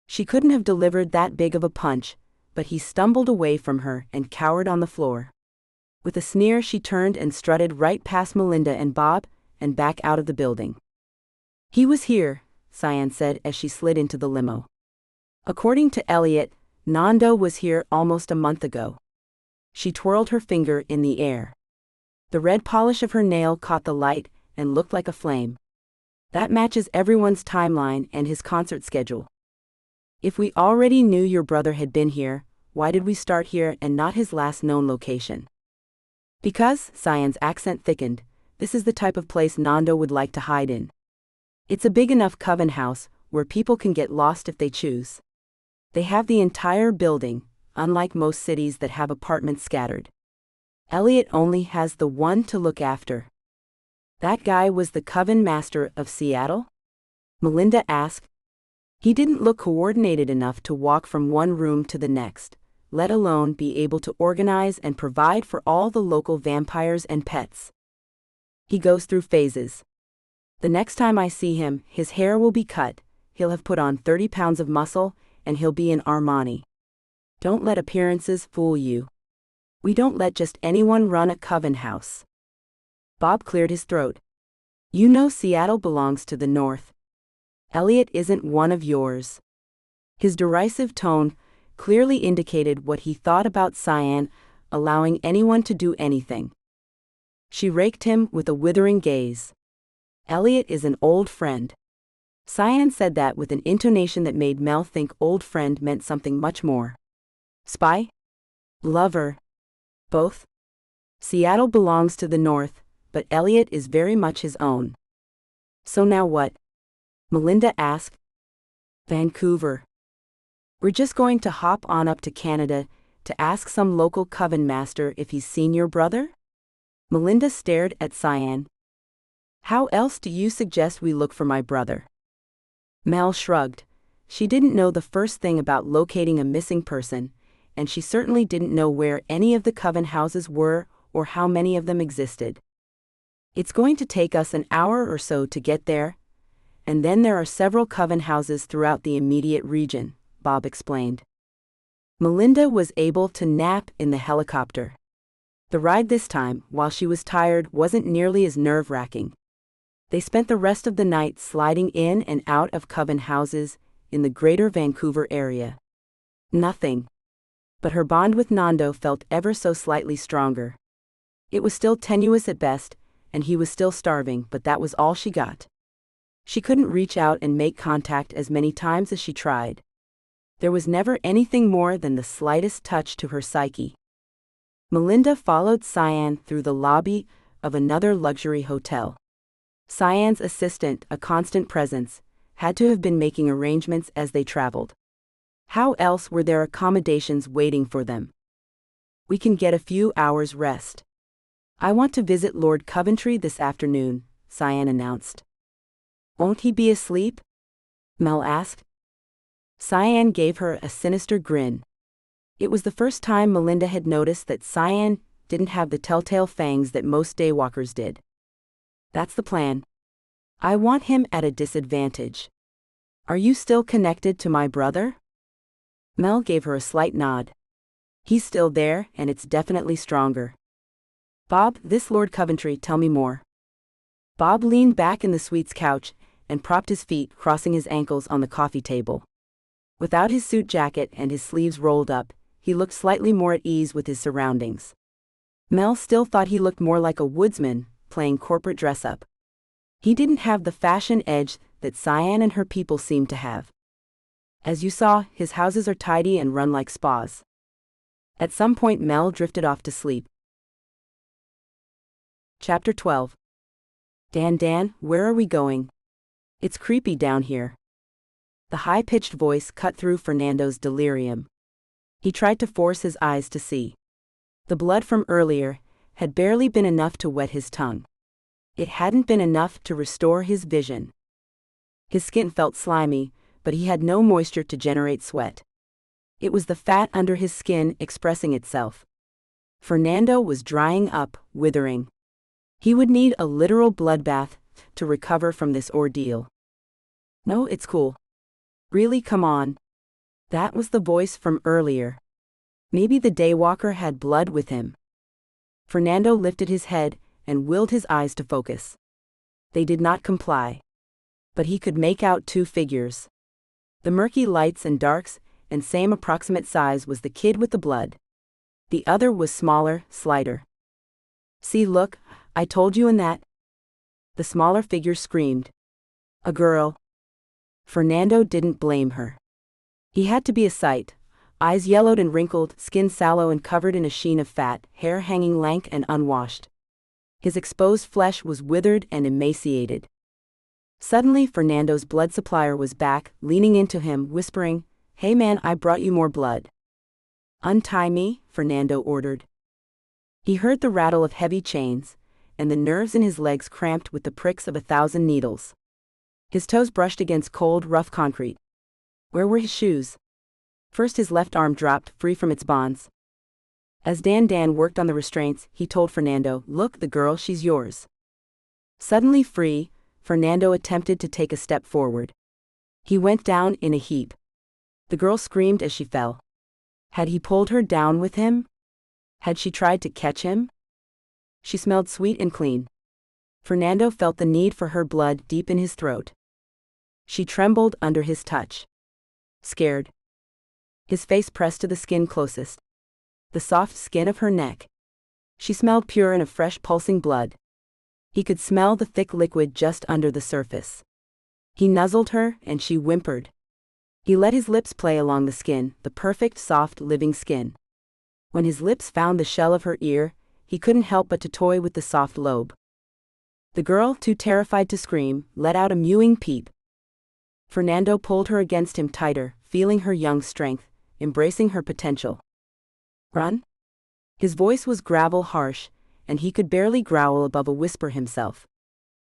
She couldn't have delivered that big of a punch, but he stumbled away from her and cowered on the floor. With a sneer, she turned and strutted right past Melinda and Bob, and back out of the building. He was here, Cyan said as she slid into the limo. According to Elliot, Nando was here almost a month ago. She twirled her finger in the air. The red polish of her nail caught the light and looked like a flame. That matches everyone's timeline and his concert schedule. If we already knew your brother had been here, why did we start here and not his last known location? Because, Cyan's accent thickened, this is the type of place Nando would like to hide in. It's a big enough coven house where people can get lost if they choose. They have the entire building, unlike most cities that have apartments scattered. Elliot only has the one to look after. That guy was the coven master of Seattle? Melinda asked. He didn't look coordinated enough to walk from one room to the next, let alone be able to organize and provide for all the local vampires and pets. He goes through phases. The next time I see him, his hair will be cut, he'll have put on 30 pounds of muscle, and he'll be in Armani. Don't let appearances fool you. We don't let just anyone run a coven house. Bob cleared his throat. You know Seattle belongs to the North. Elliot isn't one of yours. His derisive tone clearly indicated what he thought about Cyan allowing anyone to do anything. She raked him with a withering gaze. Elliot is an old friend. Cyan said that with an intonation that made Mel think old friend meant something much more. Spy? Lover? Both? Seattle belongs to the North, but Elliot is very much his own. So now what? Melinda asked. Vancouver. We're just going to hop on up to Canada to ask some local coven master if he's seen your brother? Melinda stared at Cyan. How else do you suggest we look for my brother? Mel shrugged. She didn't know the first thing about locating a missing person, and she certainly didn't know where any of the coven houses were or how many of them existed. It's going to take us an hour or so to get there, and then there are several coven houses throughout the immediate region, Bob explained. Melinda was able to nap in the helicopter. The ride this time, while she was tired, wasn't nearly as nerve-wracking. They spent the rest of the night sliding in and out of coven houses in the greater Vancouver area. Nothing. But her bond with Nando felt ever so slightly stronger. It was still tenuous at best, and he was still starving, but that was all she got. She couldn't reach out and make contact as many times as she tried. There was never anything more than the slightest touch to her psyche. Melinda followed Cyan through the lobby of another luxury hotel. Cyan's assistant, a constant presence, had to have been making arrangements as they traveled. How else were there accommodations waiting for them? We can get a few hours rest. I want to visit Lord Coventry this afternoon, Cyan announced. Won't he be asleep? Mel asked. Cyan gave her a sinister grin. It was the first time Melinda had noticed that Cyan didn't have the telltale fangs that most daywalkers did. That's the plan. I want him at a disadvantage. Are you still connected to my brother? Mel gave her a slight nod. He's still there, and it's definitely stronger. Bob, this Lord Coventry, tell me more. Bob leaned back in the suite's couch and propped his feet, crossing his ankles on the coffee table. Without his suit jacket and his sleeves rolled up, he looked slightly more at ease with his surroundings. Mel still thought he looked more like a woodsman, playing corporate dress-up. He didn't have the fashion edge that Cyan and her people seemed to have. As you saw, his houses are tidy and run like spas. At some point Mel drifted off to sleep. Chapter 12. Dan, where are we going? It's creepy down here. The high-pitched voice cut through Fernando's delirium. He tried to force his eyes to see. The blood from earlier had barely been enough to wet his tongue. It hadn't been enough to restore his vision. His skin felt slimy, but he had no moisture to generate sweat. It was the fat under his skin expressing itself. Fernando was drying up, withering. He would need a literal bloodbath to recover from this ordeal. No, it's cool. Really, come on. That was the voice from earlier. Maybe the Daywalker had blood with him. Fernando lifted his head and willed his eyes to focus. They did not comply. But he could make out two figures. The murky lights and darks, and same approximate size, was the kid with the blood. The other was smaller, slighter. See, look, I told you in that. The smaller figure screamed. A girl. Fernando didn't blame her. He had to be a sight. Eyes yellowed and wrinkled, skin sallow and covered in a sheen of fat, hair hanging lank and unwashed. His exposed flesh was withered and emaciated. Suddenly Fernando's blood supplier was back, leaning into him, whispering, "Hey man, I brought you more blood." "Untie me," Fernando ordered. He heard the rattle of heavy chains, and the nerves in his legs cramped with the pricks of 1,000 needles. His toes brushed against cold, rough concrete. Where were his shoes? First his left arm dropped, free from its bonds. As Dan worked on the restraints, he told Fernando, "Look, the girl, she's yours." Suddenly free, Fernando attempted to take a step forward. He went down in a heap. The girl screamed as she fell. Had he pulled her down with him? Had she tried to catch him? She smelled sweet and clean. Fernando felt the need for her blood deep in his throat. She trembled under his touch. Scared. His face pressed to the skin closest. The soft skin of her neck. She smelled pure and of fresh pulsing blood. He could smell the thick liquid just under the surface. He nuzzled her, and she whimpered. He let his lips play along the skin, the perfect, soft, living skin. When his lips found the shell of her ear, he couldn't help but to toy with the soft lobe. The girl, too terrified to scream, let out a mewing peep. Fernando pulled her against him tighter, feeling her young strength, embracing her potential. "Run?" His voice was gravel harsh, and he could barely growl above a whisper himself.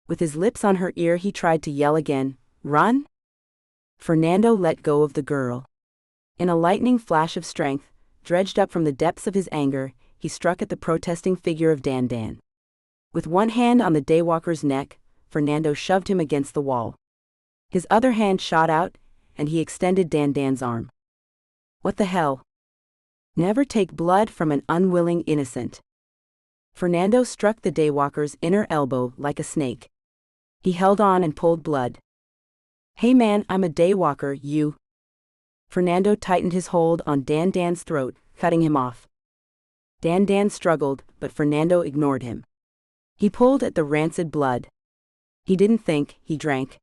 With his lips on her ear he tried to yell again, "Run?" Fernando let go of the girl. In a lightning flash of strength, dredged up from the depths of his anger, he struck at the protesting figure of Dan. With one hand on the Daywalker's neck, Fernando shoved him against the wall. His other hand shot out, and he extended Dan's arm. What the hell? Never take blood from an unwilling innocent. Fernando struck the Daywalker's inner elbow like a snake. He held on and pulled blood. "Hey man, I'm a Daywalker, you." Fernando tightened his hold on Dan's throat, cutting him off. Dan struggled, but Fernando ignored him. He pulled at the rancid blood. He didn't think, he drank.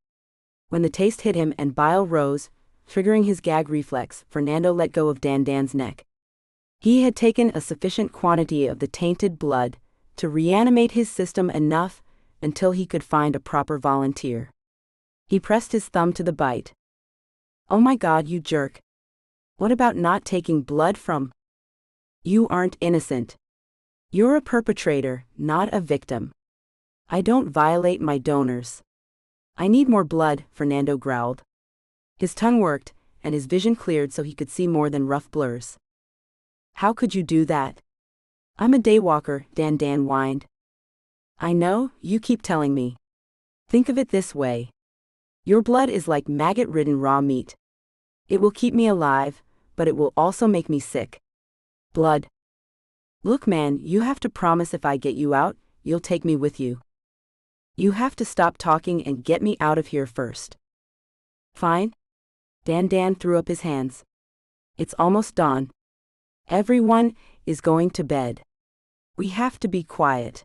When the taste hit him and bile rose, triggering his gag reflex, Fernando let go of Dan's neck. He had taken a sufficient quantity of the tainted blood to reanimate his system enough until he could find a proper volunteer. He pressed his thumb to the bite. "Oh my God, you jerk. What about not taking blood from? You aren't innocent. You're a perpetrator, not a victim. I don't violate my donors." "I need more blood," Fernando growled. His tongue worked, and his vision cleared so he could see more than rough blurs. "How could you do that?" "I'm a Daywalker," Dan whined. "I know, you keep telling me. Think of it this way. Your blood is like maggot-ridden raw meat. It will keep me alive, but it will also make me sick. Blood. Look man, you have to promise if I get you out, you'll take me with you. You have to stop talking and get me out of here first." "Fine." Dan threw up his hands. "It's almost dawn. Everyone is going to bed. We have to be quiet."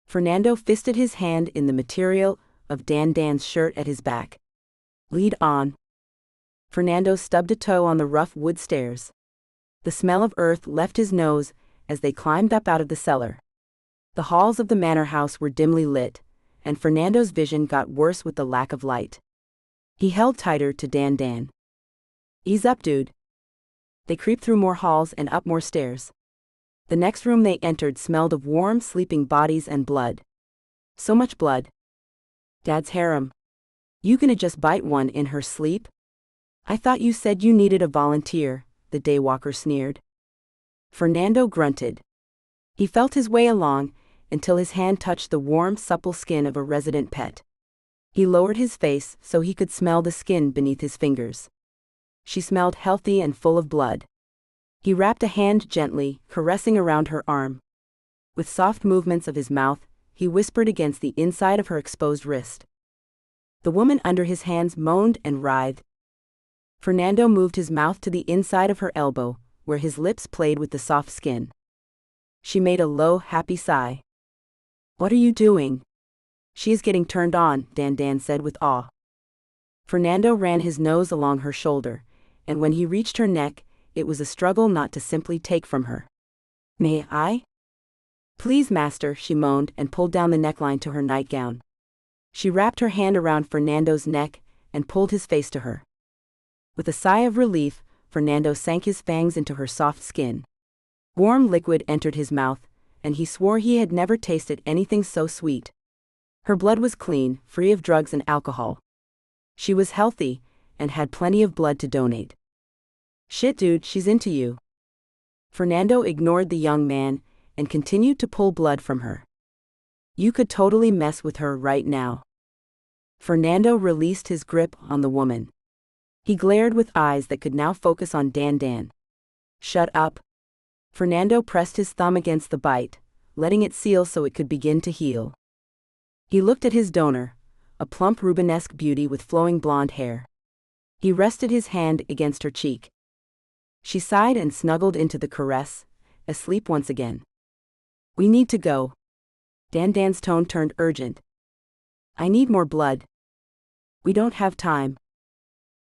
Fernando fisted his hand in the material of Dan's shirt at his back. "Lead on." Fernando stubbed a toe on the rough wood stairs. The smell of earth left his nose as they climbed up out of the cellar. The halls of the manor house were dimly lit, and Fernando's vision got worse with the lack of light. He held tighter to Dan. "Ease up, dude." They creeped through more halls and up more stairs. The next room they entered smelled of warm, sleeping bodies and blood. So much blood. "Dad's harem. You gonna just bite one in her sleep? I thought you said you needed a volunteer," the Daywalker sneered. Fernando grunted. He felt his way along, until his hand touched the warm, supple skin of a resident pet. He lowered his face so he could smell the skin beneath his fingers. She smelled healthy and full of blood. He wrapped a hand gently, caressing around her arm. With soft movements of his mouth, he whispered against the inside of her exposed wrist. The woman under his hands moaned and writhed. Fernando moved his mouth to the inside of her elbow, where his lips played with the soft skin. She made a low, happy sigh. "What are you doing?" "She is getting turned on," Dan said with awe. Fernando ran his nose along her shoulder, and when he reached her neck, it was a struggle not to simply take from her. "May I?" "Please, master," she moaned and pulled down the neckline to her nightgown. She wrapped her hand around Fernando's neck and pulled his face to her. With a sigh of relief, Fernando sank his fangs into her soft skin. Warm liquid entered his mouth, and he swore he had never tasted anything so sweet. Her blood was clean, free of drugs and alcohol. She was healthy, and had plenty of blood to donate. "Shit, dude, she's into you." Fernando ignored the young man and continued to pull blood from her. "You could totally mess with her right now." Fernando released his grip on the woman. He glared with eyes that could now focus on Dan. "Shut up." Fernando pressed his thumb against the bite, letting it seal so it could begin to heal. He looked at his donor, a plump Rubenesque beauty with flowing blonde hair. He rested his hand against her cheek. She sighed and snuggled into the caress, asleep once again. "We need to go." Dan's tone turned urgent. "I need more blood." "We don't have time."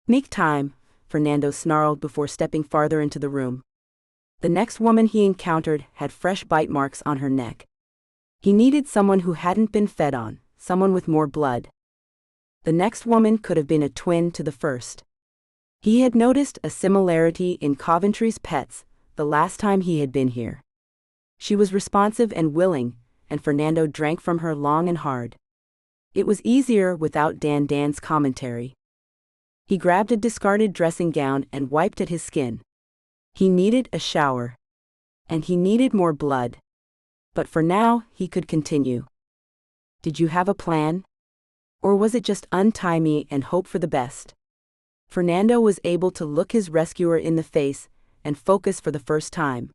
"Make time," Fernando snarled before stepping farther into the room. The next woman he encountered had fresh bite marks on her neck. He needed someone who hadn't been fed on, someone with more blood. The next woman could have been a twin to the first. He had noticed a similarity in Coventry's pets the last time he had been here. She was responsive and willing, and Fernando drank from her long and hard. It was easier without Dan's commentary. He grabbed a discarded dressing gown and wiped at his skin. He needed a shower. And he needed more blood. But for now, he could continue. "Did you have a plan? Or was it just untie me and hope for the best?" Fernando was able to look his rescuer in the face and focus for the first time.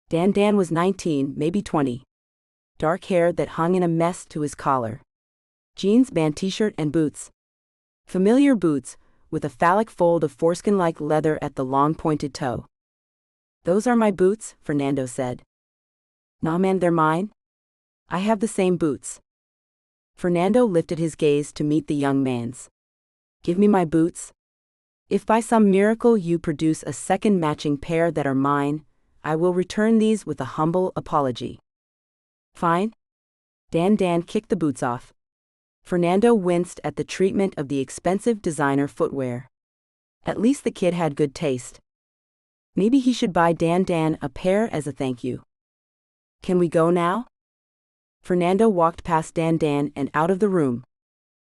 Dan was 19, maybe 20. Dark hair that hung in a mess to his collar. Jeans, band t-shirt and boots. Familiar boots, with a phallic fold of foreskin-like leather at the long pointed toe. "Those are my boots," Fernando said. "Nah man, they're mine. I have the same boots." Fernando lifted his gaze to meet the young man's. "Give me my boots. If by some miracle you produce a second matching pair that are mine, I will return these with a humble apology." "Fine." Dan kicked the boots off. Fernando winced at the treatment of the expensive designer footwear. At least the kid had good taste. Maybe he should buy Dan a pair as a thank you. "Can we go now?" Fernando walked past Dan and out of the room.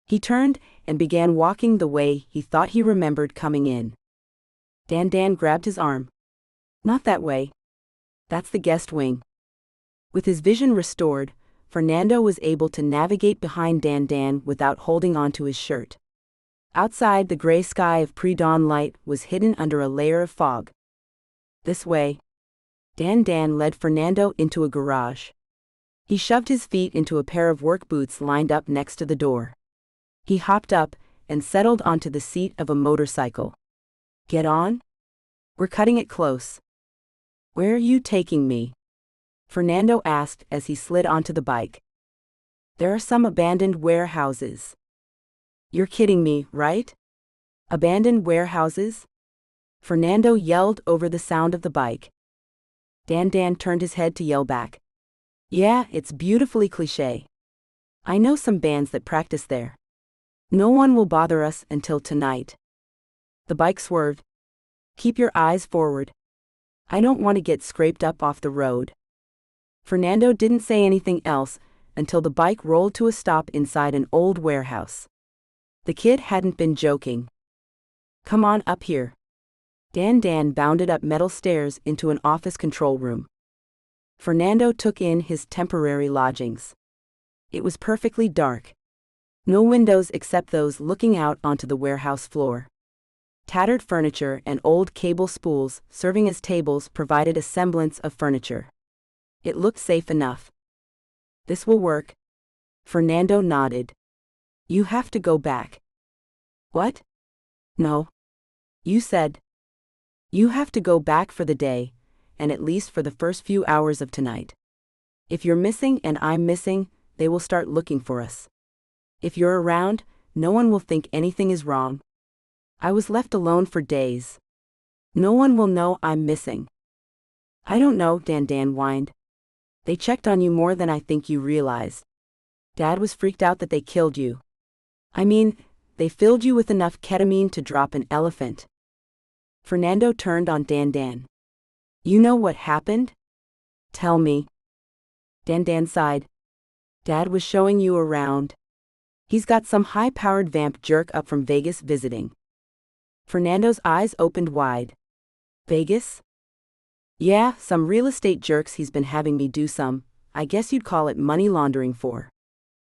He turned and began walking the way he thought he remembered coming in. Dan grabbed his arm. "Not that way. That's the guest wing." With his vision restored, Fernando was able to navigate behind Dan without holding onto his shirt. Outside, the gray sky of pre-dawn light was hidden under a layer of fog. "This way." Dan led Fernando into a garage. He shoved his feet into a pair of work boots lined up next to the door. He hopped up and settled onto the seat of a motorcycle. "Get on? We're cutting it close." "Where are you taking me?" Fernando asked as he slid onto the bike. "There are some abandoned warehouses." "You're kidding me, right? Abandoned warehouses?" Fernando yelled over the sound of the bike. Dan turned his head to yell back. "Yeah, it's beautifully cliché. I know some bands that practice there. No one will bother us until tonight." The bike swerved. "Keep your eyes forward. I don't want to get scraped up off the road." Fernando didn't say anything else until the bike rolled to a stop inside an old warehouse. The kid hadn't been joking. "Come on up here." Dan bounded up metal stairs into an office control room. Fernando took in his temporary lodgings. It was perfectly dark. No windows except those looking out onto the warehouse floor. Tattered furniture and old cable spools serving as tables provided a semblance of furniture. It looked safe enough. This will work. Fernando nodded. You have to go back. What? No. You said. You have to go back for the day, and at least for the first few hours of tonight. If you're missing and I'm missing, they will start looking for us. If you're around, no one will think anything is wrong. I was left alone for days. No one will know I'm missing. I don't know, Dan whined. They checked on you more than I think you realized. Dad was freaked out that they killed you. I mean, they filled you with enough ketamine to drop an elephant. Fernando turned on Dan. You know what happened? Tell me. Dan sighed. Dad was showing you around. He's got some high-powered vamp jerk up from Vegas visiting. Fernando's eyes opened wide. Vegas? Yeah, some real estate jerks he's been having me do some, I guess you'd call it money laundering for.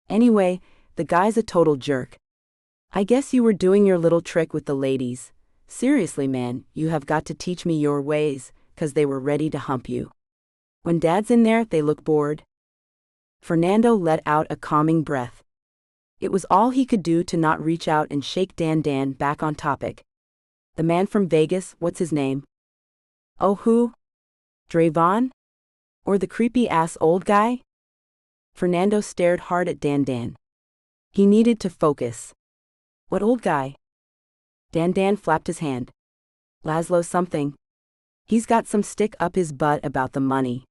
Anyway, the guy's a total jerk. I guess you were doing your little trick with the ladies. Seriously, man, you have got to teach me your ways, 'cause they were ready to hump you. When Dad's in there, they look bored. Fernando let out a calming breath. It was all he could do to not reach out and shake Dan back on topic. The man from Vegas, what's his name? Oh, who? Drayvon? Or the creepy-ass old guy? Fernando stared hard at Dan. He needed to focus. What old guy? Dan flapped his hand. Laszlo something. He's got some stick up his butt about the money.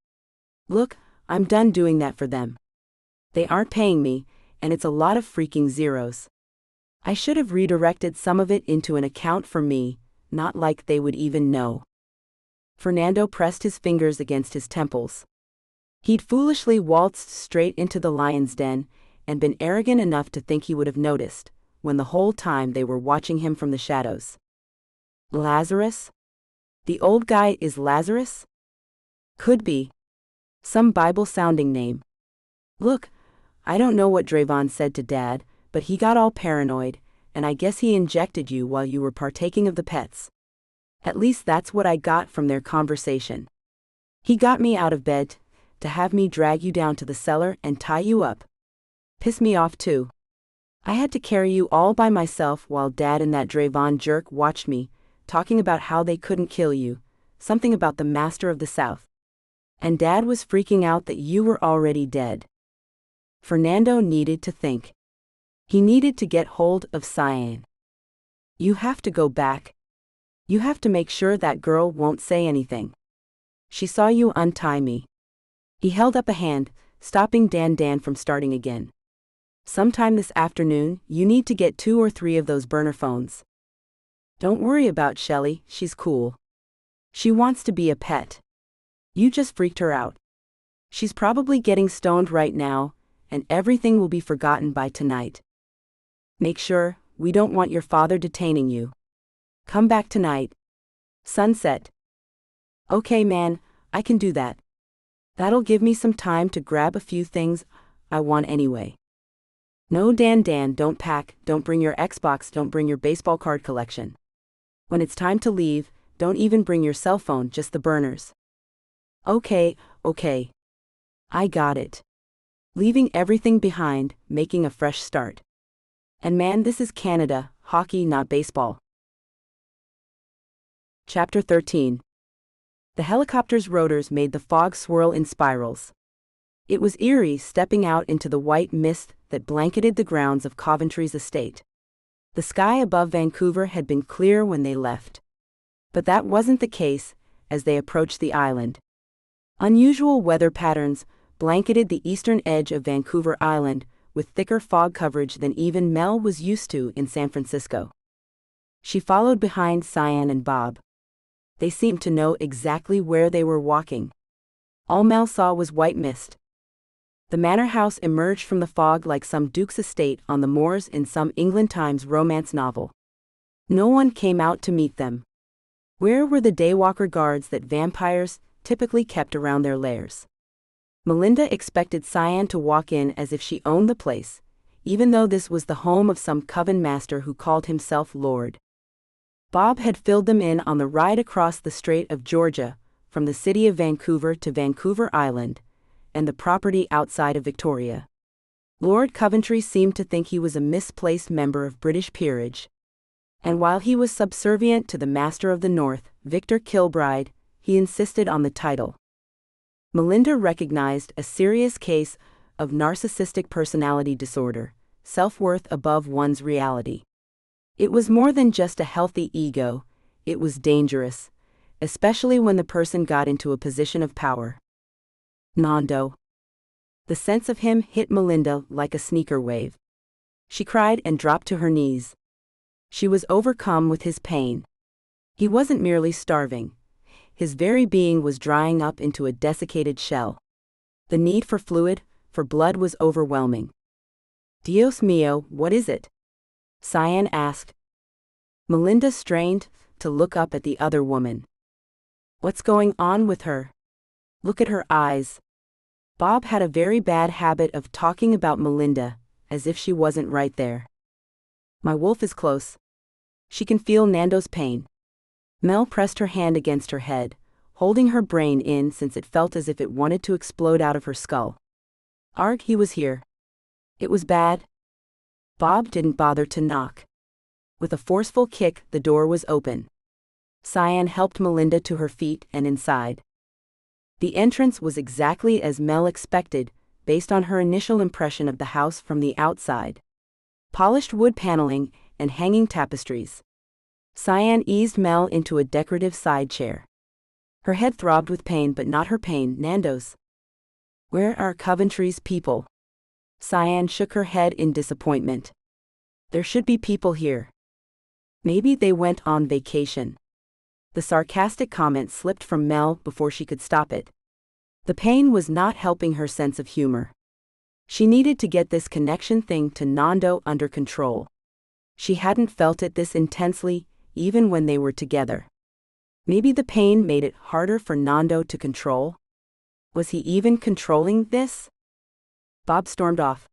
Look, I'm done doing that for them. They aren't paying me, and it's a lot of freaking zeros. I should have redirected some of it into an account for me, not like they would even know. Fernando pressed his fingers against his temples. He'd foolishly waltzed straight into the lion's den, and been arrogant enough to think he would have noticed, when the whole time they were watching him from the shadows. Lazarus? The old guy is Lazarus? Could be. Some Bible-sounding name. Look, I don't know what Drayvon said to Dad, but he got all paranoid, and I guess he injected you while you were partaking of the pets. At least that's what I got from their conversation. He got me out of bed, to have me drag you down to the cellar and tie you up. Piss me off too. I had to carry you all by myself while Dad and that Drayvon jerk watched me, talking about how they couldn't kill you, something about the Master of the South. And Dad was freaking out that you were already dead. Fernando needed to think. He needed to get hold of Cyan. You have to go back. You have to make sure that girl won't say anything. She saw you untie me. He held up a hand, stopping Dan from starting again. Sometime this afternoon, you need to get 2 or 3 of those burner phones. Don't worry about Shelley, she's cool. She wants to be a pet. You just freaked her out. She's probably getting stoned right now, and everything will be forgotten by tonight. Make sure, we don't want your father detaining you. Come back tonight. Sunset. Okay, man, I can do that. That'll give me some time to grab a few things I want anyway. No, Dan, don't pack, don't bring your Xbox, don't bring your baseball card collection. When it's time to leave, don't even bring your cell phone, just the burners. Okay. I got it. Leaving everything behind, making a fresh start. And man, this is Canada, hockey, not baseball. Chapter 13. The helicopter's rotors made the fog swirl in spirals. It was eerie stepping out into the white mist that blanketed the grounds of Coventry's estate. The sky above Vancouver had been clear when they left. But that wasn't the case as they approached the island. Unusual weather patterns blanketed the eastern edge of Vancouver Island with thicker fog coverage than even Mel was used to in San Francisco. She followed behind Cyan and Bob. They seemed to know exactly where they were walking. All Mel saw was white mist. The manor house emerged from the fog like some duke's estate on the moors in some England Times romance novel. No one came out to meet them. Where were the daywalker guards that vampires typically kept around their lairs? Melinda expected Cyan to walk in as if she owned the place, even though this was the home of some coven master who called himself Lord. Bob had filled them in on the ride across the Strait of Georgia, from the city of Vancouver to Vancouver Island, and the property outside of Victoria. Lord Coventry seemed to think he was a misplaced member of British peerage. And while he was subservient to the Master of the North, Victor Kilbride, he insisted on the title. Melinda recognized a serious case of narcissistic personality disorder, self-worth above one's reality. It was more than just a healthy ego, it was dangerous, especially when the person got into a position of power. Nando. The sense of him hit Melinda like a sneaker wave. She cried and dropped to her knees. She was overcome with his pain. He wasn't merely starving. His very being was drying up into a desiccated shell. The need for fluid, for blood was overwhelming. Dios mío, what is it? Cyan asked. Melinda strained to look up at the other woman. What's going on with her? Look at her eyes. Bob had a very bad habit of talking about Melinda, as if she wasn't right there. My wolf is close. She can feel Nando's pain. Mel pressed her hand against her head, holding her brain in since it felt as if it wanted to explode out of her skull. Arg, he was here. It was bad. Bob didn't bother to knock. With a forceful kick, the door was open. Cyan helped Melinda to her feet and inside. The entrance was exactly as Mel expected, based on her initial impression of the house from the outside. Polished wood paneling and hanging tapestries. Cyan eased Mel into a decorative side chair. Her head throbbed with pain, but not her pain, Nando's. Where are Coventry's people? Cyan shook her head in disappointment. There should be people here. Maybe they went on vacation. The sarcastic comment slipped from Mel before she could stop it. The pain was not helping her sense of humor. She needed to get this connection thing to Nando under control. She hadn't felt it this intensely, even when they were together. Maybe the pain made it harder for Nando to control? Was he even controlling this? Bob stormed off.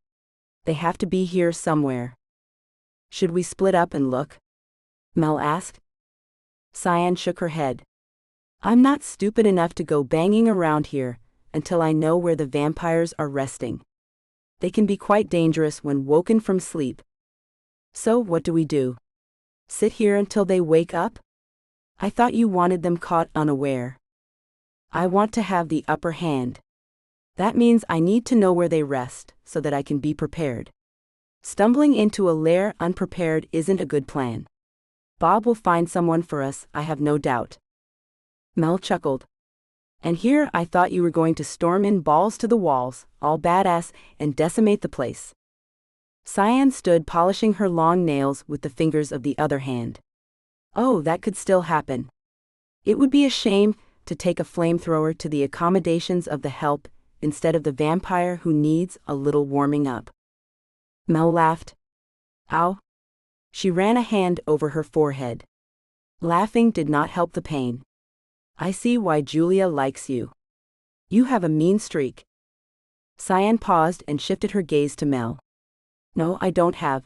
They have to be here somewhere. Should we split up and look? Mel asked. Cyan shook her head. I'm not stupid enough to go banging around here until I know where the vampires are resting. They can be quite dangerous when woken from sleep. So what do we do? Sit here until they wake up? I thought you wanted them caught unaware. I want to have the upper hand. That means I need to know where they rest, so that I can be prepared. Stumbling into a lair unprepared isn't a good plan. Bob will find someone for us, I have no doubt. Mel chuckled. And here I thought you were going to storm in balls to the walls, all badass, and decimate the place. Cyan stood polishing her long nails with the fingers of the other hand. Oh, that could still happen. It would be a shame to take a flamethrower to the accommodations of the help instead of the vampire who needs a little warming up. Mel laughed. Ow. She ran a hand over her forehead. Laughing did not help the pain. I see why Julia likes you. You have a mean streak. Cyan paused and shifted her gaze to Mel. No, I don't have.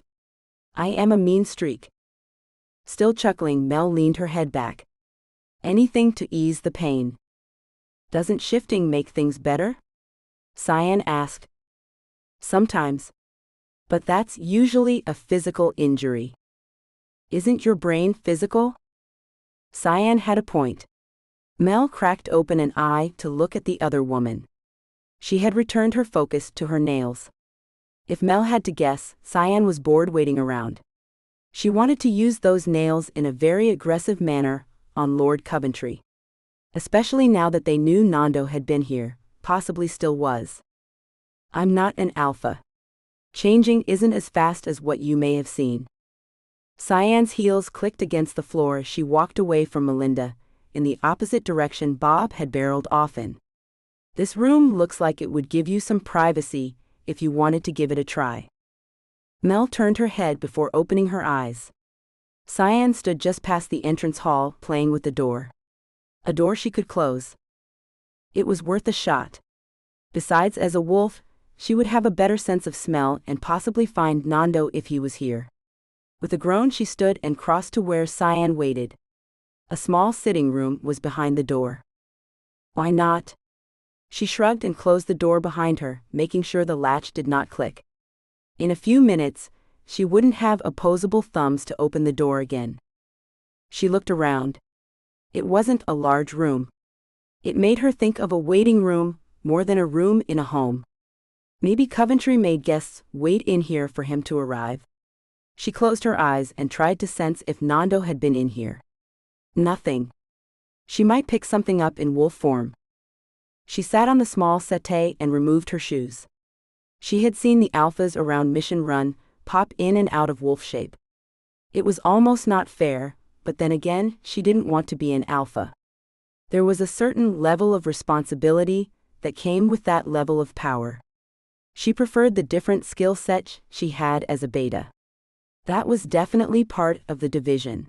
I am a mean streak. Still chuckling, Mel leaned her head back. Anything to ease the pain. Doesn't shifting make things better? Cyan asked. Sometimes. But that's usually a physical injury. Isn't your brain physical? Cyan had a point. Mel cracked open an eye to look at the other woman. She had returned her focus to her nails. If Mel had to guess, Cyan was bored waiting around. She wanted to use those nails in a very aggressive manner on Lord Coventry. Especially now that they knew Nando had been here, possibly still was. I'm not an alpha. Changing isn't as fast as what you may have seen. Cyan's heels clicked against the floor as she walked away from Melinda, in the opposite direction Bob had barreled off in. This room looks like it would give you some privacy if you wanted to give it a try. Mel turned her head before opening her eyes. Cyan stood just past the entrance hall, playing with the door. A door she could close. It was worth a shot. Besides, as a wolf, she would have a better sense of smell and possibly find Nando if he was here. With a groan, she stood and crossed to where Sylvian waited. A small sitting room was behind the door. Why not? She shrugged and closed the door behind her, making sure the latch did not click. In a few minutes, she wouldn't have opposable thumbs to open the door again. She looked around. It wasn't a large room. It made her think of a waiting room, more than a room in a home. Maybe Coventry made guests wait in here for him to arrive. She closed her eyes and tried to sense if Nando had been in here. Nothing. She might pick something up in wolf form. She sat on the small settee and removed her shoes. She had seen the alphas around Mission Run pop in and out of wolf shape. It was almost not fair, but then again, she didn't want to be an alpha. There was a certain level of responsibility that came with that level of power. She preferred the different skill set she had as a beta. That was definitely part of the division.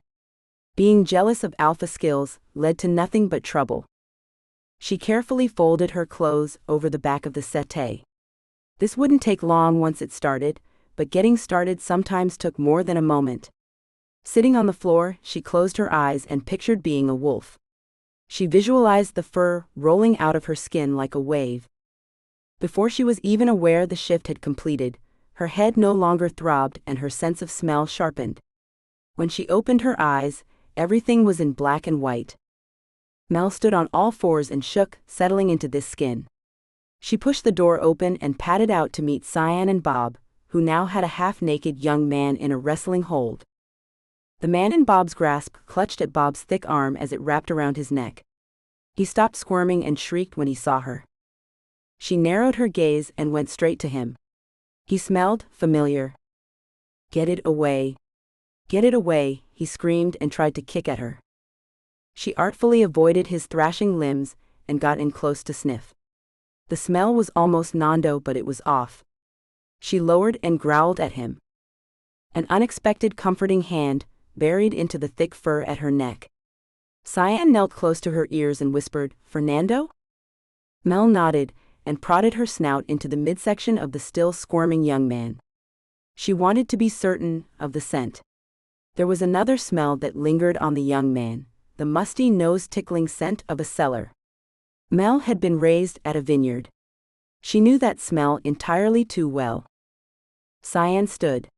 Being jealous of alpha skills led to nothing but trouble. She carefully folded her clothes over the back of the settee. This wouldn't take long once it started, but getting started sometimes took more than a moment. Sitting on the floor, she closed her eyes and pictured being a wolf. She visualized the fur rolling out of her skin like a wave. Before she was even aware the shift had completed, her head no longer throbbed and her sense of smell sharpened. When she opened her eyes, everything was in black and white. Mel stood on all fours and shook, settling into this skin. She pushed the door open and padded out to meet Sylvian and Bob, who now had a half-naked young man in a wrestling hold. The man in Bob's grasp clutched at Bob's thick arm as it wrapped around his neck. He stopped squirming and shrieked when he saw her. She narrowed her gaze and went straight to him. He smelled familiar. "Get it away. Get it away," he screamed and tried to kick at her. She artfully avoided his thrashing limbs and got in close to sniff. The smell was almost Nando, but it was off. She lowered and growled at him. An unexpected comforting hand buried into the thick fur at her neck. Sylvian knelt close to her ears and whispered, "Fernando?" Mel nodded and prodded her snout into the midsection of the still squirming young man. She wanted to be certain of the scent. There was another smell that lingered on the young man, the musty nose-tickling scent of a cellar. Mel had been raised at a vineyard. She knew that smell entirely too well. Sylvian stood.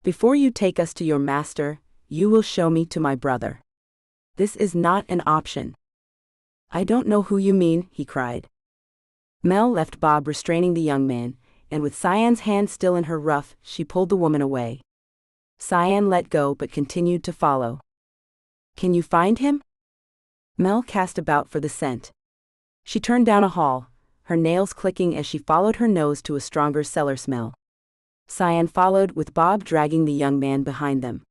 "Before you take us to your master, you will show me to my brother. This is not an option." "I don't know who you mean," he cried. Mel left Bob restraining the young man, and with Sylvian's hand still in her ruff, she pulled the woman away. Sylvian let go but continued to follow. "Can you find him?" Mel cast about for the scent. She turned down a hall, her nails clicking as she followed her nose to a stronger cellar smell. Sylvian followed, with Bob dragging the young man behind them.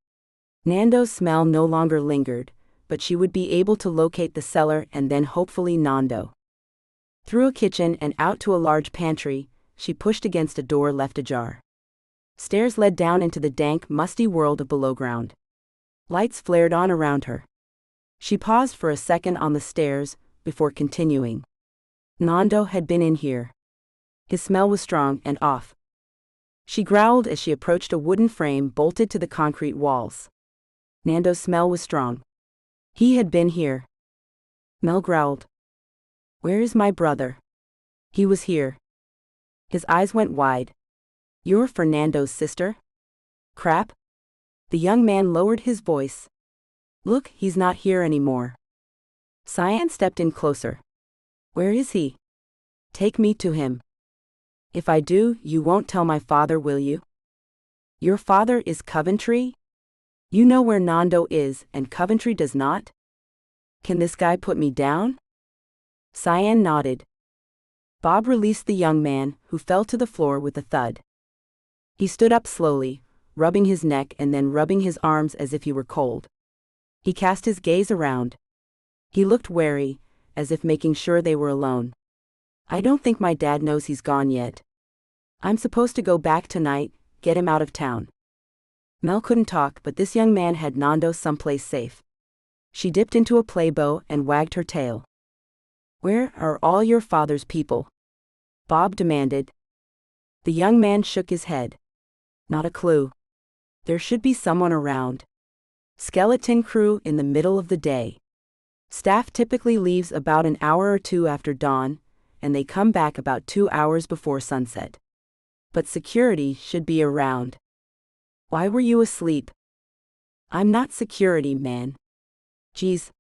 Nando's smell no longer lingered, but she would be able to locate the cellar and then hopefully Nando. Through a kitchen and out to a large pantry, she pushed against a door left ajar. Stairs led down into the dank, musty world of below ground. Lights flared on around her. She paused for a second on the stairs before continuing. Nando had been in here. His smell was strong and off. She growled as she approached a wooden frame bolted to the concrete walls. Nando's smell was strong. He had been here. Mel growled. "Where is my brother?" "He was here." His eyes went wide. "You're Fernando's sister?" "Crap." The young man lowered his voice. "Look, he's not here anymore." Sylvian stepped in closer. "Where is he?" "Take me to him." "If I do, you won't tell my father, will you?" "Your father is Coventry? You know where Nando is, and Coventry does not? Can this guy put me down?" Sylvian nodded. Bob released the young man, who fell to the floor with a thud. He stood up slowly, rubbing his neck and then rubbing his arms as if he were cold. He cast his gaze around. He looked wary, as if making sure they were alone. "I don't think my dad knows he's gone yet. I'm supposed to go back tonight, get him out of town." Mel couldn't talk, but this young man had Nando someplace safe. She dipped into a playbow and wagged her tail. "Where are all your father's people?" Bob demanded. The young man shook his head. Not a clue. There should be someone around. Skeleton crew in the middle of the day. Staff typically leaves about an hour or two after dawn, and they come back about 2 hours before sunset. But security should be around. Why were you asleep? I'm not security, man. Geez.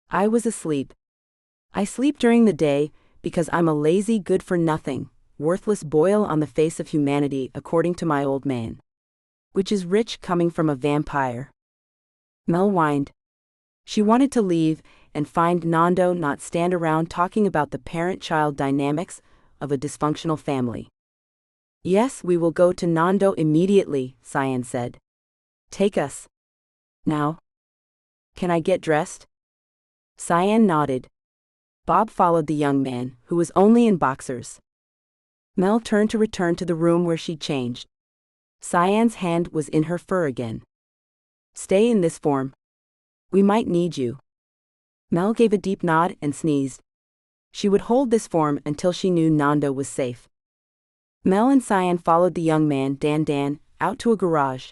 I was asleep. I sleep during the day because I'm a lazy, good-for-nothing, worthless boil on the face of humanity, according to my old man. Which is rich coming from a vampire. Mel whined. She wanted to leave and find Nando, not stand around talking about the parent-child dynamics of a dysfunctional family. Yes, we will go to Nando immediately, Sylvian said. Take us. Now. Can I get dressed? Sylvian nodded. Bob followed the young man, who was only in boxers. Mel turned to return to the room where she'd changed. Sylvian's hand was in her fur again. Stay in this form. We might need you. Mel gave a deep nod and sneezed. She would hold this form until she knew Nando was safe. Mel and Sylvian followed the young man, Dan, out to a garage.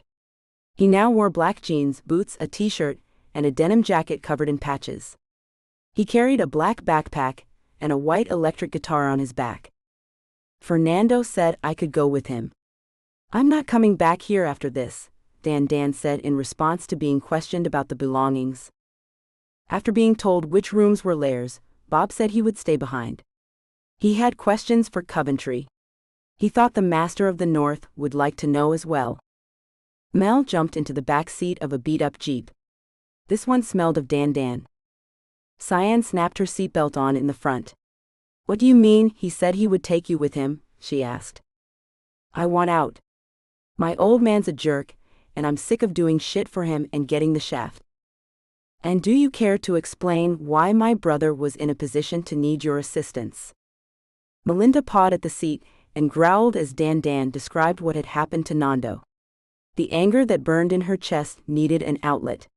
He now wore black jeans, boots, a t-shirt, and a denim jacket covered in patches. He carried a black backpack and a white electric guitar on his back. Fernando said I could go with him. I'm not coming back here after this, Dan said in response to being questioned about the belongings. After being told which rooms were lairs, Bob said he would stay behind. He had questions for Coventry. He thought the Master of the North would like to know as well. Mel jumped into the back seat of a beat-up Jeep. This one smelled of Dan. Sylvian snapped her seatbelt on in the front. What do you mean he said he would take you with him? She asked. I want out. My old man's a jerk, and I'm sick of doing shit for him and getting the shaft. And do you care to explain why my brother was in a position to need your assistance? Melinda pawed at the seat and growled as Dan described what had happened to Nando. The anger that burned in her chest needed an outlet.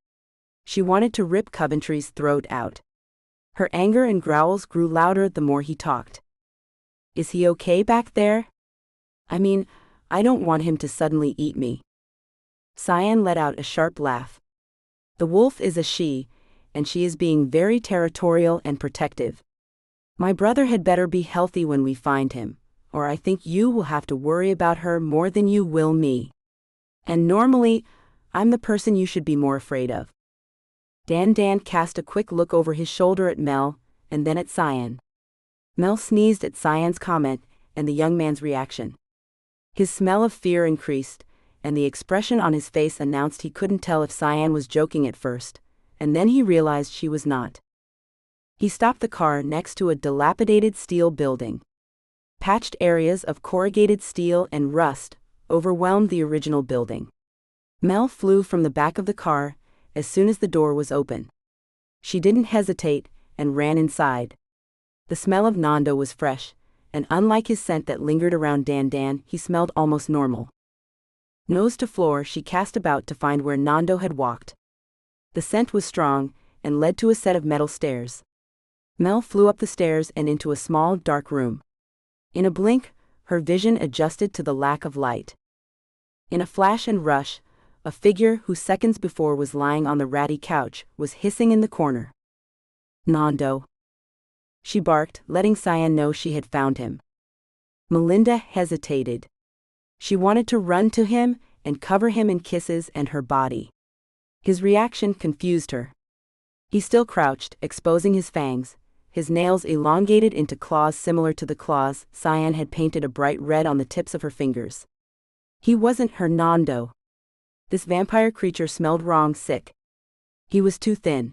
She wanted to rip Coventry's throat out. Her anger and growls grew louder the more he talked. Is he okay back there? I mean, I don't want him to suddenly eat me. Sylvian let out a sharp laugh. The wolf is a she, and she is being very territorial and protective. My brother had better be healthy when we find him, or I think you will have to worry about her more than you will me. And normally, I'm the person you should be more afraid of. Dan cast a quick look over his shoulder at Mel, and then at Sylvian. Mel sneezed at Sylvian's comment and the young man's reaction. His smell of fear increased, and the expression on his face announced he couldn't tell if Sylvian was joking at first, and then he realized she was not. He stopped the car next to a dilapidated steel building. Patched areas of corrugated steel and rust overwhelmed the original building. Mel flew from the back of the car as soon as the door was open. She didn't hesitate and ran inside. The smell of Nando was fresh, and unlike his scent that lingered around Dan, he smelled almost normal. Nose to floor, she cast about to find where Nando had walked. The scent was strong and led to a set of metal stairs. Mel flew up the stairs and into a small, dark room. In a blink, her vision adjusted to the lack of light. In a flash and rush, a figure who seconds before was lying on the ratty couch was hissing in the corner. Nando. She barked, letting Sylvian know she had found him. Melinda hesitated. She wanted to run to him and cover him in kisses and her body. His reaction confused her. He still crouched, exposing his fangs, his nails elongated into claws similar to the claws Sylvian had painted a bright red on the tips of her fingers. He wasn't her Nando. This vampire creature smelled wrong, sick. He was too thin.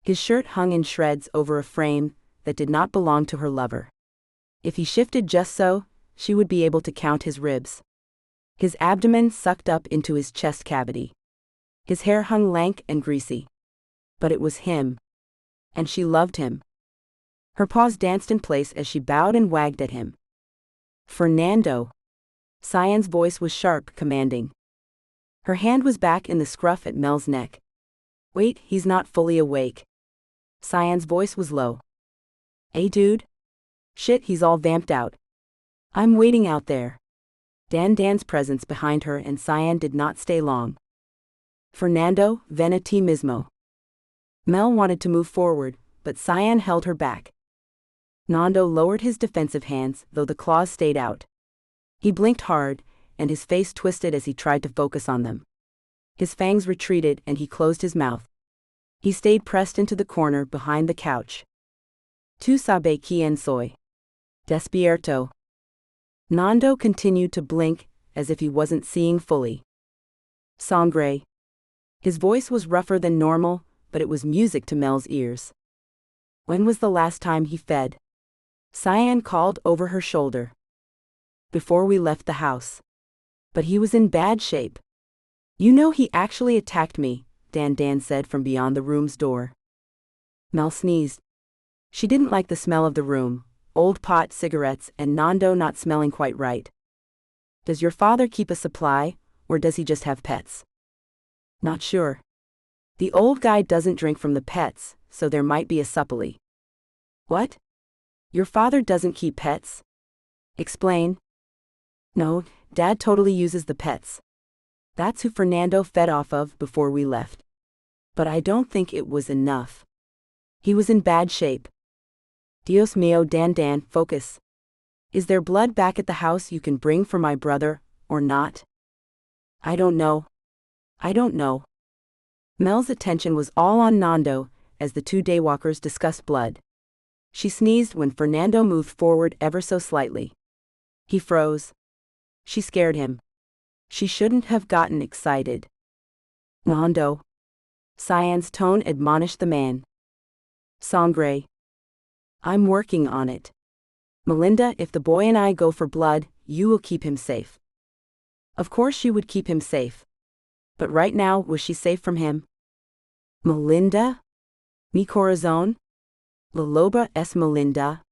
His shirt hung in shreds over a frame that did not belong to her lover. If he shifted just so, she would be able to count his ribs. His abdomen sucked up into his chest cavity. His hair hung lank and greasy. But it was him. And she loved him. Her paws danced in place as she bowed and wagged at him. Fernando. Sylvian's voice was sharp, commanding. Her hand was back in the scruff at Mel's neck. Wait, he's not fully awake. Sylvian's voice was low. Hey dude? Shit, he's all vamped out. I'm waiting out there. Dan's presence behind her and Sylvian did not stay long. Fernando, ven a ti mismo. Mel wanted to move forward, but Sylvian held her back. Nando lowered his defensive hands, though the claws stayed out. He blinked hard, and his face twisted as he tried to focus on them. His fangs retreated and he closed his mouth. He stayed pressed into the corner behind the couch. Tu sabe quién soy. Despierto. Nando continued to blink, as if he wasn't seeing fully. Sangre. His voice was rougher than normal, but it was music to Mel's ears. When was the last time he fed? Sylvian called over her shoulder. Before we left the house. But he was in bad shape. You know he actually attacked me, Dan said from beyond the room's door. Mel sneezed. She didn't like the smell of the room, old pot, cigarettes, and Nando not smelling quite right. Does your father keep a supply, or does he just have pets? Not sure. The old guy doesn't drink from the pets, so there might be a supply. What? Your father doesn't keep pets? Explain. No, Dad totally uses the pets. That's who Fernando fed off of before we left. But I don't think it was enough. He was in bad shape. Dios mío, Dan, focus. Is there blood back at the house you can bring for my brother, or not? I don't know. Mel's attention was all on Nando, as the two daywalkers discussed blood. She sneezed when Fernando moved forward ever so slightly. He froze. She scared him. She shouldn't have gotten excited. Nando. Sylvian's tone admonished the man. Sangre. I'm working on it. Melinda, if the boy and I go for blood, you will keep him safe. Of course she would keep him safe. But right now, was she safe from him? Melinda? Mi corazón? La loba es Melinda.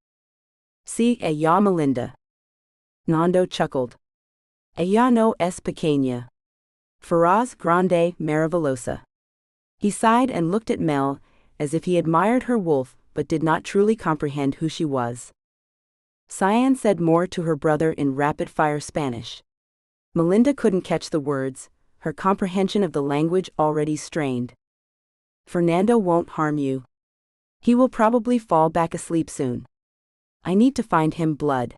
Sí, ella Melinda. Nando chuckled. Ella no es pequeña. Feroz, grande, maravillosa. He sighed and looked at Mel, as if he admired her wolf but did not truly comprehend who she was. Sylvian said more to her brother in rapid-fire Spanish. Melinda couldn't catch the words, her comprehension of the language already strained. Fernando won't harm you. He will probably fall back asleep soon. I need to find him blood.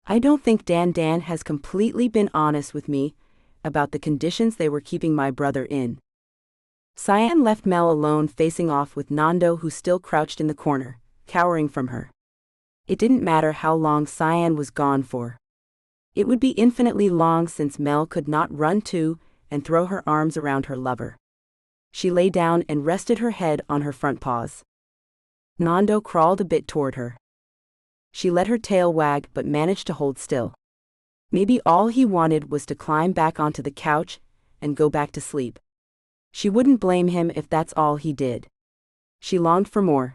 I don't think Dan has completely been honest with me about the conditions they were keeping my brother in. Sylvian left Mel alone facing off with Nando, who still crouched in the corner, cowering from her. It didn't matter how long Sylvian was gone for. It would be infinitely long since Mel could not run to and throw her arms around her lover. She lay down and rested her head on her front paws. Nando crawled a bit toward her. She let her tail wag but managed to hold still. Maybe all he wanted was to climb back onto the couch and go back to sleep. She wouldn't blame him if that's all he did. She longed for more.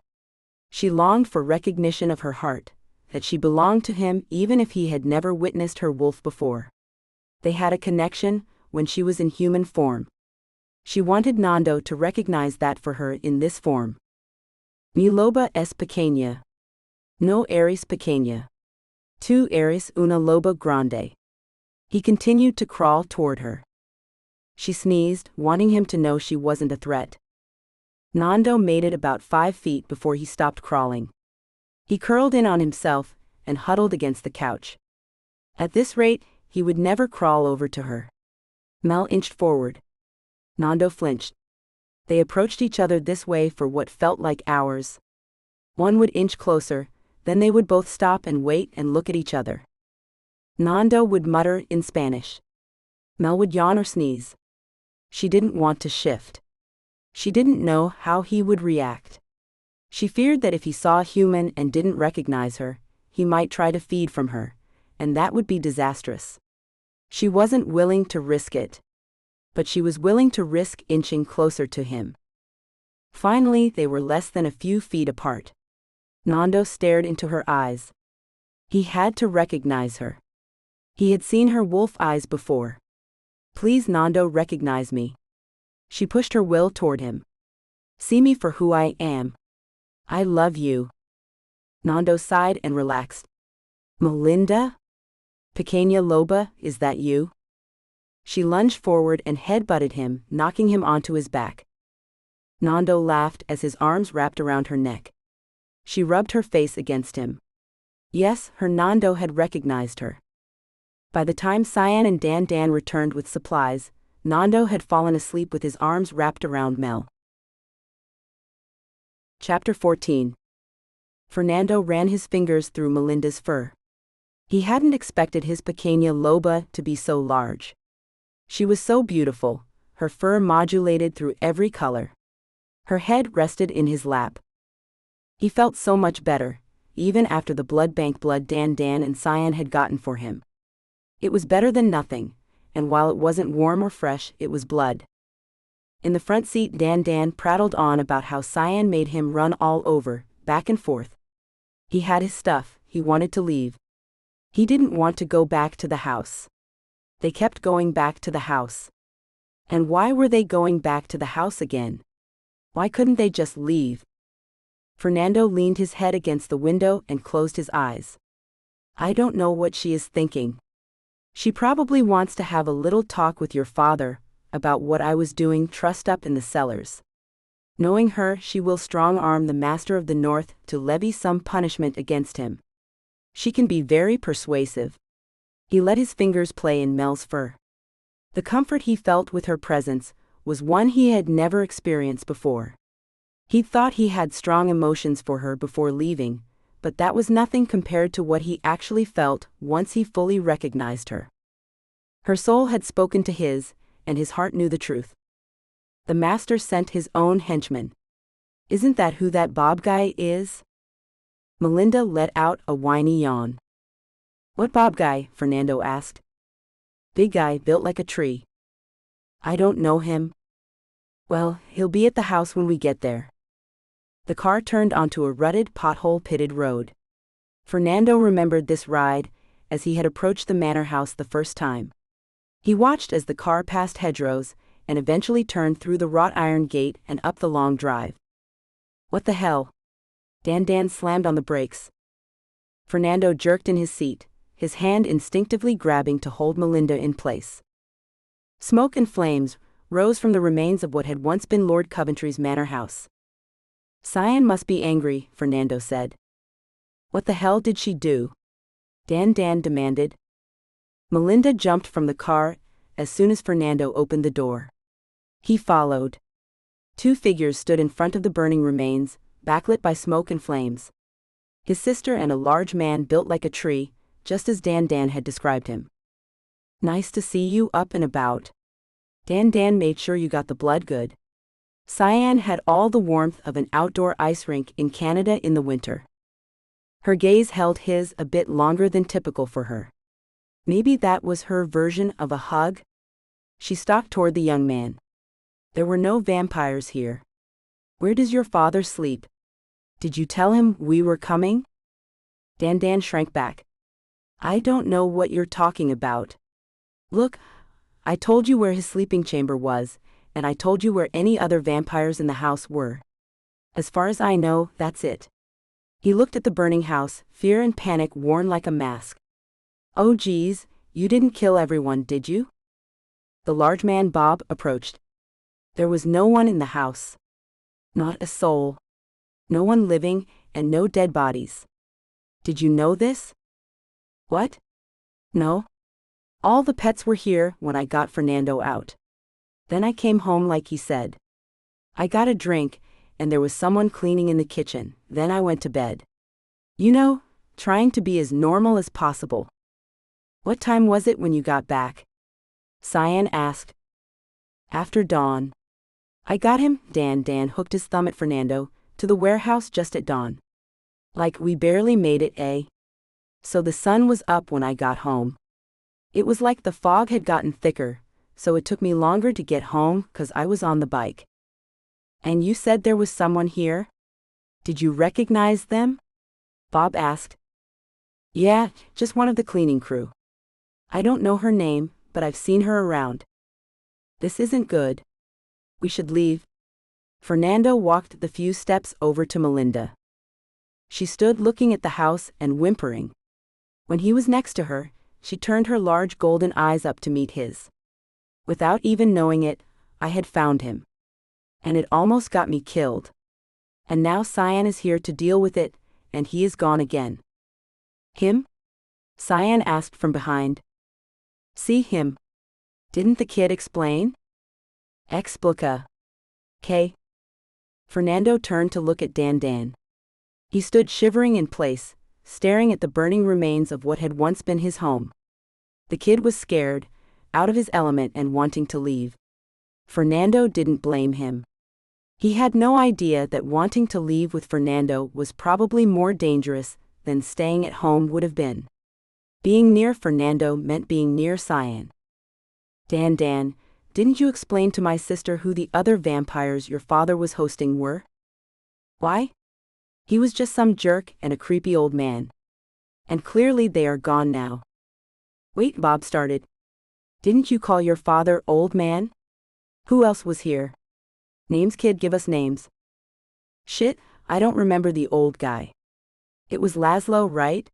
She longed for recognition of her heart, that she belonged to him even if he had never witnessed her wolf before. They had a connection when she was in human form. She wanted Nando to recognize that for her in this form. Mi loba es pequeña. No eres pequeña. Tú eres una loba grande. He continued to crawl toward her. She sneezed, wanting him to know she wasn't a threat. Nando made it about 5 feet before he stopped crawling. He curled in on himself and huddled against the couch. At this rate, he would never crawl over to her. Mel inched forward. Nando flinched. They approached each other this way for what felt like hours. One would inch closer, then they would both stop and wait and look at each other. Nando would mutter in Spanish. Mel would yawn or sneeze. She didn't want to shift. She didn't know how he would react. She feared that if he saw a human and didn't recognize her, he might try to feed from her, and that would be disastrous. She wasn't willing to risk it. But she was willing to risk inching closer to him. Finally, they were less than a few feet apart. Nando stared into her eyes. He had to recognize her. He had seen her wolf eyes before. Please, Nando, recognize me. She pushed her will toward him. See me for who I am. I love you. Nando sighed and relaxed. Melinda? Pequeña Loba, is that you? She lunged forward and head-butted him, knocking him onto his back. Nando laughed as his arms wrapped around her neck. She rubbed her face against him. Yes, Nando had recognized her. By the time Sylvian and Dan returned with supplies, Nando had fallen asleep with his arms wrapped around Mel. Chapter 14. Fernando ran his fingers through Melinda's fur. He hadn't expected his Pequeña Loba to be so large. She was so beautiful, her fur modulated through every color. Her head rested in his lap. He felt so much better, even after the blood bank blood Dan and Sylvian had gotten for him. It was better than nothing, and while it wasn't warm or fresh, it was blood. In the front seat, Dan prattled on about how Sylvian made him run all over, back and forth. He had his stuff, he wanted to leave. He didn't want to go back to the house. They kept going back to the house. And why were they going back to the house again? Why couldn't they just leave? Fernando leaned his head against the window and closed his eyes. I don't know what she is thinking. She probably wants to have a little talk with your father about what I was doing trussed up in the cellars. Knowing her, she will strong-arm the Master of the North to levy some punishment against him. She can be very persuasive. He let his fingers play in Mel's fur. The comfort he felt with her presence was one he had never experienced before. He'd thought he had strong emotions for her before leaving, but that was nothing compared to what he actually felt once he fully recognized her. Her soul had spoken to his, and his heart knew the truth. The Master sent his own henchman. Isn't that who that Bob guy is? Melinda let out a whiny yawn. What Bob guy? Fernando asked. Big guy built like a tree. I don't know him. Well, he'll be at the house when we get there. The car turned onto a rutted, pothole-pitted road. Fernando remembered this ride, as he had approached the manor house the first time. He watched as the car passed hedgerows, and eventually turned through the wrought iron gate and up the long drive. What the hell? Dan slammed on the brakes. Fernando jerked in his seat, his hand instinctively grabbing to hold Melinda in place. Smoke and flames rose from the remains of what had once been Lord Coventry's manor house. Sylvian must be angry, Fernando said. What the hell did she do? Dan demanded. Melinda jumped from the car as soon as Fernando opened the door. He followed. Two figures stood in front of the burning remains, backlit by smoke and flames. His sister and a large man built like a tree, just as Dan had described him. Nice to see you up and about. Dan made sure you got the blood good. Sylvian had all the warmth of an outdoor ice rink in Canada in the winter. Her gaze held his a bit longer than typical for her. Maybe that was her version of a hug? She stalked toward the young man. There were no vampires here. Where does your father sleep? Did you tell him we were coming? Dan shrank back. I don't know what you're talking about. Look, I told you where his sleeping chamber was, and I told you where any other vampires in the house were. As far as I know, that's it. He looked at the burning house, fear and panic worn like a mask. Oh geez, you didn't kill everyone, did you? The large man Bob approached. There was no one in the house. Not a soul. No one living, and no dead bodies. Did you know this? What? No. All the pets were here when I got Fernando out. Then I came home like he said. I got a drink, and there was someone cleaning in the kitchen, then I went to bed. You know, trying to be as normal as possible. What time was it when you got back? Sylvian asked. After dawn. I got him, Dan hooked his thumb at Fernando, to the warehouse just at dawn. Like we barely made it, eh? So the sun was up when I got home. It was like the fog had gotten thicker, so it took me longer to get home 'cause I was on the bike. And you said there was someone here? Did you recognize them? Bob asked. Yeah, just one of the cleaning crew. I don't know her name, but I've seen her around. This isn't good. We should leave. Fernando walked the few steps over to Melinda. She stood looking at the house and whimpering. When he was next to her, She turned her large golden eyes up to meet his. Without even knowing it, I had found him. And it almost got me killed. And now Cyan is here to deal with it, and he is gone again. Him? Cyan asked from behind. See him. Didn't the kid explain? Explica. K. Fernando turned to look at Dan. He stood shivering in place, staring at the burning remains of what had once been his home. The kid was scared, out of his element and wanting to leave. Fernando didn't blame him. He had no idea that wanting to leave with Fernando was probably more dangerous than staying at home would have been. Being near Fernando meant being near Cyan. Dan, didn't you explain to my sister who the other vampires your father was hosting were? Why? He was just some jerk and a creepy old man. And clearly they are gone now. Wait, Bob started. Didn't you call your father old man? Who else was here? Names, kid, give us names. Shit, I don't remember the old guy. It was Laszlo, right?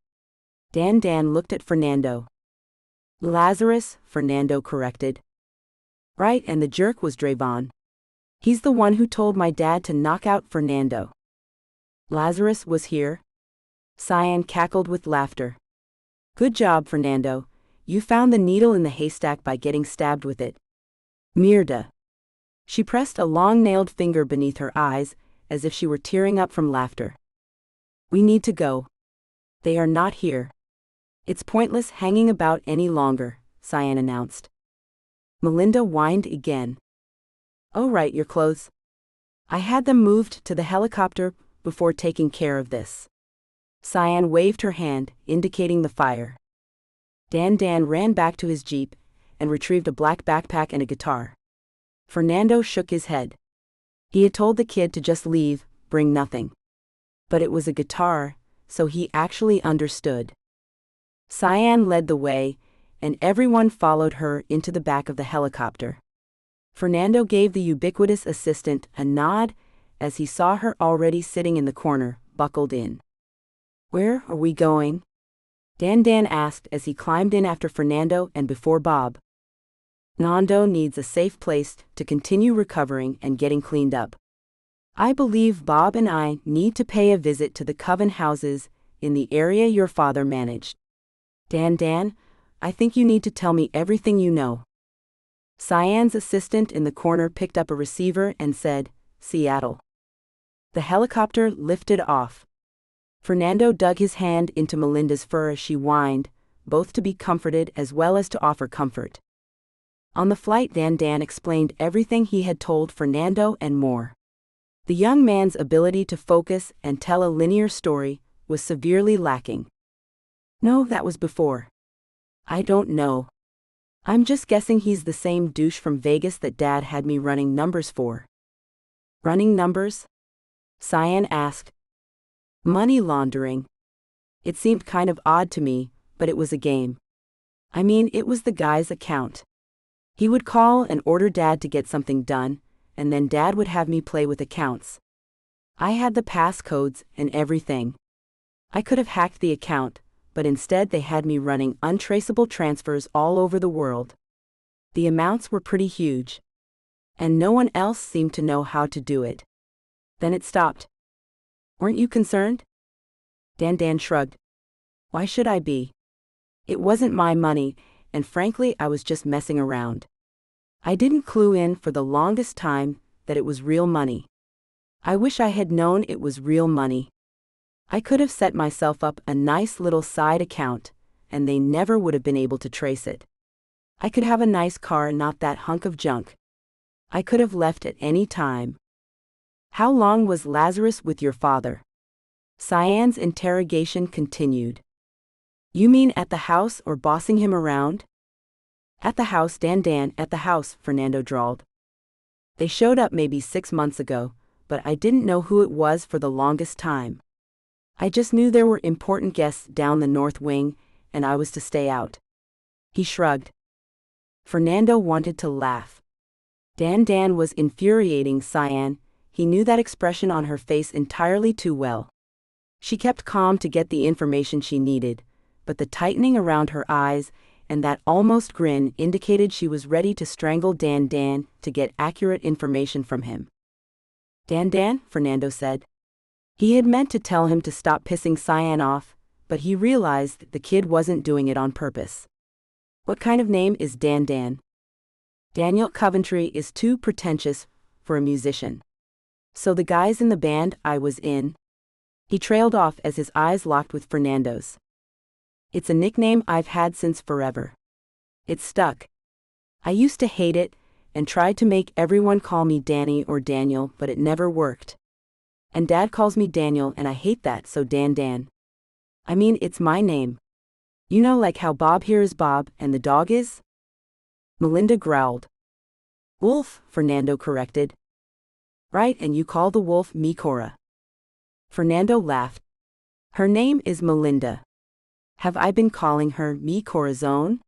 Dan looked at Fernando. Lazarus, Fernando corrected. Right, and the jerk was Draven. He's the one who told my dad to knock out Fernando. Lazarus was here? Cyan cackled with laughter. Good job, Fernando. You found the needle in the haystack by getting stabbed with it. Mierda. She pressed a long-nailed finger beneath her eyes, as if she were tearing up from laughter. We need to go. They are not here. It's pointless hanging about any longer, Cyan announced. Melinda whined again. Oh right, your clothes. I had them moved to the helicopter before taking care of this. Cyan waved her hand, indicating the fire. Dan ran back to his jeep and retrieved a black backpack and a guitar. Fernando shook his head. He had told the kid to just leave, bring nothing. But it was a guitar, so he actually understood. Cyan led the way, and everyone followed her into the back of the helicopter. Fernando gave the ubiquitous assistant a nod as he saw her already sitting in the corner, buckled in. Where are we going? Dan asked as he climbed in after Fernando and before Bob. Nando needs a safe place to continue recovering and getting cleaned up. I believe Bob and I need to pay a visit to the Coven houses in the area your father managed. Dan, I think you need to tell me everything you know. Cyan's assistant in the corner picked up a receiver and said, Seattle. The helicopter lifted off. Fernando dug his hand into Melinda's fur as she whined, both to be comforted as well as to offer comfort. On the flight, Dan explained everything he had told Fernando and more. The young man's ability to focus and tell a linear story was severely lacking. No, that was before. I don't know. I'm just guessing he's the same douche from Vegas that Dad had me running numbers for. Running numbers? Cyan asked. Money laundering. It seemed kind of odd to me, but it was a game. I mean, it was the guy's account. He would call and order Dad to get something done, and then Dad would have me play with accounts. I had the passcodes and everything. I could have hacked the account, but instead they had me running untraceable transfers all over the world. The amounts were pretty huge. And no one else seemed to know how to do it. Then it stopped. Weren't you concerned? Dan shrugged. Why should I be? It wasn't my money, and frankly I was just messing around. I didn't clue in for the longest time that it was real money. I wish I had known it was real money. I could have set myself up a nice little side account, and they never would have been able to trace it. I could have a nice car, not that hunk of junk. I could have left at any time. How long was Lazarus with your father? Cyan's interrogation continued. You mean at the house or bossing him around? At the house, Dan, at the house, Fernando drawled. They showed up maybe 6 months ago, but I didn't know who it was for the longest time. I just knew there were important guests down the north wing, and I was to stay out. He shrugged. Fernando wanted to laugh. Dan was infuriating Cyan. He knew that expression on her face entirely too well. She kept calm to get the information she needed, but the tightening around her eyes and that almost grin indicated she was ready to strangle Dan to get accurate information from him. Dan, Fernando said. He had meant to tell him to stop pissing Cyan off, but he realized the kid wasn't doing it on purpose. What kind of name is Dan? Daniel Coventry is too pretentious for a musician. So the guys in the band I was in? He trailed off as his eyes locked with Fernando's. It's a nickname I've had since forever. It stuck. I used to hate it and tried to make everyone call me Danny or Daniel, but it never worked. And Dad calls me Daniel and I hate that, so Dan. I mean, it's my name. You know, like how Bob here is Bob and the dog is? Melinda growled. Wolf, Fernando corrected. Right, and you call the wolf me Cora. Fernando laughed. Her name is Melinda. Have I been calling her me Corazon?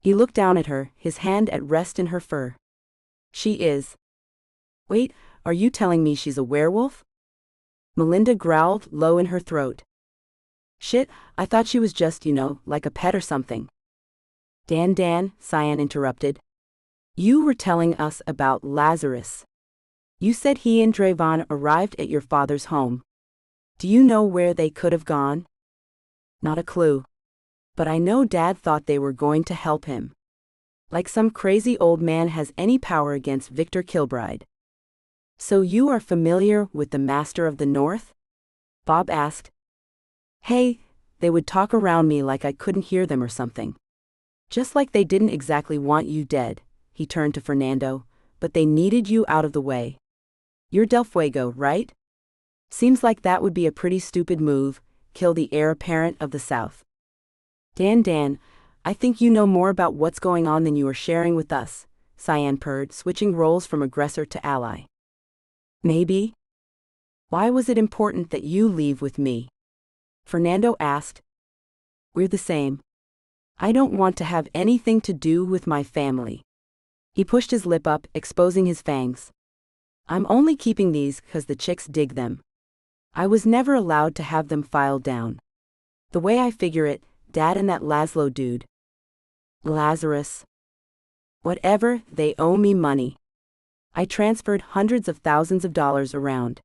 He looked down at her, his hand at rest in her fur. She is. Wait, are you telling me she's a werewolf? Melinda growled low in her throat. Shit, I thought she was just, like a pet or something. Dan, Cyan interrupted. You were telling us about Lazarus. You said he and Drayvon arrived at your father's home. Do you know where they could have gone? Not a clue. But I know Dad thought they were going to help him. Like some crazy old man has any power against Victor Kilbride. So you are familiar with the Master of the North? Bob asked. Hey, they would talk around me like I couldn't hear them or something. Just like they didn't exactly want you dead, he turned to Fernando, but they needed you out of the way. You're Del Fuego, right? Seems like that would be a pretty stupid move, kill the heir apparent of the South. Dan, I think you know more about what's going on than you are sharing with us, Cyan purred, switching roles from aggressor to ally. Maybe? Why was it important that you leave with me? Fernando asked. We're the same. I don't want to have anything to do with my family. He pushed his lip up, exposing his fangs. I'm only keeping these 'cause the chicks dig them. I was never allowed to have them filed down. The way I figure it, Dad and that Laszlo dude. Lazarus. Whatever, they owe me money. I transferred hundreds of thousands of dollars around.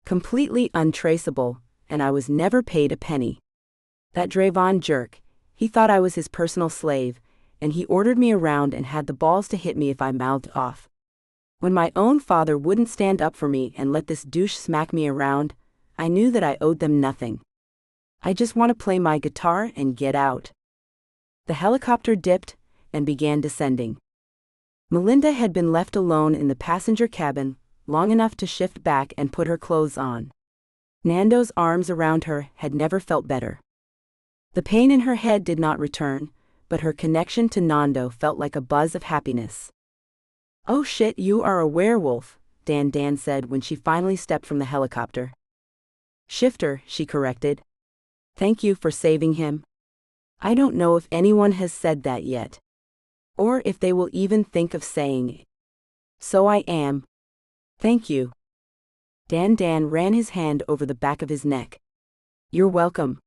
Completely untraceable, and I was never paid a penny. That Drayvon jerk, he thought I was his personal slave, and he ordered me around and had the balls to hit me if I mouthed off. When my own father wouldn't stand up for me and let this douche smack me around, I knew that I owed them nothing. I just want to play my guitar and get out. The helicopter dipped and began descending. Melinda had been left alone in the passenger cabin long enough to shift back and put her clothes on. Nando's arms around her had never felt better. The pain in her head did not return, but her connection to Nando felt like a buzz of happiness. Oh shit, you are a werewolf, Dan said when she finally stepped from the helicopter. Shifter, she corrected. Thank you for saving him. I don't know if anyone has said that yet. Or if they will even think of saying it. So I am. Thank you. Dan ran his hand over the back of his neck. You're welcome.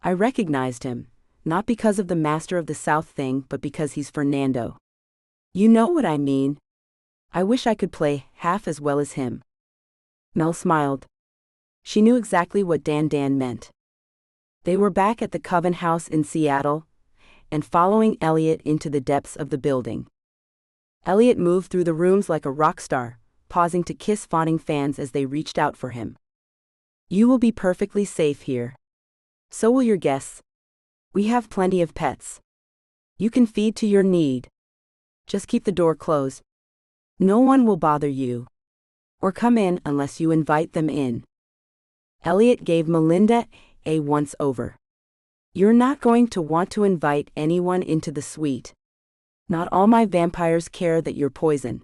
I recognized him, not because of the Master of the South thing, but because he's Fernando. You know what I mean? I wish I could play half as well as him. Mel smiled. She knew exactly what Dan meant. They were back at the Coven House in Seattle, and following Elliot into the depths of the building. Elliot moved through the rooms like a rock star, pausing to kiss fawning fans as they reached out for him. You will be perfectly safe here. So will your guests. We have plenty of pets. You can feed to your need. Just keep the door closed. No one will bother you. Or come in unless you invite them in. Elliot gave Melinda a once-over. You're not going to want to invite anyone into the suite. Not all my vampires care that you're poison.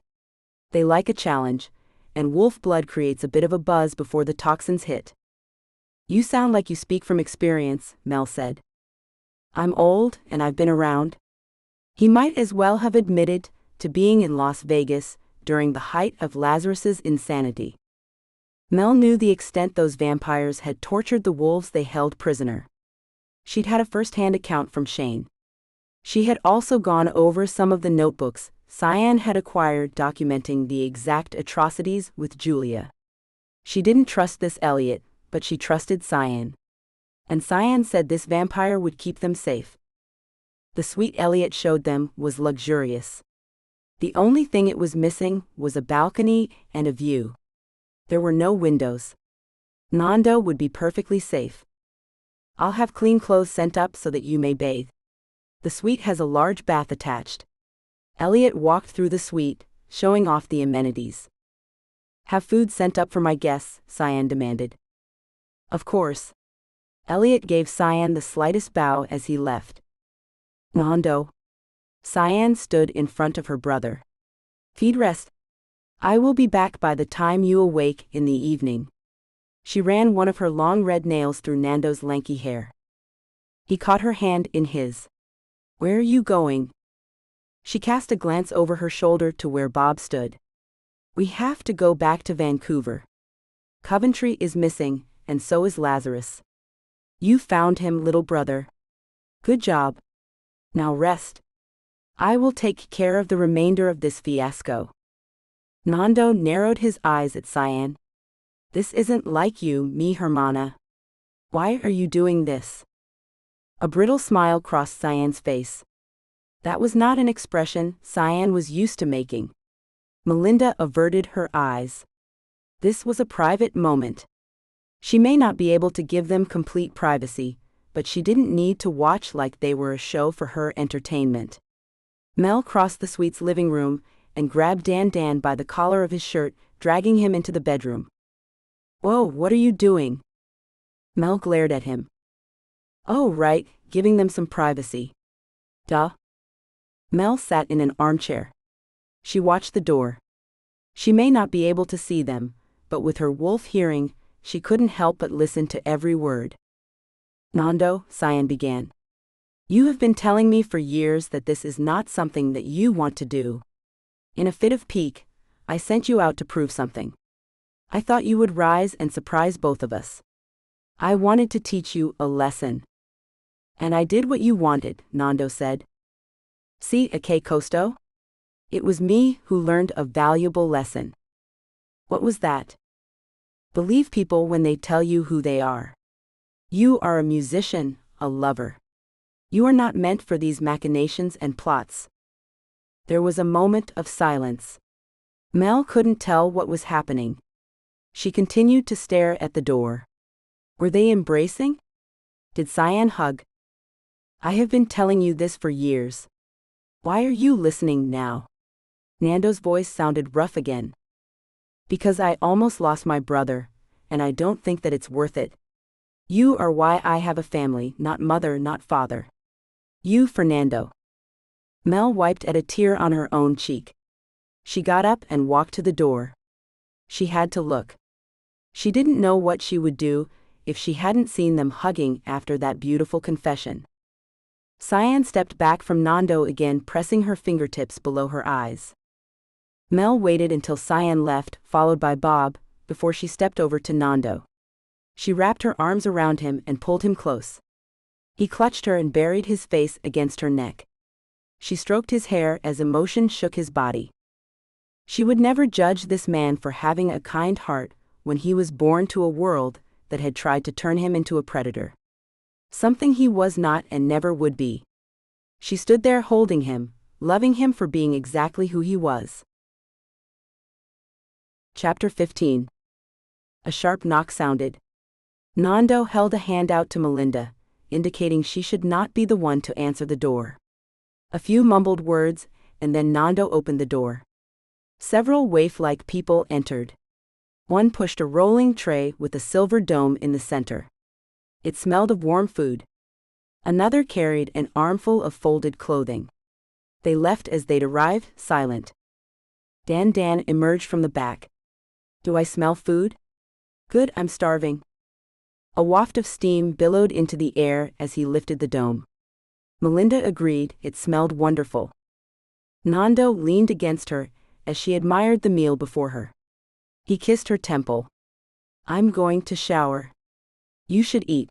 They like a challenge, and wolf blood creates a bit of a buzz before the toxins hit. You sound like you speak from experience, Mel said. I'm old, and I've been around. He might as well have admitted to being in Las Vegas during the height of Lazarus's insanity. Mel knew the extent those vampires had tortured the wolves they held prisoner. She'd had a first-hand account from Shane. She had also gone over some of the notebooks Sylvian had acquired documenting the exact atrocities with Julia. She didn't trust this Elliot, but she trusted Sylvian. And Sylvian said this vampire would keep them safe. The suite Elliot showed them was luxurious. The only thing it was missing was a balcony and a view. There were no windows. Nando would be perfectly safe. I'll have clean clothes sent up so that you may bathe. The suite has a large bath attached. Elliot walked through the suite, showing off the amenities. Have food sent up for my guests, Sylvian demanded. Of course. Elliot gave Sylvian the slightest bow as he left. Nando. Sylvian stood in front of her brother. Feed rest. I will be back by the time you awake in the evening. She ran one of her long red nails through Nando's lanky hair. He caught her hand in his. Where are you going? She cast a glance over her shoulder to where Bob stood. We have to go back to Vancouver. Coventry is missing, and so is Lazarus. You found him, little brother. Good job. Now rest. I will take care of the remainder of this fiasco. Nando narrowed his eyes at Sylvian. This isn't like you, mi hermana. Why are you doing this? A brittle smile crossed Sylvian's face. That was not an expression Sylvian was used to making. Melinda averted her eyes. This was a private moment. She may not be able to give them complete privacy, but she didn't need to watch like they were a show for her entertainment. Mel crossed the suite's living room and grabbed Dan by the collar of his shirt, dragging him into the bedroom. Whoa, what are you doing? Mel glared at him. Oh, right, giving them some privacy. Duh. Mel sat in an armchair. She watched the door. She may not be able to see them, but with her wolf hearing, she couldn't help but listen to every word. Nando, Sylvian began. You have been telling me for years that this is not something that you want to do. In a fit of pique, I sent you out to prove something. I thought you would rise and surprise both of us. I wanted to teach you a lesson. And I did what you wanted, Nando said. See, a costo? It was me who learned a valuable lesson. What was that? Believe people when they tell you who they are. You are a musician, a lover. You are not meant for these machinations and plots. There was a moment of silence. Mel couldn't tell what was happening. She continued to stare at the door. Were they embracing? Did Sylvian hug? I have been telling you this for years. Why are you listening now? Nando's voice sounded rough again. Because I almost lost my brother, and I don't think that it's worth it. You are why I have a family, not mother, not father. You, Fernando. Mel wiped at a tear on her own cheek. She got up and walked to the door. She had to look. She didn't know what she would do if she hadn't seen them hugging after that beautiful confession. Sylvian stepped back from Nando again, pressing her fingertips below her eyes. Mel waited until Sylvian left, followed by Bob, before she stepped over to Nando. She wrapped her arms around him and pulled him close. He clutched her and buried his face against her neck. She stroked his hair as emotion shook his body. She would never judge this man for having a kind heart when he was born to a world that had tried to turn him into a predator. Something he was not and never would be. She stood there holding him, loving him for being exactly who he was. Chapter 15. A sharp knock sounded. Nando held a hand out to Melinda, indicating she should not be the one to answer the door. A few mumbled words, and then Nando opened the door. Several waif-like people entered. One pushed a rolling tray with a silver dome in the center. It smelled of warm food. Another carried an armful of folded clothing. They left as they'd arrived, silent. Dan emerged from the back. Do I smell food? Good, I'm starving. A waft of steam billowed into the air as he lifted the dome. Melinda agreed, it smelled wonderful. Nando leaned against her as she admired the meal before her. He kissed her temple. I'm going to shower. You should eat.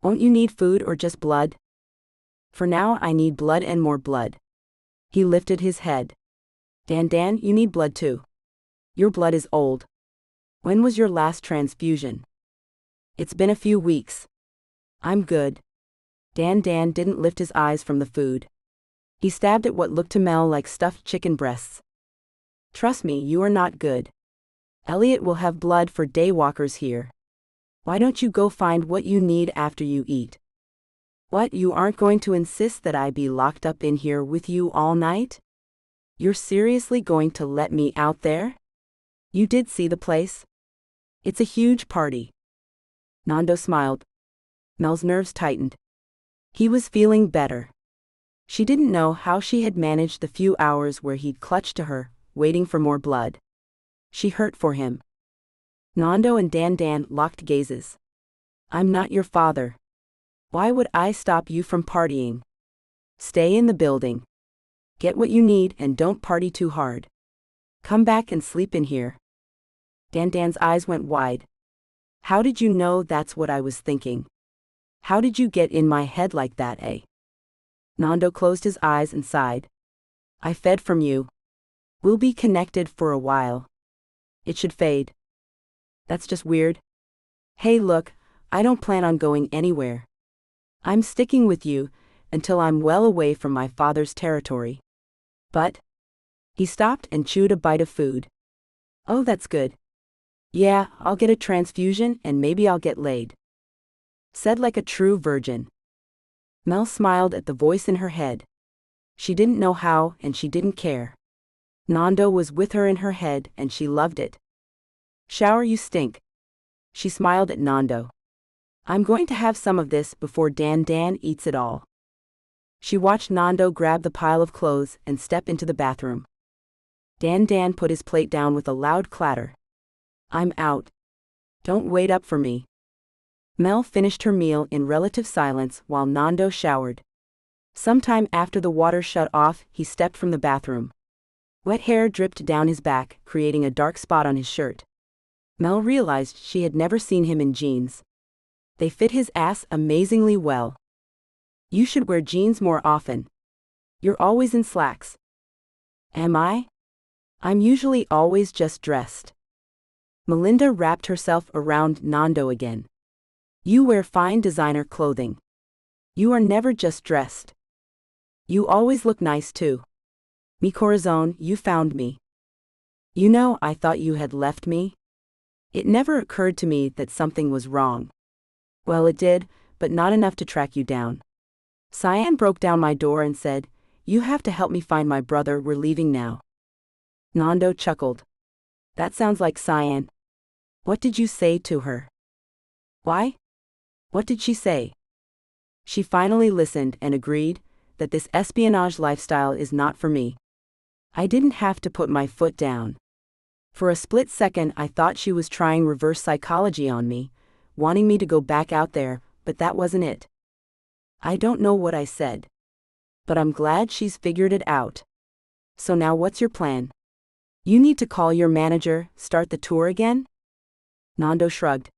Won't you need food or just blood? For now, I need blood and more blood. He lifted his head. Dan, you need blood too. Your blood is old. When was your last transfusion? It's been a few weeks. I'm good. Dan didn't lift his eyes from the food. He stabbed at what looked to Mel like stuffed chicken breasts. Trust me, you are not good. Elliot will have blood for daywalkers here. Why don't you go find what you need after you eat? What, you aren't going to insist that I be locked up in here with you all night? You're seriously going to let me out there? You did see the place? It's a huge party. Nando smiled. Mel's nerves tightened. He was feeling better. She didn't know how she had managed the few hours where he'd clutched to her, waiting for more blood. She hurt for him. Nando and Dan locked gazes. I'm not your father. Why would I stop you from partying? Stay in the building. Get what you need and don't party too hard. Come back and sleep in here. Dan's eyes went wide. How did you know that's what I was thinking? How did you get in my head like that, eh? Nando closed his eyes and sighed. I fed from you. We'll be connected for a while. It should fade. That's just weird. Hey look, I don't plan on going anywhere. I'm sticking with you, until I'm well away from my father's territory. But? He stopped and chewed a bite of food. Oh, that's good. Yeah, I'll get a transfusion and maybe I'll get laid. Said like a true virgin. Mel smiled at the voice in her head. She didn't know how and she didn't care. Nando was with her in her head and she loved it. Shower, you stink. She smiled at Nando. I'm going to have some of this before Dan eats it all. She watched Nando grab the pile of clothes and step into the bathroom. Dan put his plate down with a loud clatter. I'm out. Don't wait up for me. Mel finished her meal in relative silence while Nando showered. Sometime after the water shut off, he stepped from the bathroom. Wet hair dripped down his back, creating a dark spot on his shirt. Mel realized she had never seen him in jeans. They fit his ass amazingly well. You should wear jeans more often. You're always in slacks. Am I? I'm usually always just dressed. Melinda wrapped herself around Nando again. You wear fine designer clothing. You are never just dressed. You always look nice too. Mi corazón, you found me. You know, I thought you had left me. It never occurred to me that something was wrong. Well, it did, but not enough to track you down. Cyan broke down my door and said, you have to help me find my brother, we're leaving now. Nando chuckled. That sounds like Cyan. What did you say to her? Why? What did she say? She finally listened and agreed that this espionage lifestyle is not for me. I didn't have to put my foot down. For a split second I thought she was trying reverse psychology on me, wanting me to go back out there, but that wasn't it. I don't know what I said. But I'm glad she's figured it out. So now what's your plan? You need to call your manager, start the tour again? Nando shrugged.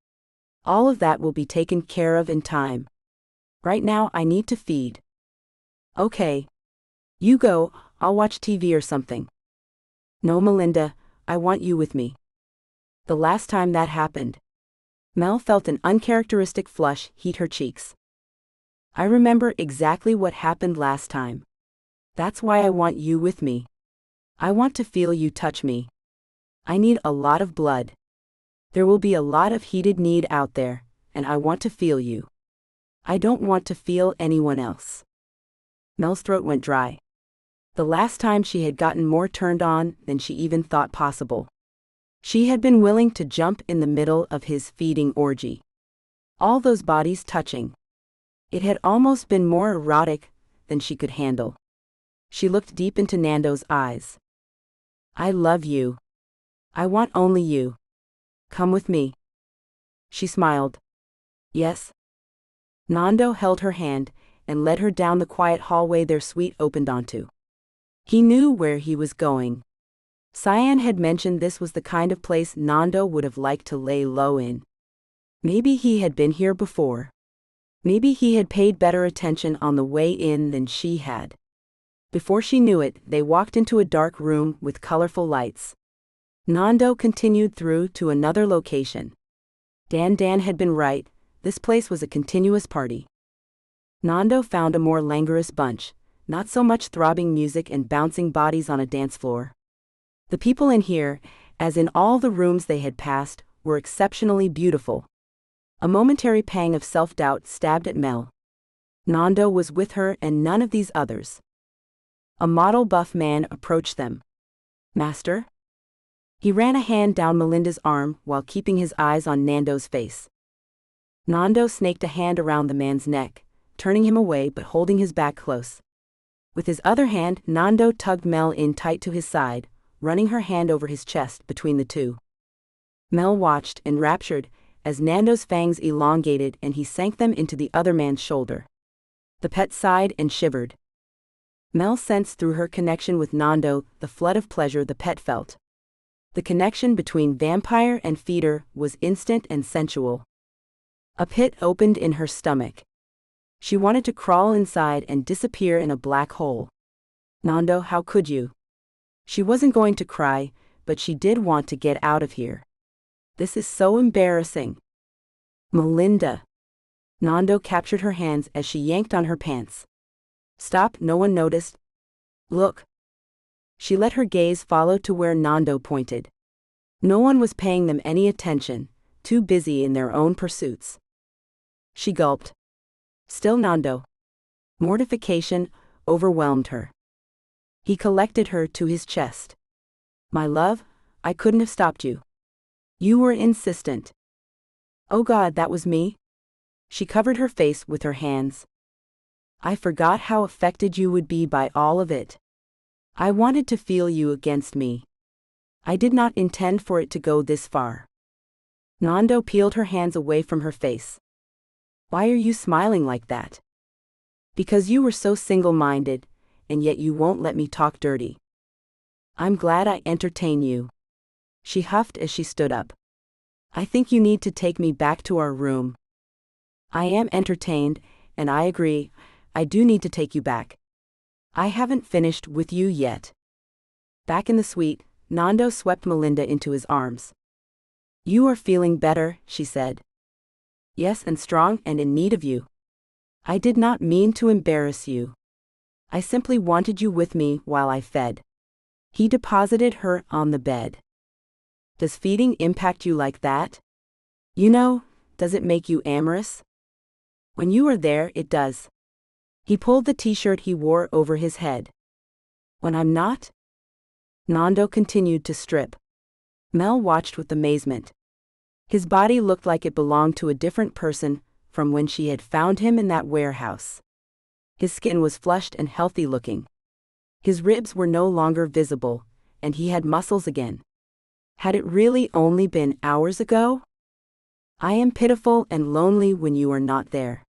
All of that will be taken care of in time. Right now I need to feed. Okay. You go, I'll watch TV or something. No, Melinda, I want you with me. The last time that happened. Mel felt an uncharacteristic flush heat her cheeks. I remember exactly what happened last time. That's why I want you with me. I want to feel you touch me. I need a lot of blood. There will be a lot of heated need out there, and I want to feel you. I don't want to feel anyone else. Mel's throat went dry. The last time she had gotten more turned on than she even thought possible. She had been willing to jump in the middle of his feeding orgy. All those bodies touching. It had almost been more erotic than she could handle. She looked deep into Nando's eyes. I love you. I want only you. Come with me. She smiled. Yes. Nando held her hand and led her down the quiet hallway their suite opened onto. He knew where he was going. Cyan had mentioned this was the kind of place Nando would have liked to lay low in. Maybe he had been here before. Maybe he had paid better attention on the way in than she had. Before she knew it, they walked into a dark room with colorful lights. Nando continued through to another location. Dan had been right, this place was a continuous party. Nando found a more languorous bunch, not so much throbbing music and bouncing bodies on a dance floor. The people in here, as in all the rooms they had passed, were exceptionally beautiful. A momentary pang of self-doubt stabbed at Mel. Nando was with her and none of these others. A model buff man approached them. "Master?" He ran a hand down Melinda's arm while keeping his eyes on Nando's face. Nando snaked a hand around the man's neck, turning him away but holding his back close. With his other hand, Nando tugged Mel in tight to his side, running her hand over his chest between the two. Mel watched, enraptured, as Nando's fangs elongated and he sank them into the other man's shoulder. The pet sighed and shivered. Mel sensed through her connection with Nando the flood of pleasure the pet felt. The connection between vampire and feeder was instant and sensual. A pit opened in her stomach. She wanted to crawl inside and disappear in a black hole. "Nando, how could you?" She wasn't going to cry, but she did want to get out of here. "This is so embarrassing." "Melinda." Nando captured her hands as she yanked on her pants. "Stop, no one noticed." "Look." She let her gaze follow to where Nando pointed. No one was paying them any attention, too busy in their own pursuits. She gulped. Still Nando. Mortification overwhelmed her. He collected her to his chest. "My love, I couldn't have stopped you. You were insistent." "Oh God, that was me?" She covered her face with her hands. "I forgot how affected you would be by all of it. I wanted to feel you against me. I did not intend for it to go this far." Nando peeled her hands away from her face. "Why are you smiling like that?" "Because you were so single-minded, and yet you won't let me talk dirty." "I'm glad I entertain you." She huffed as she stood up. "I think you need to take me back to our room." "I am entertained, and I agree, I do need to take you back. I haven't finished with you yet." Back in the suite, Nando swept Melinda into his arms. "You are feeling better," she said. "Yes, and strong and in need of you. I did not mean to embarrass you. I simply wanted you with me while I fed." He deposited her on the bed. "Does feeding impact you like that? You know, does it make you amorous?" "When you are there, it does." He pulled the t-shirt he wore over his head. "When I'm not?" Nando continued to strip. Mel watched with amazement. His body looked like it belonged to a different person from when she had found him in that warehouse. His skin was flushed and healthy looking. His ribs were no longer visible, and he had muscles again. Had it really only been hours ago? "I am pitiful and lonely when you are not there.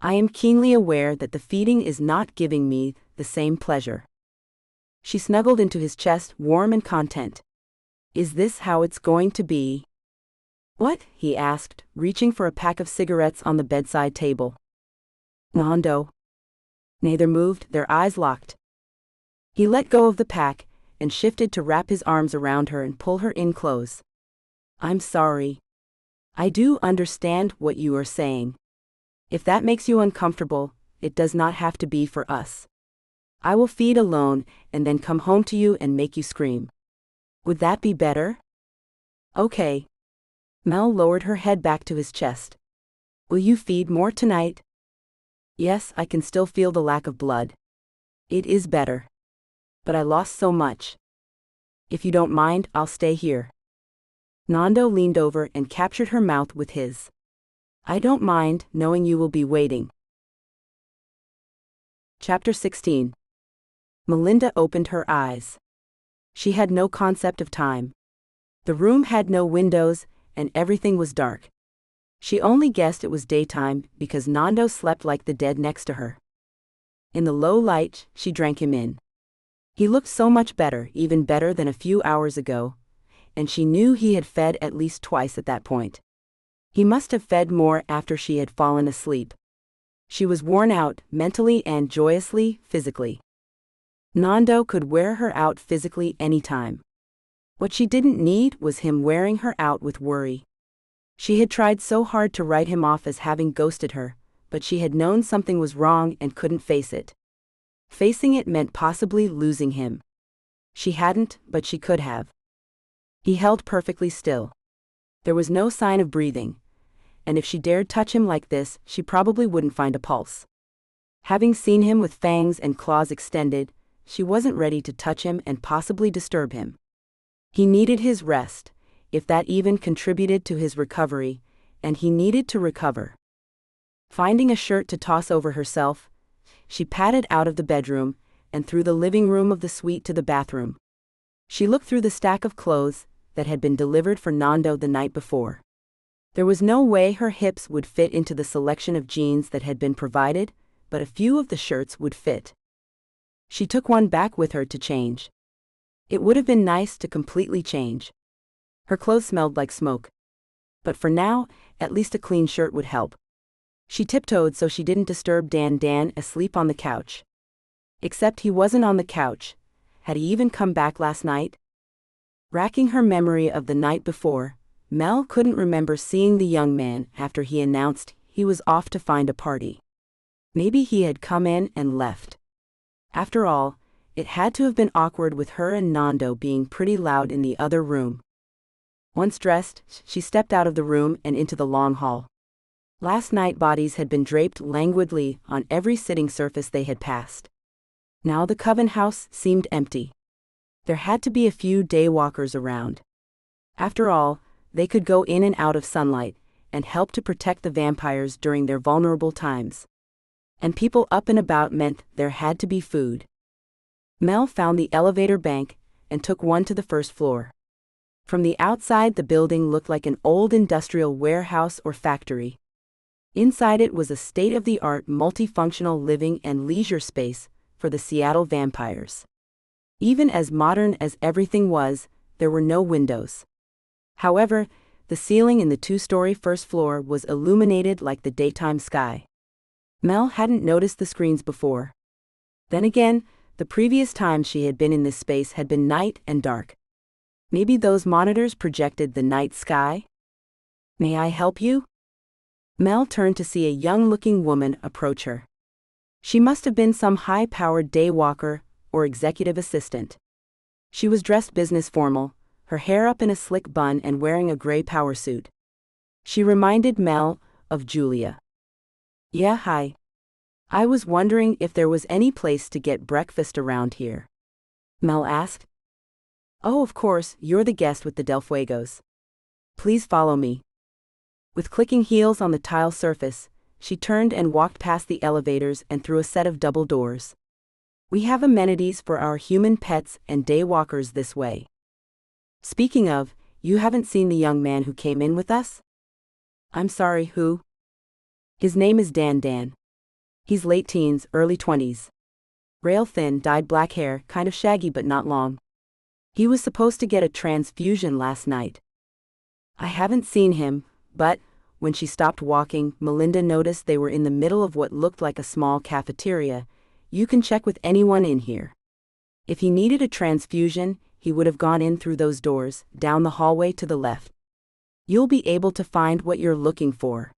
I am keenly aware that the feeding is not giving me the same pleasure." She snuggled into his chest, warm and content. "Is this how it's going to be?" "What?" he asked, reaching for a pack of cigarettes on the bedside table. "Nando." Neither moved, their eyes locked. He let go of the pack and shifted to wrap his arms around her and pull her in close. "I'm sorry. I do understand what you are saying. If that makes you uncomfortable, it does not have to be for us. I will feed alone and then come home to you and make you scream. Would that be better?" "Okay." Mel lowered her head back to his chest. "Will you feed more tonight?" "Yes, I can still feel the lack of blood. It is better. But I lost so much. If you don't mind, I'll stay here." Nando leaned over and captured her mouth with his. "I don't mind, knowing you will be waiting." Chapter 16. Melinda opened her eyes. She had no concept of time. The room had no windows, and everything was dark. She only guessed it was daytime because Nando slept like the dead next to her. In the low light, she drank him in. He looked so much better, even better than a few hours ago, and she knew he had fed at least twice at that point. He must have fed more after she had fallen asleep. She was worn out, mentally and joyously, physically. Nando could wear her out physically anytime. What she didn't need was him wearing her out with worry. She had tried so hard to write him off as having ghosted her, but she had known something was wrong and couldn't face it. Facing it meant possibly losing him. She hadn't, but she could have. He held perfectly still. There was no sign of breathing, and if she dared touch him like this, she probably wouldn't find a pulse. Having seen him with fangs and claws extended, she wasn't ready to touch him and possibly disturb him. He needed his rest, if that even contributed to his recovery, and he needed to recover. Finding a shirt to toss over herself, she padded out of the bedroom and through the living room of the suite to the bathroom. She looked through the stack of clothes that had been delivered for Nando the night before. There was no way her hips would fit into the selection of jeans that had been provided, but a few of the shirts would fit. She took one back with her to change. It would have been nice to completely change. Her clothes smelled like smoke. But for now, at least a clean shirt would help. She tiptoed so she didn't disturb Dan asleep on the couch. Except he wasn't on the couch. Had he even come back last night? Racking her memory of the night before, Mel couldn't remember seeing the young man after he announced he was off to find a party. Maybe he had come in and left. After all, it had to have been awkward with her and Nando being pretty loud in the other room. Once dressed, she stepped out of the room and into the long hall. Last night bodies had been draped languidly on every sitting surface they had passed. Now the Coven house seemed empty. There had to be a few daywalkers around. After all, they could go in and out of sunlight, and help to protect the vampires during their vulnerable times. And people up and about meant there had to be food. Mel found the elevator bank, and took one to the first floor. From the outside the building looked like an old industrial warehouse or factory. Inside it was a state-of-the-art multifunctional living and leisure space for the Seattle vampires. Even as modern as everything was, there were no windows. However, the ceiling in the two-story first floor was illuminated like the daytime sky. Mel hadn't noticed the screens before. Then again, the previous time she had been in this space had been night and dark. Maybe those monitors projected the night sky? "May I help you?" Mel turned to see a young-looking woman approach her. She must have been some high-powered daywalker or executive assistant. She was dressed business formal, her hair up in a slick bun and wearing a gray power suit. She reminded Mel of Julia. "Yeah, hi. I was wondering if there was any place to get breakfast around here," Mel asked. "Oh, of course, you're the guest with the Del Fuegos. Please follow me." With clicking heels on the tile surface, she turned and walked past the elevators and through a set of double doors. "We have amenities for our human pets and daywalkers this way. Speaking of, you haven't seen the young man who came in with us?" "I'm sorry, who?" "His name is Dan. He's late teens, early 20s. Rail thin, dyed black hair, kind of shaggy but not long. He was supposed to get a transfusion last night." "I haven't seen him, but," when she stopped walking, Melinda noticed they were in the middle of what looked like a small cafeteria. "You can check with anyone in here. If he needed a transfusion, he would have gone in through those doors, down the hallway to the left. You'll be able to find what you're looking for."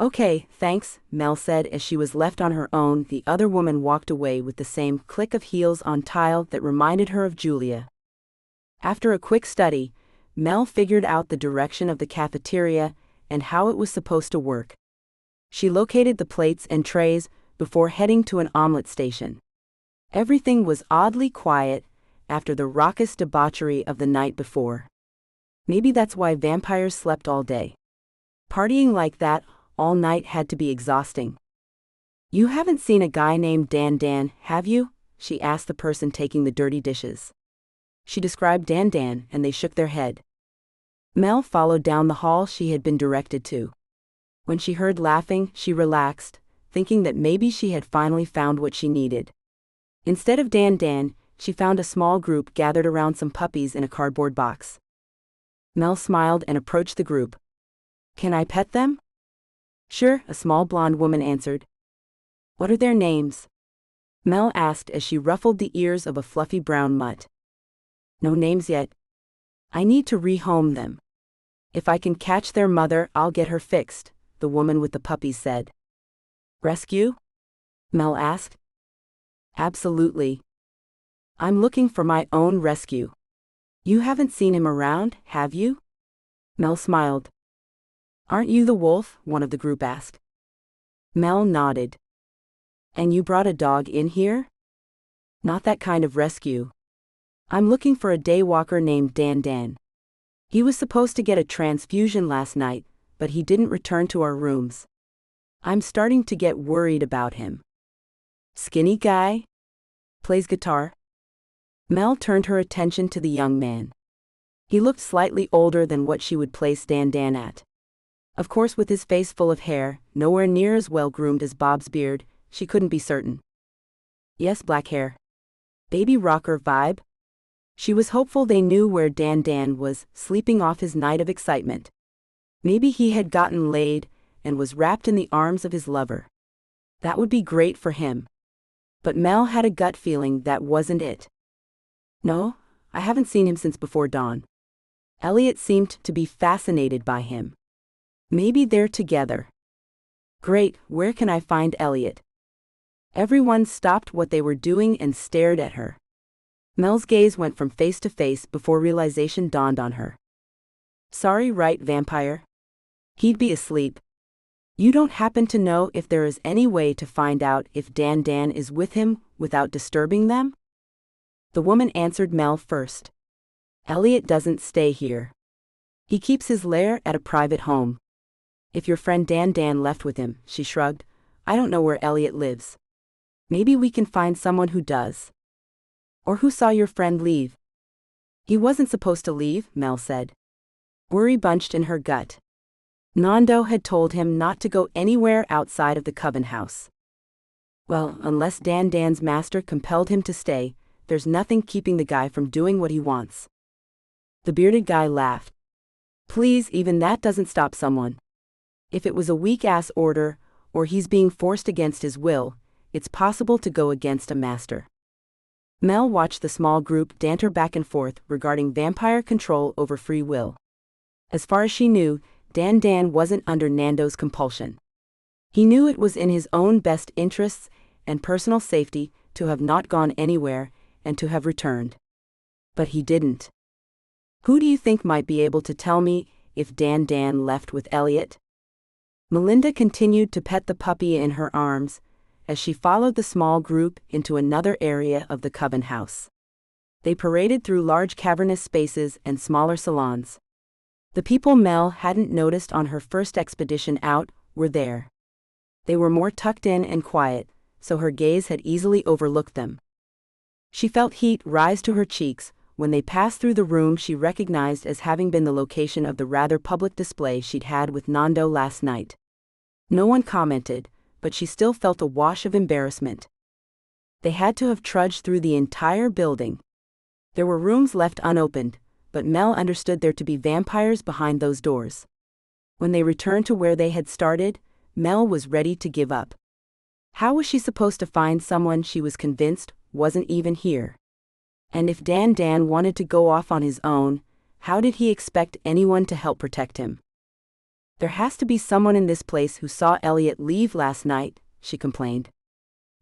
"Okay, thanks," Mel said as she was left on her own. The other woman walked away with the same click of heels on tile that reminded her of Julia. After a quick study, Mel figured out the direction of the cafeteria and how it was supposed to work. She located the plates and trays before heading to an omelet station. Everything was oddly quiet after the raucous debauchery of the night before. Maybe that's why vampires slept all day. Partying like that all night had to be exhausting. "You haven't seen a guy named Dan, have you?" she asked the person taking the dirty dishes. She described Dan, and they shook their head. Mel followed down the hall she had been directed to. When she heard laughing, she relaxed, thinking that maybe she had finally found what she needed. Instead of Dan, she found a small group gathered around some puppies in a cardboard box. Mel smiled and approached the group. "Can I pet them?" "Sure," a small blonde woman answered, What are their names? Mel asked as she ruffled the ears of a fluffy brown mutt. No names yet. I need to rehome them. If I can catch their mother, I'll get her fixed, the woman with the puppies said. Rescue? Mel asked. Absolutely. I'm looking for my own rescue. You haven't seen him around, have you? Mel smiled. Aren't you the wolf? One of the group asked. Mel nodded. And you brought a dog in here? Not that kind of rescue. I'm looking for a daywalker named Dan. He was supposed to get a transfusion last night, but he didn't return to our rooms. I'm starting to get worried about him. Skinny guy? Plays guitar? Mel turned her attention to the young man. He looked slightly older than what she would place Dan at. Of course, with his face full of hair, nowhere near as well groomed as Bob's beard, she couldn't be certain. Yes, black hair. Baby rocker vibe? She was hopeful they knew where Dan was, sleeping off his night of excitement. Maybe he had gotten laid and was wrapped in the arms of his lover. That would be great for him. But Mel had a gut feeling that wasn't it. No, I haven't seen him since before dawn. Elliot seemed to be fascinated by him. Maybe they're together. Great, where can I find Elliot? Everyone stopped what they were doing and stared at her. Mel's gaze went from face to face before realization dawned on her. Sorry, right, vampire? He'd be asleep. You don't happen to know if there is any way to find out if Dan is with him without disturbing them? The woman answered Mel first. Elliot doesn't stay here. He keeps his lair at a private home. If your friend Dan left with him, she shrugged, I don't know where Elliot lives. Maybe we can find someone who does. Or who saw your friend leave. He wasn't supposed to leave, Mel said. Worry bunched in her gut. Nando had told him not to go anywhere outside of the Coven house. Well, unless Dan's master compelled him to stay, there's nothing keeping the guy from doing what he wants. The bearded guy laughed. Please, even that doesn't stop someone. If it was a weak-ass order, or he's being forced against his will, it's possible to go against a master. Mel watched the small group banter back and forth regarding vampire control over free will. As far as she knew, Dan wasn't under Nando's compulsion. He knew it was in his own best interests and personal safety to have not gone anywhere and to have returned. But he didn't. Who do you think might be able to tell me if Dan left with Elliot? Melinda continued to pet the puppy in her arms as she followed the small group into another area of the Coven house. They paraded through large cavernous spaces and smaller salons. The people Mel hadn't noticed on her first expedition out were there. They were more tucked in and quiet, so her gaze had easily overlooked them. She felt heat rise to her cheeks when they passed through the room she recognized as having been the location of the rather public display she'd had with Nando last night. No one commented, but she still felt a wash of embarrassment. They had to have trudged through the entire building. There were rooms left unopened, but Mel understood there to be vampires behind those doors. When they returned to where they had started, Mel was ready to give up. How was she supposed to find someone she was convinced wasn't even here? And if Dan wanted to go off on his own, how did he expect anyone to help protect him? There has to be someone in this place who saw Elliot leave last night, she complained.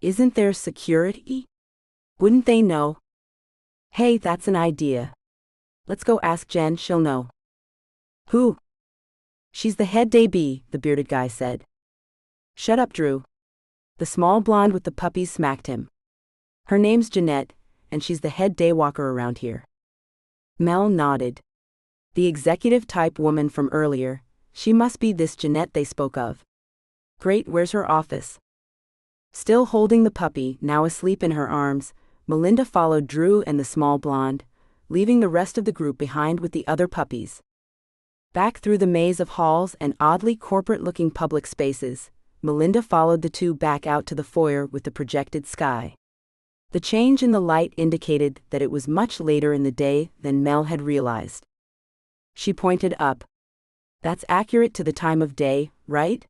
Isn't there security? Wouldn't they know? Hey, that's an idea. Let's go ask Jen, she'll know. Who? She's the head day-bee, the bearded guy said. Shut up, Drew. The small blonde with the puppies smacked him. Her name's Jeanette, and she's the head daywalker around here. Mel nodded. The executive-type woman from earlier, she must be this Jeanette they spoke of. Great, where's her office? Still holding the puppy, now asleep in her arms, Melinda followed Drew and the small blonde, leaving the rest of the group behind with the other puppies. Back through the maze of halls and oddly corporate-looking public spaces, Melinda followed the two back out to the foyer with the projected sky. The change in the light indicated that it was much later in the day than Mel had realized. She pointed up. That's accurate to the time of day, right?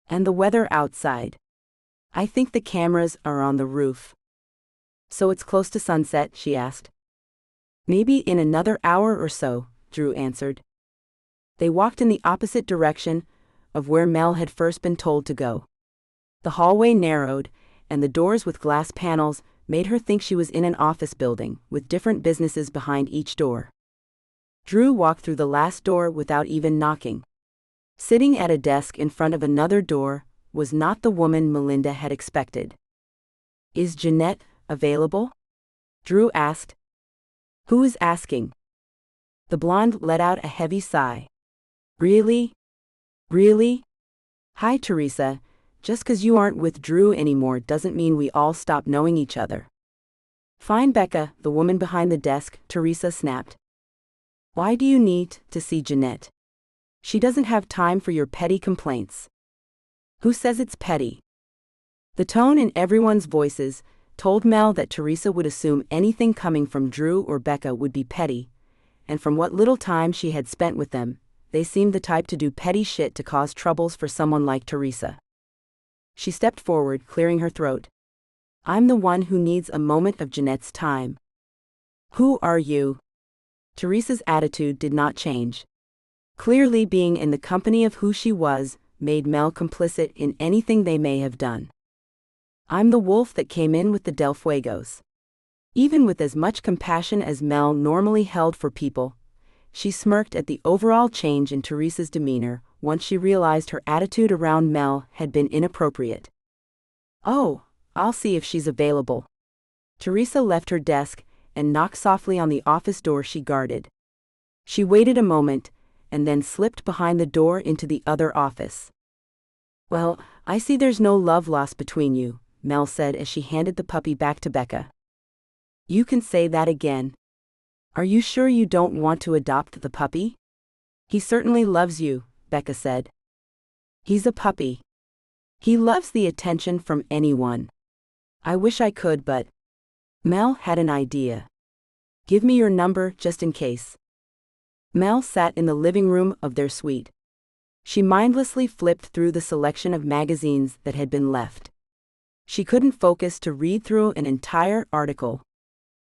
And the weather outside. I think the cameras are on the roof. So it's close to sunset, she asked. Maybe in another hour or so, Drew answered. They walked in the opposite direction of where Mel had first been told to go. The hallway narrowed, and the doors with glass panels made her think she was in an office building, with different businesses behind each door. Drew walked through the last door without even knocking. Sitting at a desk in front of another door was not the woman Melinda had expected. Is Jeanette available? Drew asked. Who is asking? The blonde let out a heavy sigh. Really? Really? Hi, Teresa. Just 'cause you aren't with Drew anymore doesn't mean we all stop knowing each other. Fine, Becca, the woman behind the desk, Teresa snapped. Why do you need to see Jeanette? She doesn't have time for your petty complaints. Who says it's petty? The tone in everyone's voices told Mel that Teresa would assume anything coming from Drew or Becca would be petty, and from what little time she had spent with them, they seemed the type to do petty shit to cause troubles for someone like Teresa. She stepped forward, clearing her throat. I'm the one who needs a moment of Jeanette's time. Who are you? Teresa's attitude did not change. Clearly, being in the company of who she was made Mel complicit in anything they may have done. I'm the wolf that came in with the Del Fuegos. Even with as much compassion as Mel normally held for people, she smirked at the overall change in Teresa's demeanor once she realized her attitude around Mel had been inappropriate. Oh, I'll see if she's available. Teresa left her desk and knocked softly on the office door she guarded. She waited a moment, and then slipped behind the door into the other office. Well, I see there's no love lost between you, Mel said as she handed the puppy back to Becca. You can say that again. Are you sure you don't want to adopt the puppy? He certainly loves you, Becca said. He's a puppy. He loves the attention from anyone. I wish I could, but... Mel had an idea. Give me your number just in case. Mel sat in the living room of their suite. She mindlessly flipped through the selection of magazines that had been left. She couldn't focus to read through an entire article.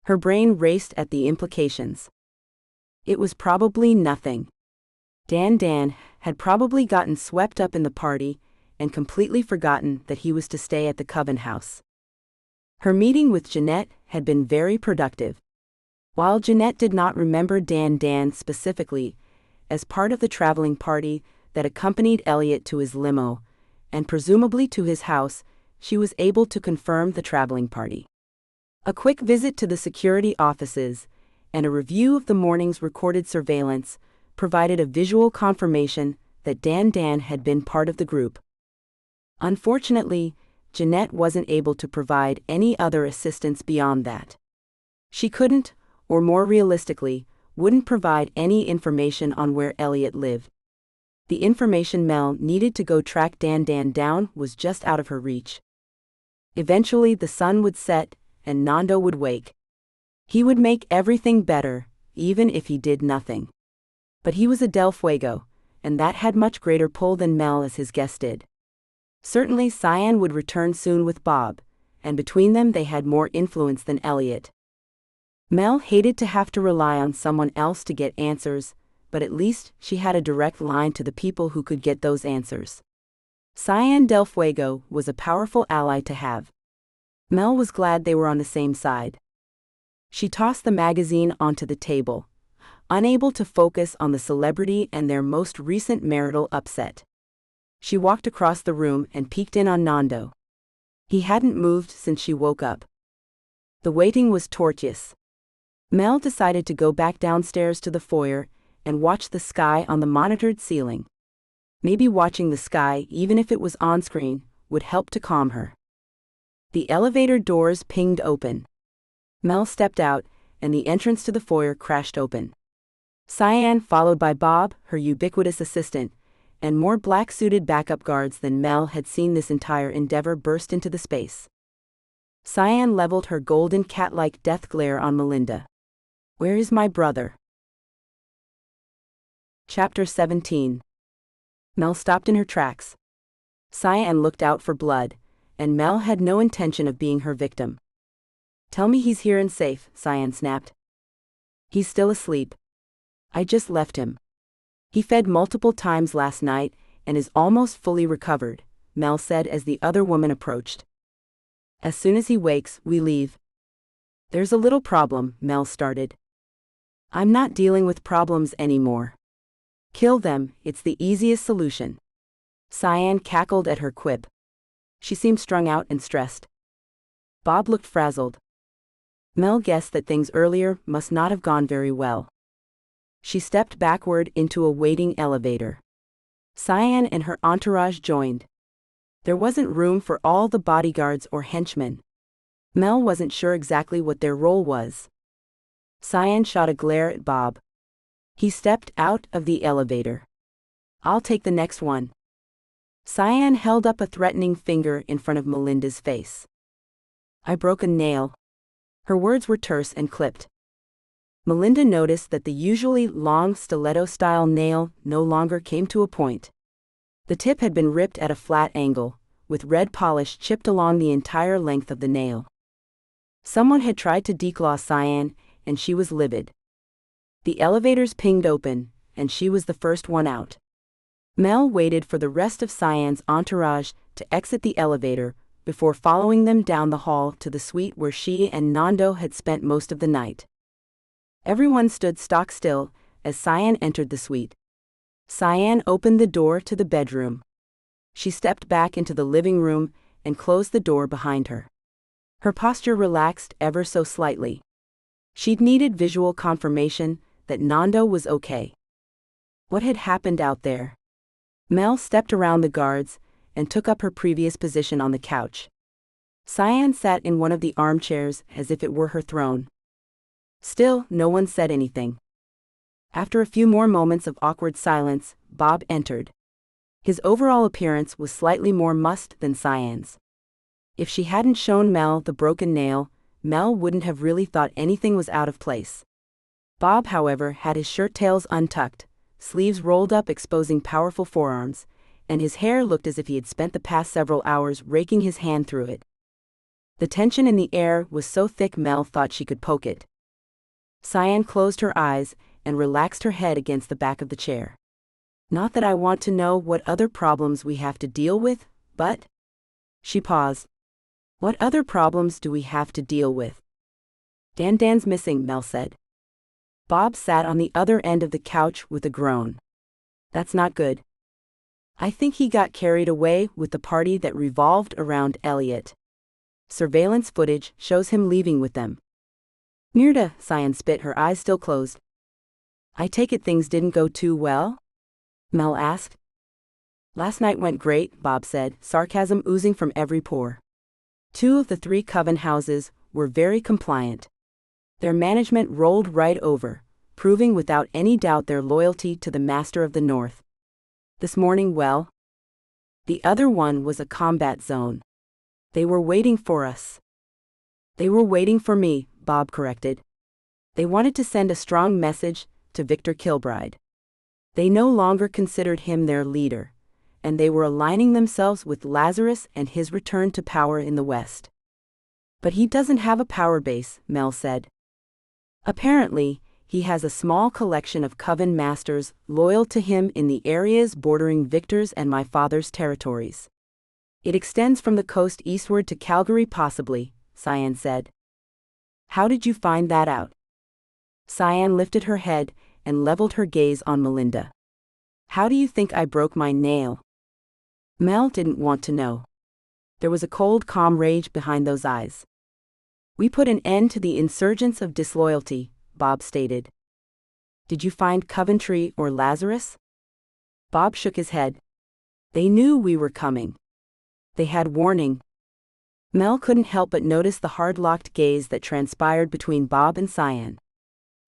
Her brain raced at the implications. It was probably nothing. Dan had probably gotten swept up in the party and completely forgotten that he was to stay at the Coven House. Her meeting with Jeanette had been very productive. While Jeanette did not remember Dan specifically, as part of the traveling party that accompanied Elliot to his limo, and presumably to his house, she was able to confirm the traveling party. A quick visit to the security offices and a review of the morning's recorded surveillance provided a visual confirmation that Dan had been part of the group. Unfortunately, Jeanette wasn't able to provide any other assistance beyond that. She couldn't, or more realistically, wouldn't provide any information on where Elliot lived. The information Mel needed to go track Dan down was just out of her reach. Eventually the sun would set, and Nando would wake. He would make everything better, even if he did nothing. But he was a Del Fuego, and that had much greater pull than Mel as his guest did. Certainly Cyan would return soon with Bob, and between them they had more influence than Elliot. Mel hated to have to rely on someone else to get answers, but at least she had a direct line to the people who could get those answers. Cyan Del Fuego was a powerful ally to have. Mel was glad they were on the same side. She tossed the magazine onto the table, unable to focus on the celebrity and their most recent marital upset. She walked across the room and peeked in on Nando. He hadn't moved since she woke up. The waiting was tortuous. Mel decided to go back downstairs to the foyer and watch the sky on the monitored ceiling. Maybe watching the sky, even if it was on-screen, would help to calm her. The elevator doors pinged open. Mel stepped out, and the entrance to the foyer crashed open. Cyan, followed by Bob, her ubiquitous assistant, and more black-suited backup guards than Mel had seen this entire endeavor burst into the space. Cyan leveled her golden cat-like death glare on Melinda. Where is my brother? Chapter 17. Mel stopped in her tracks. Cyan looked out for blood, and Mel had no intention of being her victim. "Tell me he's here and safe," Sylvian snapped. "He's still asleep. I just left him. He fed multiple times last night and is almost fully recovered," Mel said as the other woman approached. "As soon as he wakes, we leave." "There's a little problem," Mel started. "I'm not dealing with problems anymore. Kill them, it's the easiest solution." Sylvian cackled at her quip. She seemed strung out and stressed. Bob looked frazzled. Mel guessed that things earlier must not have gone very well. She stepped backward into a waiting elevator. Sylvian and her entourage joined. There wasn't room for all the bodyguards or henchmen. Mel wasn't sure exactly what their role was. Sylvian shot a glare at Bob. He stepped out of the elevator. "I'll take the next one." Sylvian held up a threatening finger in front of Melinda's face. "I broke a nail." Her words were terse and clipped. Melinda noticed that the usually long stiletto-style nail no longer came to a point. The tip had been ripped at a flat angle, with red polish chipped along the entire length of the nail. Someone had tried to declaw Sylvian, and she was livid. The elevators pinged open, and she was the first one out. Mel waited for the rest of Sylvian's entourage to exit the elevator before following them down the hall to the suite where she and Nando had spent most of the night. Everyone stood stock still as Sylvian entered the suite. Sylvian opened the door to the bedroom. She stepped back into the living room and closed the door behind her. Her posture relaxed ever so slightly. She'd needed visual confirmation that Nando was okay. What had happened out there? Mel stepped around the guards and took up her previous position on the couch. Sylvian sat in one of the armchairs as if it were her throne. Still, no one said anything. After a few more moments of awkward silence, Bob entered. His overall appearance was slightly more mussed than Sylvian's. If she hadn't shown Mel the broken nail, Mel wouldn't have really thought anything was out of place. Bob, however, had his shirt tails untucked, sleeves rolled up exposing powerful forearms, and his hair looked as if he had spent the past several hours raking his hand through it. The tension in the air was so thick Mel thought she could poke it. Sylvian closed her eyes and relaxed her head against the back of the chair. "Not that I want to know what other problems we have to deal with, but..." She paused. "What other problems do we have to deal with?" "Dan's missing," Mel said. Bob sat on the other end of the couch with a groan. "That's not good. I think he got carried away with the party that revolved around Elliot. Surveillance footage shows him leaving with them." "Mirda," Sylvian spit, her eyes still closed. "I take it things didn't go too well?" Mel asked. "Last night went great," Bob said, sarcasm oozing from every pore. 2 of the 3 coven houses were very compliant. Their management rolled right over, proving without any doubt their loyalty to the Master of the North. This morning, well, the other one was a combat zone. They were waiting for us. "They were waiting for me," Bob corrected. "They wanted to send a strong message to Victor Kilbride. They no longer considered him their leader, and they were aligning themselves with Lazarus and his return to power in the West." "But he doesn't have a power base," Mel said. "Apparently, he has a small collection of coven masters loyal to him in the areas bordering Victor's and my father's territories. It extends from the coast eastward to Calgary possibly," Sylvian said. "How did you find that out?" Sylvian lifted her head and leveled her gaze on Melinda. "How do you think I broke my nail?" Mel didn't want to know. There was a cold, calm rage behind those eyes. "We put an end to the insurgents of disloyalty," Bob stated. "Did you find Coventry or Lazarus?" Bob shook his head. "They knew we were coming. They had warning." Mel couldn't help but notice the hard-locked gaze that transpired between Bob and Sylvian.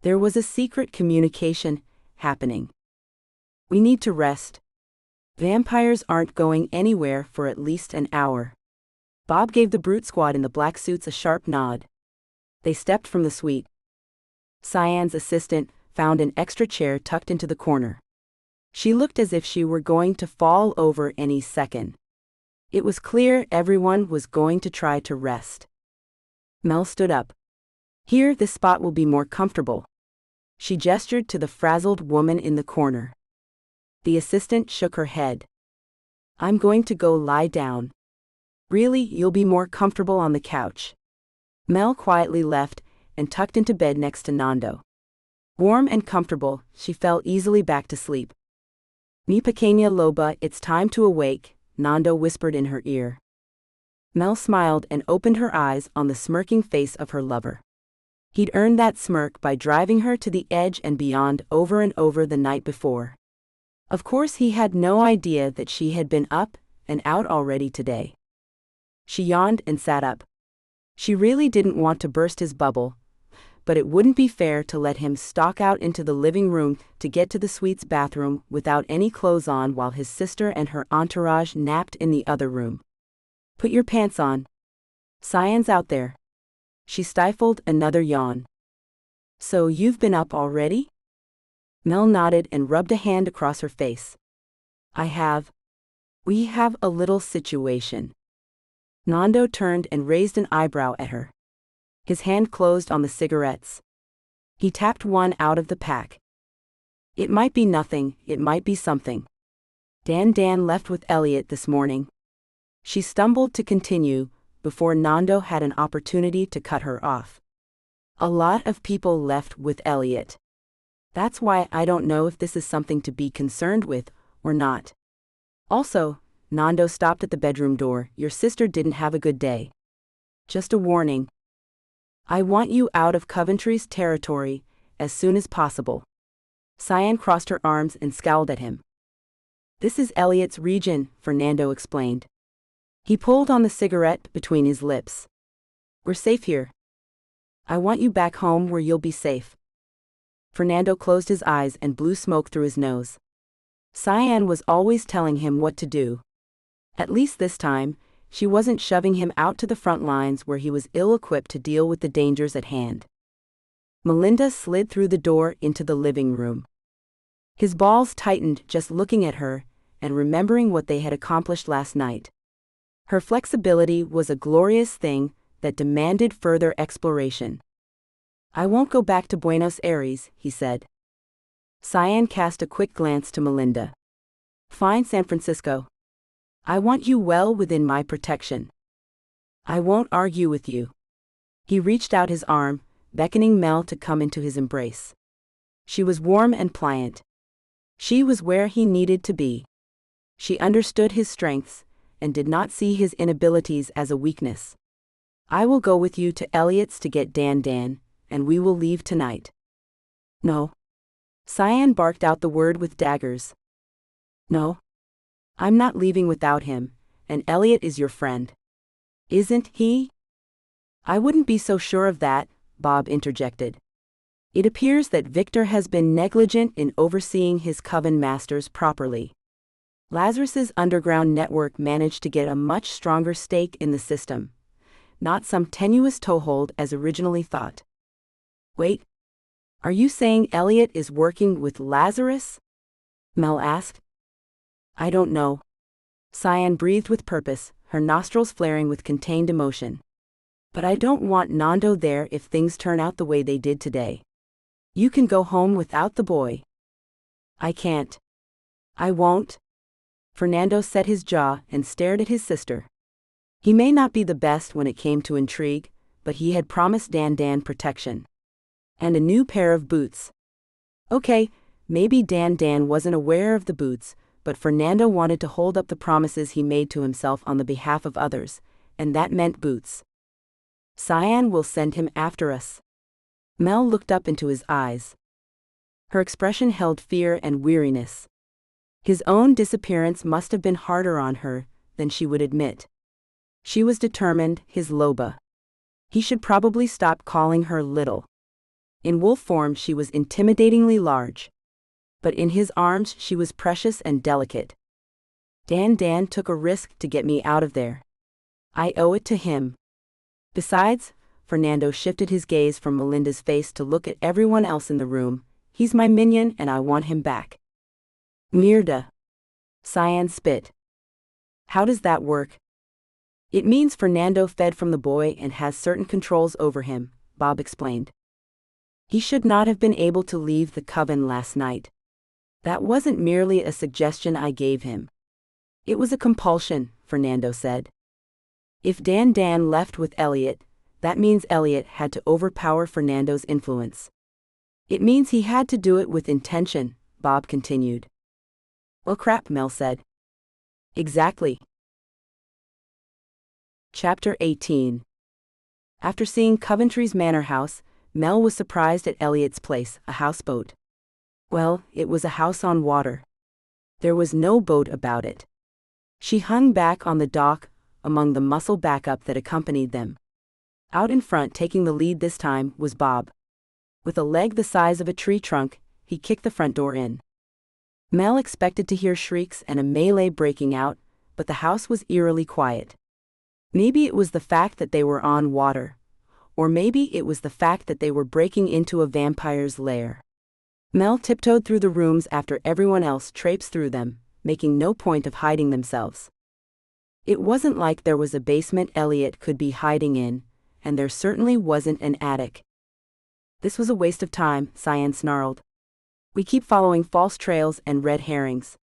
There was a secret communication happening. "We need to rest. Vampires aren't going anywhere for at least an hour." Bob gave the brute squad in the black suits a sharp nod. They stepped from the suite. Sylvian's assistant found an extra chair tucked into the corner. She looked as if she were going to fall over any second. It was clear everyone was going to try to rest. Mel stood up. Here, this spot will be more comfortable. She gestured to the frazzled woman in the corner. The assistant shook her head. I'm going to go lie down. Really, you'll be more comfortable on the couch. Mel quietly left and tucked into bed next to Nando. Warm and comfortable, she fell easily back to sleep. Mi pequeña loba, it's time to awake, Nando whispered in her ear. Mel smiled and opened her eyes on the smirking face of her lover. He'd earned that smirk by driving her to the edge and beyond over and over the night before. Of course, he had no idea that she had been up and out already today. She yawned and sat up. She really didn't want to burst his bubble, but it wouldn't be fair to let him stalk out into the living room to get to the suite's bathroom without any clothes on while his sister and her entourage napped in the other room. Put your pants on. Cyan's out there. She stifled another yawn. So you've been up already? Mel nodded and rubbed a hand across her face. I have. We have a little situation. Nando turned and raised an eyebrow at her. His hand closed on the cigarettes. He tapped one out of the pack. It might be nothing, it might be something. Dan left with Elliot this morning. She stumbled to continue, before Nando had an opportunity to cut her off. A lot of people left with Elliot. That's why I don't know if this is something to be concerned with, or not. Also, Nando stopped at the bedroom door. Your sister didn't have a good day. Just a warning. I want you out of Coventry's territory, as soon as possible. Cyan crossed her arms and scowled at him. This is Elliot's region, Fernando explained. He pulled on the cigarette between his lips. We're safe here. I want you back home where you'll be safe. Fernando closed his eyes and blew smoke through his nose. Cyan was always telling him what to do. At least this time, she wasn't shoving him out to the front lines where he was ill-equipped to deal with the dangers at hand. Melinda slid through the door into the living room. His balls tightened just looking at her and remembering what they had accomplished last night. Her flexibility was a glorious thing that demanded further exploration. I won't go back to Buenos Aires, he said. Cyan cast a quick glance to Melinda. Fine, San Francisco. I want you well within my protection. I won't argue with you. He reached out his arm, beckoning Mel to come into his embrace. She was warm and pliant. She was where he needed to be. She understood his strengths and did not see his inabilities as a weakness. I will go with you to Elliot's to get Dan, and we will leave tonight. No. Cyan barked out the word with daggers. No. I'm not leaving without him, and Elliot is your friend. Isn't he? I wouldn't be so sure of that, Bob interjected. It appears that Victor has been negligent in overseeing his coven masters properly. Lazarus's underground network managed to get a much stronger stake in the system, not some tenuous toehold as originally thought. Wait, are you saying Elliot is working with Lazarus? Mel asked. I don't know. Cyan breathed with purpose, her nostrils flaring with contained emotion. But I don't want Nando there if things turn out the way they did today. You can go home without the boy. I can't. I won't. Fernando set his jaw and stared at his sister. He may not be the best when it came to intrigue, but he had promised Dan protection. And a new pair of boots. Okay, maybe Dan wasn't aware of the boots, but Fernando wanted to hold up the promises he made to himself on the behalf of others, and that meant boots. Cyan will send him after us. Mel looked up into his eyes. Her expression held fear and weariness. His own disappearance must have been harder on her than she would admit. She was determined, his Loba. He should probably stop calling her little. In wolf form she was intimidatingly large. But in his arms she was precious and delicate. Dan took a risk to get me out of there. I owe it to him. Besides, Fernando shifted his gaze from Melinda's face to look at everyone else in the room. He's my minion and I want him back. Mierda. Cyan spit. How does that work? It means Fernando fed from the boy and has certain controls over him, Bob explained. He should not have been able to leave the coven last night. That wasn't merely a suggestion I gave him. It was a compulsion, Fernando said. If Dan left with Elliot, that means Elliot had to overpower Fernando's influence. It means he had to do it with intention, Bob continued. Well, crap, Mel said. Exactly. Chapter 18. After seeing Coventry's manor house, Mel was surprised at Elliot's place, a houseboat. Well, it was a house on water. There was no boat about it. She hung back on the dock, among the muscle backup that accompanied them. Out in front, taking the lead this time, was Bob. With a leg the size of a tree trunk, he kicked the front door in. Mel expected to hear shrieks and a melee breaking out, but the house was eerily quiet. Maybe it was the fact that they were on water, or maybe it was the fact that they were breaking into a vampire's lair. Mel tiptoed through the rooms after everyone else traipsed through them, making no point of hiding themselves. It wasn't like there was a basement Elliot could be hiding in, and there certainly wasn't an attic. This was a waste of time, Sylvian snarled. We keep following false trails and red herrings.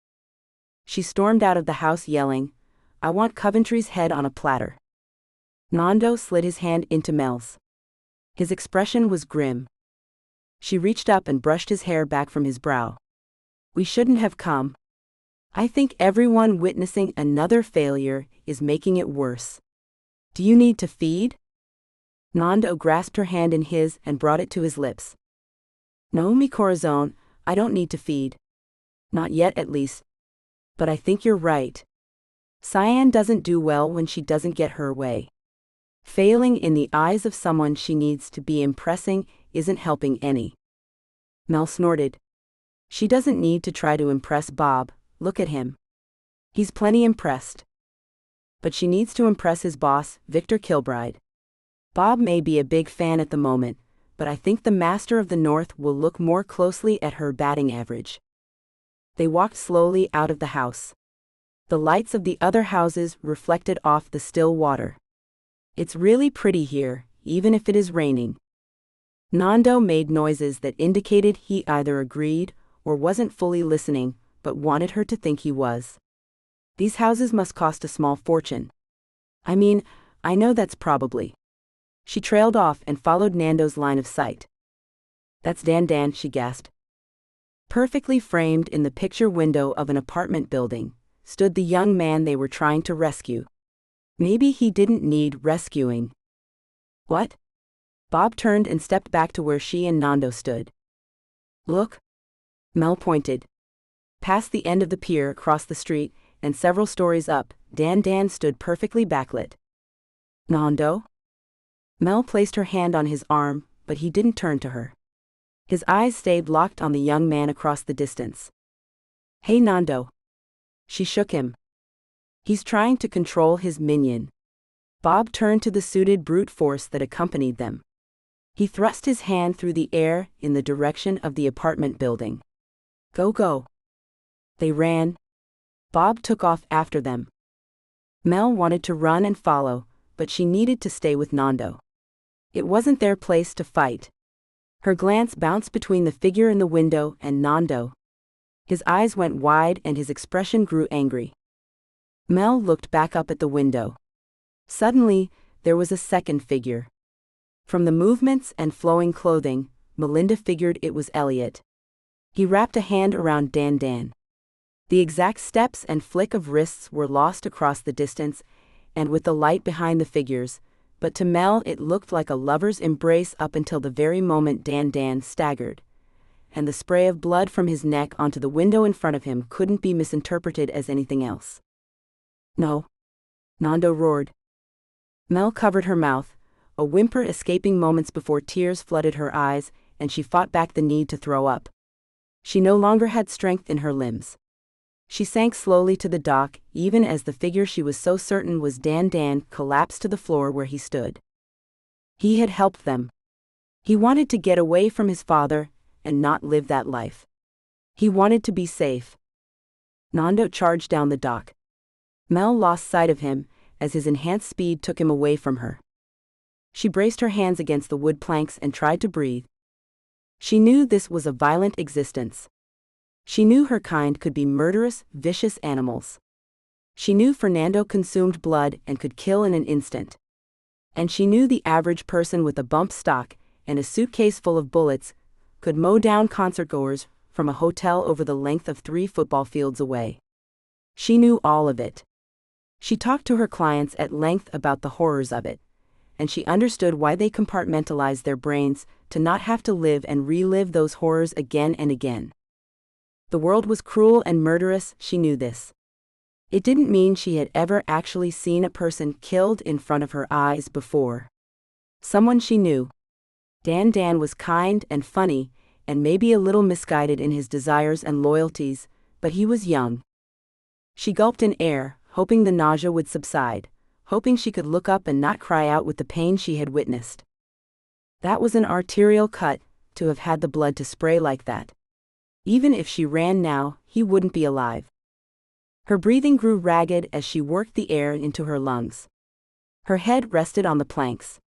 She stormed out of the house yelling, I want Coventry's head on a platter. Nando slid his hand into Mel's. His expression was grim. She reached up and brushed his hair back from his brow. We shouldn't have come. I think everyone witnessing another failure is making it worse. Do you need to feed? Nando grasped her hand in his and brought it to his lips. No, mi corazón, I don't need to feed. Not yet, at least. But I think you're right. Sylvian doesn't do well when she doesn't get her way. Failing in the eyes of someone she needs to be impressing isn't helping any. Mel snorted. She doesn't need to try to impress Bob, look at him. He's plenty impressed. But she needs to impress his boss, Victor Kilbride. Bob may be a big fan at the moment, but I think the Master of the North will look more closely at her batting average. They walked slowly out of the house. The lights of the other houses reflected off the still water. It's really pretty here, even if it is raining. Nando made noises that indicated he either agreed or wasn't fully listening, but wanted her to think he was. These houses must cost a small fortune. I mean, I know that's probably. She trailed off and followed Nando's line of sight. That's Dan, she gasped. Perfectly framed in the picture window of an apartment building stood the young man they were trying to rescue. Maybe he didn't need rescuing. What? Bob turned and stepped back to where she and Nando stood. Look. Mel pointed. Past the end of the pier across the street, and several stories up, Dan stood perfectly backlit. Nando? Mel placed her hand on his arm, but he didn't turn to her. His eyes stayed locked on the young man across the distance. Hey Nando. She shook him. He's trying to control his minion. Bob turned to the suited brute force that accompanied them. He thrust his hand through the air in the direction of the apartment building. Go. They ran. Bob took off after them. Mel wanted to run and follow, but she needed to stay with Nando. It wasn't their place to fight. Her glance bounced between the figure in the window and Nando. His eyes went wide and his expression grew angry. Mel looked back up at the window. Suddenly, there was a second figure. From the movements and flowing clothing, Melinda figured it was Elliot. He wrapped a hand around Dan. The exact steps and flick of wrists were lost across the distance, and with the light behind the figures, but to Mel it looked like a lover's embrace up until the very moment Dan staggered, and the spray of blood from his neck onto the window in front of him couldn't be misinterpreted as anything else. No. Nando roared. Mel covered her mouth, a whimper escaping moments before tears flooded her eyes, and she fought back the need to throw up. She no longer had strength in her limbs. She sank slowly to the dock, even as the figure she was so certain was Dan collapsed to the floor where he stood. He had helped them. He wanted to get away from his father and not live that life. He wanted to be safe. Nando charged down the dock. Mel lost sight of him as his enhanced speed took him away from her. She braced her hands against the wood planks and tried to breathe. She knew this was a violent existence. She knew her kind could be murderous, vicious animals. She knew Fernando consumed blood and could kill in an instant. And she knew the average person with a bump stock and a suitcase full of bullets could mow down concertgoers from a hotel over the length of 3 football fields away. She knew all of it. She talked to her clients at length about the horrors of it, and she understood why they compartmentalized their brains to not have to live and relive those horrors again and again. The world was cruel and murderous, she knew this. It didn't mean she had ever actually seen a person killed in front of her eyes before. Someone she knew. Dan was kind and funny, and maybe a little misguided in his desires and loyalties, but he was young. She gulped in air, hoping the nausea would subside, hoping she could look up and not cry out with the pain she had witnessed. That was an arterial cut, to have had the blood to spray like that. Even if she ran now, he wouldn't be alive. Her breathing grew ragged as she worked the air into her lungs. Her head rested on the planks.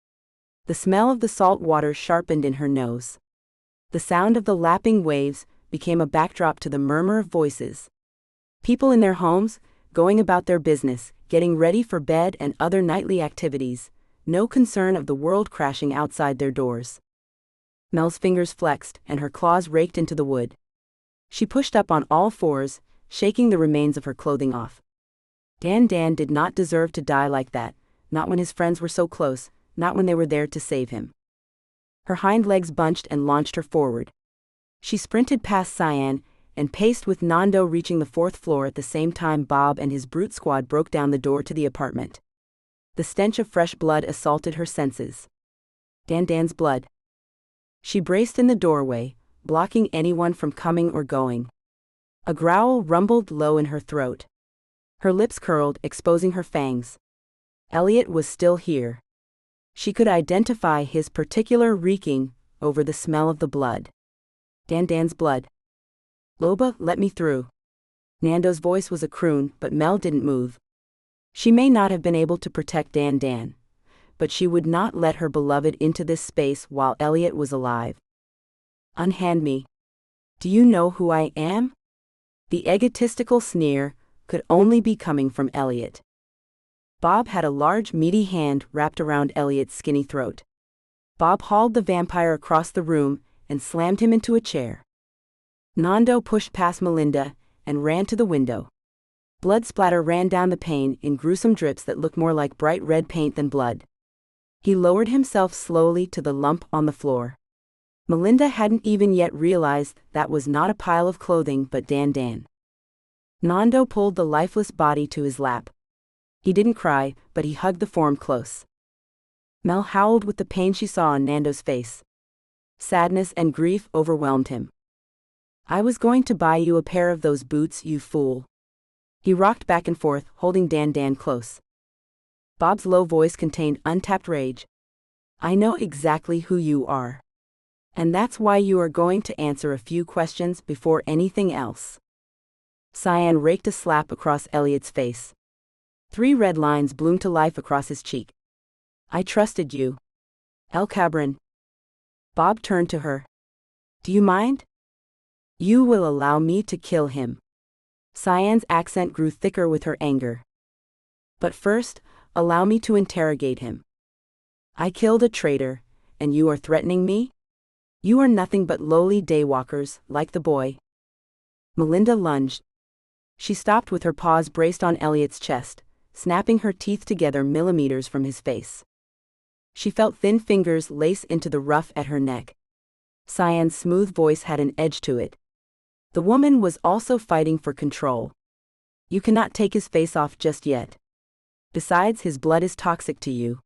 The smell of the salt water sharpened in her nose. The sound of the lapping waves became a backdrop to the murmur of voices. People in their homes, going about their business, getting ready for bed and other nightly activities, no concern of the world crashing outside their doors. Mel's fingers flexed and her claws raked into the wood. She pushed up on all fours, shaking the remains of her clothing off. Dan did not deserve to die like that, not when his friends were so close, not when they were there to save him. Her hind legs bunched and launched her forward. She sprinted past Cyan and paced with Nando reaching the 4th floor at the same time Bob and his brute squad broke down the door to the apartment. The stench of fresh blood assaulted her senses. Dan's blood. She braced in the doorway, blocking anyone from coming or going. A growl rumbled low in her throat. Her lips curled, exposing her fangs. Elliot was still here. She could identify his particular reeking over the smell of the blood. Dan's blood. Loba, let me through. Nando's voice was a croon, but Mel didn't move. She may not have been able to protect Dan, but she would not let her beloved into this space while Elliot was alive. Unhand me. Do you know who I am? The egotistical sneer could only be coming from Elliot. Bob had a large, meaty hand wrapped around Elliot's skinny throat. Bob hauled the vampire across the room and slammed him into a chair. Nando pushed past Melinda and ran to the window. Blood splatter ran down the pane in gruesome drips that looked more like bright red paint than blood. He lowered himself slowly to the lump on the floor. Melinda hadn't even yet realized that was not a pile of clothing but Dan. Nando pulled the lifeless body to his lap. He didn't cry, but he hugged the form close. Mel howled with the pain she saw on Nando's face. Sadness and grief overwhelmed him. I was going to buy you a pair of those boots, you fool. He rocked back and forth, holding Dan close. Bob's low voice contained untapped rage. I know exactly who you are. And that's why you are going to answer a few questions before anything else. Cyan raked a slap across Elliot's face. 3 red lines bloomed to life across his cheek. I trusted you. El Cabron. Bob turned to her. Do you mind? You will allow me to kill him. Cyan's accent grew thicker with her anger. But first, allow me to interrogate him. I killed a traitor, and you are threatening me? You are nothing but lowly daywalkers, like the boy. Melinda lunged. She stopped with her paws braced on Elliot's chest, snapping her teeth together millimeters from his face. She felt thin fingers lace into the ruff at her neck. Cyan's smooth voice had an edge to it. The woman was also fighting for control. You cannot take his face off just yet. Besides, his blood is toxic to you.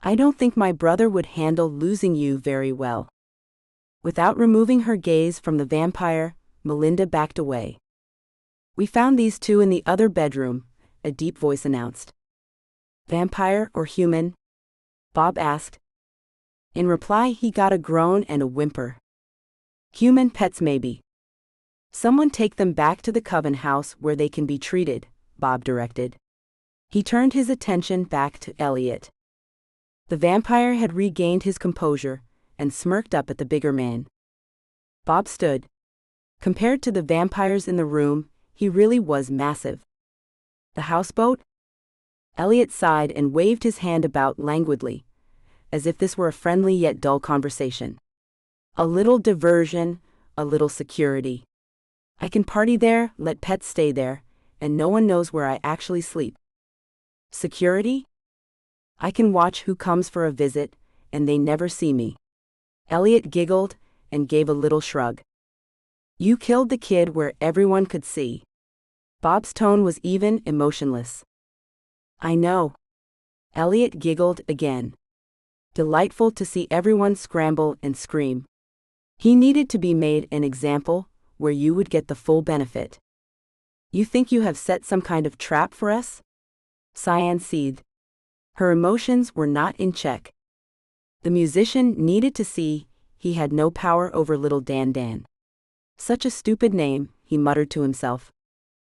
I don't think my brother would handle losing you very well. Without removing her gaze from the vampire, Melinda backed away. We found these 2 in the other bedroom, a deep voice announced. Vampire or human? Bob asked. In reply, he got a groan and a whimper. Human pets maybe. Someone take them back to the Coven house where they can be treated, Bob directed. He turned his attention back to Elliot. The vampire had regained his composure and smirked up at the bigger man. Bob stood. Compared to the vampires in the room, he really was massive. The houseboat? Elliot sighed and waved his hand about languidly, as if this were a friendly yet dull conversation. A little diversion, a little security. I can party there, let pets stay there, and no one knows where I actually sleep. Security? I can watch who comes for a visit, and they never see me. Elliot giggled and gave a little shrug. You killed the kid where everyone could see. Bob's tone was even, emotionless. I know. Elliot giggled again. Delightful to see everyone scramble and scream. He needed to be made an example, where you would get the full benefit. You think you have set some kind of trap for us? Cyan seethed. Her emotions were not in check. The musician needed to see he had no power over little Dan. Such a stupid name, he muttered to himself.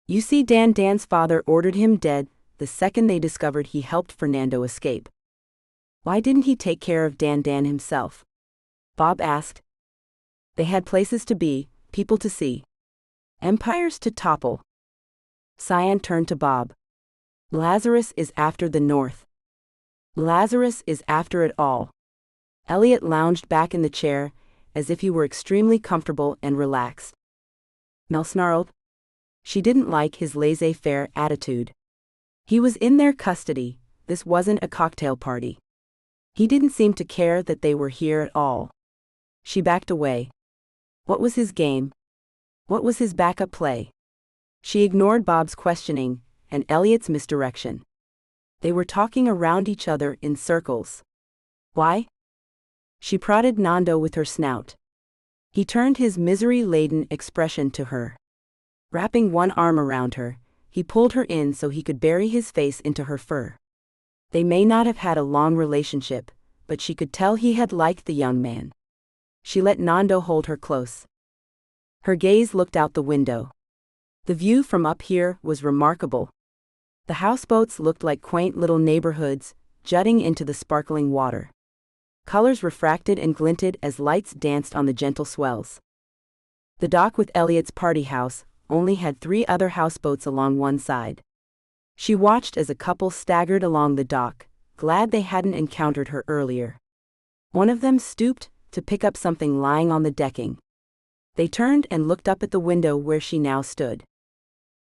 You see, Dan's father ordered him dead the second they discovered he helped Fernando escape. Why didn't he take care of Dan himself? Bob asked. They had places to be, people to see. Empires to topple. Cyan turned to Bob. Lazarus is after the North. Lazarus is after it all. Elliot lounged back in the chair, as if he were extremely comfortable and relaxed. Mel snarled. She didn't like his laissez-faire attitude. He was in their custody, this wasn't a cocktail party. He didn't seem to care that they were here at all. She backed away. What was his game? What was his backup play? She ignored Bob's questioning and Elliot's misdirection. They were talking around each other in circles. Why? She prodded Nando with her snout. He turned his misery-laden expression to her. Wrapping one arm around her, he pulled her in so he could bury his face into her fur. They may not have had a long relationship, but she could tell he had liked the young man. She let Nando hold her close. Her gaze looked out the window. The view from up here was remarkable. The houseboats looked like quaint little neighborhoods, jutting into the sparkling water. Colors refracted and glinted as lights danced on the gentle swells. The dock with Elliot's party house only had 3 other houseboats along one side. She watched as a couple staggered along the dock, glad they hadn't encountered her earlier. One of them stooped to pick up something lying on the decking. They turned and looked up at the window where she now stood.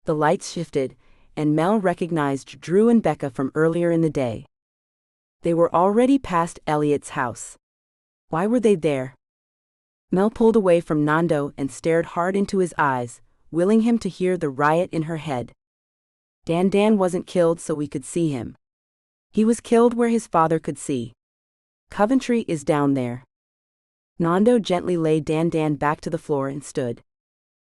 The lights shifted, and Mel recognized Drew and Becca from earlier in the day. They were already past Elliot's house. Why were they there? Mel pulled away from Nando and stared hard into his eyes, willing him to hear the riot in her head. Dan wasn't killed so we could see him. He was killed where his father could see. Coventry is down there. Nando gently laid Dan back to the floor and stood.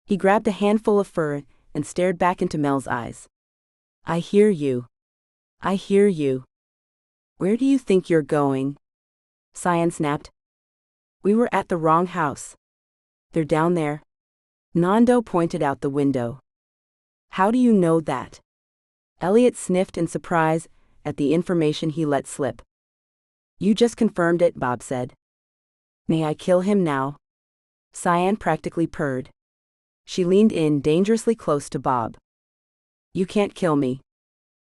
He grabbed a handful of fur and stared back into Mel's eyes. I hear you. I hear you. Where do you think you're going? Cyan snapped. We were at the wrong house. They're down there. Nando pointed out the window. How do you know that? Elliot sniffed in surprise at the information he let slip. You just confirmed it, Bob said. May I kill him now? Cyan practically purred. She leaned in dangerously close to Bob. You can't kill me.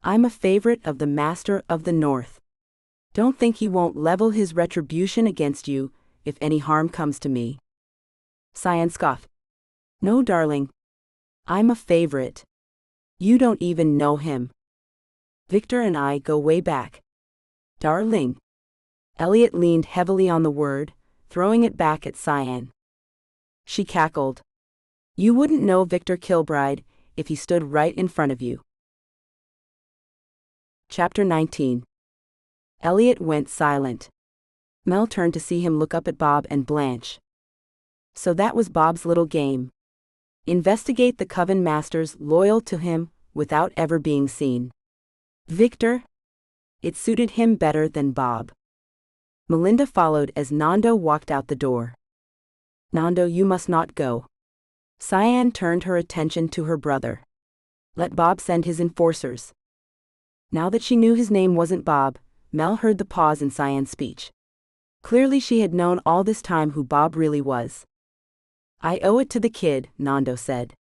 I'm a favorite of the Master of the North. Don't think he won't level his retribution against you if any harm comes to me. Cyan scoffed. No, darling. I'm a favorite. You don't even know him. Victor and I go way back. Darling. Elliot leaned heavily on the word, throwing it back at Cyan. She cackled. You wouldn't know Victor Kilbride if he stood right in front of you. Chapter 19. Elliot went silent. Mel turned to see him look up at Bob and blanch. So that was Bob's little game. Investigate the Coven Masters loyal to him without ever being seen. Victor? It suited him better than Bob. Melinda followed as Nando walked out the door. Nando, you must not go. Cyan turned her attention to her brother. Let Bob send his enforcers. Now that she knew his name wasn't Bob, Mel heard the pause in Cyan's speech. Clearly she had known all this time who Bob really was. I owe it to the kid, Nando said.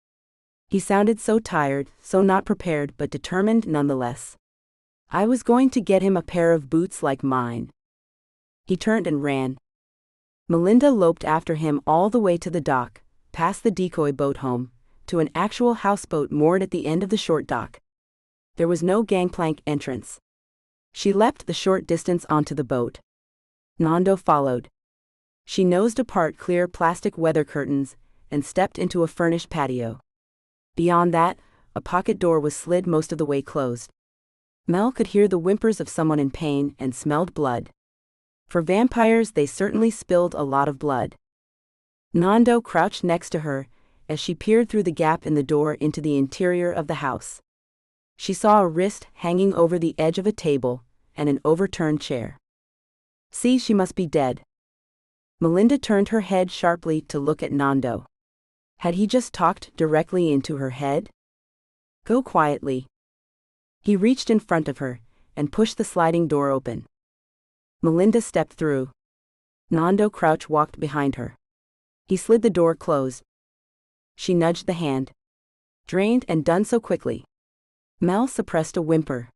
He sounded so tired, so not prepared but determined nonetheless. I was going to get him a pair of boots like mine. He turned and ran. Melinda loped after him all the way to the dock, past the decoy boat home, to an actual houseboat moored at the end of the short dock. There was no gangplank entrance. She leapt the short distance onto the boat. Nando followed. She nosed apart clear plastic weather curtains and stepped into a furnished patio. Beyond that, a pocket door was slid most of the way closed. Mel could hear the whimpers of someone in pain and smelled blood. For vampires, they certainly spilled a lot of blood. Nando crouched next to her as she peered through the gap in the door into the interior of the house. She saw a wrist hanging over the edge of a table and an overturned chair. See, she must be dead. Melinda turned her head sharply to look at Nando. Had he just talked directly into her head? Go quietly. He reached in front of her and pushed the sliding door open. Melinda stepped through. Nando crouch walked behind her. He slid the door closed. She nudged the hand. Drained and done so quickly. Mel suppressed a whimper.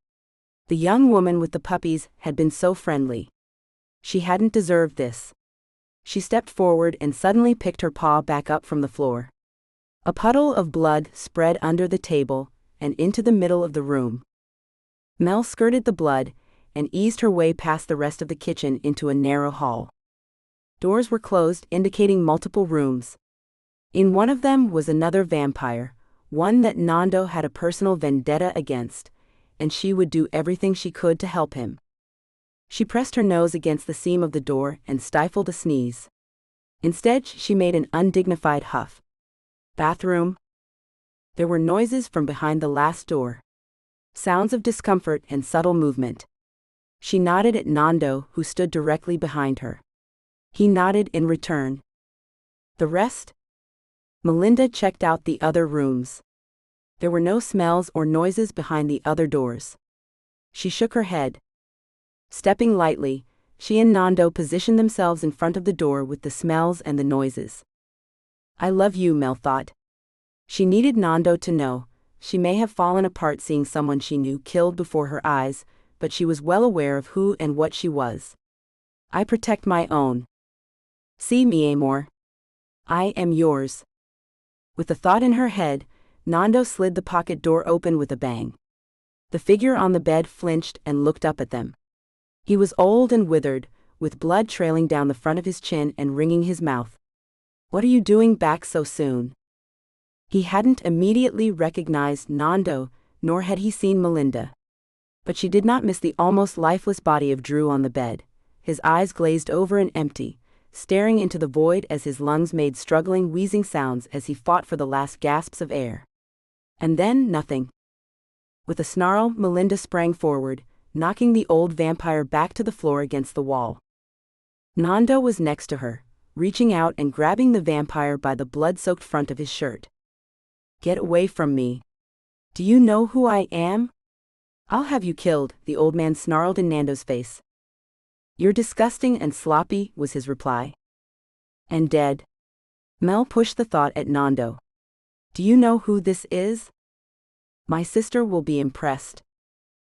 The young woman with the puppies had been so friendly. She hadn't deserved this. She stepped forward and suddenly picked her paw back up from the floor. A puddle of blood spread under the table and into the middle of the room. Mel skirted the blood and eased her way past the rest of the kitchen into a narrow hall. Doors were closed, indicating multiple rooms. In one of them was another vampire, one that Nando had a personal vendetta against, and she would do everything she could to help him. She pressed her nose against the seam of the door and stifled a sneeze. Instead, she made an undignified huff. Bathroom. There were noises from behind the last door. Sounds of discomfort and subtle movement. She nodded at Nando, who stood directly behind her. He nodded in return. The rest? Melinda checked out the other rooms. There were no smells or noises behind the other doors. She shook her head. Stepping lightly, she and Nando positioned themselves in front of the door with the smells and the noises. I love you, Mel thought. She needed Nando to know. She may have fallen apart seeing someone she knew killed before her eyes, but she was well aware of who and what she was. I protect my own. See me, Amor. I am yours. With the thought in her head, Nando slid the pocket door open with a bang. The figure on the bed flinched and looked up at them. He was old and withered, with blood trailing down the front of his chin and wringing his mouth. What are you doing back so soon? He hadn't immediately recognized Nando, nor had he seen Melinda. But she did not miss the almost lifeless body of Drew on the bed, his eyes glazed over and empty, staring into the void as his lungs made struggling, wheezing sounds as he fought for the last gasps of air. And then nothing. With a snarl, Melinda sprang forward, knocking the old vampire back to the floor against the wall. Nando was next to her, reaching out and grabbing the vampire by the blood-soaked front of his shirt. Get away from me. Do you know who I am? I'll have you killed, the old man snarled in Nando's face. You're disgusting and sloppy, was his reply. And dead. Mel pushed the thought at Nando. Do you know who this is? My sister will be impressed.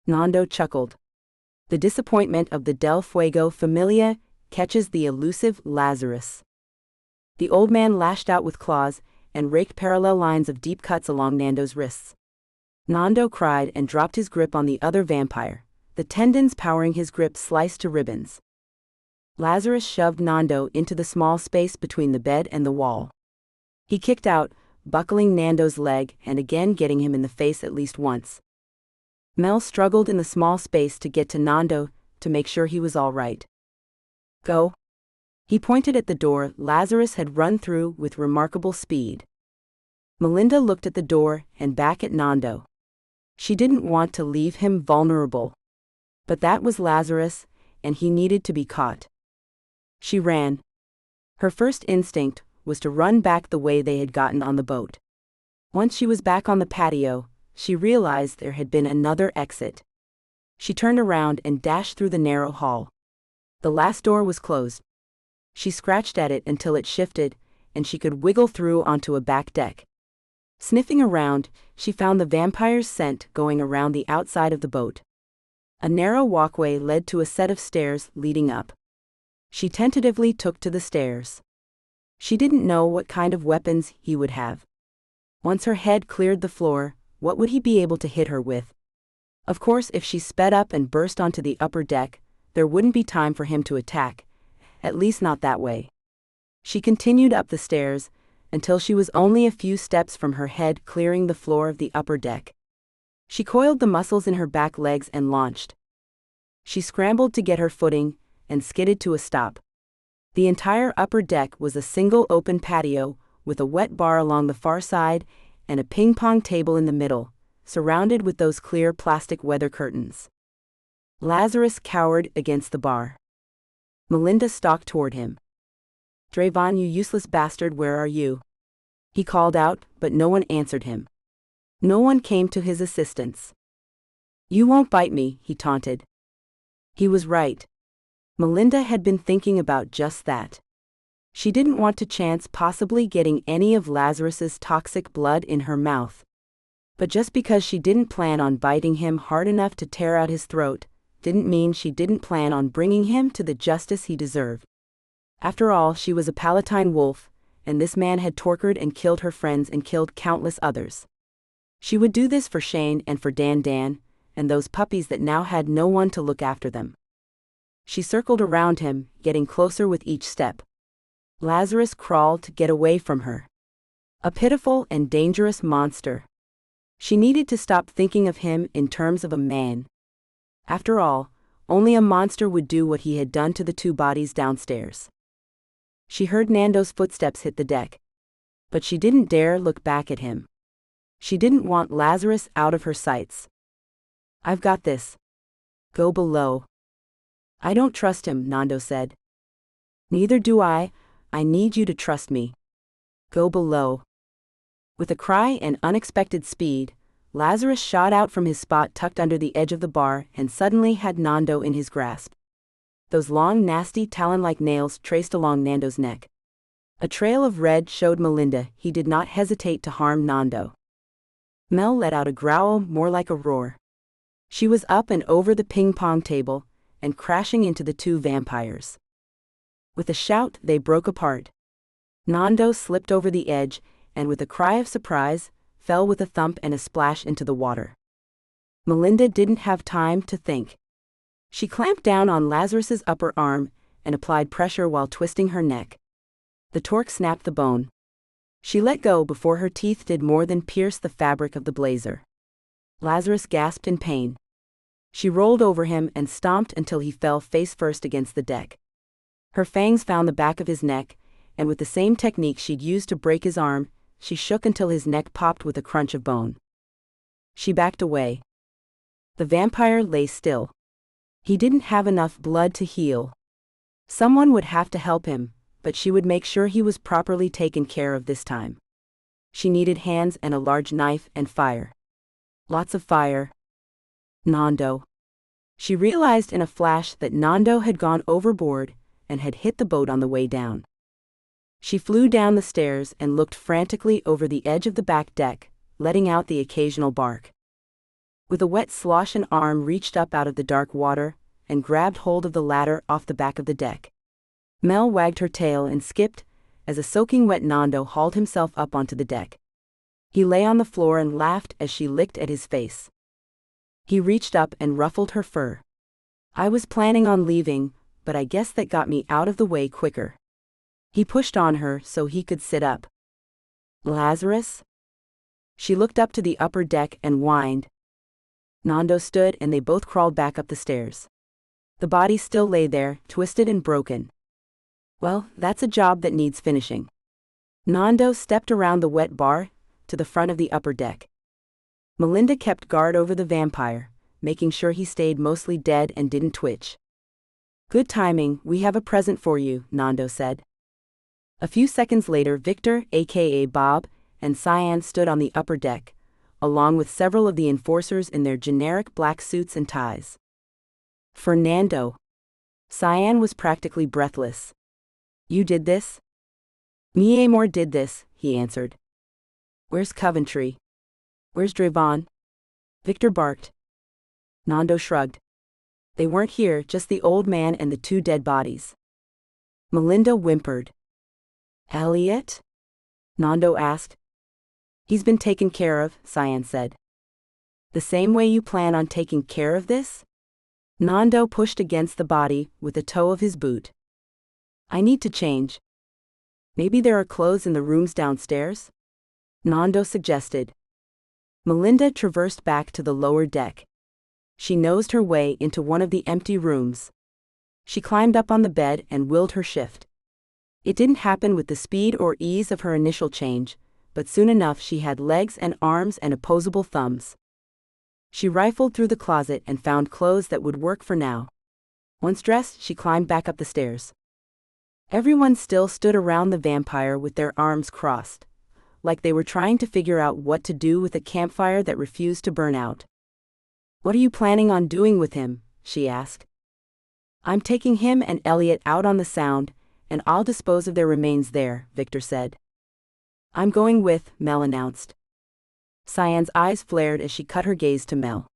Nando chuckled. The disappointment of the Del Fuego familia catches the elusive Lazarus. The old man lashed out with claws and raked parallel lines of deep cuts along Nando's wrists. Nando cried and dropped his grip on the other vampire, the tendons powering his grip sliced to ribbons. Lazarus shoved Nando into the small space between the bed and the wall. He kicked out, buckling Nando's leg and again getting him in the face at least once. Mel struggled in the small space to get to Nando to make sure he was all right. Go. He pointed at the door Lazarus had run through with remarkable speed. Melinda looked at the door and back at Nando. She didn't want to leave him vulnerable. But that was Lazarus, and he needed to be caught. She ran. Her first instinct was to run back the way they had gotten on the boat. Once she was back on the patio, she realized there had been another exit. She turned around and dashed through the narrow hall. The last door was closed. She scratched at it until it shifted, and she could wiggle through onto a back deck. Sniffing around, she found the vampire's scent going around the outside of the boat. A narrow walkway led to a set of stairs leading up. She tentatively took to the stairs. She didn't know what kind of weapons he would have. Once her head cleared the floor, what would he be able to hit her with? Of course, if she sped up and burst onto the upper deck, there wouldn't be time for him to attack, at least not that way. She continued up the stairs, until she was only a few steps from her head clearing the floor of the upper deck. She coiled the muscles in her back legs and launched. She scrambled to get her footing, and skidded to a stop. The entire upper deck was a single open patio, with a wet bar along the far side, and a ping-pong table in the middle, surrounded with those clear plastic weather curtains. Lazarus cowered against the bar. Melinda stalked toward him. "Draven, you useless bastard, where are you?" He called out, but no one answered him. No one came to his assistance. "You won't bite me," he taunted. He was right. Melinda had been thinking about just that. She didn't want to chance possibly getting any of Lazarus's toxic blood in her mouth. But just because she didn't plan on biting him hard enough to tear out his throat, didn't mean she didn't plan on bringing him to the justice he deserved. After all, she was a Palatine wolf, and this man had tortured and killed her friends and killed countless others. She would do this for Shane and for Dan, and those puppies that now had no one to look after them. She circled around him, getting closer with each step. Lazarus crawled to get away from her. A pitiful and dangerous monster. She needed to stop thinking of him in terms of a man. After all, only a monster would do what he had done to the two bodies downstairs. She heard Nando's footsteps hit the deck. But she didn't dare look back at him. She didn't want Lazarus out of her sights. "I've got this. Go below." "I don't trust him," Nando said. "Neither do I need you to trust me. Go below." With a cry and unexpected speed, Lazarus shot out from his spot tucked under the edge of the bar and suddenly had Nando in his grasp. Those long, nasty, talon-like nails traced along Nando's neck. A trail of red showed Melinda he did not hesitate to harm Nando. Mel let out a growl more like a roar. She was up and over the ping-pong table, and crashing into the two vampires. With a shout, they broke apart. Nando slipped over the edge, and with a cry of surprise, fell with a thump and a splash into the water. Melinda didn't have time to think. She clamped down on Lazarus's upper arm, and applied pressure while twisting her neck. The torque snapped the bone. She let go before her teeth did more than pierce the fabric of the blazer. Lazarus gasped in pain. She rolled over him and stomped until he fell face first against the deck. Her fangs found the back of his neck, and with the same technique she'd used to break his arm, she shook until his neck popped with a crunch of bone. She backed away. The vampire lay still. He didn't have enough blood to heal. Someone would have to help him, but she would make sure he was properly taken care of this time. She needed hands and a large knife and fire. Lots of fire. Nando. She realized in a flash that Nando had gone overboard and had hit the boat on the way down. She flew down the stairs and looked frantically over the edge of the back deck, letting out the occasional bark. With a wet slosh, an arm reached up out of the dark water and grabbed hold of the ladder off the back of the deck. Mel wagged her tail and skipped as a soaking wet Nando hauled himself up onto the deck. He lay on the floor and laughed as she licked at his face. He reached up and ruffled her fur. "I was planning on leaving, but I guess that got me out of the way quicker." He pushed on her so he could sit up. "Lazarus?" She looked up to the upper deck and whined. Nando stood and they both crawled back up the stairs. The body still lay there, twisted and broken. "Well, that's a job that needs finishing." Nando stepped around the wet bar to the front of the upper deck. Melinda kept guard over the vampire, making sure he stayed mostly dead and didn't twitch. "Good timing, we have a present for you," Nando said. A few seconds later, Victor, aka Bob, and Cyan stood on the upper deck, along with several of the enforcers in their generic black suits and ties. Fernando. Cyan was practically breathless. You did this? Mi amor did this, he answered. Where's Coventry? Where's Drayvon? Victor barked. Nando shrugged. They weren't here, just the old man and the two dead bodies. Melinda whimpered. Elliot? Nando asked. He's been taken care of, Cyan said. The same way you plan on taking care of this? Nando pushed against the body with the toe of his boot. I need to change. Maybe there are clothes in the rooms downstairs? Nando suggested. Melinda traversed back to the lower deck. She nosed her way into one of the empty rooms. She climbed up on the bed and willed her shift. It didn't happen with the speed or ease of her initial change, but soon enough she had legs and arms and opposable thumbs. She rifled through the closet and found clothes that would work for now. Once dressed, she climbed back up the stairs. Everyone still stood around the vampire with their arms crossed, like they were trying to figure out what to do with a campfire that refused to burn out. What are you planning on doing with him? She asked. I'm taking him and Elliot out on the Sound, and I'll dispose of their remains there, Victor said. I'm going with, Mel announced. Cyan's eyes flared as she cut her gaze to Mel.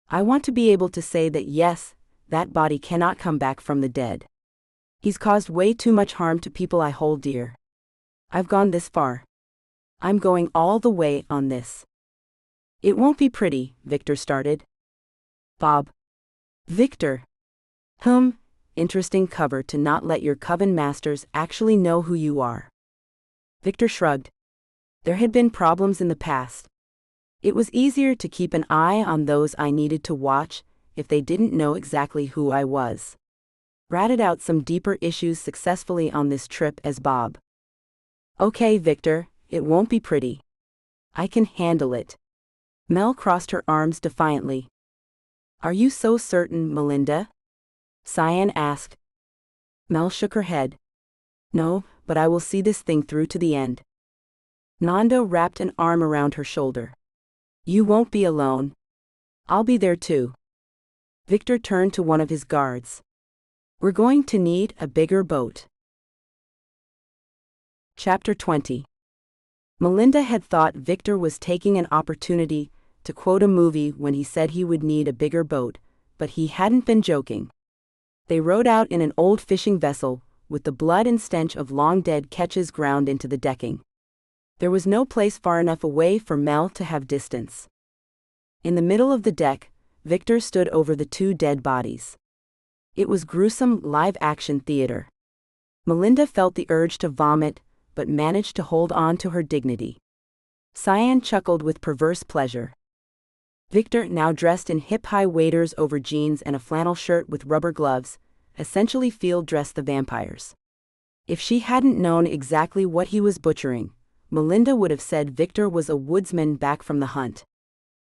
I want to be able to say that yes, that body cannot come back from the dead. He's caused way too much harm to people I hold dear. I've gone this far. I'm going all the way on this. It won't be pretty, Victor started. Bob. Victor. Interesting cover to not let your coven masters actually know who you are. Victor shrugged. There had been problems in the past. It was easier to keep an eye on those I needed to watch if they didn't know exactly who I was. Ratted out some deeper issues successfully on this trip as Bob. Okay, Victor, it won't be pretty. I can handle it. Mel crossed her arms defiantly. Are you so certain, Melinda? Cyan asked. Mel shook her head. No, but I will see this thing through to the end. Nando wrapped an arm around her shoulder. You won't be alone. I'll be there too. Victor turned to one of his guards. We're going to need a bigger boat. Chapter 20. Melinda had thought Victor was taking an opportunity to quote a movie when he said he would need a bigger boat, but he hadn't been joking. They rowed out in an old fishing vessel, with the blood and stench of long-dead catches ground into the decking. There was no place far enough away for Mel to have distance. In the middle of the deck, Victor stood over the two dead bodies. It was gruesome live-action theater. Melinda felt the urge to vomit, but managed to hold on to her dignity. Cyan chuckled with perverse pleasure. Victor, now dressed in hip-high waders over jeans and a flannel shirt with rubber gloves, essentially field-dressed the vampires. If she hadn't known exactly what he was butchering, Melinda would have said Victor was a woodsman back from the hunt.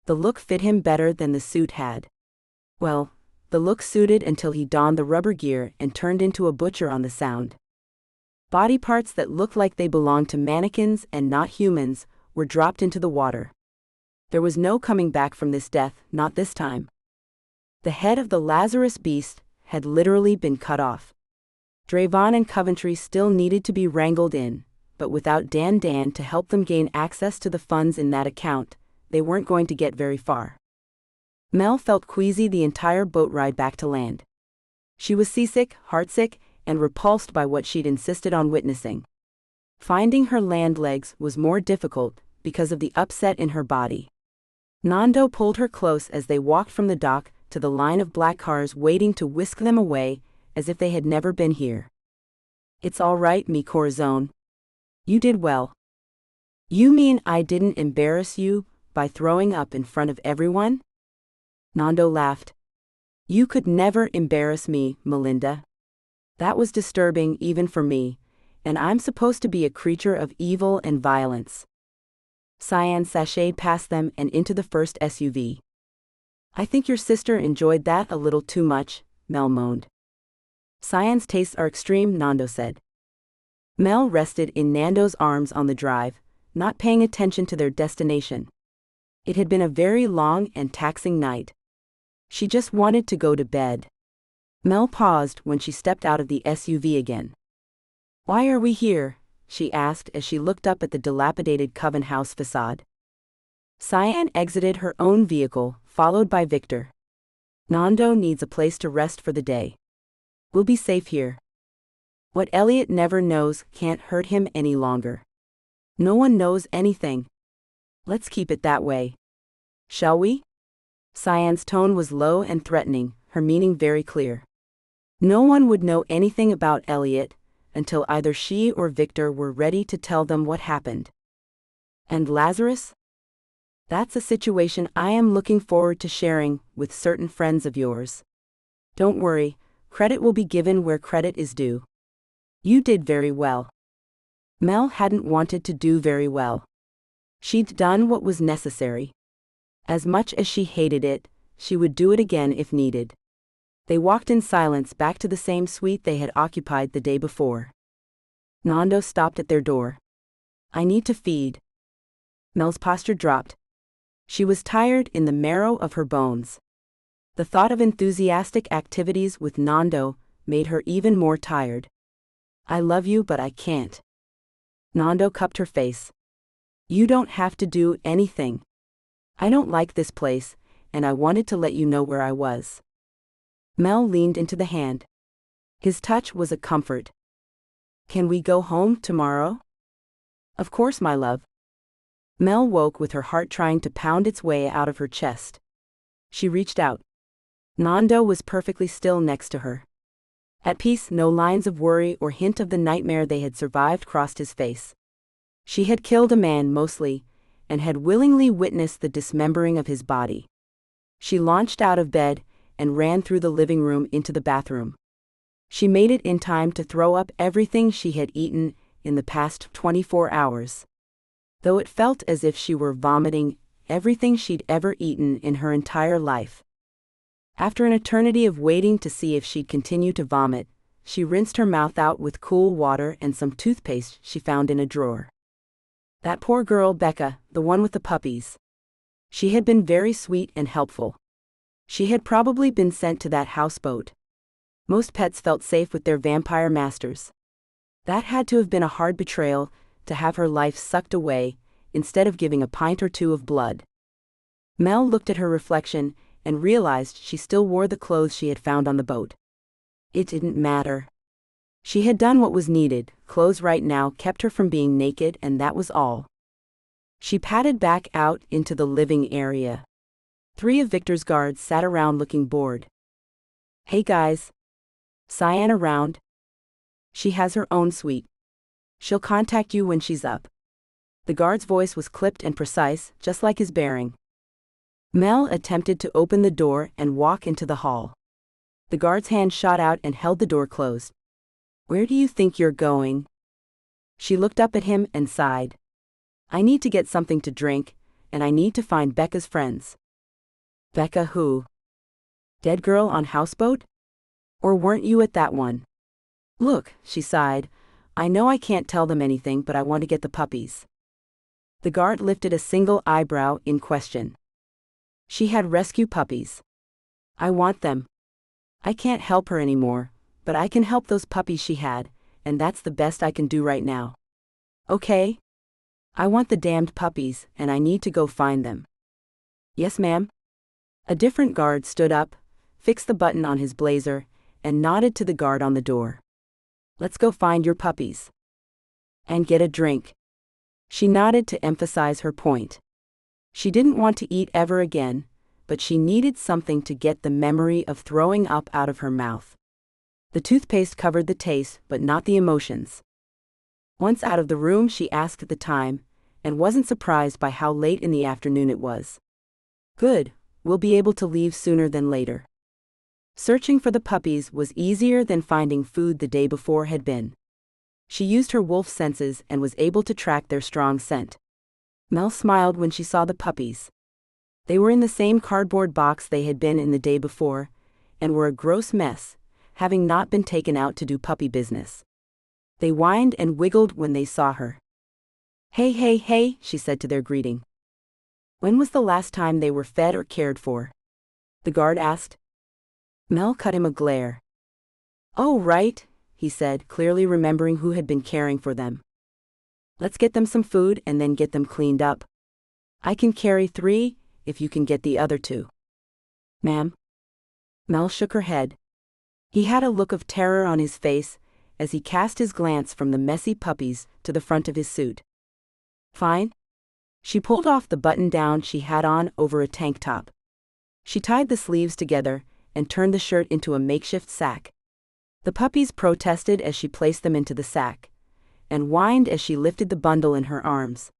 The look fit him better than the suit had. Well, the look suited until he donned the rubber gear and turned into a butcher on the Sound. Body parts that looked like they belonged to mannequins and not humans were dropped into the water. There was no coming back from this death, not this time. The head of the Lazarus beast had literally been cut off. Drayvon and Coventry still needed to be wrangled in, but without Dan to help them gain access to the funds in that account, they weren't going to get very far. Mel felt queasy the entire boat ride back to land. She was seasick, heartsick, and repulsed by what she'd insisted on witnessing. Finding her land legs was more difficult because of the upset in her body. Nando pulled her close as they walked from the dock to the line of black cars waiting to whisk them away as if they had never been here. It's all right, mi corazón. You did well. You mean I didn't embarrass you by throwing up in front of everyone? Nando laughed. You could never embarrass me, Melinda. That was disturbing even for me, and I'm supposed to be a creature of evil and violence. Cyan sashayed past them and into the first SUV. I think your sister enjoyed that a little too much, Mel moaned. Cyan's tastes are extreme, Nando said. Mel rested in Nando's arms on the drive, not paying attention to their destination. It had been a very long and taxing night. She just wanted to go to bed. Mel paused when she stepped out of the SUV again. "Why are we here?" she asked as she looked up at the dilapidated Coven House facade. Cyan exited her own vehicle, followed by Victor. "Nando needs a place to rest for the day. We'll be safe here. What Elliot never knows can't hurt him any longer. No one knows anything. Let's keep it that way. Shall we?" Cyan's tone was low and threatening, her meaning very clear. No one would know anything about Elliot until either she or Victor were ready to tell them what happened. "And Lazarus? That's a situation I am looking forward to sharing with certain friends of yours. Don't worry, credit will be given where credit is due. You did very well." Mel hadn't wanted to do very well. She'd done what was necessary. As much as she hated it, she would do it again if needed. They walked in silence back to the same suite they had occupied the day before. Nando stopped at their door. "I need to feed." Mel's posture dropped. She was tired in the marrow of her bones. The thought of enthusiastic activities with Nando made her even more tired. "I love you, but I can't." Nando cupped her face. "You don't have to do anything. I don't like this place, and I wanted to let you know where I was." Mel leaned into the hand. His touch was a comfort. "Can we go home tomorrow?" "Of course, my love." Mel woke with her heart trying to pound its way out of her chest. She reached out. Nando was perfectly still next to her. At peace, no lines of worry or hint of the nightmare they had survived crossed his face. She had killed a man mostly, and had willingly witnessed the dismembering of his body. She launched out of bed and ran through the living room into the bathroom. She made it in time to throw up everything she had eaten in the past 24 hours. Though it felt as if she were vomiting everything she'd ever eaten in her entire life. After an eternity of waiting to see if she'd continue to vomit, she rinsed her mouth out with cool water and some toothpaste she found in a drawer. That poor girl Becca, the one with the puppies. She had been very sweet and helpful. She had probably been sent to that houseboat. Most pets felt safe with their vampire masters. That had to have been a hard betrayal, to have her life sucked away, instead of giving a pint or two of blood. Mel looked at her reflection and realized she still wore the clothes she had found on the boat. It didn't matter. She had done what was needed. Clothes right now kept her from being naked, and that was all. She padded back out into the living area. 3 of Victor's guards sat around looking bored. "Hey guys. Cyan around?" "She has her own suite. She'll contact you when she's up." The guard's voice was clipped and precise, just like his bearing. Mel attempted to open the door and walk into the hall. The guard's hand shot out and held the door closed. "Where do you think you're going?" She looked up at him and sighed. "I need to get something to drink, and I need to find Becca's friends." "Becca who? Dead girl on houseboat? Or weren't you at that one?" "Look," she sighed, "I know I can't tell them anything, but I want to get the puppies." The guard lifted a single eyebrow in question. "She had rescue puppies. I want them. I can't help her anymore, but I can help those puppies she had, and that's the best I can do right now." "Okay? I want the damned puppies, and I need to go find them." "Yes, ma'am." A different guard stood up, fixed the button on his blazer, and nodded to the guard on the door. "Let's go find your puppies. And get a drink." She nodded to emphasize her point. She didn't want to eat ever again, but she needed something to get the memory of throwing up out of her mouth. The toothpaste covered the taste, but not the emotions. Once out of the room, she asked the time, and wasn't surprised by how late in the afternoon it was. "Good, we'll be able to leave sooner than later." Searching for the puppies was easier than finding food the day before had been. She used her wolf senses and was able to track their strong scent. Mel smiled when she saw the puppies. They were in the same cardboard box they had been in the day before, and were a gross mess, having not been taken out to do puppy business. They whined and wiggled when they saw her. "Hey, hey, hey," she said to their greeting. When was the last time they were fed or cared for? the guard asked. Mel cut him a glare. Oh, right, he said, clearly remembering who had been caring for them. Let's get them some food and then get them cleaned up. I can carry 3, if you can get the other 2. Ma'am? Mel shook her head. He had a look of terror on his face as he cast his glance from the messy puppies to the front of his suit. Fine. She pulled off the button-down she had on over a tank top. She tied the sleeves together and turned the shirt into a makeshift sack. The puppies protested as she placed them into the sack, and whined as she lifted the bundle in her arms.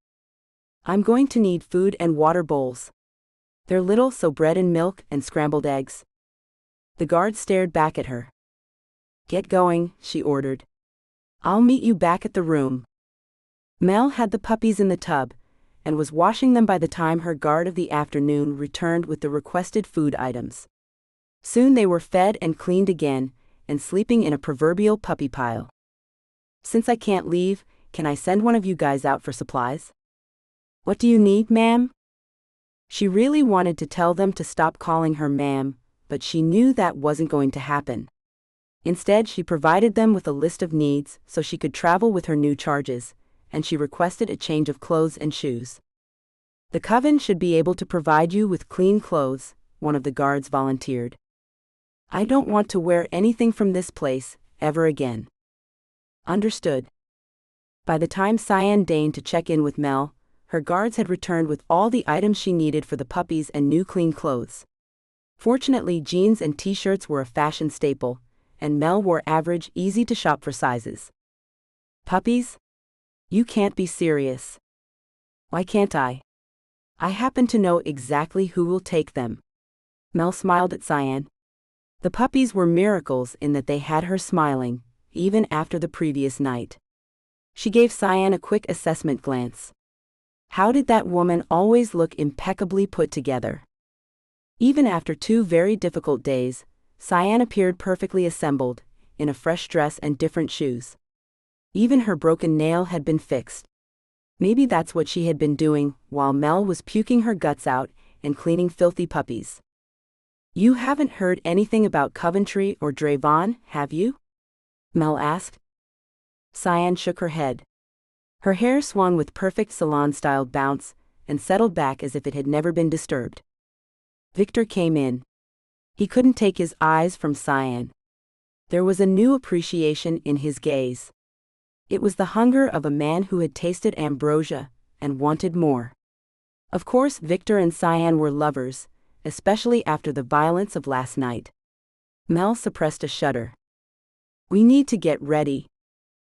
I'm going to need food and water bowls. They're little, so bread and milk and scrambled eggs. The guard stared back at her. Get going, she ordered. I'll meet you back at the room. Mel had the puppies in the tub, and was washing them by the time her guard of the afternoon returned with the requested food items. Soon they were fed and cleaned again, and sleeping in a proverbial puppy pile. Since I can't leave, can I send one of you guys out for supplies? What do you need, ma'am? She really wanted to tell them to stop calling her ma'am, but she knew that wasn't going to happen. Instead, she provided them with a list of needs so she could travel with her new charges, and she requested a change of clothes and shoes. The coven should be able to provide you with clean clothes, one of the guards volunteered. I don't want to wear anything from this place, ever again. Understood. By the time Cyan deigned to check in with Mel, her guards had returned with all the items she needed for the puppies and new clean clothes. Fortunately, jeans and t-shirts were a fashion staple, and Mel wore average, easy-to-shop-for sizes. Puppies? You can't be serious. Why can't I? I happen to know exactly who will take them. Mel smiled at Cyan. The puppies were miracles in that they had her smiling, even after the previous night. She gave Cyan a quick assessment glance. How did that woman always look impeccably put together? Even after 2 very difficult days, Cyan appeared perfectly assembled, in a fresh dress and different shoes. Even her broken nail had been fixed. Maybe that's what she had been doing while Mel was puking her guts out and cleaning filthy puppies. You haven't heard anything about Coventry or Drayvon, have you? Mel asked. Cyan shook her head. Her hair swung with perfect salon-styled bounce and settled back as if it had never been disturbed. Victor came in. He couldn't take his eyes from Cyan. There was a new appreciation in his gaze. It was the hunger of a man who had tasted ambrosia and wanted more. Of course, Victor and Cyan were lovers, especially after the violence of last night. Mel suppressed a shudder. We need to get ready.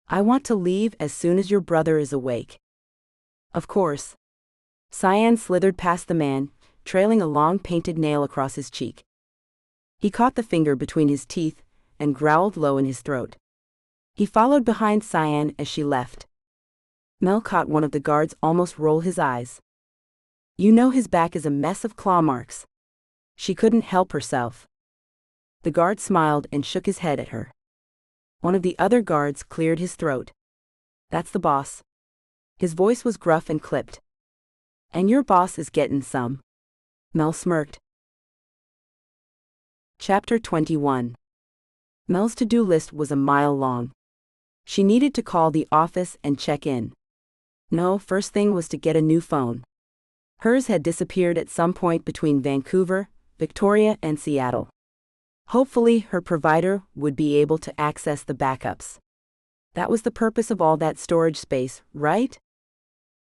I want to leave as soon as your brother is awake. Of course. Cyan slithered past the man, trailing a long painted nail across his cheek. He caught the finger between his teeth and growled low in his throat. He followed behind Cyan as she left. Mel caught one of the guards almost roll his eyes. You know his back is a mess of claw marks. She couldn't help herself. The guard smiled and shook his head at her. One of the other guards cleared his throat. That's the boss. His voice was gruff and clipped. And your boss is gettin' some. Mel smirked. Chapter 21. Mel's to-do list was a mile long. She needed to call the office and check in. No, first thing was to get a new phone. Hers had disappeared at some point between Vancouver, Victoria, and Seattle. Hopefully, her provider would be able to access the backups. That was the purpose of all that storage space, right?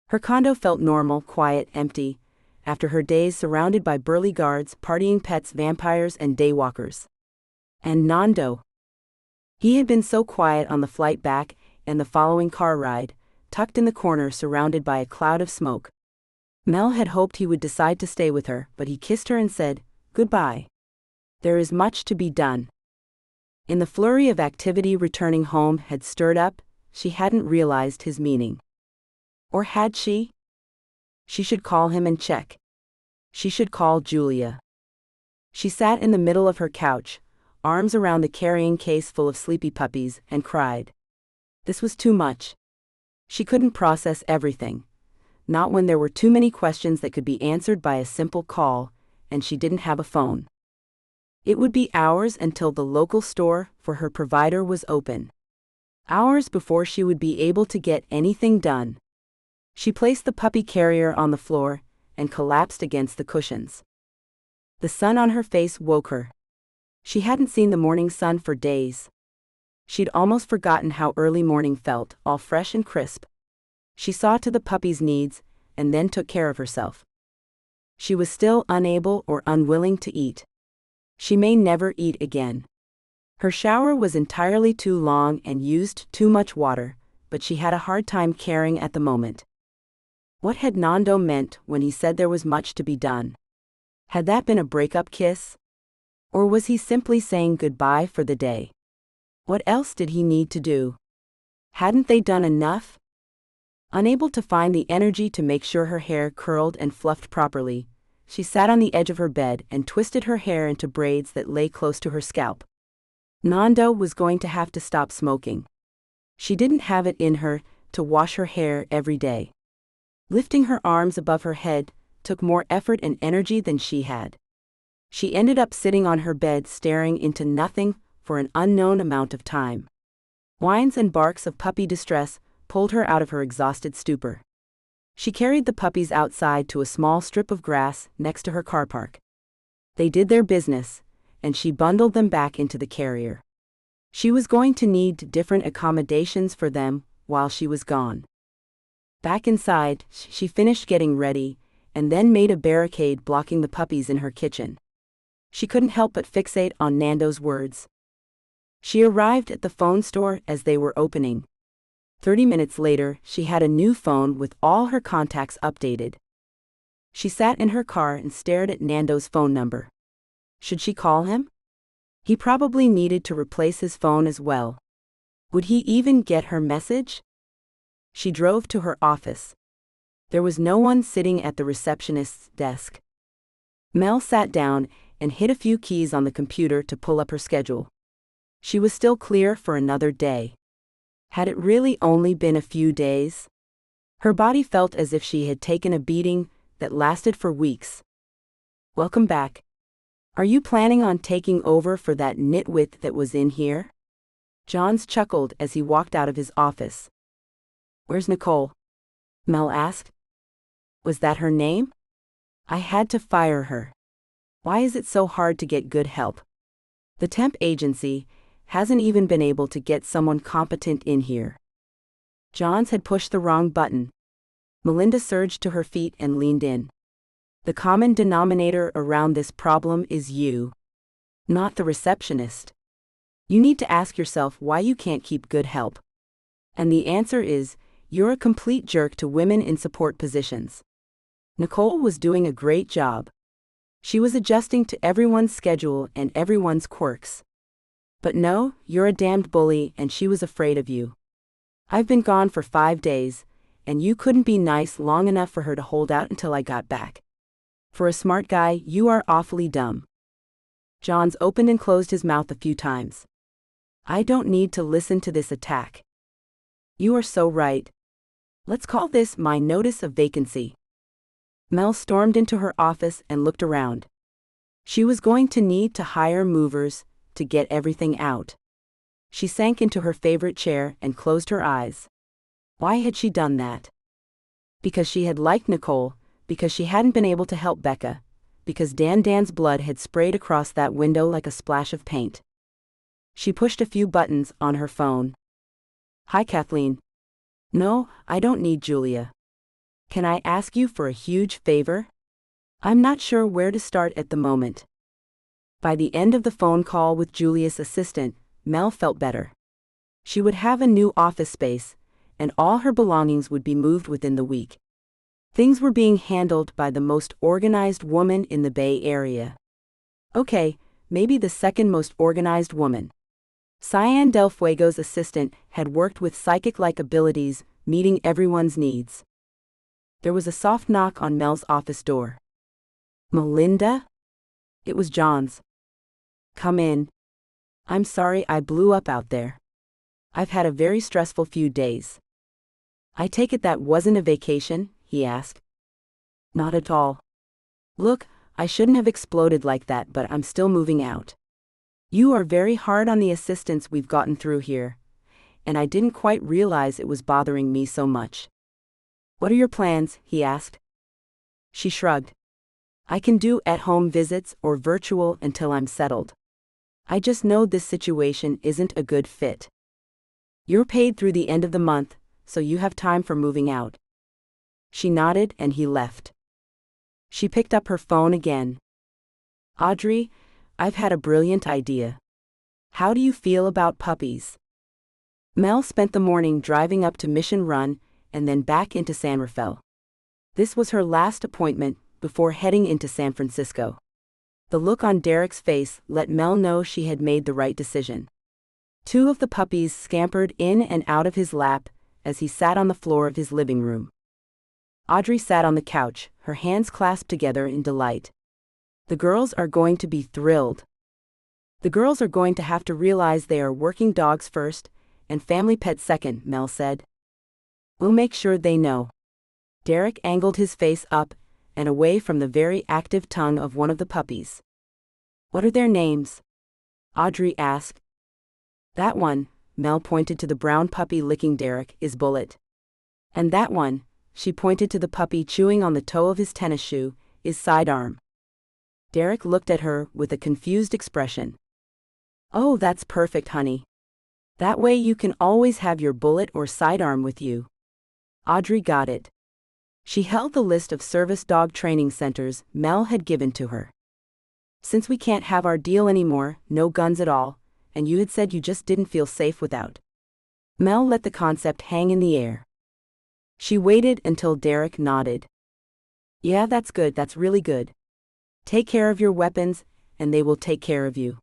Her condo felt normal, quiet, empty, after her days surrounded by burly guards, partying pets, vampires, and daywalkers. And Nando. He had been so quiet on the flight back and the following car ride, tucked in the corner surrounded by a cloud of smoke. Mel had hoped he would decide to stay with her, but he kissed her and said, "Goodbye. There is much to be done." In the flurry of activity returning home had stirred up, she hadn't realized his meaning. Or had she? She should call him and check. She should call Julia. She sat in the middle of her couch, arms around the carrying case full of sleepy puppies, and cried. This was too much. She couldn't process everything. Not when there were too many questions that could be answered by a simple call, and she didn't have a phone. It would be hours until the local store for her provider was open. Hours before she would be able to get anything done. She placed the puppy carrier on the floor and collapsed against the cushions. The sun on her face woke her. She hadn't seen the morning sun for days. She'd almost forgotten how early morning felt, all fresh and crisp. She saw to the puppy's needs and then took care of herself. She was still unable or unwilling to eat. She may never eat again. Her shower was entirely too long and used too much water, but she had a hard time caring at the moment. What had Nando meant when he said there was much to be done? Had that been a breakup kiss? Or was he simply saying goodbye for the day? What else did he need to do? Hadn't they done enough? Unable to find the energy to make sure her hair curled and fluffed properly, she sat on the edge of her bed and twisted her hair into braids that lay close to her scalp. Nando was going to have to stop smoking. She didn't have it in her to wash her hair every day. Lifting her arms above her head took more effort and energy than she had. She ended up sitting on her bed staring into nothing for an unknown amount of time. Whines and barks of puppy distress pulled her out of her exhausted stupor. She carried the puppies outside to a small strip of grass next to her car park. They did their business, and she bundled them back into the carrier. She was going to need different accommodations for them while she was gone. Back inside, she finished getting ready, and then made a barricade blocking the puppies in her kitchen. She couldn't help but fixate on Nando's words. She arrived at the phone store as they were opening. 30 minutes later, she had a new phone with all her contacts updated. She sat in her car and stared at Nando's phone number. Should she call him? He probably needed to replace his phone as well. Would he even get her message? She drove to her office. There was no one sitting at the receptionist's desk. Mel sat down and hit a few keys on the computer to pull up her schedule. She was still clear for another day. Had it really only been a few days? Her body felt as if she had taken a beating that lasted for weeks. Welcome back. Are you planning on taking over for that nitwit that was in here? Johns chuckled as he walked out of his office. Where's Nicole? Mel asked. Was that her name? I had to fire her. Why is it so hard to get good help? The temp agency hasn't even been able to get someone competent in here. Johns had pushed the wrong button. Melinda surged to her feet and leaned in. The common denominator around this problem is you, not the receptionist. You need to ask yourself why you can't keep good help. And the answer is, you're a complete jerk to women in support positions. Nicole was doing a great job. She was adjusting to everyone's schedule and everyone's quirks. But no, you're a damned bully and she was afraid of you. I've been gone for 5 days, and you couldn't be nice long enough for her to hold out until I got back. For a smart guy, you are awfully dumb. Johns opened and closed his mouth a few times. I don't need to listen to this attack. You are so right. Let's call this my notice of vacancy. Mel stormed into her office and looked around. She was going to need to hire movers to get everything out. She sank into her favorite chair and closed her eyes. Why had she done that? Because she had liked Nicole, because she hadn't been able to help Becca, because Dan's blood had sprayed across that window like a splash of paint. She pushed a few buttons on her phone. Hi, Kathleen. No, I don't need Julia. Can I ask you for a huge favor? I'm not sure where to start at the moment. By the end of the phone call with Julia's assistant, Mel felt better. She would have a new office space, and all her belongings would be moved within the week. Things were being handled by the most organized woman in the Bay Area. Okay, maybe the second most organized woman. Fernando del Fuego's assistant had worked with psychic-like abilities, meeting everyone's needs. There was a soft knock on Mel's office door. Melinda? It was Johns. Come in. I'm sorry I blew up out there. I've had a very stressful few days. I take it that wasn't a vacation, he asked. Not at all. Look, I shouldn't have exploded like that, but I'm still moving out. You are very hard on the assistance we've gotten through here, and I didn't quite realize it was bothering me so much. What are your plans? He asked. She shrugged. I can do at-home visits or virtual until I'm settled. I just know this situation isn't a good fit. You're paid through the end of the month, so you have time for moving out. She nodded and he left. She picked up her phone again. Audrey, I've had a brilliant idea. How do you feel about puppies? Mel spent the morning driving up to Mission Run and then back into San Rafael. This was her last appointment before heading into San Francisco. The look on Derek's face let Mel know she had made the right decision. 2 of the puppies scampered in and out of his lap as he sat on the floor of his living room. Audrey sat on the couch, her hands clasped together in delight. The girls are going to be thrilled. The girls are going to have to realize they are working dogs first and family pets second, Mel said. We'll make sure they know. Derek angled his face up and away from the very active tongue of one of the puppies. What are their names? Audrey asked. That one, Mel pointed to the brown puppy licking Derek, is Bullet. And that one, she pointed to the puppy chewing on the toe of his tennis shoe, is Sidearm. Derek looked at her with a confused expression. Oh, that's perfect, honey. That way you can always have your Bullet or Sidearm with you. Audrey got it. She held the list of service dog training centers Mel had given to her. Since we can't have our deal anymore, no guns at all, and you had said you just didn't feel safe without. Mel let the concept hang in the air. She waited until Derek nodded. Yeah, that's good, that's really good. Take care of your weapons, and they will take care of you.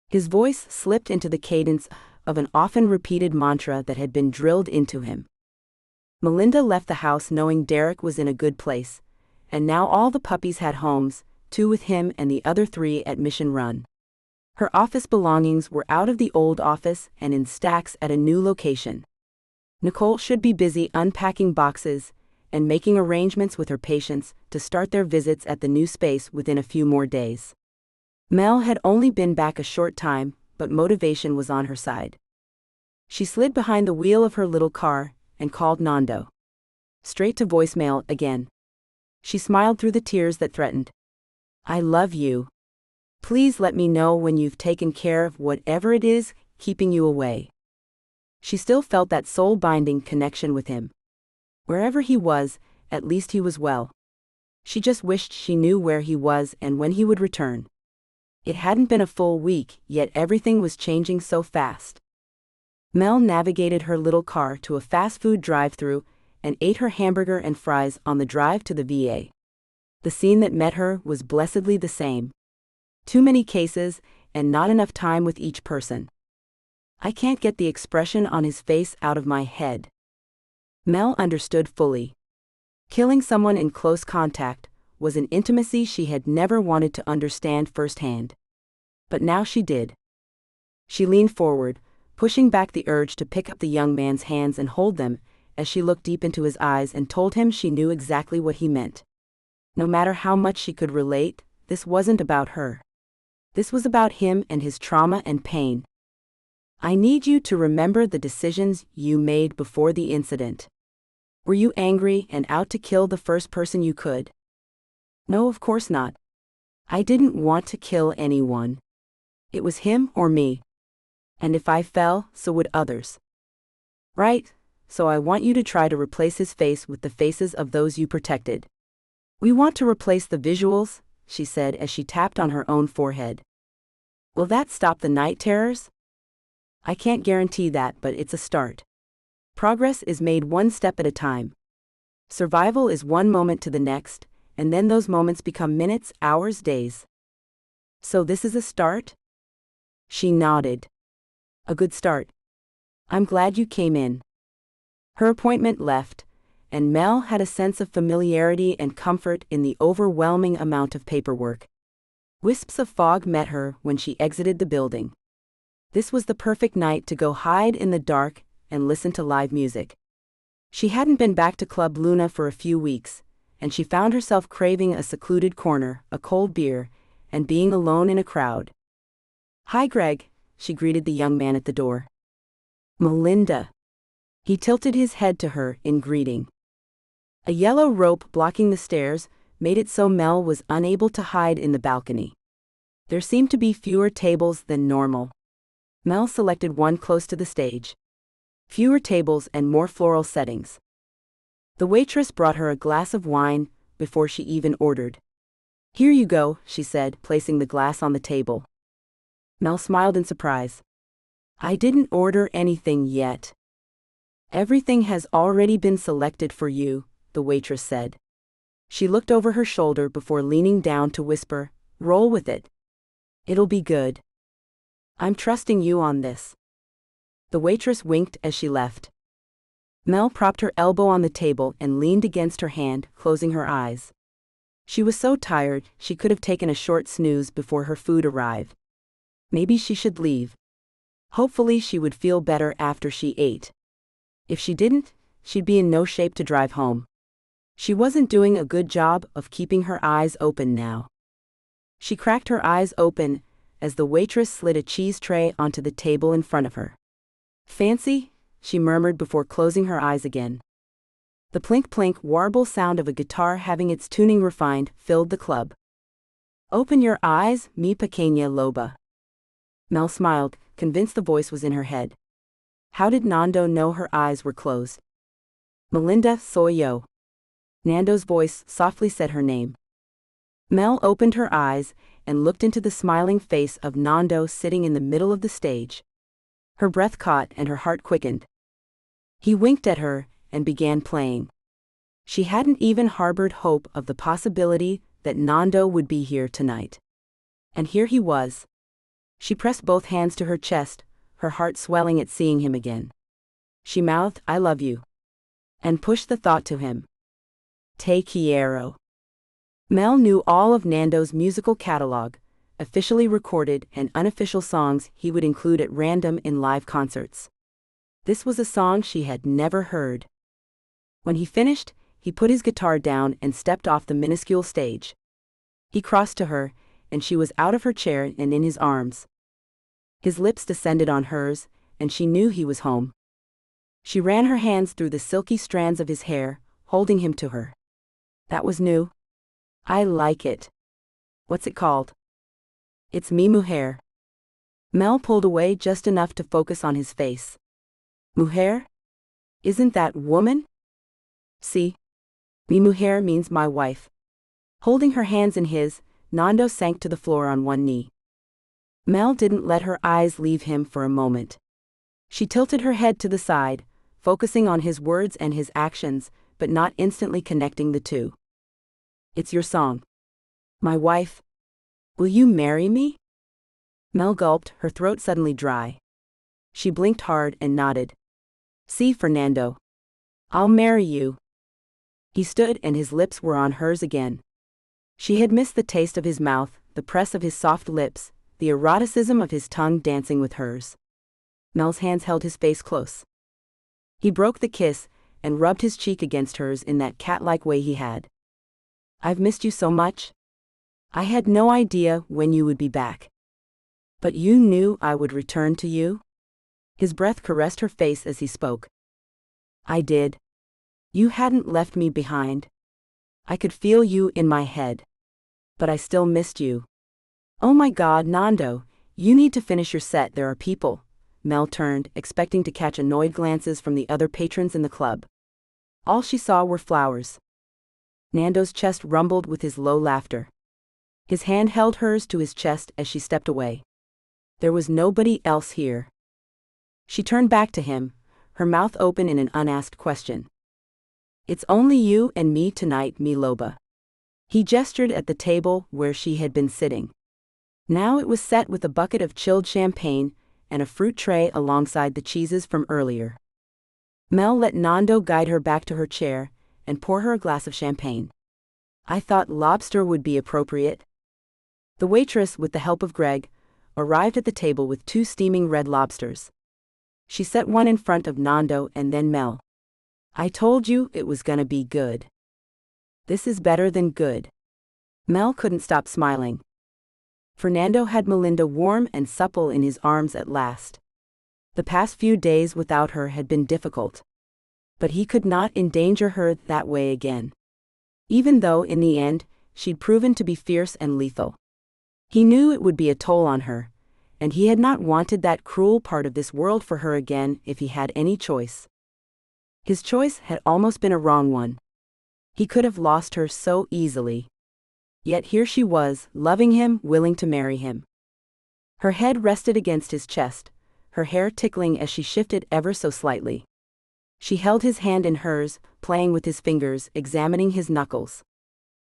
His voice slipped into the cadence of an often repeated mantra that had been drilled into him. Melinda left the house knowing Derek was in a good place, and now all the puppies had homes, 2 with him and the other 3 at Mission Run. Her office belongings were out of the old office and in stacks at a new location. Nicole should be busy unpacking boxes and making arrangements with her patients to start their visits at the new space within a few more days. Mel had only been back a short time, but motivation was on her side. She slid behind the wheel of her little car and called Nando. Straight to voicemail again. She smiled through the tears that threatened. I love you. Please let me know when you've taken care of whatever it is keeping you away. She still felt that soul-binding connection with him. Wherever he was, at least he was well. She just wished she knew where he was and when he would return. It hadn't been a full week, yet everything was changing so fast. Mel navigated her little car to a fast food drive-thru and ate her hamburger and fries on the drive to the VA. The scene that met her was blessedly the same. Too many cases, and not enough time with each person. I can't get the expression on his face out of my head. Mel understood fully. Killing someone in close contact was an intimacy she had never wanted to understand firsthand. But now she did. She leaned forward, pushing back the urge to pick up the young man's hands and hold them, as she looked deep into his eyes and told him she knew exactly what he meant. No matter how much she could relate, this wasn't about her. This was about him and his trauma and pain. I need you to remember the decisions you made before the incident. Were you angry and out to kill the first person you could? No, of course not. I didn't want to kill anyone. It was him or me. And if I fell, so would others. Right, so I want you to try to replace his face with the faces of those you protected. We want to replace the visuals, she said as she tapped on her own forehead. Will that stop the night terrors? I can't guarantee that, but it's a start. Progress is made one step at a time. Survival is one moment to the next, and then those moments become minutes, hours, days. So this is a start? She nodded. A good start. I'm glad you came in. Her appointment left, and Mel had a sense of familiarity and comfort in the overwhelming amount of paperwork. Wisps of fog met her when she exited the building. This was the perfect night to go hide in the dark and listen to live music. She hadn't been back to Club Luna for a few weeks, and she found herself craving a secluded corner, a cold beer, and being alone in a crowd. "Hi, Greg," she greeted the young man at the door. "Melinda." He tilted his head to her in greeting. A yellow rope blocking the stairs made it so Mel was unable to hide in the balcony. There seemed to be fewer tables than normal. Mel selected one close to the stage. Fewer tables and more floral settings. The waitress brought her a glass of wine before she even ordered. "Here you go," she said, placing the glass on the table. Mel smiled in surprise. "I didn't order anything yet." "Everything has already been selected for you," the waitress said. She looked over her shoulder before leaning down to whisper, "Roll with it. It'll be good. I'm trusting you on this." The waitress winked as she left. Mel propped her elbow on the table and leaned against her hand, closing her eyes. She was so tired, she could have taken a short snooze before her food arrived. Maybe she should leave. Hopefully she would feel better after she ate. If she didn't, she'd be in no shape to drive home. She wasn't doing a good job of keeping her eyes open now. She cracked her eyes open as the waitress slid a cheese tray onto the table in front of her. "Fancy?" she murmured before closing her eyes again. The plink-plink warble sound of a guitar having its tuning refined filled the club. "Open your eyes, mi pequeña loba." Mel smiled, convinced the voice was in her head. How did Nando know her eyes were closed? "Melinda, soy yo." Nando's voice softly said her name. Mel opened her eyes and looked into the smiling face of Nando sitting in the middle of the stage. Her breath caught and her heart quickened. He winked at her and began playing. She hadn't even harbored hope of the possibility that Nando would be here tonight. And here he was. She pressed both hands to her chest, her heart swelling at seeing him again. She mouthed, "I love you," and pushed the thought to him. "Te quiero." Mel knew all of Nando's musical catalog, officially recorded and unofficial songs he would include at random in live concerts. This was a song she had never heard. When he finished, he put his guitar down and stepped off the minuscule stage. He crossed to her, and she was out of her chair and in his arms. His lips descended on hers, and she knew he was home. She ran her hands through the silky strands of his hair, holding him to her. "That was new. I like it." "What's it called?" "It's Mi Mujer." Mel pulled away just enough to focus on his face. "Mujer? Isn't that woman?" "Si. Mi mujer means my wife." Holding her hands in his, Nando sank to the floor on one knee. Mel didn't let her eyes leave him for a moment. She tilted her head to the side, focusing on his words and his actions, but not instantly connecting the two. "It's your song." "My wife. Will you marry me?" Mel gulped, her throat suddenly dry. She blinked hard and nodded. "Si, Fernando. I'll marry you." He stood and his lips were on hers again. She had missed the taste of his mouth, the press of his soft lips, the eroticism of his tongue dancing with hers. Mel's hands held his face close. He broke the kiss and rubbed his cheek against hers in that cat-like way he had. "I've missed you so much. I had no idea when you would be back. But you knew I would return to you?" His breath caressed her face as he spoke. "I did. You hadn't left me behind. I could feel you in my head. But I still missed you." "Oh my God, Nando, you need to finish your set, there are people." Mel turned, expecting to catch annoyed glances from the other patrons in the club. All she saw were flowers. Nando's chest rumbled with his low laughter. His hand held hers to his chest as she stepped away. There was nobody else here. She turned back to him, her mouth open in an unasked question. "It's only you and me tonight, mi loba." He gestured at the table where she had been sitting. Now it was set with a bucket of chilled champagne and a fruit tray alongside the cheeses from earlier. Mel let Nando guide her back to her chair and pour her a glass of champagne. "I thought lobster would be appropriate." The waitress, with the help of Greg, arrived at the table with 2 steaming red lobsters. She set one in front of Nando and then Mel. "I told you it was gonna be good." This is better than good. Mel couldn't stop smiling. Fernando had Melinda warm and supple in his arms at last. The past few days without her had been difficult. But he could not endanger her that way again. Even though, in the end, she'd proven to be fierce and lethal. He knew it would be a toll on her, and he had not wanted that cruel part of this world for her again if he had any choice. His choice had almost been a wrong one. He could have lost her so easily. Yet here she was, loving him, willing to marry him. Her head rested against his chest, her hair tickling as she shifted ever so slightly. She held his hand in hers, playing with his fingers, examining his knuckles.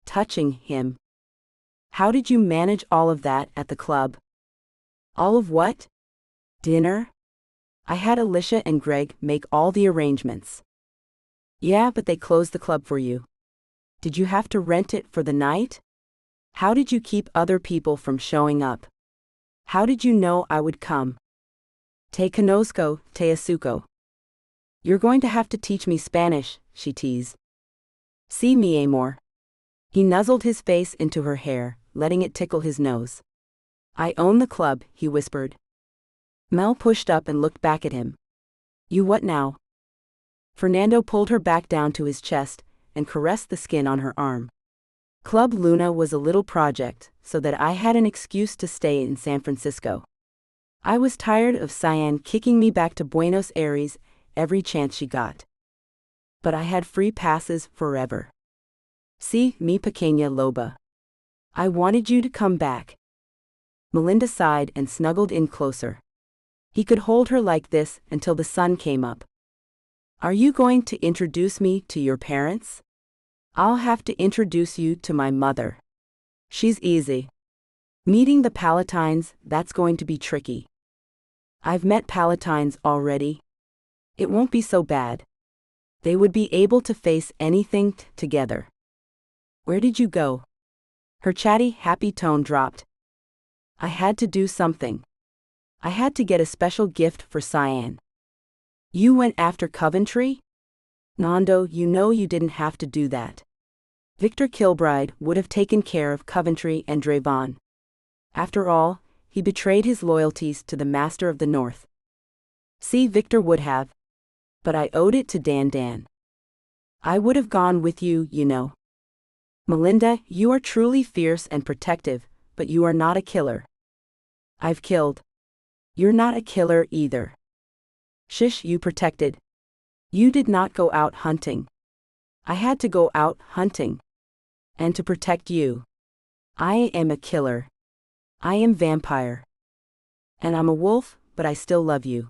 Touching him. How did you manage all of that at the club? All of what? Dinner? I had Alicia and Greg make all the arrangements. Yeah, but they closed the club for you. Did you have to rent it for the night? How did you keep other people from showing up? How did you know I would come? Te conozco, te asuko. You're going to have to teach me Spanish, she teased. Sí, mi amor. He nuzzled his face into her hair, letting it tickle his nose. I own the club, he whispered. Mel pushed up and looked back at him. You what now? Fernando pulled her back down to his chest and caressed the skin on her arm. Club Luna was a little project, so that I had an excuse to stay in San Francisco. I was tired of Cyan kicking me back to Buenos Aires every chance she got. But I had free passes forever. Sí, mi pequeña loba. I wanted you to come back. Melinda sighed and snuggled in closer. He could hold her like this until the sun came up. Are you going to introduce me to your parents? I'll have to introduce you to my mother. She's easy. Meeting the Palatines, that's going to be tricky. I've met Palatines already. It won't be so bad. They would be able to face anything together. Where did you go? Her chatty, happy tone dropped. I had to do something. I had to get a special gift for Cyan. You went after Coventry? Nando, you know you didn't have to do that. Victor Kilbride would have taken care of Coventry and Drayvon. After all, he betrayed his loyalties to the Master of the North. See, Victor would have. But I owed it to Dan. I would have gone with you, you know. Melinda, you are truly fierce and protective, but you are not a killer. I've killed. You're not a killer either. Shish, you protected. You did not go out hunting. I had to go out hunting. And to protect you. I am a killer. I am vampire. And I'm a wolf, but I still love you.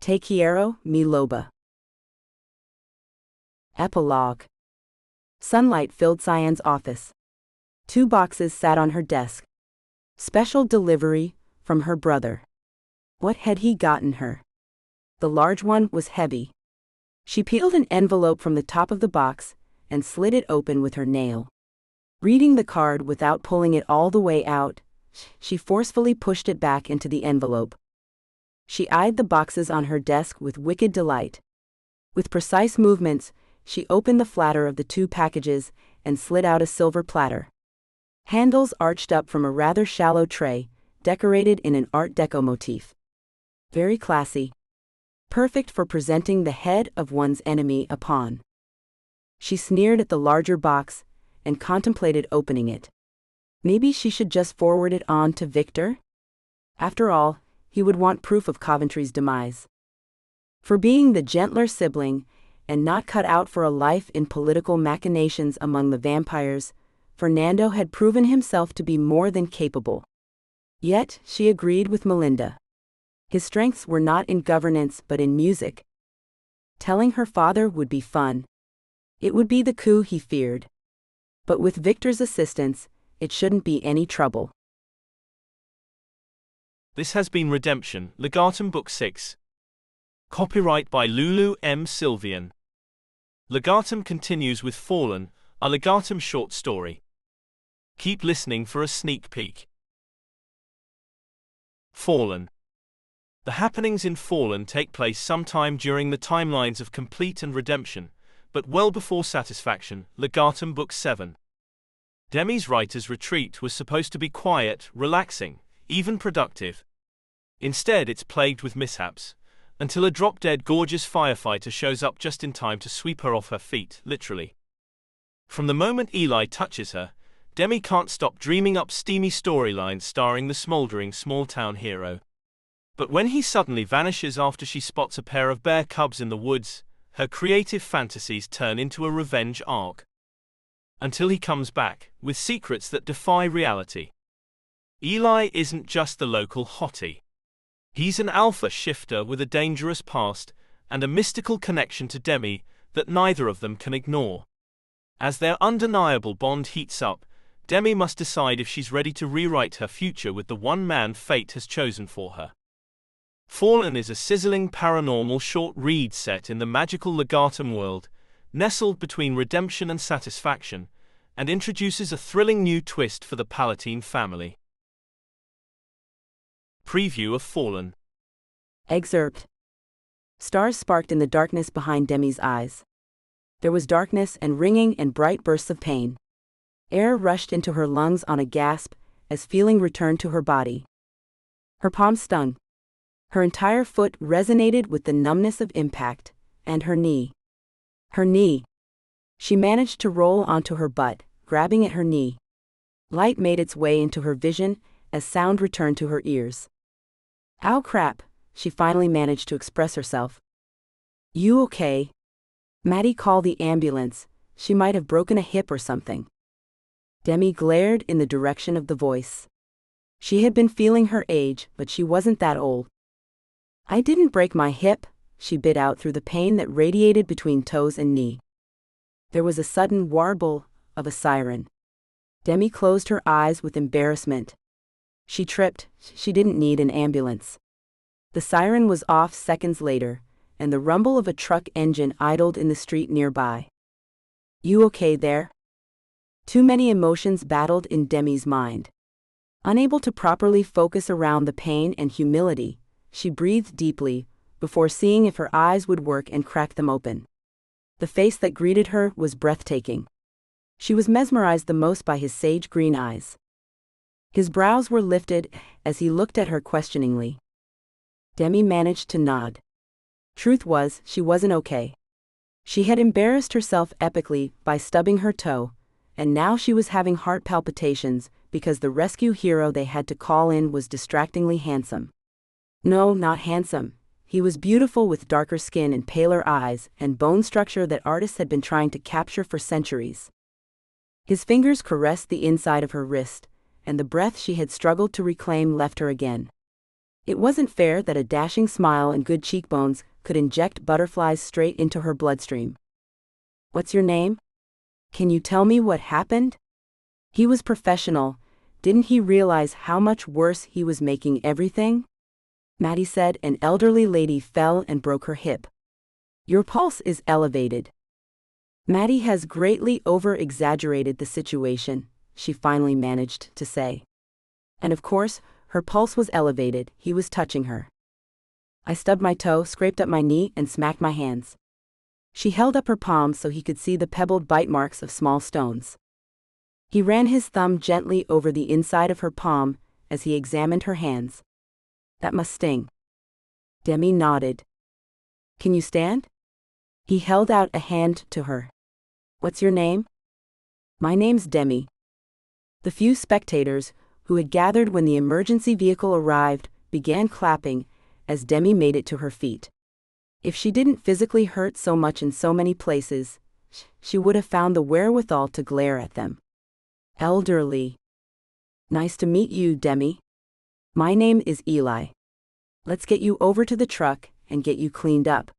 Te quiero, mi loba. Epilogue. Sunlight filled Cyan's office. 2 boxes sat on her desk. Special delivery, from her brother. What had he gotten her? The large one was heavy. She peeled an envelope from the top of the box and slid it open with her nail. Reading the card without pulling it all the way out, she forcefully pushed it back into the envelope. She eyed the boxes on her desk with wicked delight. With precise movements, she opened the flatter of the 2 packages and slid out a silver platter. Handles arched up from a rather shallow tray, decorated in an Art Deco motif. Very classy. Perfect for presenting the head of one's enemy upon. She sneered at the larger box and contemplated opening it. Maybe she should just forward it on to Victor? After all, he would want proof of Coventry's demise. For being the gentler sibling, and not cut out for a life in political machinations among the vampires, Fernando had proven himself to be more than capable. Yet, she agreed with Melinda. His strengths were not in governance but in music. Telling her father would be fun. It would be the coup he feared. But with Victor's assistance, it shouldn't be any trouble. This has been Redemption, Legatum Book 6. Copyright by Lulu M. Sylvian. Legatum continues with Fallen, a Legatum short story. Keep listening for a sneak peek. Fallen. The happenings in Fallen take place sometime during the timelines of Complete and Redemption, but well before satisfaction. Legatum Book 7. Demi's writer's retreat was supposed to be quiet, relaxing, even productive. Instead, it's plagued with mishaps, until a drop-dead gorgeous firefighter shows up just in time to sweep her off her feet, literally. From the moment Eli touches her, Demi can't stop dreaming up steamy storylines starring the smoldering small-town hero. But when he suddenly vanishes after she spots a pair of bear cubs in the woods, her creative fantasies turn into a revenge arc. Until he comes back, with secrets that defy reality. Eli isn't just the local hottie. He's an alpha shifter with a dangerous past, and a mystical connection to Demi that neither of them can ignore. As their undeniable bond heats up, Demi must decide if she's ready to rewrite her future with the one man fate has chosen for her. Fallen is a sizzling paranormal short read set in the magical Legatum world, nestled between redemption and satisfaction, and introduces a thrilling new twist for the Palatine family. Preview of Fallen. Excerpt. Stars sparked in the darkness behind Demi's eyes. There was darkness and ringing and bright bursts of pain. Air rushed into her lungs on a gasp, as feeling returned to her body. Her palms stung. Her entire foot resonated with the numbness of impact, and her knee. Her knee. She managed to roll onto her butt, grabbing at her knee. Light made its way into her vision, as sound returned to her ears. "Ow crap," she finally managed to express herself. "You okay?" Maddie called the ambulance, she might have broken a hip or something. Demi glared in the direction of the voice. She had been feeling her age, but she wasn't that old. "I didn't break my hip," she bit out through the pain that radiated between toes and knee. There was a sudden warble of a siren. Demi closed her eyes with embarrassment. She tripped, she didn't need an ambulance. The siren was off seconds later, and the rumble of a truck engine idled in the street nearby. "You okay there?" Too many emotions battled in Demi's mind. Unable to properly focus around the pain and humility, she breathed deeply, before seeing if her eyes would work and cracked them open. The face that greeted her was breathtaking. She was mesmerized the most by his sage green eyes. His brows were lifted as he looked at her questioningly. Demi managed to nod. Truth was, she wasn't okay. She had embarrassed herself epically by stubbing her toe, and now she was having heart palpitations because the rescue hero they had to call in was distractingly handsome. No, not handsome. He was beautiful with darker skin and paler eyes and bone structure that artists had been trying to capture for centuries. His fingers caressed the inside of her wrist, and the breath she had struggled to reclaim left her again. It wasn't fair that a dashing smile and good cheekbones could inject butterflies straight into her bloodstream. "What's your name? Can you tell me what happened?" He was professional. Didn't he realize how much worse he was making everything? Maddie said an elderly lady fell and broke her hip. "Your pulse is elevated." Maddie has greatly over-exaggerated the situation, she finally managed to say. And of course, her pulse was elevated, he was touching her. "I stubbed my toe, scraped up my knee, and smacked my hands." She held up her palms so he could see the pebbled bite marks of small stones. He ran his thumb gently over the inside of her palm as he examined her hands. "That must sting." Demi nodded. "Can you stand?" He held out a hand to her. "What's your name?" "My name's Demi." The few spectators, who had gathered when the emergency vehicle arrived, began clapping as Demi made it to her feet. If she didn't physically hurt so much in so many places, she would have found the wherewithal to glare at them. Elderly. "Nice to meet you, Demi. My name is Eli. Let's get you over to the truck and get you cleaned up."